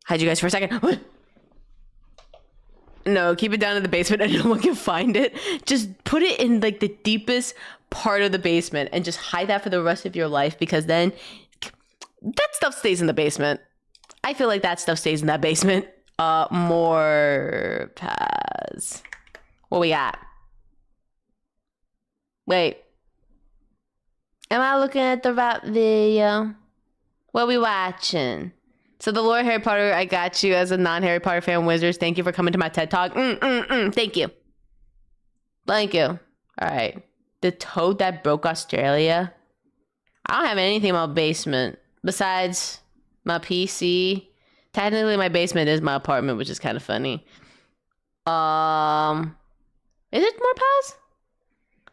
hide you guys for a second. No, keep it down in the basement and no one can find it. Just put it in like the deepest part of the basement and just hide that for the rest of your life, because then that stuff stays in the basement. I feel like that stuff stays in that basement. More paths. What we got? Wait. Am I looking at the right video? What we watching? So the Lord Harry Potter, I got you as a non-Harry Potter fan, Wizards. Thank you for coming to my TED Talk. Thank you. Thank you. All right. The toad that broke Australia. I don't have anything about basement besides my PC. Technically, my basement is my apartment, which is kind of funny. Is it more paths?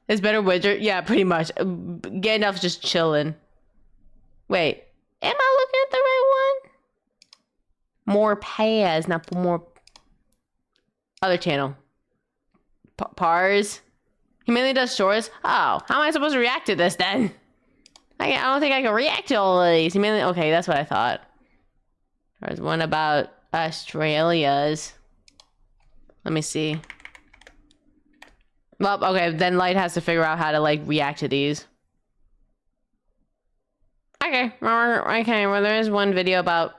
It's better Wizard. Yeah, pretty much. Gandalf's just chilling. Wait, am I looking at the right one? More paths, not more. Other channel. Pars. He mainly does shorts. Oh, how am I supposed to react to this then? I don't think I can react to all of these. He mainly. Okay, that's what I thought. There's one about Australia's. Let me see. Well, okay, then Light has to figure out how to like react to these. Okay, well there is one video about.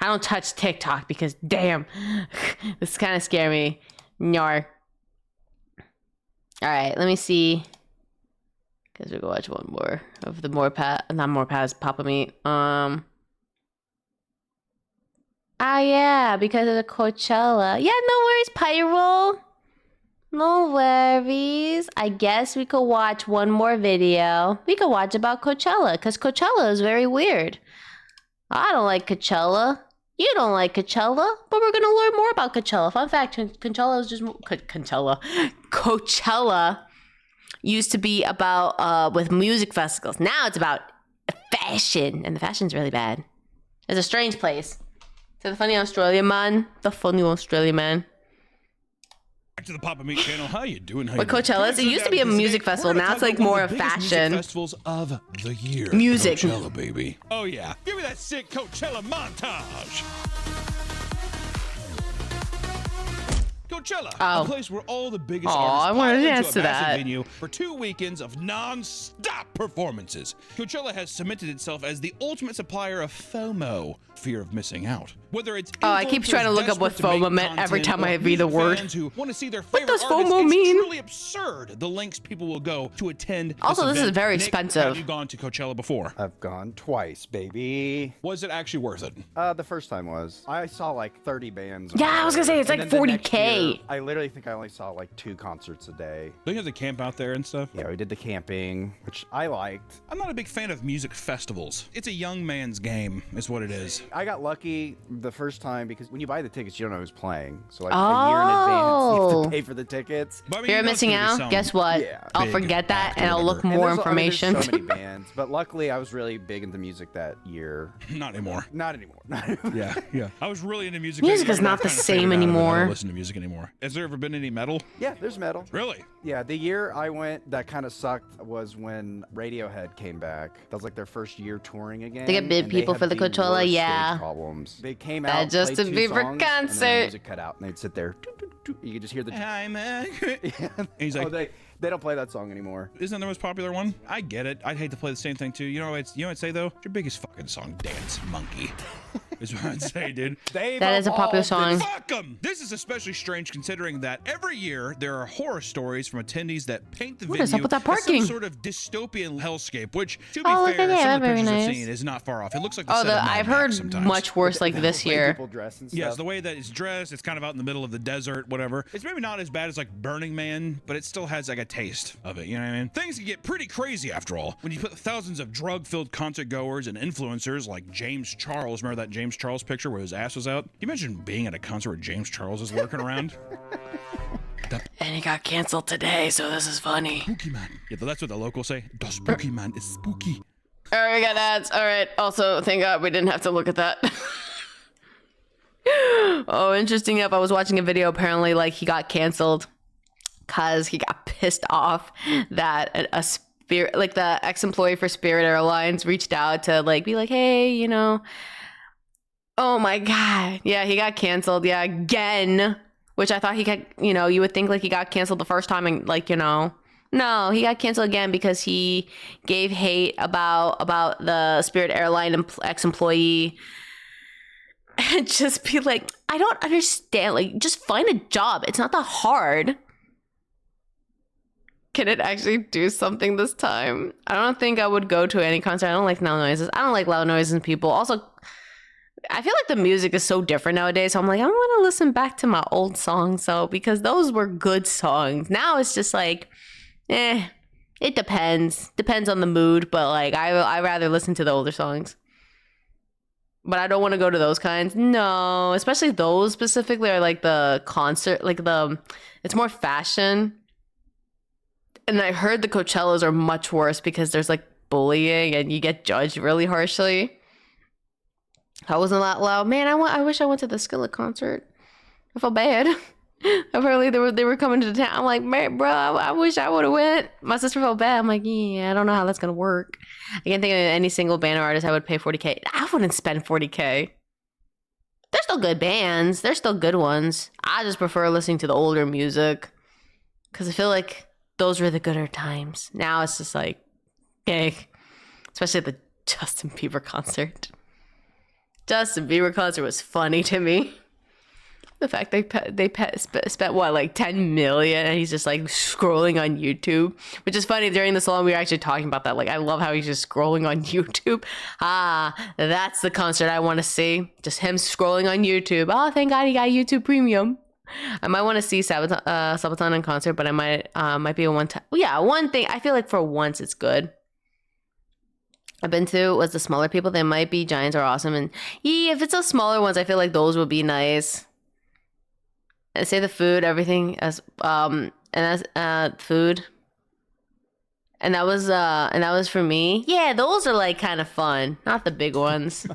I don't touch TikTok because damn, this kind of scare me. Nyar. All right, let me see. Guess we'll go watch one more of the not more paths, Papa Meat. Ah, yeah, because of the Coachella. Yeah, no worries, Pyro. No worries. I guess we could watch one more video. We could watch about Coachella, because Coachella is very weird. I don't like Coachella. You don't like Coachella, but we're going to learn more about Coachella. Fun fact, Coachella is just... Coachella used to be about with music festivals. Now it's about fashion, and the fashion's really bad. It's a strange place. So the funny Australian man. Back to the Papa Meat channel. How you doing? How But you doing? Coachella, it used to be a music festival. Now it's like more of fashion. Festivals of the year. Music. Coachella, baby. Oh yeah. Give me that sick Coachella montage. Coachella, Oh. a place where all the biggest Aw, artists I wanted to pile dance into a to massive that. venue for 2 weekends of non-stop performances. Coachella has cemented itself as the ultimate supplier of FOMO, fear of missing out. Whether it's Oh, I keep trying to look up what FOMO meant every time I read the word. Who want to see their What favorite does artists, FOMO it's mean? truly absurd the lengths people will go to attend. Also, this is event. very Nick, expensive. Have you gone to Coachella before? I've gone twice, baby. Was it actually worth it? The first time was. I saw like 30 bands. Yeah, I was gonna say, it's And like then the next 40K. year, I literally think I only saw like 2 concerts a day. Don't you have to camp out there and stuff? Yeah, we did the camping, which I liked. I'm not a big fan of music festivals. It's a young man's game, is what it is. I got lucky the first time because when you buy the tickets, you don't know who's playing. So like a year in advance, you have Oh. to pay for the tickets. But I mean, If you're you know it's missing gonna be out, some guess what? Yeah. I'll big forget that act and or I'll look whatever. more And information. there's so many bands, but luckily I was really big into music that year. Not anymore. Not anymore. Not anymore. Yeah, yeah. I was really into music. Music that is year, but not I've the kinda same faded out of it. I anymore. don't listen to music anymore. Has there ever been any metal? Yeah, there's metal. Really? Yeah, the year I went that kind of sucked was when Radiohead came back. That was like their first year touring again. They get big and people had for the Coachella, worst stage yeah. Problems. They came That out, Justin played 2 Bieber songs, and then concert. the music cut out, and they'd sit there. You could just hear the. Hi, man. Yeah. He's like, they don't play that song anymore. isn't that the most popular one? I get it. I'd hate to play the same thing too. You know what I'd say though? It's your biggest fucking song, Dance Monkey. Is what I'd say, dude. That is a popular song. Fuck 'em! This is especially strange considering that every year there are horror stories from attendees that paint the What venue is up with that as parking? some sort of dystopian hellscape, which, to be Oh, look fair, at that, some of the very pictures I've nice. seen is not far off. It looks like the Oh, set of Mad I've Max heard sometimes. much worse like this Way year. People dress and stuff. Yes, the way that it's dressed, it's kind of out in the middle of the desert, whatever. It's maybe not as bad as like Burning Man, but it still has like a taste of it, you know what I mean? Things can get pretty crazy after all. When you put thousands of drug-filled concert goers and influencers like James Charles, remember that James Charles picture where his ass was out? Can you imagine being at a concert where James Charles is lurking around? And he got canceled today, so this is funny. Spooky man. Yeah, that's what the locals say. The spooky man is spooky. All right, we got ads. All right. Also, thank God we didn't have to look at that. Oh, interesting enough, I was watching a video. Apparently, like, he got canceled because he got pissed off that a Spirit, like the ex-employee for Spirit Airlines, reached out to like be like, hey, you know. Oh my God. Yeah, he got canceled. Yeah, again. Which I thought he could, you know, you would think like he got canceled the first time and like, you know. No, he got canceled again because he gave hate about the Spirit Airline ex-employee. And just be like, I don't understand. Like, just find a job. It's not that hard. Can it actually do something this time? I don't think I would go to any concert. I don't like loud noises. I don't like loud noises and people. Also, I feel like the music is so different nowadays. So I'm like, I want to listen back to my old songs. So because those were good songs. Now it's just like, it depends. Depends on the mood. But like, I rather listen to the older songs. But I don't want to go to those kinds. No, especially those specifically are like the concert, like it's more fashion. And I heard the Coachellas are much worse because there's like bullying and you get judged really harshly. I wasn't that loud. Man, I wish I went to the Skillet concert. I felt bad. Apparently they were coming to town. I'm like, man, bro, I wish I would have went. My sister felt bad. I'm like, yeah, I don't know how that's gonna work. I can't think of any single band or artist I would pay $40K. I wouldn't spend $40K. They're still good bands. They're still good ones. I just prefer listening to the older music because I feel like those were the gooder times. Now it's just like, okay, especially at the Justin Bieber concert. Justin Bieber concert was funny to me. The fact they spent what, like 10 million, and he's just like scrolling on YouTube, which is funny. During the song, we were actually talking about that. Like, I love how he's just scrolling on YouTube. That's the concert I want to see. Just him scrolling on YouTube. Oh, thank God he got YouTube Premium. I might want to see Sabaton in concert, but I might be a one time. Yeah, one thing. I feel like for once it's good. I've been to was the smaller people. They might be giants are awesome, and yeah, if it's those smaller ones, I feel like those would be nice. I say the food, everything as food, and that was for me. Yeah, those are like kind of fun, not the big ones.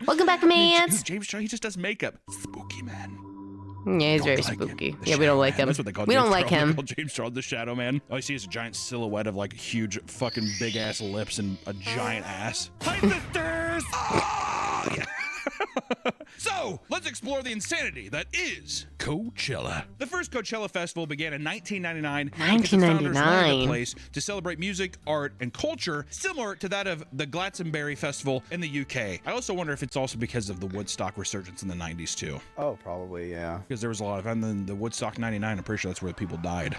Welcome back, man. James Charles, he just does makeup. Spooky man. Yeah, he's very Don't like him. spooky. The Yeah, we don't Shadow like Man. him. That's what they call We James don't like Charles. They him. call James Charles the Shadow Man. All you see is a giant silhouette of like huge fucking big ass lips and a giant ass. Hi, sisters! Ah, yeah. So, let's explore the insanity that is Coachella. The first Coachella festival began in 1999. because its founders wanted a place to celebrate music, art, and culture similar to that of the Glastonbury Festival in the UK. I also wonder if it's also because of the Woodstock resurgence in the 90s too. Oh, probably, yeah. Because there was a lot of, and then the Woodstock 99, I'm pretty sure that's where people died.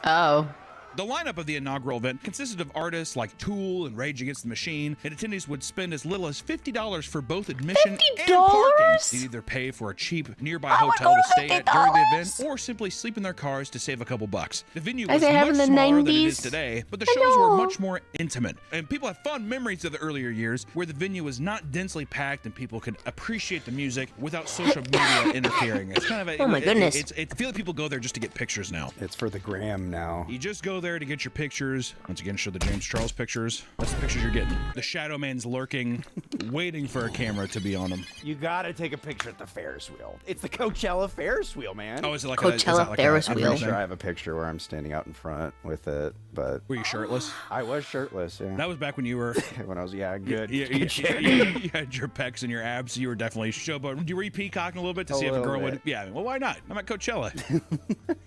Oh. The lineup of the inaugural event consisted of artists like Tool and Rage Against the Machine, and attendees would spend as little as $50 for both admission and parking. They'd either pay for a cheap nearby hotel to stay at during the event, or simply sleep in their cars to save a couple bucks. The venue was much smaller than it is today, but the shows were much more intimate. And people have fond memories of the earlier years where the venue was not densely packed and people could appreciate the music without social media interfering. It's kind of a, oh my goodness. I feel like people go there just to get pictures now. It's for the gram now. You just go there to get your pictures. Once again, show the James Charles pictures. That's the pictures you're getting. The Shadow Man's lurking, waiting for a camera to be on him. You gotta take a picture at the Ferris wheel. It's the Coachella Ferris wheel, man. Oh, is it like Coachella Ferris I'm wheel? pretty sure I have a picture where I'm standing out in front with it, but... Were you shirtless? I was shirtless, yeah. That was back when you were... when I was, good. You had your pecs and your abs. You were definitely showboat. Were you peacocking a little bit to see if a girl would... Yeah, well, why not? I'm at Coachella.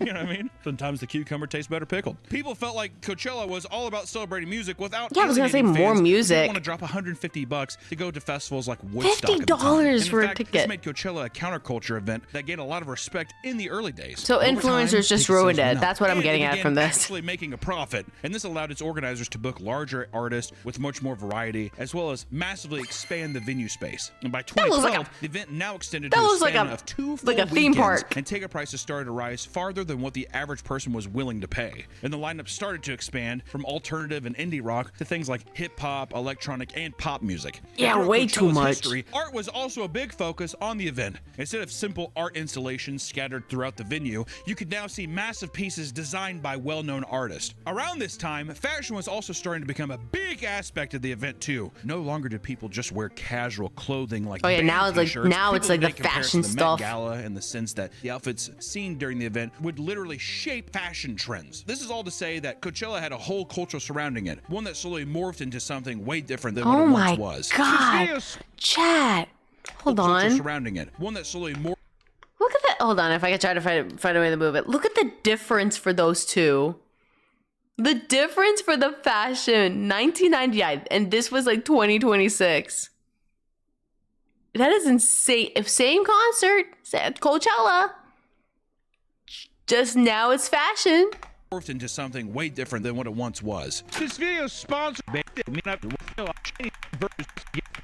You know what I mean? Sometimes the cucumber tastes better pickled. People felt like Coachella was all about celebrating music without... Yeah, I was gonna say more music. You want to drop $150 to go to festivals like Woodstock. $50 for a ticket. This made Coachella a counterculture event that gained a lot of respect in the early days. So Over influencers time, just ticket ruined sales went it. up, That's what I'm and getting they at began from this. actually making a profit, and this allowed its organizers to book larger artists with much more variety, as well as massively expand the venue space. And by 2012, the event now extended to a span of 2 full a theme weekends, park. and ticket prices started to rise farther than what the average person was willing to pay. And the lineup started to expand from alternative and indie rock to things like hip hop, electronic, and pop music. Yeah, Throughout way too Coachella's much. history, art was also a big focus on the event. Instead of simple art installations scattered throughout the venue, you could now see massive pieces designed by well-known artists. Around this time, fashion was also starting to become a big aspect of the event too. No longer did people just wear casual clothing like Oh yeah, band now it's like t-shirts. now it's People like the would make fashion comparisons to the Met stuff. Gala in the sense that the outfits seen during the event would literally shape fashion trends. This is all to say that Coachella had a whole culture surrounding it, one that slowly morphed into something way different than what it once was. God, chat. Hold Culture on. surrounding it, one that slowly morphed. Look at that. Hold on. If I could try to find a way to move it. Look at the difference for those two. The difference for the fashion, 1999, and this was like 2026. That is insane. If same concert, Coachella, just now it's fashion. Morphed into something way different than what it once was. This video is sponsored by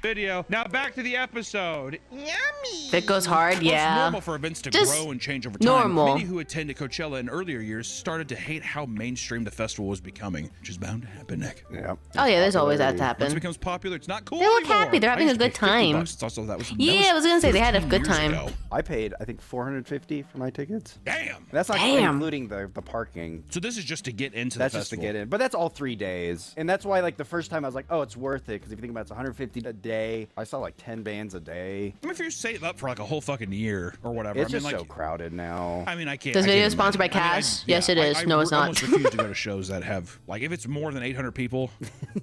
video. Now back to the episode. If it goes hard, It's yeah. normal for events to Just grow and change over time. normal. Many who attended Coachella in earlier years started to hate how mainstream the festival was becoming, which is bound to happen, Nick. Yeah. Oh yeah, there's always that to happen. Once it becomes popular, it's not cool They look anymore. happy. They're I having a used to good pay $50. time. It's also, that was Yeah, I was gonna say they had a 13 good years time. ago. I paid, I think, $450 for my tickets. Damn. That's not Damn. including the parking. So this is just to get into That's the just to festival. get in. But that's all 3 days. And that's why, like, the first time I was like, oh, it's worth it. Because if you think about it, it's $150 a day. I saw like 10 bands a day. I mean, if you save up for like a whole fucking year or whatever, It's I mean, just like, so crowded now. I mean, I can't. This I video can't is sponsored by imagine. Cash? Yes, it is. No, it's I not. almost refuse to go to shows that have like if it's more than 800 people.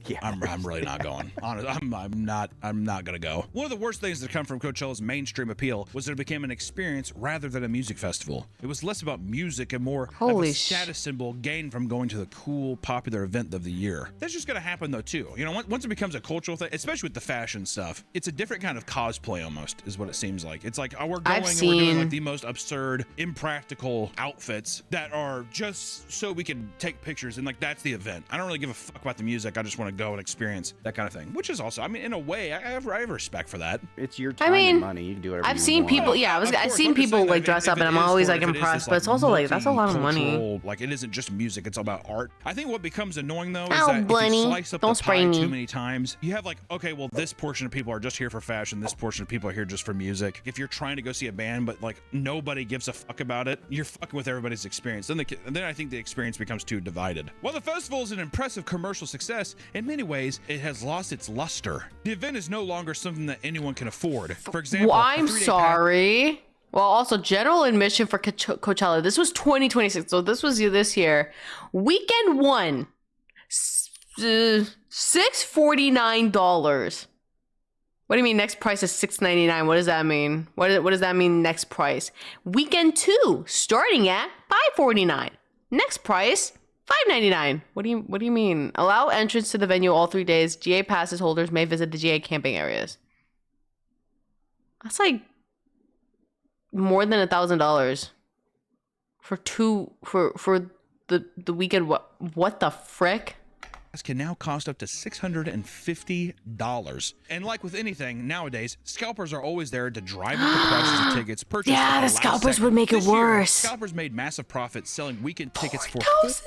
Yeah. I'm really not going. Honestly, I'm not gonna go. One of the worst things that come from Coachella's mainstream appeal was that it became an experience rather than a music festival. It was less about music and more of Holy a status symbol gained from going to the cool, popular event of the year. That's just gonna happen though too. You know, once it becomes a cultural thing, especially with the fashion stuff, it's a different kind of cosplay almost, is what it seems like. It's like, oh, we're going and we're doing like the most absurd, impractical outfits that are just so we can take pictures, and like that's the event. I don't really give a fuck about the music. I just want to go and experience that kind of thing, which is also, I mean, in a way, I have respect for that. It's your time mean, and money. You can do whatever I've you seen want. people. Yeah, Of I've course, seen I'm just people saying, like if dress it up, and I'm is always for- like if it is impressed. this, But it's also like that's a lot of money. multicultural, like it isn't just music; it's all about art. I think what becomes annoying though is Ow, that if bunny. you slice up Don't the pie spray me. too many times, you have like, okay, well, this portion of people are just here for fashion. This portion of people are here just for music. If you're trying to go see a band, but like nobody gives a fuck about it, you're fucking with everybody's experience. Then I think the experience becomes too divided. While the festival is an impressive commercial success, in many ways, it has lost its luster. The event is no longer something that anyone can afford. For example, Well, a I'm 3-day pass sorry. Well, also general admission for Coachella. This was 2026, so this was this year. Weekend one, $649. What do you mean next price is $699? What does that mean? What does that mean next price? Weekend two, starting at $549. Next price, $599. What do you mean? Allow entrance to the venue all 3 days. GA passes holders may visit the GA camping areas. That's like more than $1,000 for the weekend. What the frick? Can now cost up to $650. And like with anything nowadays, scalpers are always there to drive up the prices of tickets purchased. Yeah, at the last scalpers second. would make it This year, worse. Scalpers made massive profits selling weekend tickets for $4,000.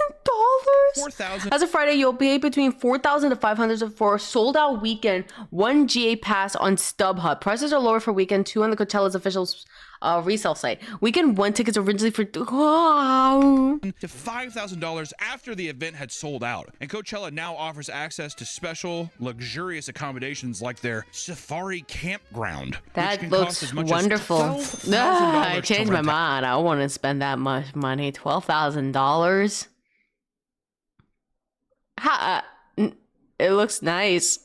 $4,000. As of Friday, you'll pay between $4,000 to $500 for a sold-out weekend, one GA pass on StubHub. Prices are lower for weekend two on the Coachella's official resale site. Weekend one tickets originally for to $5,000 after the event had sold out. And Coachella now offers access to special, luxurious accommodations like their Safari Campground. which That can looks cost as much wonderful. As $12,000 I to changed my rent out. mind. I want to spend that much money. $12,000. It looks nice.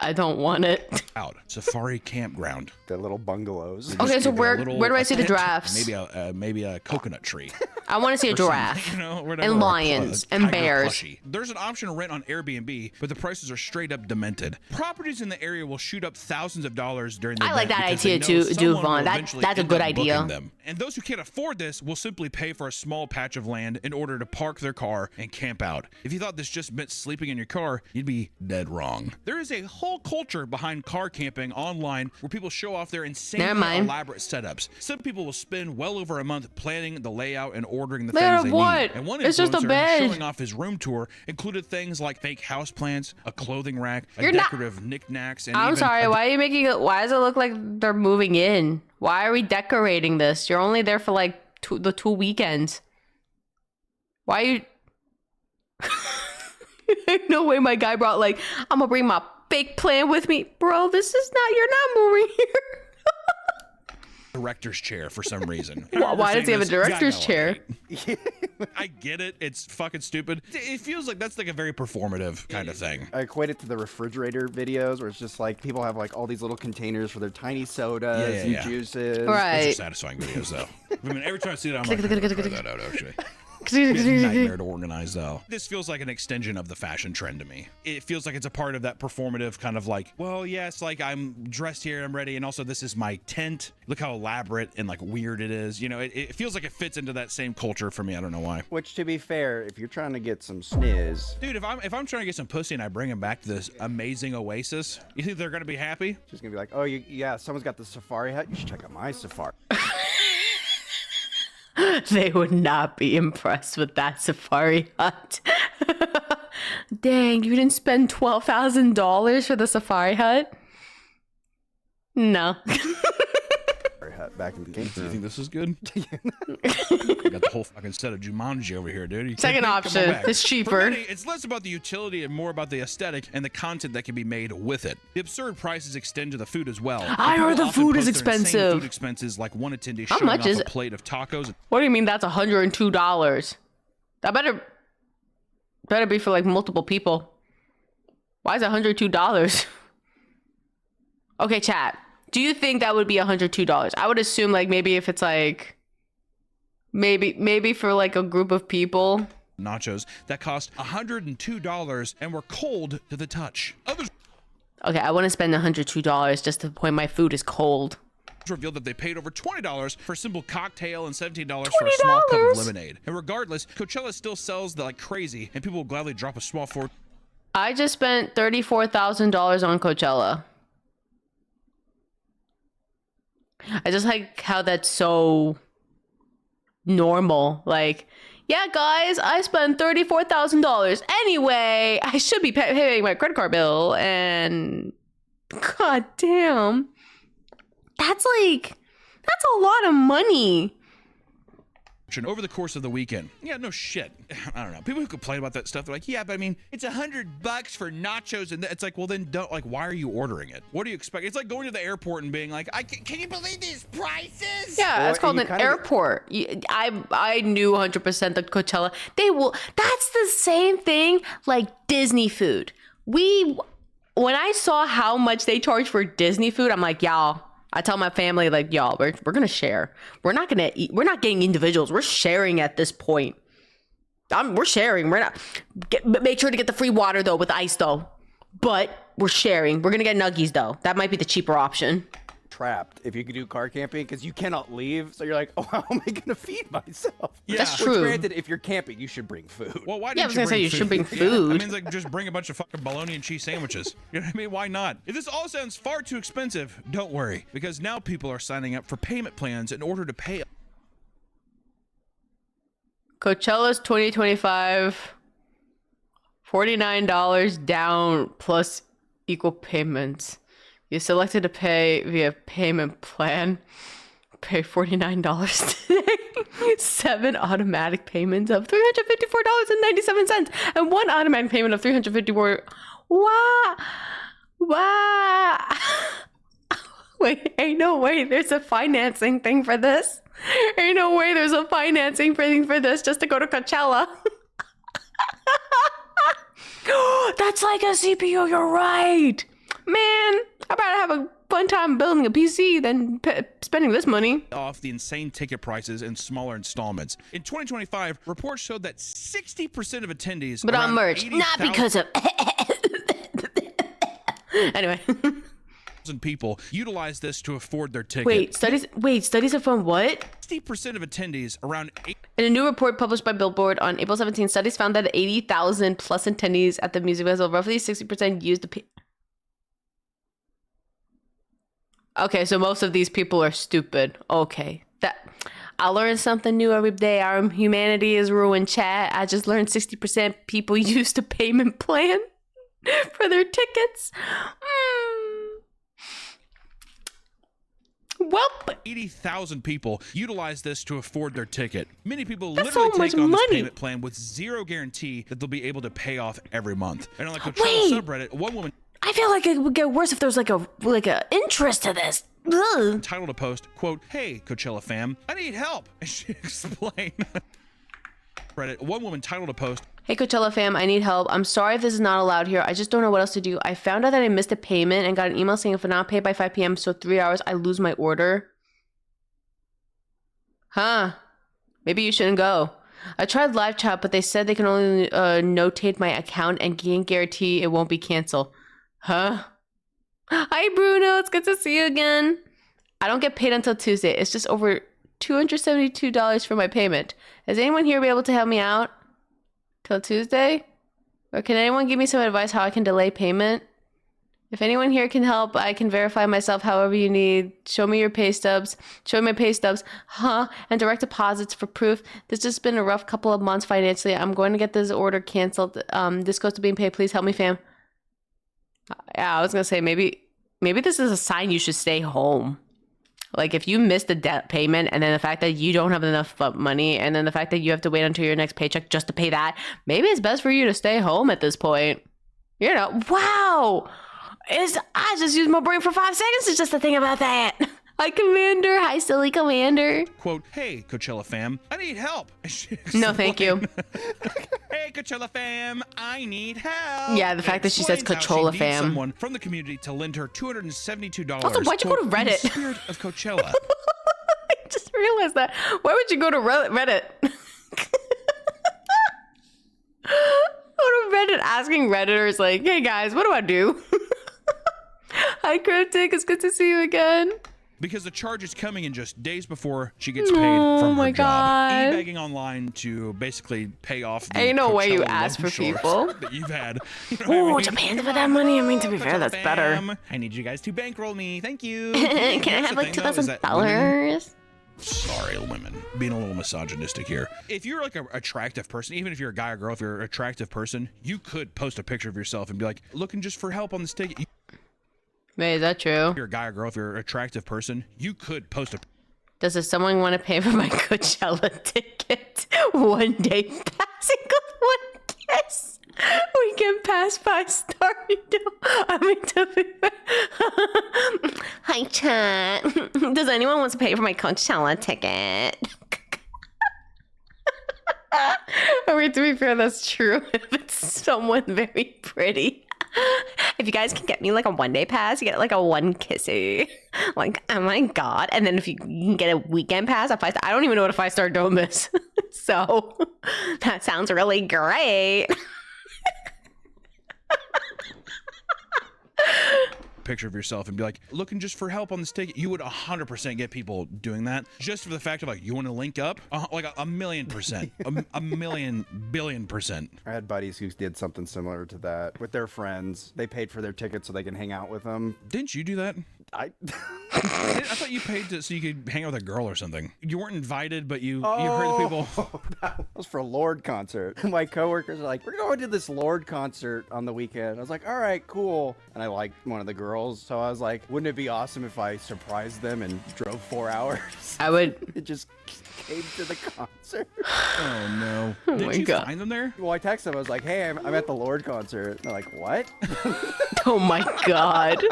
I don't want it. Out Safari Campground. The little bungalows. Okay, so Maybe a where little- do I a see the tent, giraffes? Maybe a coconut tree. I want to see a Or some, giraffe you know, whatever, and or a lions and tiger bears. plushie. There's an option to rent on Airbnb, but the prices are straight up demented. Properties in the area will shoot up thousands of dollars during the I like event that because they idea know too, someone will Vaughn. eventually That's a end good up booking idea. them. And those who can't afford this will simply pay for a small patch of land in order to park their car and camp out. If you thought this just meant sleeping in your car, you'd be dead wrong. There is a whole culture behind car camping online where people show off their Never insanely mind. elaborate setups. Some people will spend well over a month planning the layout and ordering the Layout things of they what? need. And one It's just a influencer bed. showing off his room tour included things like fake house plants, a clothing rack, You're not- decorative knickknacks, and I'm even sorry. a Why are you making it? Why does it look like they're moving in? Why are we decorating this? You're only there for like the 2 weekends. Why are you? No way. My guy brought like I'm gonna bring my fake plant with me, bro. This is not. You're not moving here. director's chair for some reason. Why does he have a director's chair? chair? I get it. It's fucking stupid. It feels like that's like a very performative kind of thing. I equate it to the refrigerator videos where it's just like people have like all these little containers for their tiny sodas and juices. Those are Right. satisfying videos, though. I mean, every time I see that, I'm Click, like, click, click, "I'm gonna click, try that out, actually. It's click, a click, nightmare to organize, though. This feels like an extension of the fashion trend to me. It feels like it's a part of that performative kind of like, well, yes, like I'm dressed here, I'm ready, and also this is my tent. Look how elaborate and like weird it is. You know, it feels like it fits into that same culture for me. I don't know why. Which, to be fair, if you're trying to get some sniz, Dude, if I'm trying to get some pussy and I bring him back to this amazing oasis, you think they're gonna be happy? she's gonna be like, "Oh, yeah, someone's got the safari hut. You should check out my safari." They would not be impressed with that safari hut. Dang, you didn't spend $12,000 for the safari hut? No. Safari hut back in the game. Do you think this is good? You got the whole fucking set of Jumanji over here, dude. You Second can't come option. back. It's cheaper. For many, it's less about the utility and more about the aesthetic and the content that can be made with it. The absurd prices extend to the food as well. I heard People the often food is post their insane expensive. Food expenses, like one attendee How showing much off is a it? plate of tacos. What do you mean that's $102? That better be for like multiple people. Why is it $102? Okay, chat. Do you think that would be $102? I would assume like maybe if it's like maybe for like a group of people. Nachos that cost $102 and were cold to the touch. Others Okay, I want to spend $102 just to the point my food is cold. revealed that they paid over $20 for a simple cocktail and $17 for a small cup of lemonade. And regardless, Coachella still sells like crazy, and people will gladly drop a small fortune. I just spent $34,000 on Coachella. I just like how that's so normal. Like, yeah, guys, I spent $34,000. Anyway, I should be paying my credit card bill, and god damn. That's a lot of money. over the course of the weekend. Yeah, no shit. I don't know. People who complain about that stuff, they're like, yeah, but I mean, it's $100 for nachos, and it's like, well, then don't, like, why are you ordering it? What do you expect? It's like going to the airport and being like, can you believe these prices? Yeah, it's called an airport. I knew 100% that Coachella, they will, that's the same thing like Disney food. When I saw how much they charge for Disney food, I'm like, y'all, I tell my family, like, y'all, we're gonna share. We're not gonna eat. We're not getting individuals. We're sharing at this point. We're sharing. We're not. Make sure to get the free water though with ice though. But we're sharing. We're gonna get nuggies though. That might be the cheaper option. Trapped if you could do car camping because you cannot leave, so you're like, oh, how am I gonna feed myself? Yeah. That's Which, true. granted, if you're camping, you should bring food. Well, why Yeah, I didn't was gonna say you should bring Yeah, food. I mean, it's like just bring a bunch of fucking bologna and cheese sandwiches. You know what I mean? Why not? If this all sounds far too expensive, don't worry, because now people are signing up for payment plans in order to pay. Coachella's 2025, $49 down plus equal payments. You selected to pay via payment plan. Pay $49 today. 7 automatic payments of $354.97 and 1 automatic payment of $354. Wow. Wait, ain't no way there's a financing thing for this. Ain't no way there's a financing thing for this just to go to Coachella. That's like a CPU, you're right. Man, I'd rather have a fun time building a PC than spending this money. Off the insane ticket prices in smaller installments. In 2025, reports showed that 60% of attendees, But on around merch, not 80,000 because of... Anyway. people utilize this to afford their ticket. Studies have found what? 60% of attendees, around In a new report published by Billboard on April 17, studies found that 80,000 plus attendees at the music festival, roughly 60% used the... Okay, so most of these people are stupid. Okay. I learn something new every day. Our humanity is ruined, chat. I just learned 60% people use the payment plan for their tickets. Well, 80,000 people utilize this to afford their ticket. Many people That's literally so much take on this money. payment plan with zero guarantee that they'll be able to pay off every month. And on the Coachella subreddit, one woman I feel like it would get worse if there was like a interest to this. Ugh. titled a post, quote, "Hey, Coachella fam, I need help." And she explained. Reddit, one woman titled a post, Hey Coachella fam, I need help. I'm sorry if this is not allowed here. I just don't know what else to do. I found out that I missed a payment and got an email saying if I not pay by 5 p.m., so 3 hours, I lose my order. Huh. Maybe you shouldn't go. I tried live chat, but they said they can only notate my account and can't guarantee it won't be canceled. Huh? Hi Bruno, it's good to see you again. I don't get paid until Tuesday. It's just over $272 for my payment. Is anyone here be able to help me out till Tuesday? Or can anyone give me some advice how I can delay payment? If anyone here can help, I can verify myself however you need. Show me your pay stubs. Show me my pay stubs. And direct deposits for proof. This has been a rough couple of months financially. I'm going to get this order canceled. This goes to being paid. Please help me, fam. Yeah, I was going to say maybe this is a sign you should stay home. Like if you miss the debt payment and then the fact that you don't have enough money and then the fact that you have to wait until your next paycheck just to pay that, maybe it's best for you to stay home at this point. You know, wow. I just used my brain for 5 seconds to just to think about that. Hi, Commander. Hi, silly Commander. quote, "Hey, Coachella fam, I need help." And she No, thank you. Hey, Coachella fam, I need help. Yeah, the fact that she says Explains how Coachella she needs fam. someone from the community to lend her $272. Also, why'd you go to quote, "in Reddit?" the spirit of Coachella. I just realized that. Why would you go to Reddit? Go to Reddit asking Redditors like, hey guys, what do I do? Hi, Cryptic. It's good to see you again. Because the charge is coming in just days before she gets paid from her my job. God. E-begging online to basically pay off the Ain't no way you Coachella ask loan for shorts people. that you've had. You know what I Ooh, mean? Japan for that money? I mean, to be fair, that's better. Fam, I need you guys to bankroll me. Thank you. Can I have like $2,000? Sorry, women. Being a little misogynistic here. If you're like an attractive person, even if you're a guy or girl, if you're an attractive person, you could post a picture of yourself and be like, looking just for help on this ticket. Wait, is that true? If you're a guy or girl, if you're an attractive person, you could post a Does someone want to pay for my Coachella ticket? One day passing one kiss. Weekend pass 5-star. I mean, to be fair. Hi, chat. Does anyone want to pay for my Coachella ticket? I mean, to be fair, that's true. If it's someone very pretty. If you guys can get me like a 1-day pass, you get like a 1 kissy. Like, oh my god. And then if you can get a weekend pass, a 5-star. I don't even know what a 5-star dome is. So that sounds really great. Picture of yourself and be like, looking just for help on this ticket. You would 100% get people doing that just for the fact of like, you want to link up? Like a million percent, a million billion percent. I had buddies who did something similar to that with their friends. They paid for their tickets so they can hang out with them. Didn't you do that? I thought you paid so you could hang out with a girl or something. You weren't invited, but you heard the people. That was for a Lord concert. My coworkers are like, we're going to this Lord concert on the weekend. I was like, all right, cool. And I liked one of the girls, so I was like, wouldn't it be awesome if I surprised them and drove 4 hours? I would. It just came to the concert. Oh no! Oh Did my you God. find them there? Well, I texted them. I was like, hey, I'm at the Lord concert. And they're like, what? Oh my god.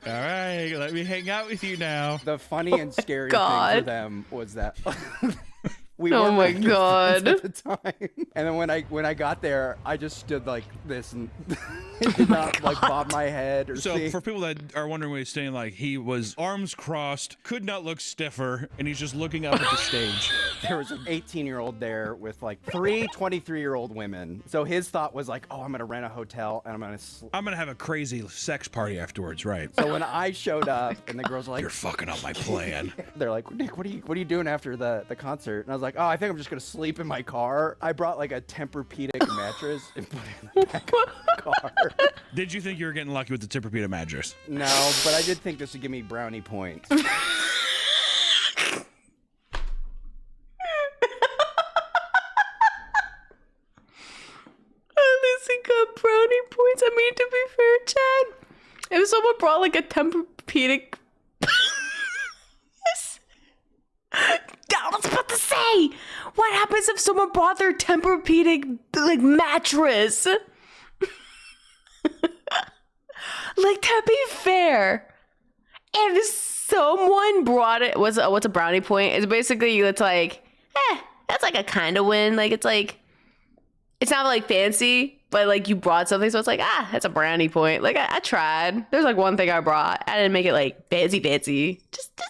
All right, let me hang out with you now. The funny and scary thing God. for them was that we Oh weren't my really friends God. at the time. And then when I got there, I just stood like this and did not like bob my head or So see. for people that are wondering what he's saying, like he was arms crossed, could not look stiffer, and he's just looking up at the stage. There was an 18-year-old there with like 3 23-year-old women. So his thought was like, oh, I'm gonna rent a hotel and I'm gonna have a crazy sex party afterwards, right? So when I showed up and the girls were like, You're fucking up my plan. they're like, Nick, what are you doing after the concert? And I was like, oh, I think I'm just gonna sleep in my car. I brought like a Tempur-Pedic mattress and put it in the back of the car. Did you think you were getting lucky with the Tempur-Pedic mattress? No, but I did think this would give me brownie points. At least he got brownie points. I mean, to be fair, Chad, if someone brought like a Tempur-Pedic... Yes. I was about to say, what happens if someone brought their Tempur-Pedic like mattress? Like, to be fair, if someone brought it, what's a brownie point? It's basically, it's like, that's like a kind of win. Like, it's like, it's not like fancy, but like you brought something, so it's like, that's a brownie point. Like, I tried. There's like one thing I brought. I didn't make it like fancy. Just like,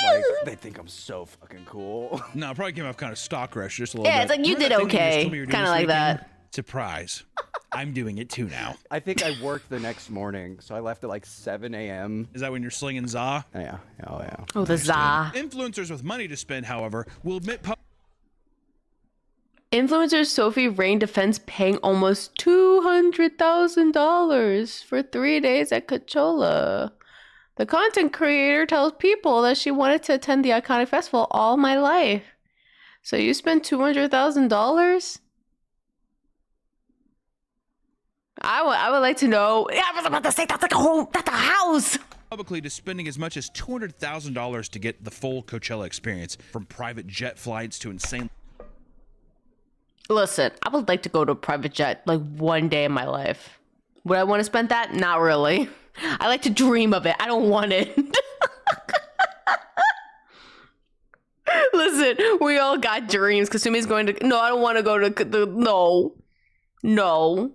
Like, they think I'm so fucking cool. No, it probably came off kind of stock rush just a little bit. yeah, it's like you did Remember that thing you just okay. told me you were doing Kind of this like weekend? that. Surprise. I'm doing it too now. I think I worked the next morning, so I left at like 7 a.m. Is that when you're slinging za? Yeah. Oh, yeah. Oh, the za. Influencers with money to spend, however, will admit Influencer Sophie Rain defends paying almost $200,000 for 3 days at Coachella. The content creator tells people that she wanted to attend the iconic festival all my life. So you spent $200,000? I would like to know. Yeah, I was about to say that's a house. publicly to spending as much as $200,000 to get the full Coachella experience, from private jet flights to insane. Listen, I would like to go to a private jet like one day in my life. Would I want to spend that? Not really. I like to dream of it. I don't want it. Listen, we all got dreams. Kasumi's going to... No, I don't want to go to... No.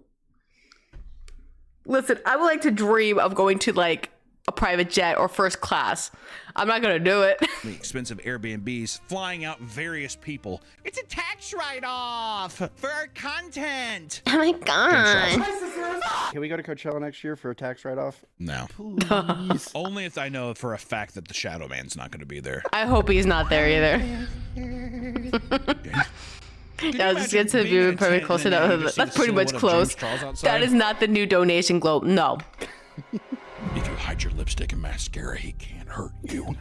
Listen, I would like to dream of going to like a private jet or first class. I'm not going to do it. The expensive Airbnbs, flying out various people. It's a tax write-off for our content. Oh my god. Can we go to Coachella next year for a tax write-off? No. Only if I know for a fact that the Shadow Man's not going to be there. I hope he's not there either. Yeah, just get to the view pretty close to that. That's pretty much close. That is not the new donation globe. No. If you hide your lipstick and mascara, he can't hurt you.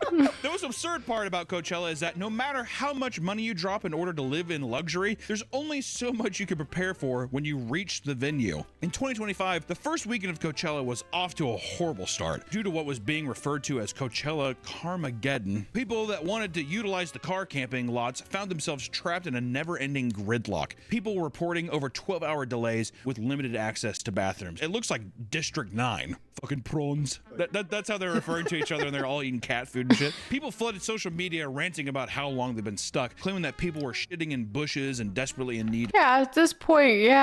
The most absurd part about Coachella is that no matter how much money you drop in order to live in luxury, there's only so much you can prepare for when you reach the venue. In 2025, the first weekend of Coachella was off to a horrible start due to what was being referred to as Coachella Carmageddon. People that wanted to utilize the car camping lots found themselves trapped in a never-ending gridlock. People were reporting over 12-hour delays with limited access to bathrooms. It looks like District 9. Fucking prawns. That's how they're referring to each other, and they're all eating cat food and shit. People flooded social media ranting about how long they've been stuck, claiming that people were shitting in bushes and desperately in need. Yeah, at this point, yeah.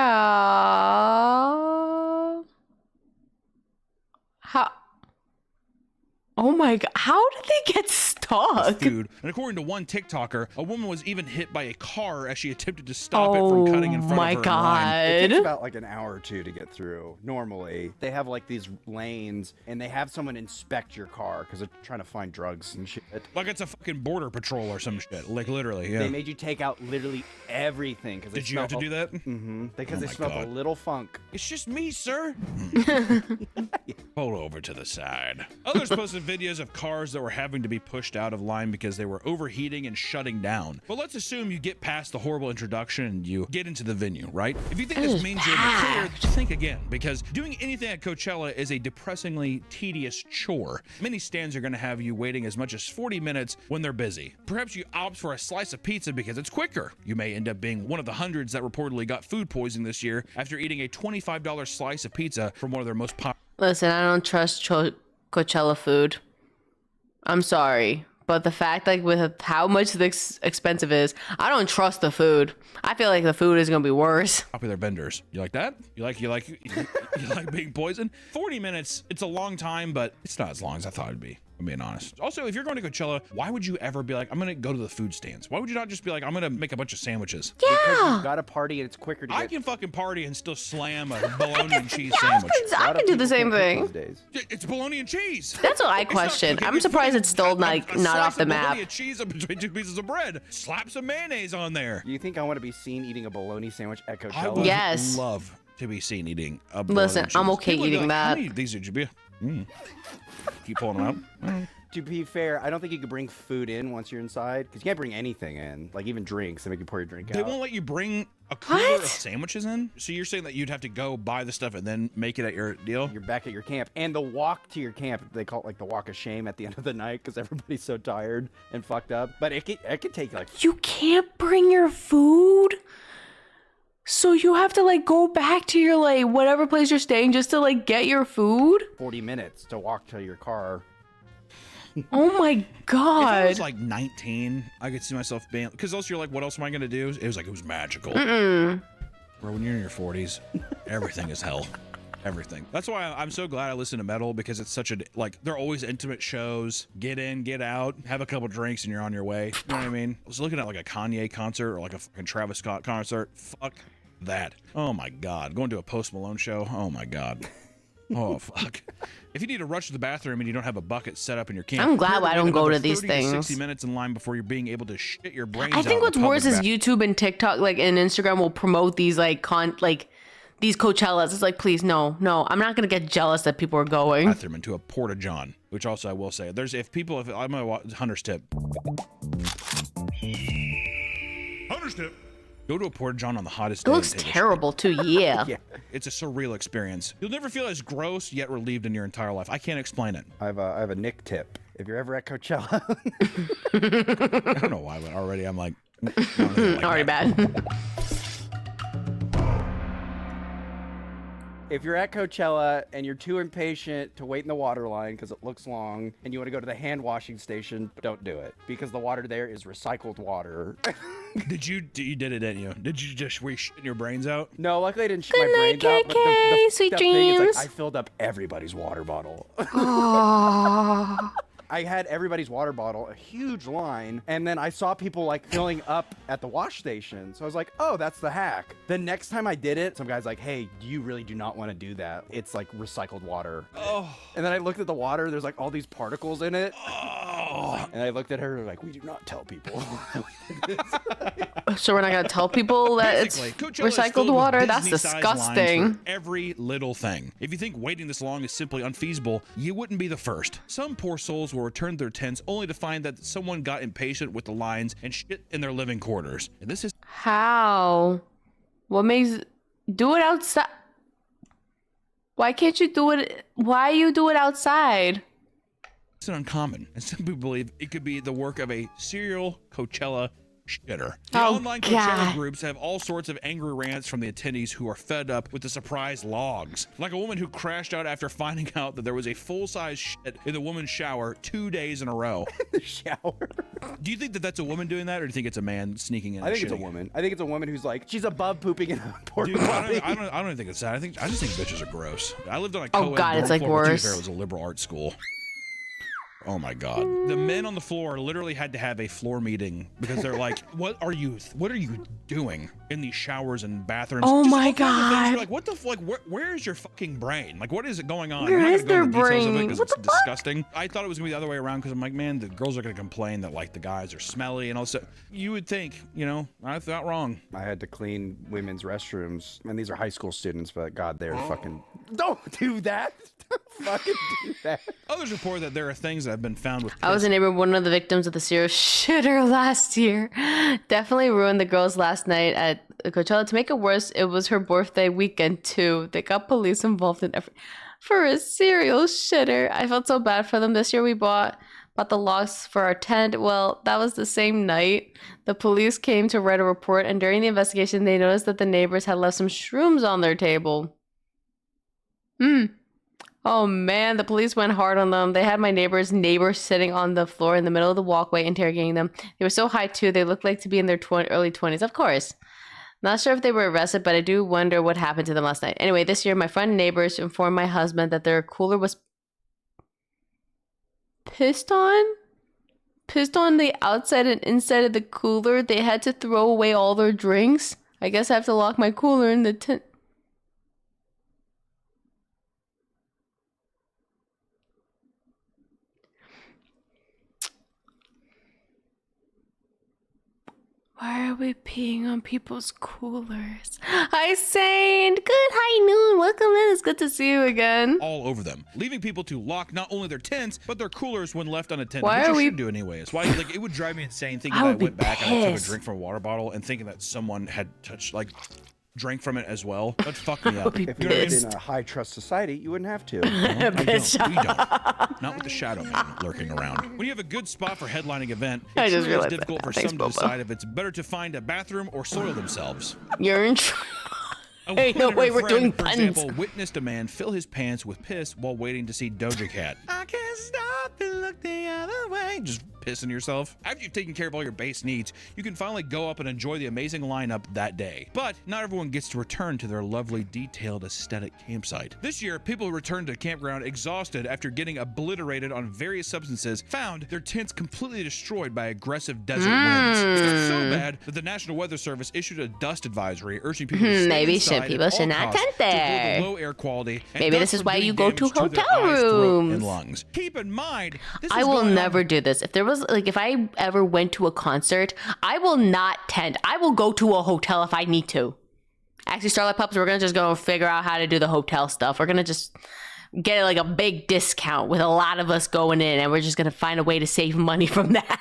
How? Oh my god, how did they get stuck? Food. And according to one TikToker, a woman was even hit by a car as she attempted to stop it from cutting in front of her in line. It takes about like an hour or two to get through. Normally, they have like these lanes, and they have someone inspect your car because they're trying to find drugs and shit. Like it's a fucking border patrol or some shit. Like literally, yeah. They made you take out literally everything. Did you have to do that? Mm-hmm. Because Oh they my smelled God. a little funk. It's just me, sir. Pull over to the side. Others posted videos of cars that were having to be pushed out of line because they were overheating and shutting down. But let's assume you get past the horrible introduction and you get into the venue, right? If you think this means you're in the clear, think again, because doing anything at Coachella is a depressingly tedious chore. Many stands are going to have you waiting as much as 40 minutes when they're busy. Perhaps you opt for a slice of pizza because it's quicker. You may end up being one of the hundreds that reportedly got food poisoning this year after eating a $25 slice of pizza from one of their most popular. Listen, I don't trust Coachella food. I'm sorry, but the fact, like, with how much the expensive is, I don't trust the food. I feel like the food is gonna be worse. Popular vendors. You like that? You like being poisoned? 40 minutes. It's a long time, but it's not as long as I thought it'd be. I'm being honest. Also, if you're going to Coachella, why would you ever be like, I'm gonna go to the food stands? Why would you not just be like, I'm gonna make a bunch of sandwiches? Because you've got a party and it's quicker to I get. can fucking party and still slam a bologna and cheese sandwich. I can do the same thing. It's bologna and cheese. That's what I question. I'm surprised it's still like not off the map. Bologna and cheese in between two pieces of bread. Slap some mayonnaise on there. Do you think I want to be seen eating a bologna sandwich at I Coachella? would Yes. love to be seen eating a bologna Listen, and I'm cheese. okay People would be eating like, How that. many of these did you be? Keep pulling them out. To be fair, I don't think you could bring food in once you're inside because you can't bring anything in, like even drinks. They make you pour your drink They out. won't let you bring a cooler of sandwiches in? So you're saying that you'd have to go buy the stuff and then make it at your deal? You're back at your camp, and the walk to your camp, they call it like the walk of shame at the end of the night because everybody's so tired and fucked up. But it could take like You can't bring your food? So you have to like go back to your like whatever place you're staying just to like get your food? 40 minutes to walk to your car. Oh my If I god. was like 19, I could see myself being, because also you're like, what else am I going to do? It was like, it was magical. Mm-mm. Bro, when you're in your 40s, everything is hell. Everything. That's why I'm so glad I listen to metal, because it's such a, like, they're always intimate shows. Get in, get out, have a couple drinks, and you're on your way. You know what I mean? I was looking at like a Kanye concert or like a fucking Travis Scott concert. Fuck that. Oh my God. Going to a Post Malone show. Oh my God. Oh fuck. If you need to rush to the bathroom and you don't have a bucket set up in your camp, I'm glad you're gonna I don't wait go another to these 30 to 60 things. minutes in line before you're being able to shit your brains I out think in what's the worse public is bathroom. YouTube and TikTok, like, and Instagram will promote these like these Coachellas. It's like, please, no, I'm not gonna get jealous that people are going. Bathroom into a porta john, which also I will say, if I'm gonna Hunter's tip. Hunter's tip. Go to a porta john on the hottest It day. looks and take a terrible too. Yeah. Yeah. It's a surreal experience. You'll never feel as gross yet relieved in your entire life. I can't explain it. I have a Nick tip. If you're ever at Coachella, I don't know why, but already I'm like, I don't know, like Already that. bad. if you're at Coachella and you're too impatient to wait in the water line because it looks long, and you want to go to the hand washing station, don't do it because the water there is recycled water. You did it, didn't you? Were you shitting your brains out? No, luckily I didn't shit Good my night, brains out. But KK. the Sweet fucked up thing is, dreams. like, I filled up everybody's water bottle. Oh. I had everybody's water bottle, a huge line, and then I saw people like filling up at the wash station. So I was like, oh, that's the hack. The next time I did it, some guy's like, hey, you really do not want to do that. It's like recycled water. Oh. And then I looked at the water, there's like all these particles in it. Oh. And I looked at her like, we do not tell people. So we're not gonna tell people that it's Basically, Coachella is filled recycled with water? That's Disney-sized lines disgusting. for every little thing. If you think waiting this long is simply unfeasible, you wouldn't be the first. Some poor souls will return to their tents only to find that someone got impatient with the lines and shit in their living quarters. And this is How? What makes do it outside? Why can't you do it? Why you do it outside? it's uncommon, and some people believe it could be the work of a serial Coachella shitter. The online Coachella groups have all sorts of angry rants from the attendees who are fed up with the surprise logs. Like a woman who crashed out after finding out that there was a full-size shit in the woman's shower 2 days in a row. The shower. Do you think that that's a woman doing that, or do you think it's a man sneaking in? I think and it's a shitting? woman. I think it's a woman who's like, she's above pooping in a porta Dude, potty. I don't even think it's that. I just think bitches are gross. I lived on a Oh, co-ed God, it's, dorm like, floor, which, to be worse. fair, it was a liberal arts school. Oh my God. The men on the floor literally had to have a floor meeting because they're like, what are you doing in these showers and bathrooms? Oh Just my all kinds of things. God. You're like, what the fuck? Where is your fucking brain? Like, what is it going on? Where I'm not is gonna go into their the details of it brain? 'cause What it's the fuck? disgusting. I thought it was gonna be the other way around because I'm like, man, the girls are gonna complain that like the guys are smelly and all that. You would think, I thought wrong. I had to clean women's restrooms, and these are high school students, but God, they're fucking. Don't do that. Don't fucking do that. Others report that there are things that have been found with. I was a neighbor of one of the victims of the serial shitter last year. Definitely ruined the girls last night at Coachella. To make it worse, it was her birthday weekend too. They got police involved in for a serial shitter. I felt so bad for them. This year we bought the logs for our tent. Well, that was the same night. The police came to write a report, and during the investigation, they noticed that the neighbors had left some shrooms on their table. Oh man, the police went hard on them. They had my neighbor sitting on the floor in the middle of the walkway interrogating them. They were so high too, they looked like to be in their early 20s. Of course. Not sure if they were arrested, but I do wonder what happened to them last night. Anyway, this year my friend and neighbors informed my husband that their cooler was pissed on the outside and inside of the cooler. They had to throw away all their drinks. I guess I have to lock my cooler in the tent. Why are we peeing on people's coolers? Hi, Saint. Good high noon. Welcome in. It's good to see you again. All over them, leaving people to lock not only their tents but their coolers when left unattended. Why which are you we- should do anyways. Why? Like, it would drive me insane thinking I that I would be went back and I took a pissed. drink from a water bottle and thinking that someone had touched drank from it as well. That fuck me up. be If you know what I lived mean? in a high trust society, you wouldn't have to. I Bitch. don't. We don't. Not with the shadow man lurking around. When you have a good spot for headlining event, I it just truly is realized difficult that. for Thanks, some to Bobo. decide if it's better to find a bathroom or soil themselves. You're in Hey, no woman and way, her we're friend, doing for puns. example, witnessed a man fill his pants with piss while waiting to see Doja Cat. I can't stop and look the other way. Just pissing yourself. After you've taken care of all your base needs, you can finally go up and enjoy the amazing lineup that day. But not everyone gets to return to their lovely, detailed, aesthetic campsite. This year, people returned to campground exhausted after getting obliterated on various substances, found their tents completely destroyed by aggressive desert winds. It got so bad that the National Weather Service issued a dust advisory urging people to stay Maybe inside people at should all not costs tent to avoid there. the low air quality. And Maybe thus this is why preventing you go to damage their hotel eyes, throat, and rooms. lungs. Keep in mind, this I is will going on- never do this. If there was if I ever went to a concert, I will not tent. I will go to a hotel if I need to. Actually, Starlight Pups, we're gonna just go figure out how to do the hotel stuff. We're gonna just get like a big discount with a lot of us going in, and we're just gonna find a way to save money from that.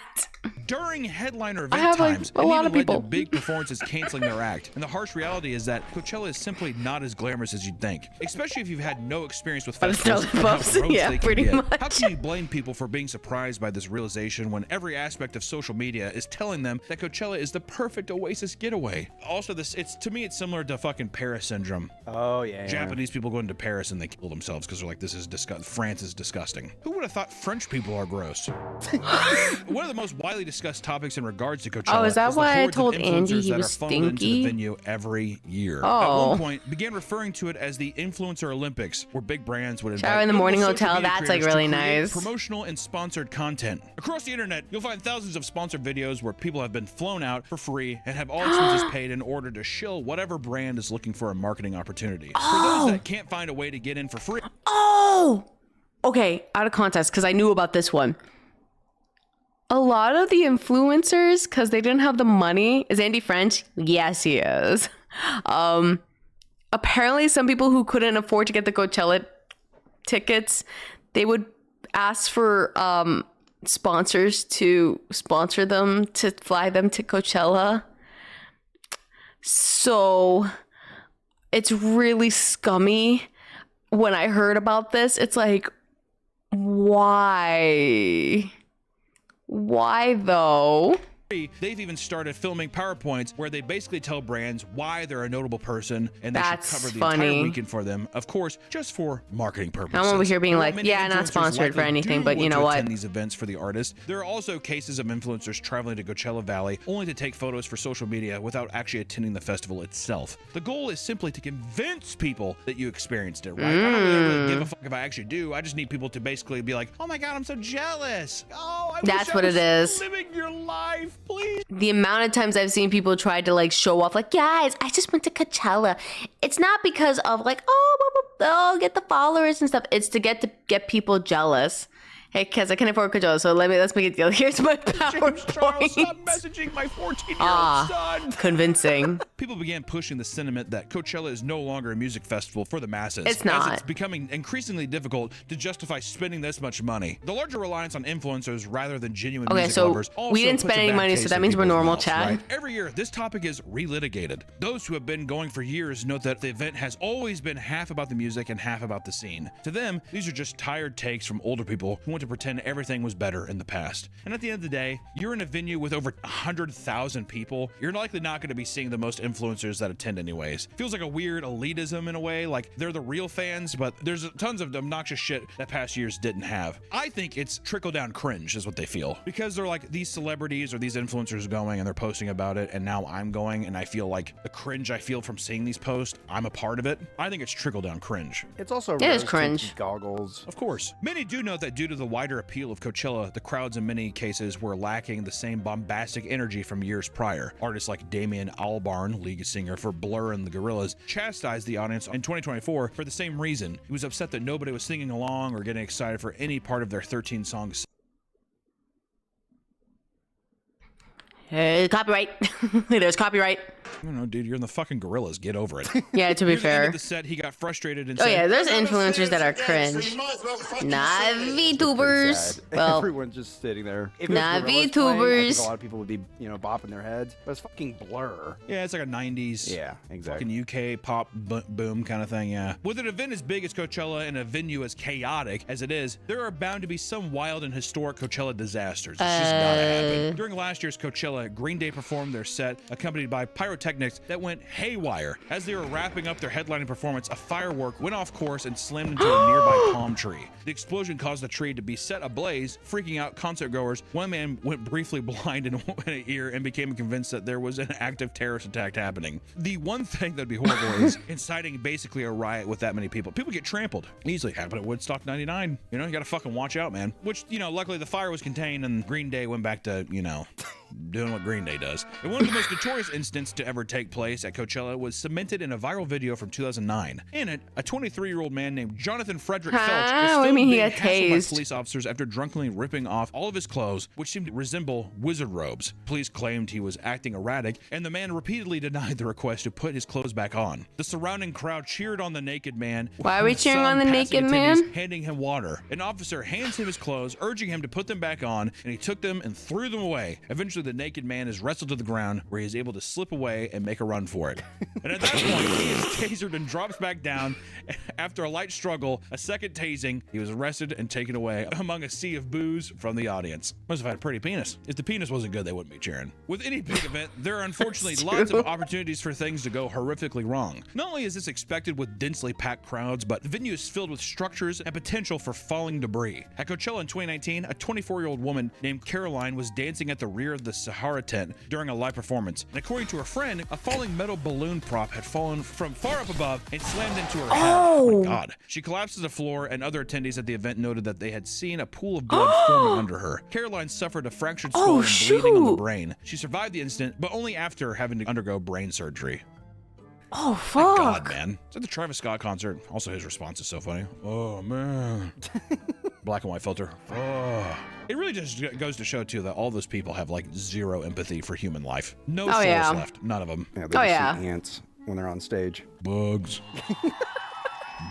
During headliner event I have, like, times, a it lot even of led people. to big performances canceling their act. And the harsh reality is that Coachella is simply not as glamorous as you'd think, especially if you've had no experience with But it's festivals still and how puffs. gross Yeah, they can pretty get. much. How can you blame people for being surprised by this realization when every aspect of social media is telling them that Coachella is the perfect oasis getaway? Also, to me, it's similar to fucking Paris syndrome. Oh, yeah. Japanese people go into Paris and they kill themselves because they're like, this is disgusting. France is disgusting. Who would have thought French people are gross? One of the most widely discussed topics in regards to Coachella Oh, is that the why I hordes of told Andy influencers he that was are funneled into stinky? the venue every year. At Oh. one point, began referring to it as the Influencer Olympics, where big brands would invite Shower in the notable morning social hotel, media that's, like, creators to really create nice. promotional and sponsored content. Across the internet, you'll find thousands of sponsored videos where people have been flown out for free and have all expenses paid in order to shill whatever brand is looking for a marketing opportunity. For those that can't find a way to get in for free, Oh, okay. Out of context, because I knew about this one. a lot of the influencers, because they didn't have the money, is Andy French? Yes, he is. Apparently, some people who couldn't afford to get the Coachella tickets, they would ask for sponsors to sponsor them to fly them to Coachella. So it's really scummy. When I heard about this, it's like, why? Why though? They've even started filming PowerPoints where they basically tell brands why they're a notable person and they That's should cover the funny. entire weekend for them. Of course, just for marketing purposes. I'm over here being While like, many yeah, not influencers sponsored for likely anything, do but you want know to what? attend these events for the artist, there are also cases of influencers traveling to Coachella Valley only to take photos for social media without actually attending the festival itself. The goal is simply to convince people that you experienced it, right? I don't really give a fuck if I actually do. I just need people to basically be like, oh my God, I'm so jealous. Oh, I That's wish what I it was is. living your life, please. The amount of times I've seen people try to like show off, like, guys, I just went to Coachella. It's not because of like, oh, get the followers and stuff. It's to get people jealous. Hey, because I can afford Coachella, so let's make a deal. Here's my James Charles, stop PowerPoint. messaging my 14-year-old son. Convincing. People began pushing the sentiment that Coachella is no longer a music festival for the masses. It's as not. it's becoming increasingly difficult to justify spending this much money. The larger reliance on influencers rather than genuine Okay, music so lovers also we didn't puts spend a any bad money, so taste that in means we're people's normal, mouths, Chad. right? Every year, this topic is relitigated. Those who have been going for years note that the event has always been half about the music and half about the scene. To them, these are just tired takes from older people who want to pretend everything was better in the past. And at the end of the day, you're in a venue with over 100,000 people. You're likely not going to be seeing the most influencers that attend anyways. Feels like a weird elitism in a way, like they're the real fans, but there's tons of obnoxious shit that past years didn't have. I think it's trickle-down cringe is what they feel. Because they're like, these celebrities or these influencers going and they're posting about it, and now I'm going and I feel like the cringe I feel from seeing these posts, I'm a part of it. I think it's trickle-down cringe. It's also It is rose-tinted cringe. goggles. Of course. Many do note that due to the wider appeal of Coachella, the crowds in many cases were lacking the same bombastic energy from years prior. Artists like Damien Albarn, lead singer for Blur and the Gorillaz, chastised the audience in 2024 for the same reason. He was upset that nobody was singing along or getting excited for any part of their 13 songs. Hey, copyright. There's copyright. I don't know, dude, you're in the fucking Gorillas. Get over it. Yeah, to be Near the end fair. of the set, he got frustrated and Oh said, yeah, there's influencers that are cringe. Nah, VTubers. Sad. Well, Everyone's just sitting there. If it was Nah, Gorillaz playing, I VTubers. think a lot of people would be, bopping their heads. But it's fucking Blur. yeah, it's like a 90s. Yeah, exactly. Fucking UK pop boom kind of thing, yeah. With an event as big as Coachella and a venue as chaotic as it is, there are bound to be some wild and historic Coachella disasters. It's just gotta happen. During last year's Coachella, Green Day performed their set, accompanied by pyrotechnics that went haywire. As they were wrapping up their headlining performance, a firework went off course and slammed into a nearby palm tree. The explosion caused the tree to be set ablaze, freaking out concert goers. One man went briefly blind in an ear and became convinced that there was an active terrorist attack happening. The one thing that'd be horrible is inciting basically a riot with that many people. People get trampled. Easily happened at Woodstock 99. You know, you gotta fucking watch out, man. Which, luckily the fire was contained and Green Day went back to, doing what Green Day does. And one of the most notorious incidents to ever take place at Coachella was cemented in a viral video from 2009. In it, a 23-year-old man named Jonathan Frederick Felch was What do you filmed mean he being got hassled by tased? police officers after drunkenly ripping off all of his clothes, which seemed to resemble wizard robes. Police claimed he was acting erratic, and the man repeatedly denied the request to put his clothes back on. The surrounding crowd cheered on the naked man. Why are we with cheering some on the passing naked attendees man? handing him water. An officer hands him his clothes, urging him to put them back on, and he took them and threw them away. Eventually, the naked man is wrestled to the ground, where he is able to slip away and make a run for it. And at that point, he is tasered and drops back down. After a light struggle, a second tasing, he was arrested and taken away among a sea of boos from the audience. Must have had a pretty penis. If the penis wasn't good, they wouldn't be cheering. With any big event, there are unfortunately lots of opportunities for things to go horrifically wrong. Not only is this expected with densely packed crowds, but the venue is filled with structures and potential for falling debris. At Coachella in 2019, a 24-year-old woman named Caroline was dancing at the rear of the Sahara tent during a live performance. And according to her friend, a falling metal balloon prop had fallen from far up above and slammed into her head. Oh my God. She collapsed to the floor, and other attendees at the event noted that they had seen a pool of blood forming under her. Caroline suffered a fractured skull and bleeding on the brain. She survived the incident, but only after having to undergo brain surgery. Oh, My fuck. God, man. It's at the Travis Scott concert. Also, his response is so funny. Oh, man. black and white filter. Oh. It really just goes to show too that all those people have like zero empathy for human life. No souls left. None of them. Yeah, they just see ants when they're on stage. Bugs.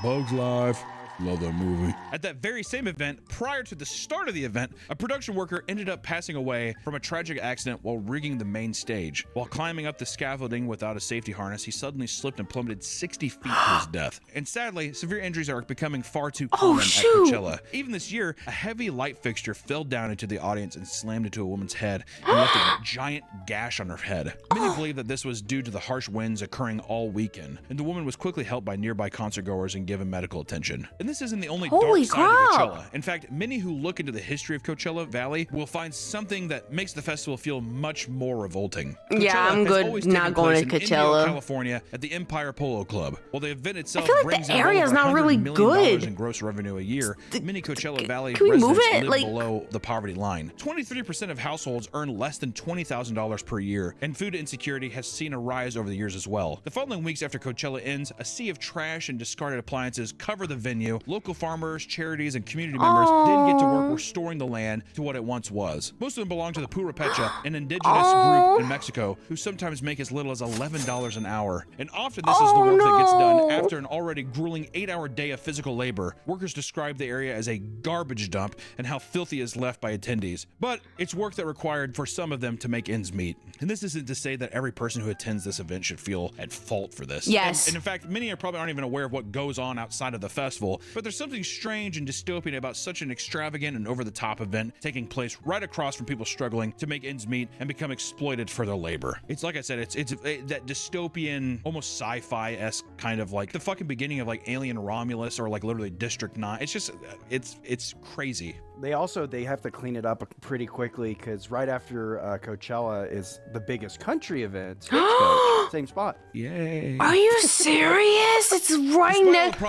Bugs Life. Love that movie. At that very same event, prior to the start of the event, a production worker ended up passing away from a tragic accident while rigging the main stage. While climbing up the scaffolding without a safety harness, he suddenly slipped and plummeted 60 feet to his death. And sadly, severe injuries are becoming far too common at Coachella. Even this year, a heavy light fixture fell down into the audience and slammed into a woman's head and left a giant gash on her head. Many believe that this was due to the harsh winds occurring all weekend, and the woman was quickly helped by nearby concertgoers and given medical attention. And this isn't the only dark side of Coachella. In fact, many who look into the history of Coachella Valley will find something that makes the festival feel much more revolting. Yeah, I'm good not going to Coachella. California at the Empire Polo Club. While the event itself brings the area is not really good in gross revenue a year, many Coachella Valley can we move residents it? live Like, below the poverty line. 23% of households earn less than $20,000 per year, and food insecurity has seen a rise over the years as well. The following weeks after Coachella ends, a sea of trash and discarded appliances cover the venue. Local farmers, charities, and community members didn't get to work restoring the land to what it once was. Most of them belong to the Purepecha, an indigenous group in Mexico who sometimes make as little as $11 an hour. And often this is the work that gets done after an already grueling 8-hour day of physical labor. Workers describe the area as a garbage dump and how filthy is left by attendees. But it's work that required for some of them to make ends meet. And this isn't to say that every person who attends this event should feel at fault for this. Yes. And in fact, many probably aren't even aware of what goes on outside of the festival, but there's something strange and dystopian about such an extravagant and over-the-top event taking place right across from people struggling to make ends meet and become exploited for their labor. It's like I said, it's that dystopian, almost sci-fi-esque kind of like the fucking beginning of like Alien Romulus or like literally District 9. It's just, it's crazy. They have to clean it up pretty quickly because right after Coachella is the biggest country event. Stagecoach, same spot. Yay. Are you serious? It's right next.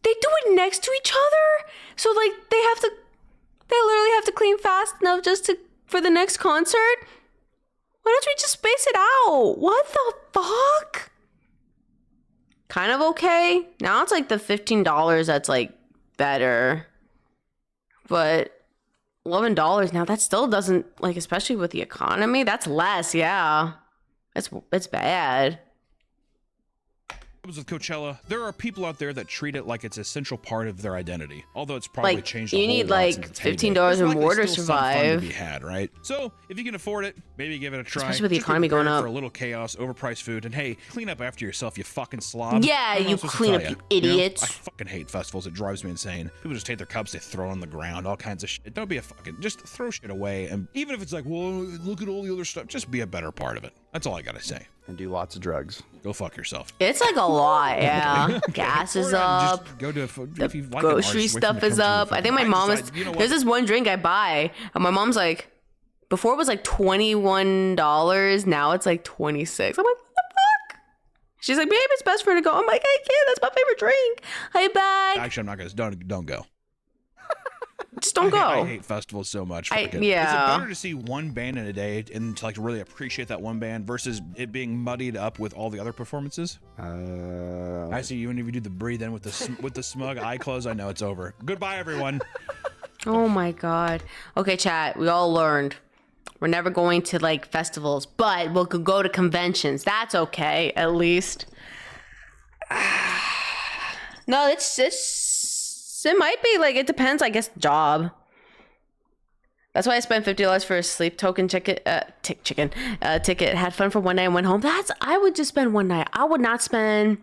They do it next to each other, so like they literally have to clean fast enough just for the next concert. Why don't we just space it out? What the fuck? Kind of okay. Now it's like the $15 that's like better, but $11 now that still doesn't, like, especially with the economy, that's less. Yeah, it's bad. With Coachella, there are people out there that treat it like it's an essential part of their identity. Although it's probably like, changed. You need like $15 or more to survive. To be had, right? So if you can afford it, maybe give it a try. Especially with the economy going up. For a little chaos, overpriced food, and hey, clean up after yourself, you fucking slob. Yeah, you clean up, you idiots. I fucking hate festivals. It drives me insane. People just take their cups, they throw on the ground, all kinds of shit. Don't be a fucking. Just throw shit away, and even if it's like, well, look at all the other stuff, just be a better part of it. That's all I gotta say. And do lots of drugs. Go fuck yourself. It's like a lot, yeah. Gas is up. Just go to if you like grocery stuff is up. I think my mom is. There's this one drink I buy, and my mom's like, before it was like $21, now it's like $26. I'm like, what the fuck? She's like, babe, it's best for her to go. I'm like, I can't. That's my favorite drink. Hi, bag. Actually, I'm not gonna. Don't go. Just don't go. I hate festivals so much. Yeah. Is it better to see one band in a day and to like really appreciate that one band versus it being muddied up with all the other performances? I see you, and if you do the breathe in with the smug eye close, I know it's over. Goodbye, everyone. Oh my god. Okay, chat. We all learned we're never going to like festivals, but we'll go to conventions. That's okay, at least. No, it might be like, it depends, I guess, job. That's why I spent $50 for a sleep token ticket. Had fun for one night and went home. I would just spend one night. I would not spend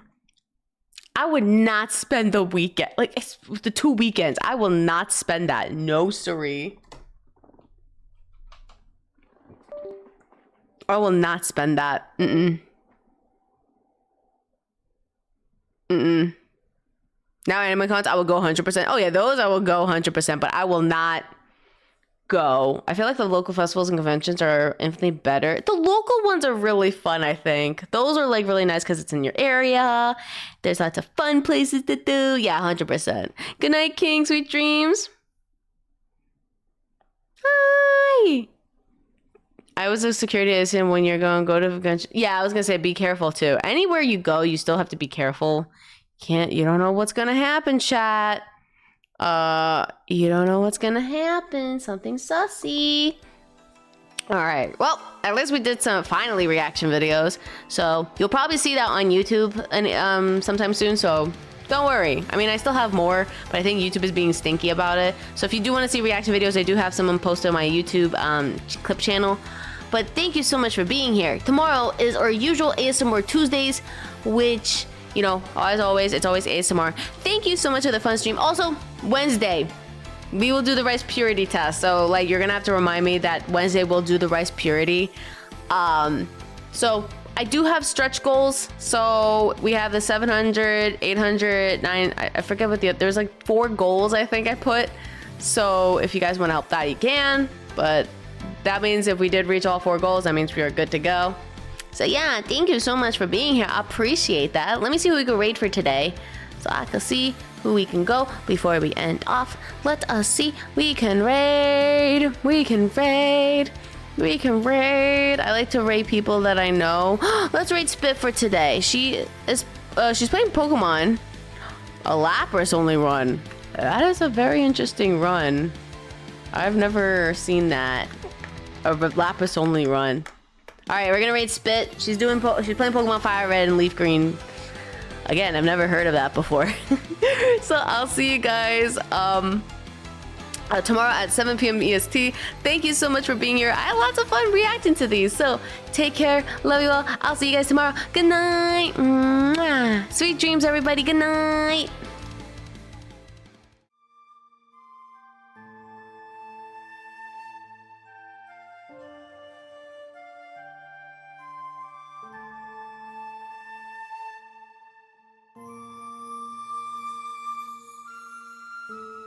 the weekend. Like, it's the 2 weekends. I will not spend that. No, siree. I will not spend that. Now, anime cons, I will go 100%. Oh, yeah, those I will go 100%, but I will not go. I feel like the local festivals and conventions are infinitely better. The local ones are really fun, I think. Those are, like, really nice because it's in your area. There's lots of fun places to do. Yeah, 100%. Good night, King. Sweet dreams. Hi. I was a security assistant when you're going to go to a convention. Yeah, I was going to say be careful, too. Anywhere you go, you still have to be careful. You don't know what's gonna happen, chat. You don't know what's gonna happen. Something sussy. All right. Well, at least we did some finally reaction videos. So you'll probably see that on YouTube and sometime soon. So don't worry. I mean, I still have more, but I think YouTube is being stinky about it. So if you do want to see reaction videos, I do have some posted on my YouTube clip channel. But thank you so much for being here. Tomorrow is our usual ASMR Tuesdays, which, you know, as always, it's always ASMR. Thank you so much for the fun stream. Also, Wednesday, we will do the rice purity test. So, like, you're gonna have to remind me that Wednesday we'll do the rice purity. So I do have stretch goals. So we have the 700, 800, 9. I forget what there's like 4 goals I think I put. So if you guys want to help that, you can. But that means if we did reach all 4 goals, that means we are good to go. So yeah, thank you so much for being here. I appreciate that. Let me see who we can raid for today, so I can see who we can go before we end off. Let us see. We can raid. We can raid. We can raid. I like to raid people that I know. Let's raid Spit for today. She's playing Pokemon. A Lapras only run. That is a very interesting run. I've never seen that. A Lapras only run. All right, we're gonna raid Spit. She's playing Pokemon Fire Red and Leaf Green. Again, I've never heard of that before. So I'll see you guys tomorrow at 7 p.m. EST. Thank you so much for being here. I had lots of fun reacting to these. So take care. Love you all. I'll see you guys tomorrow. Good night. Mwah. Sweet dreams, everybody. Good night.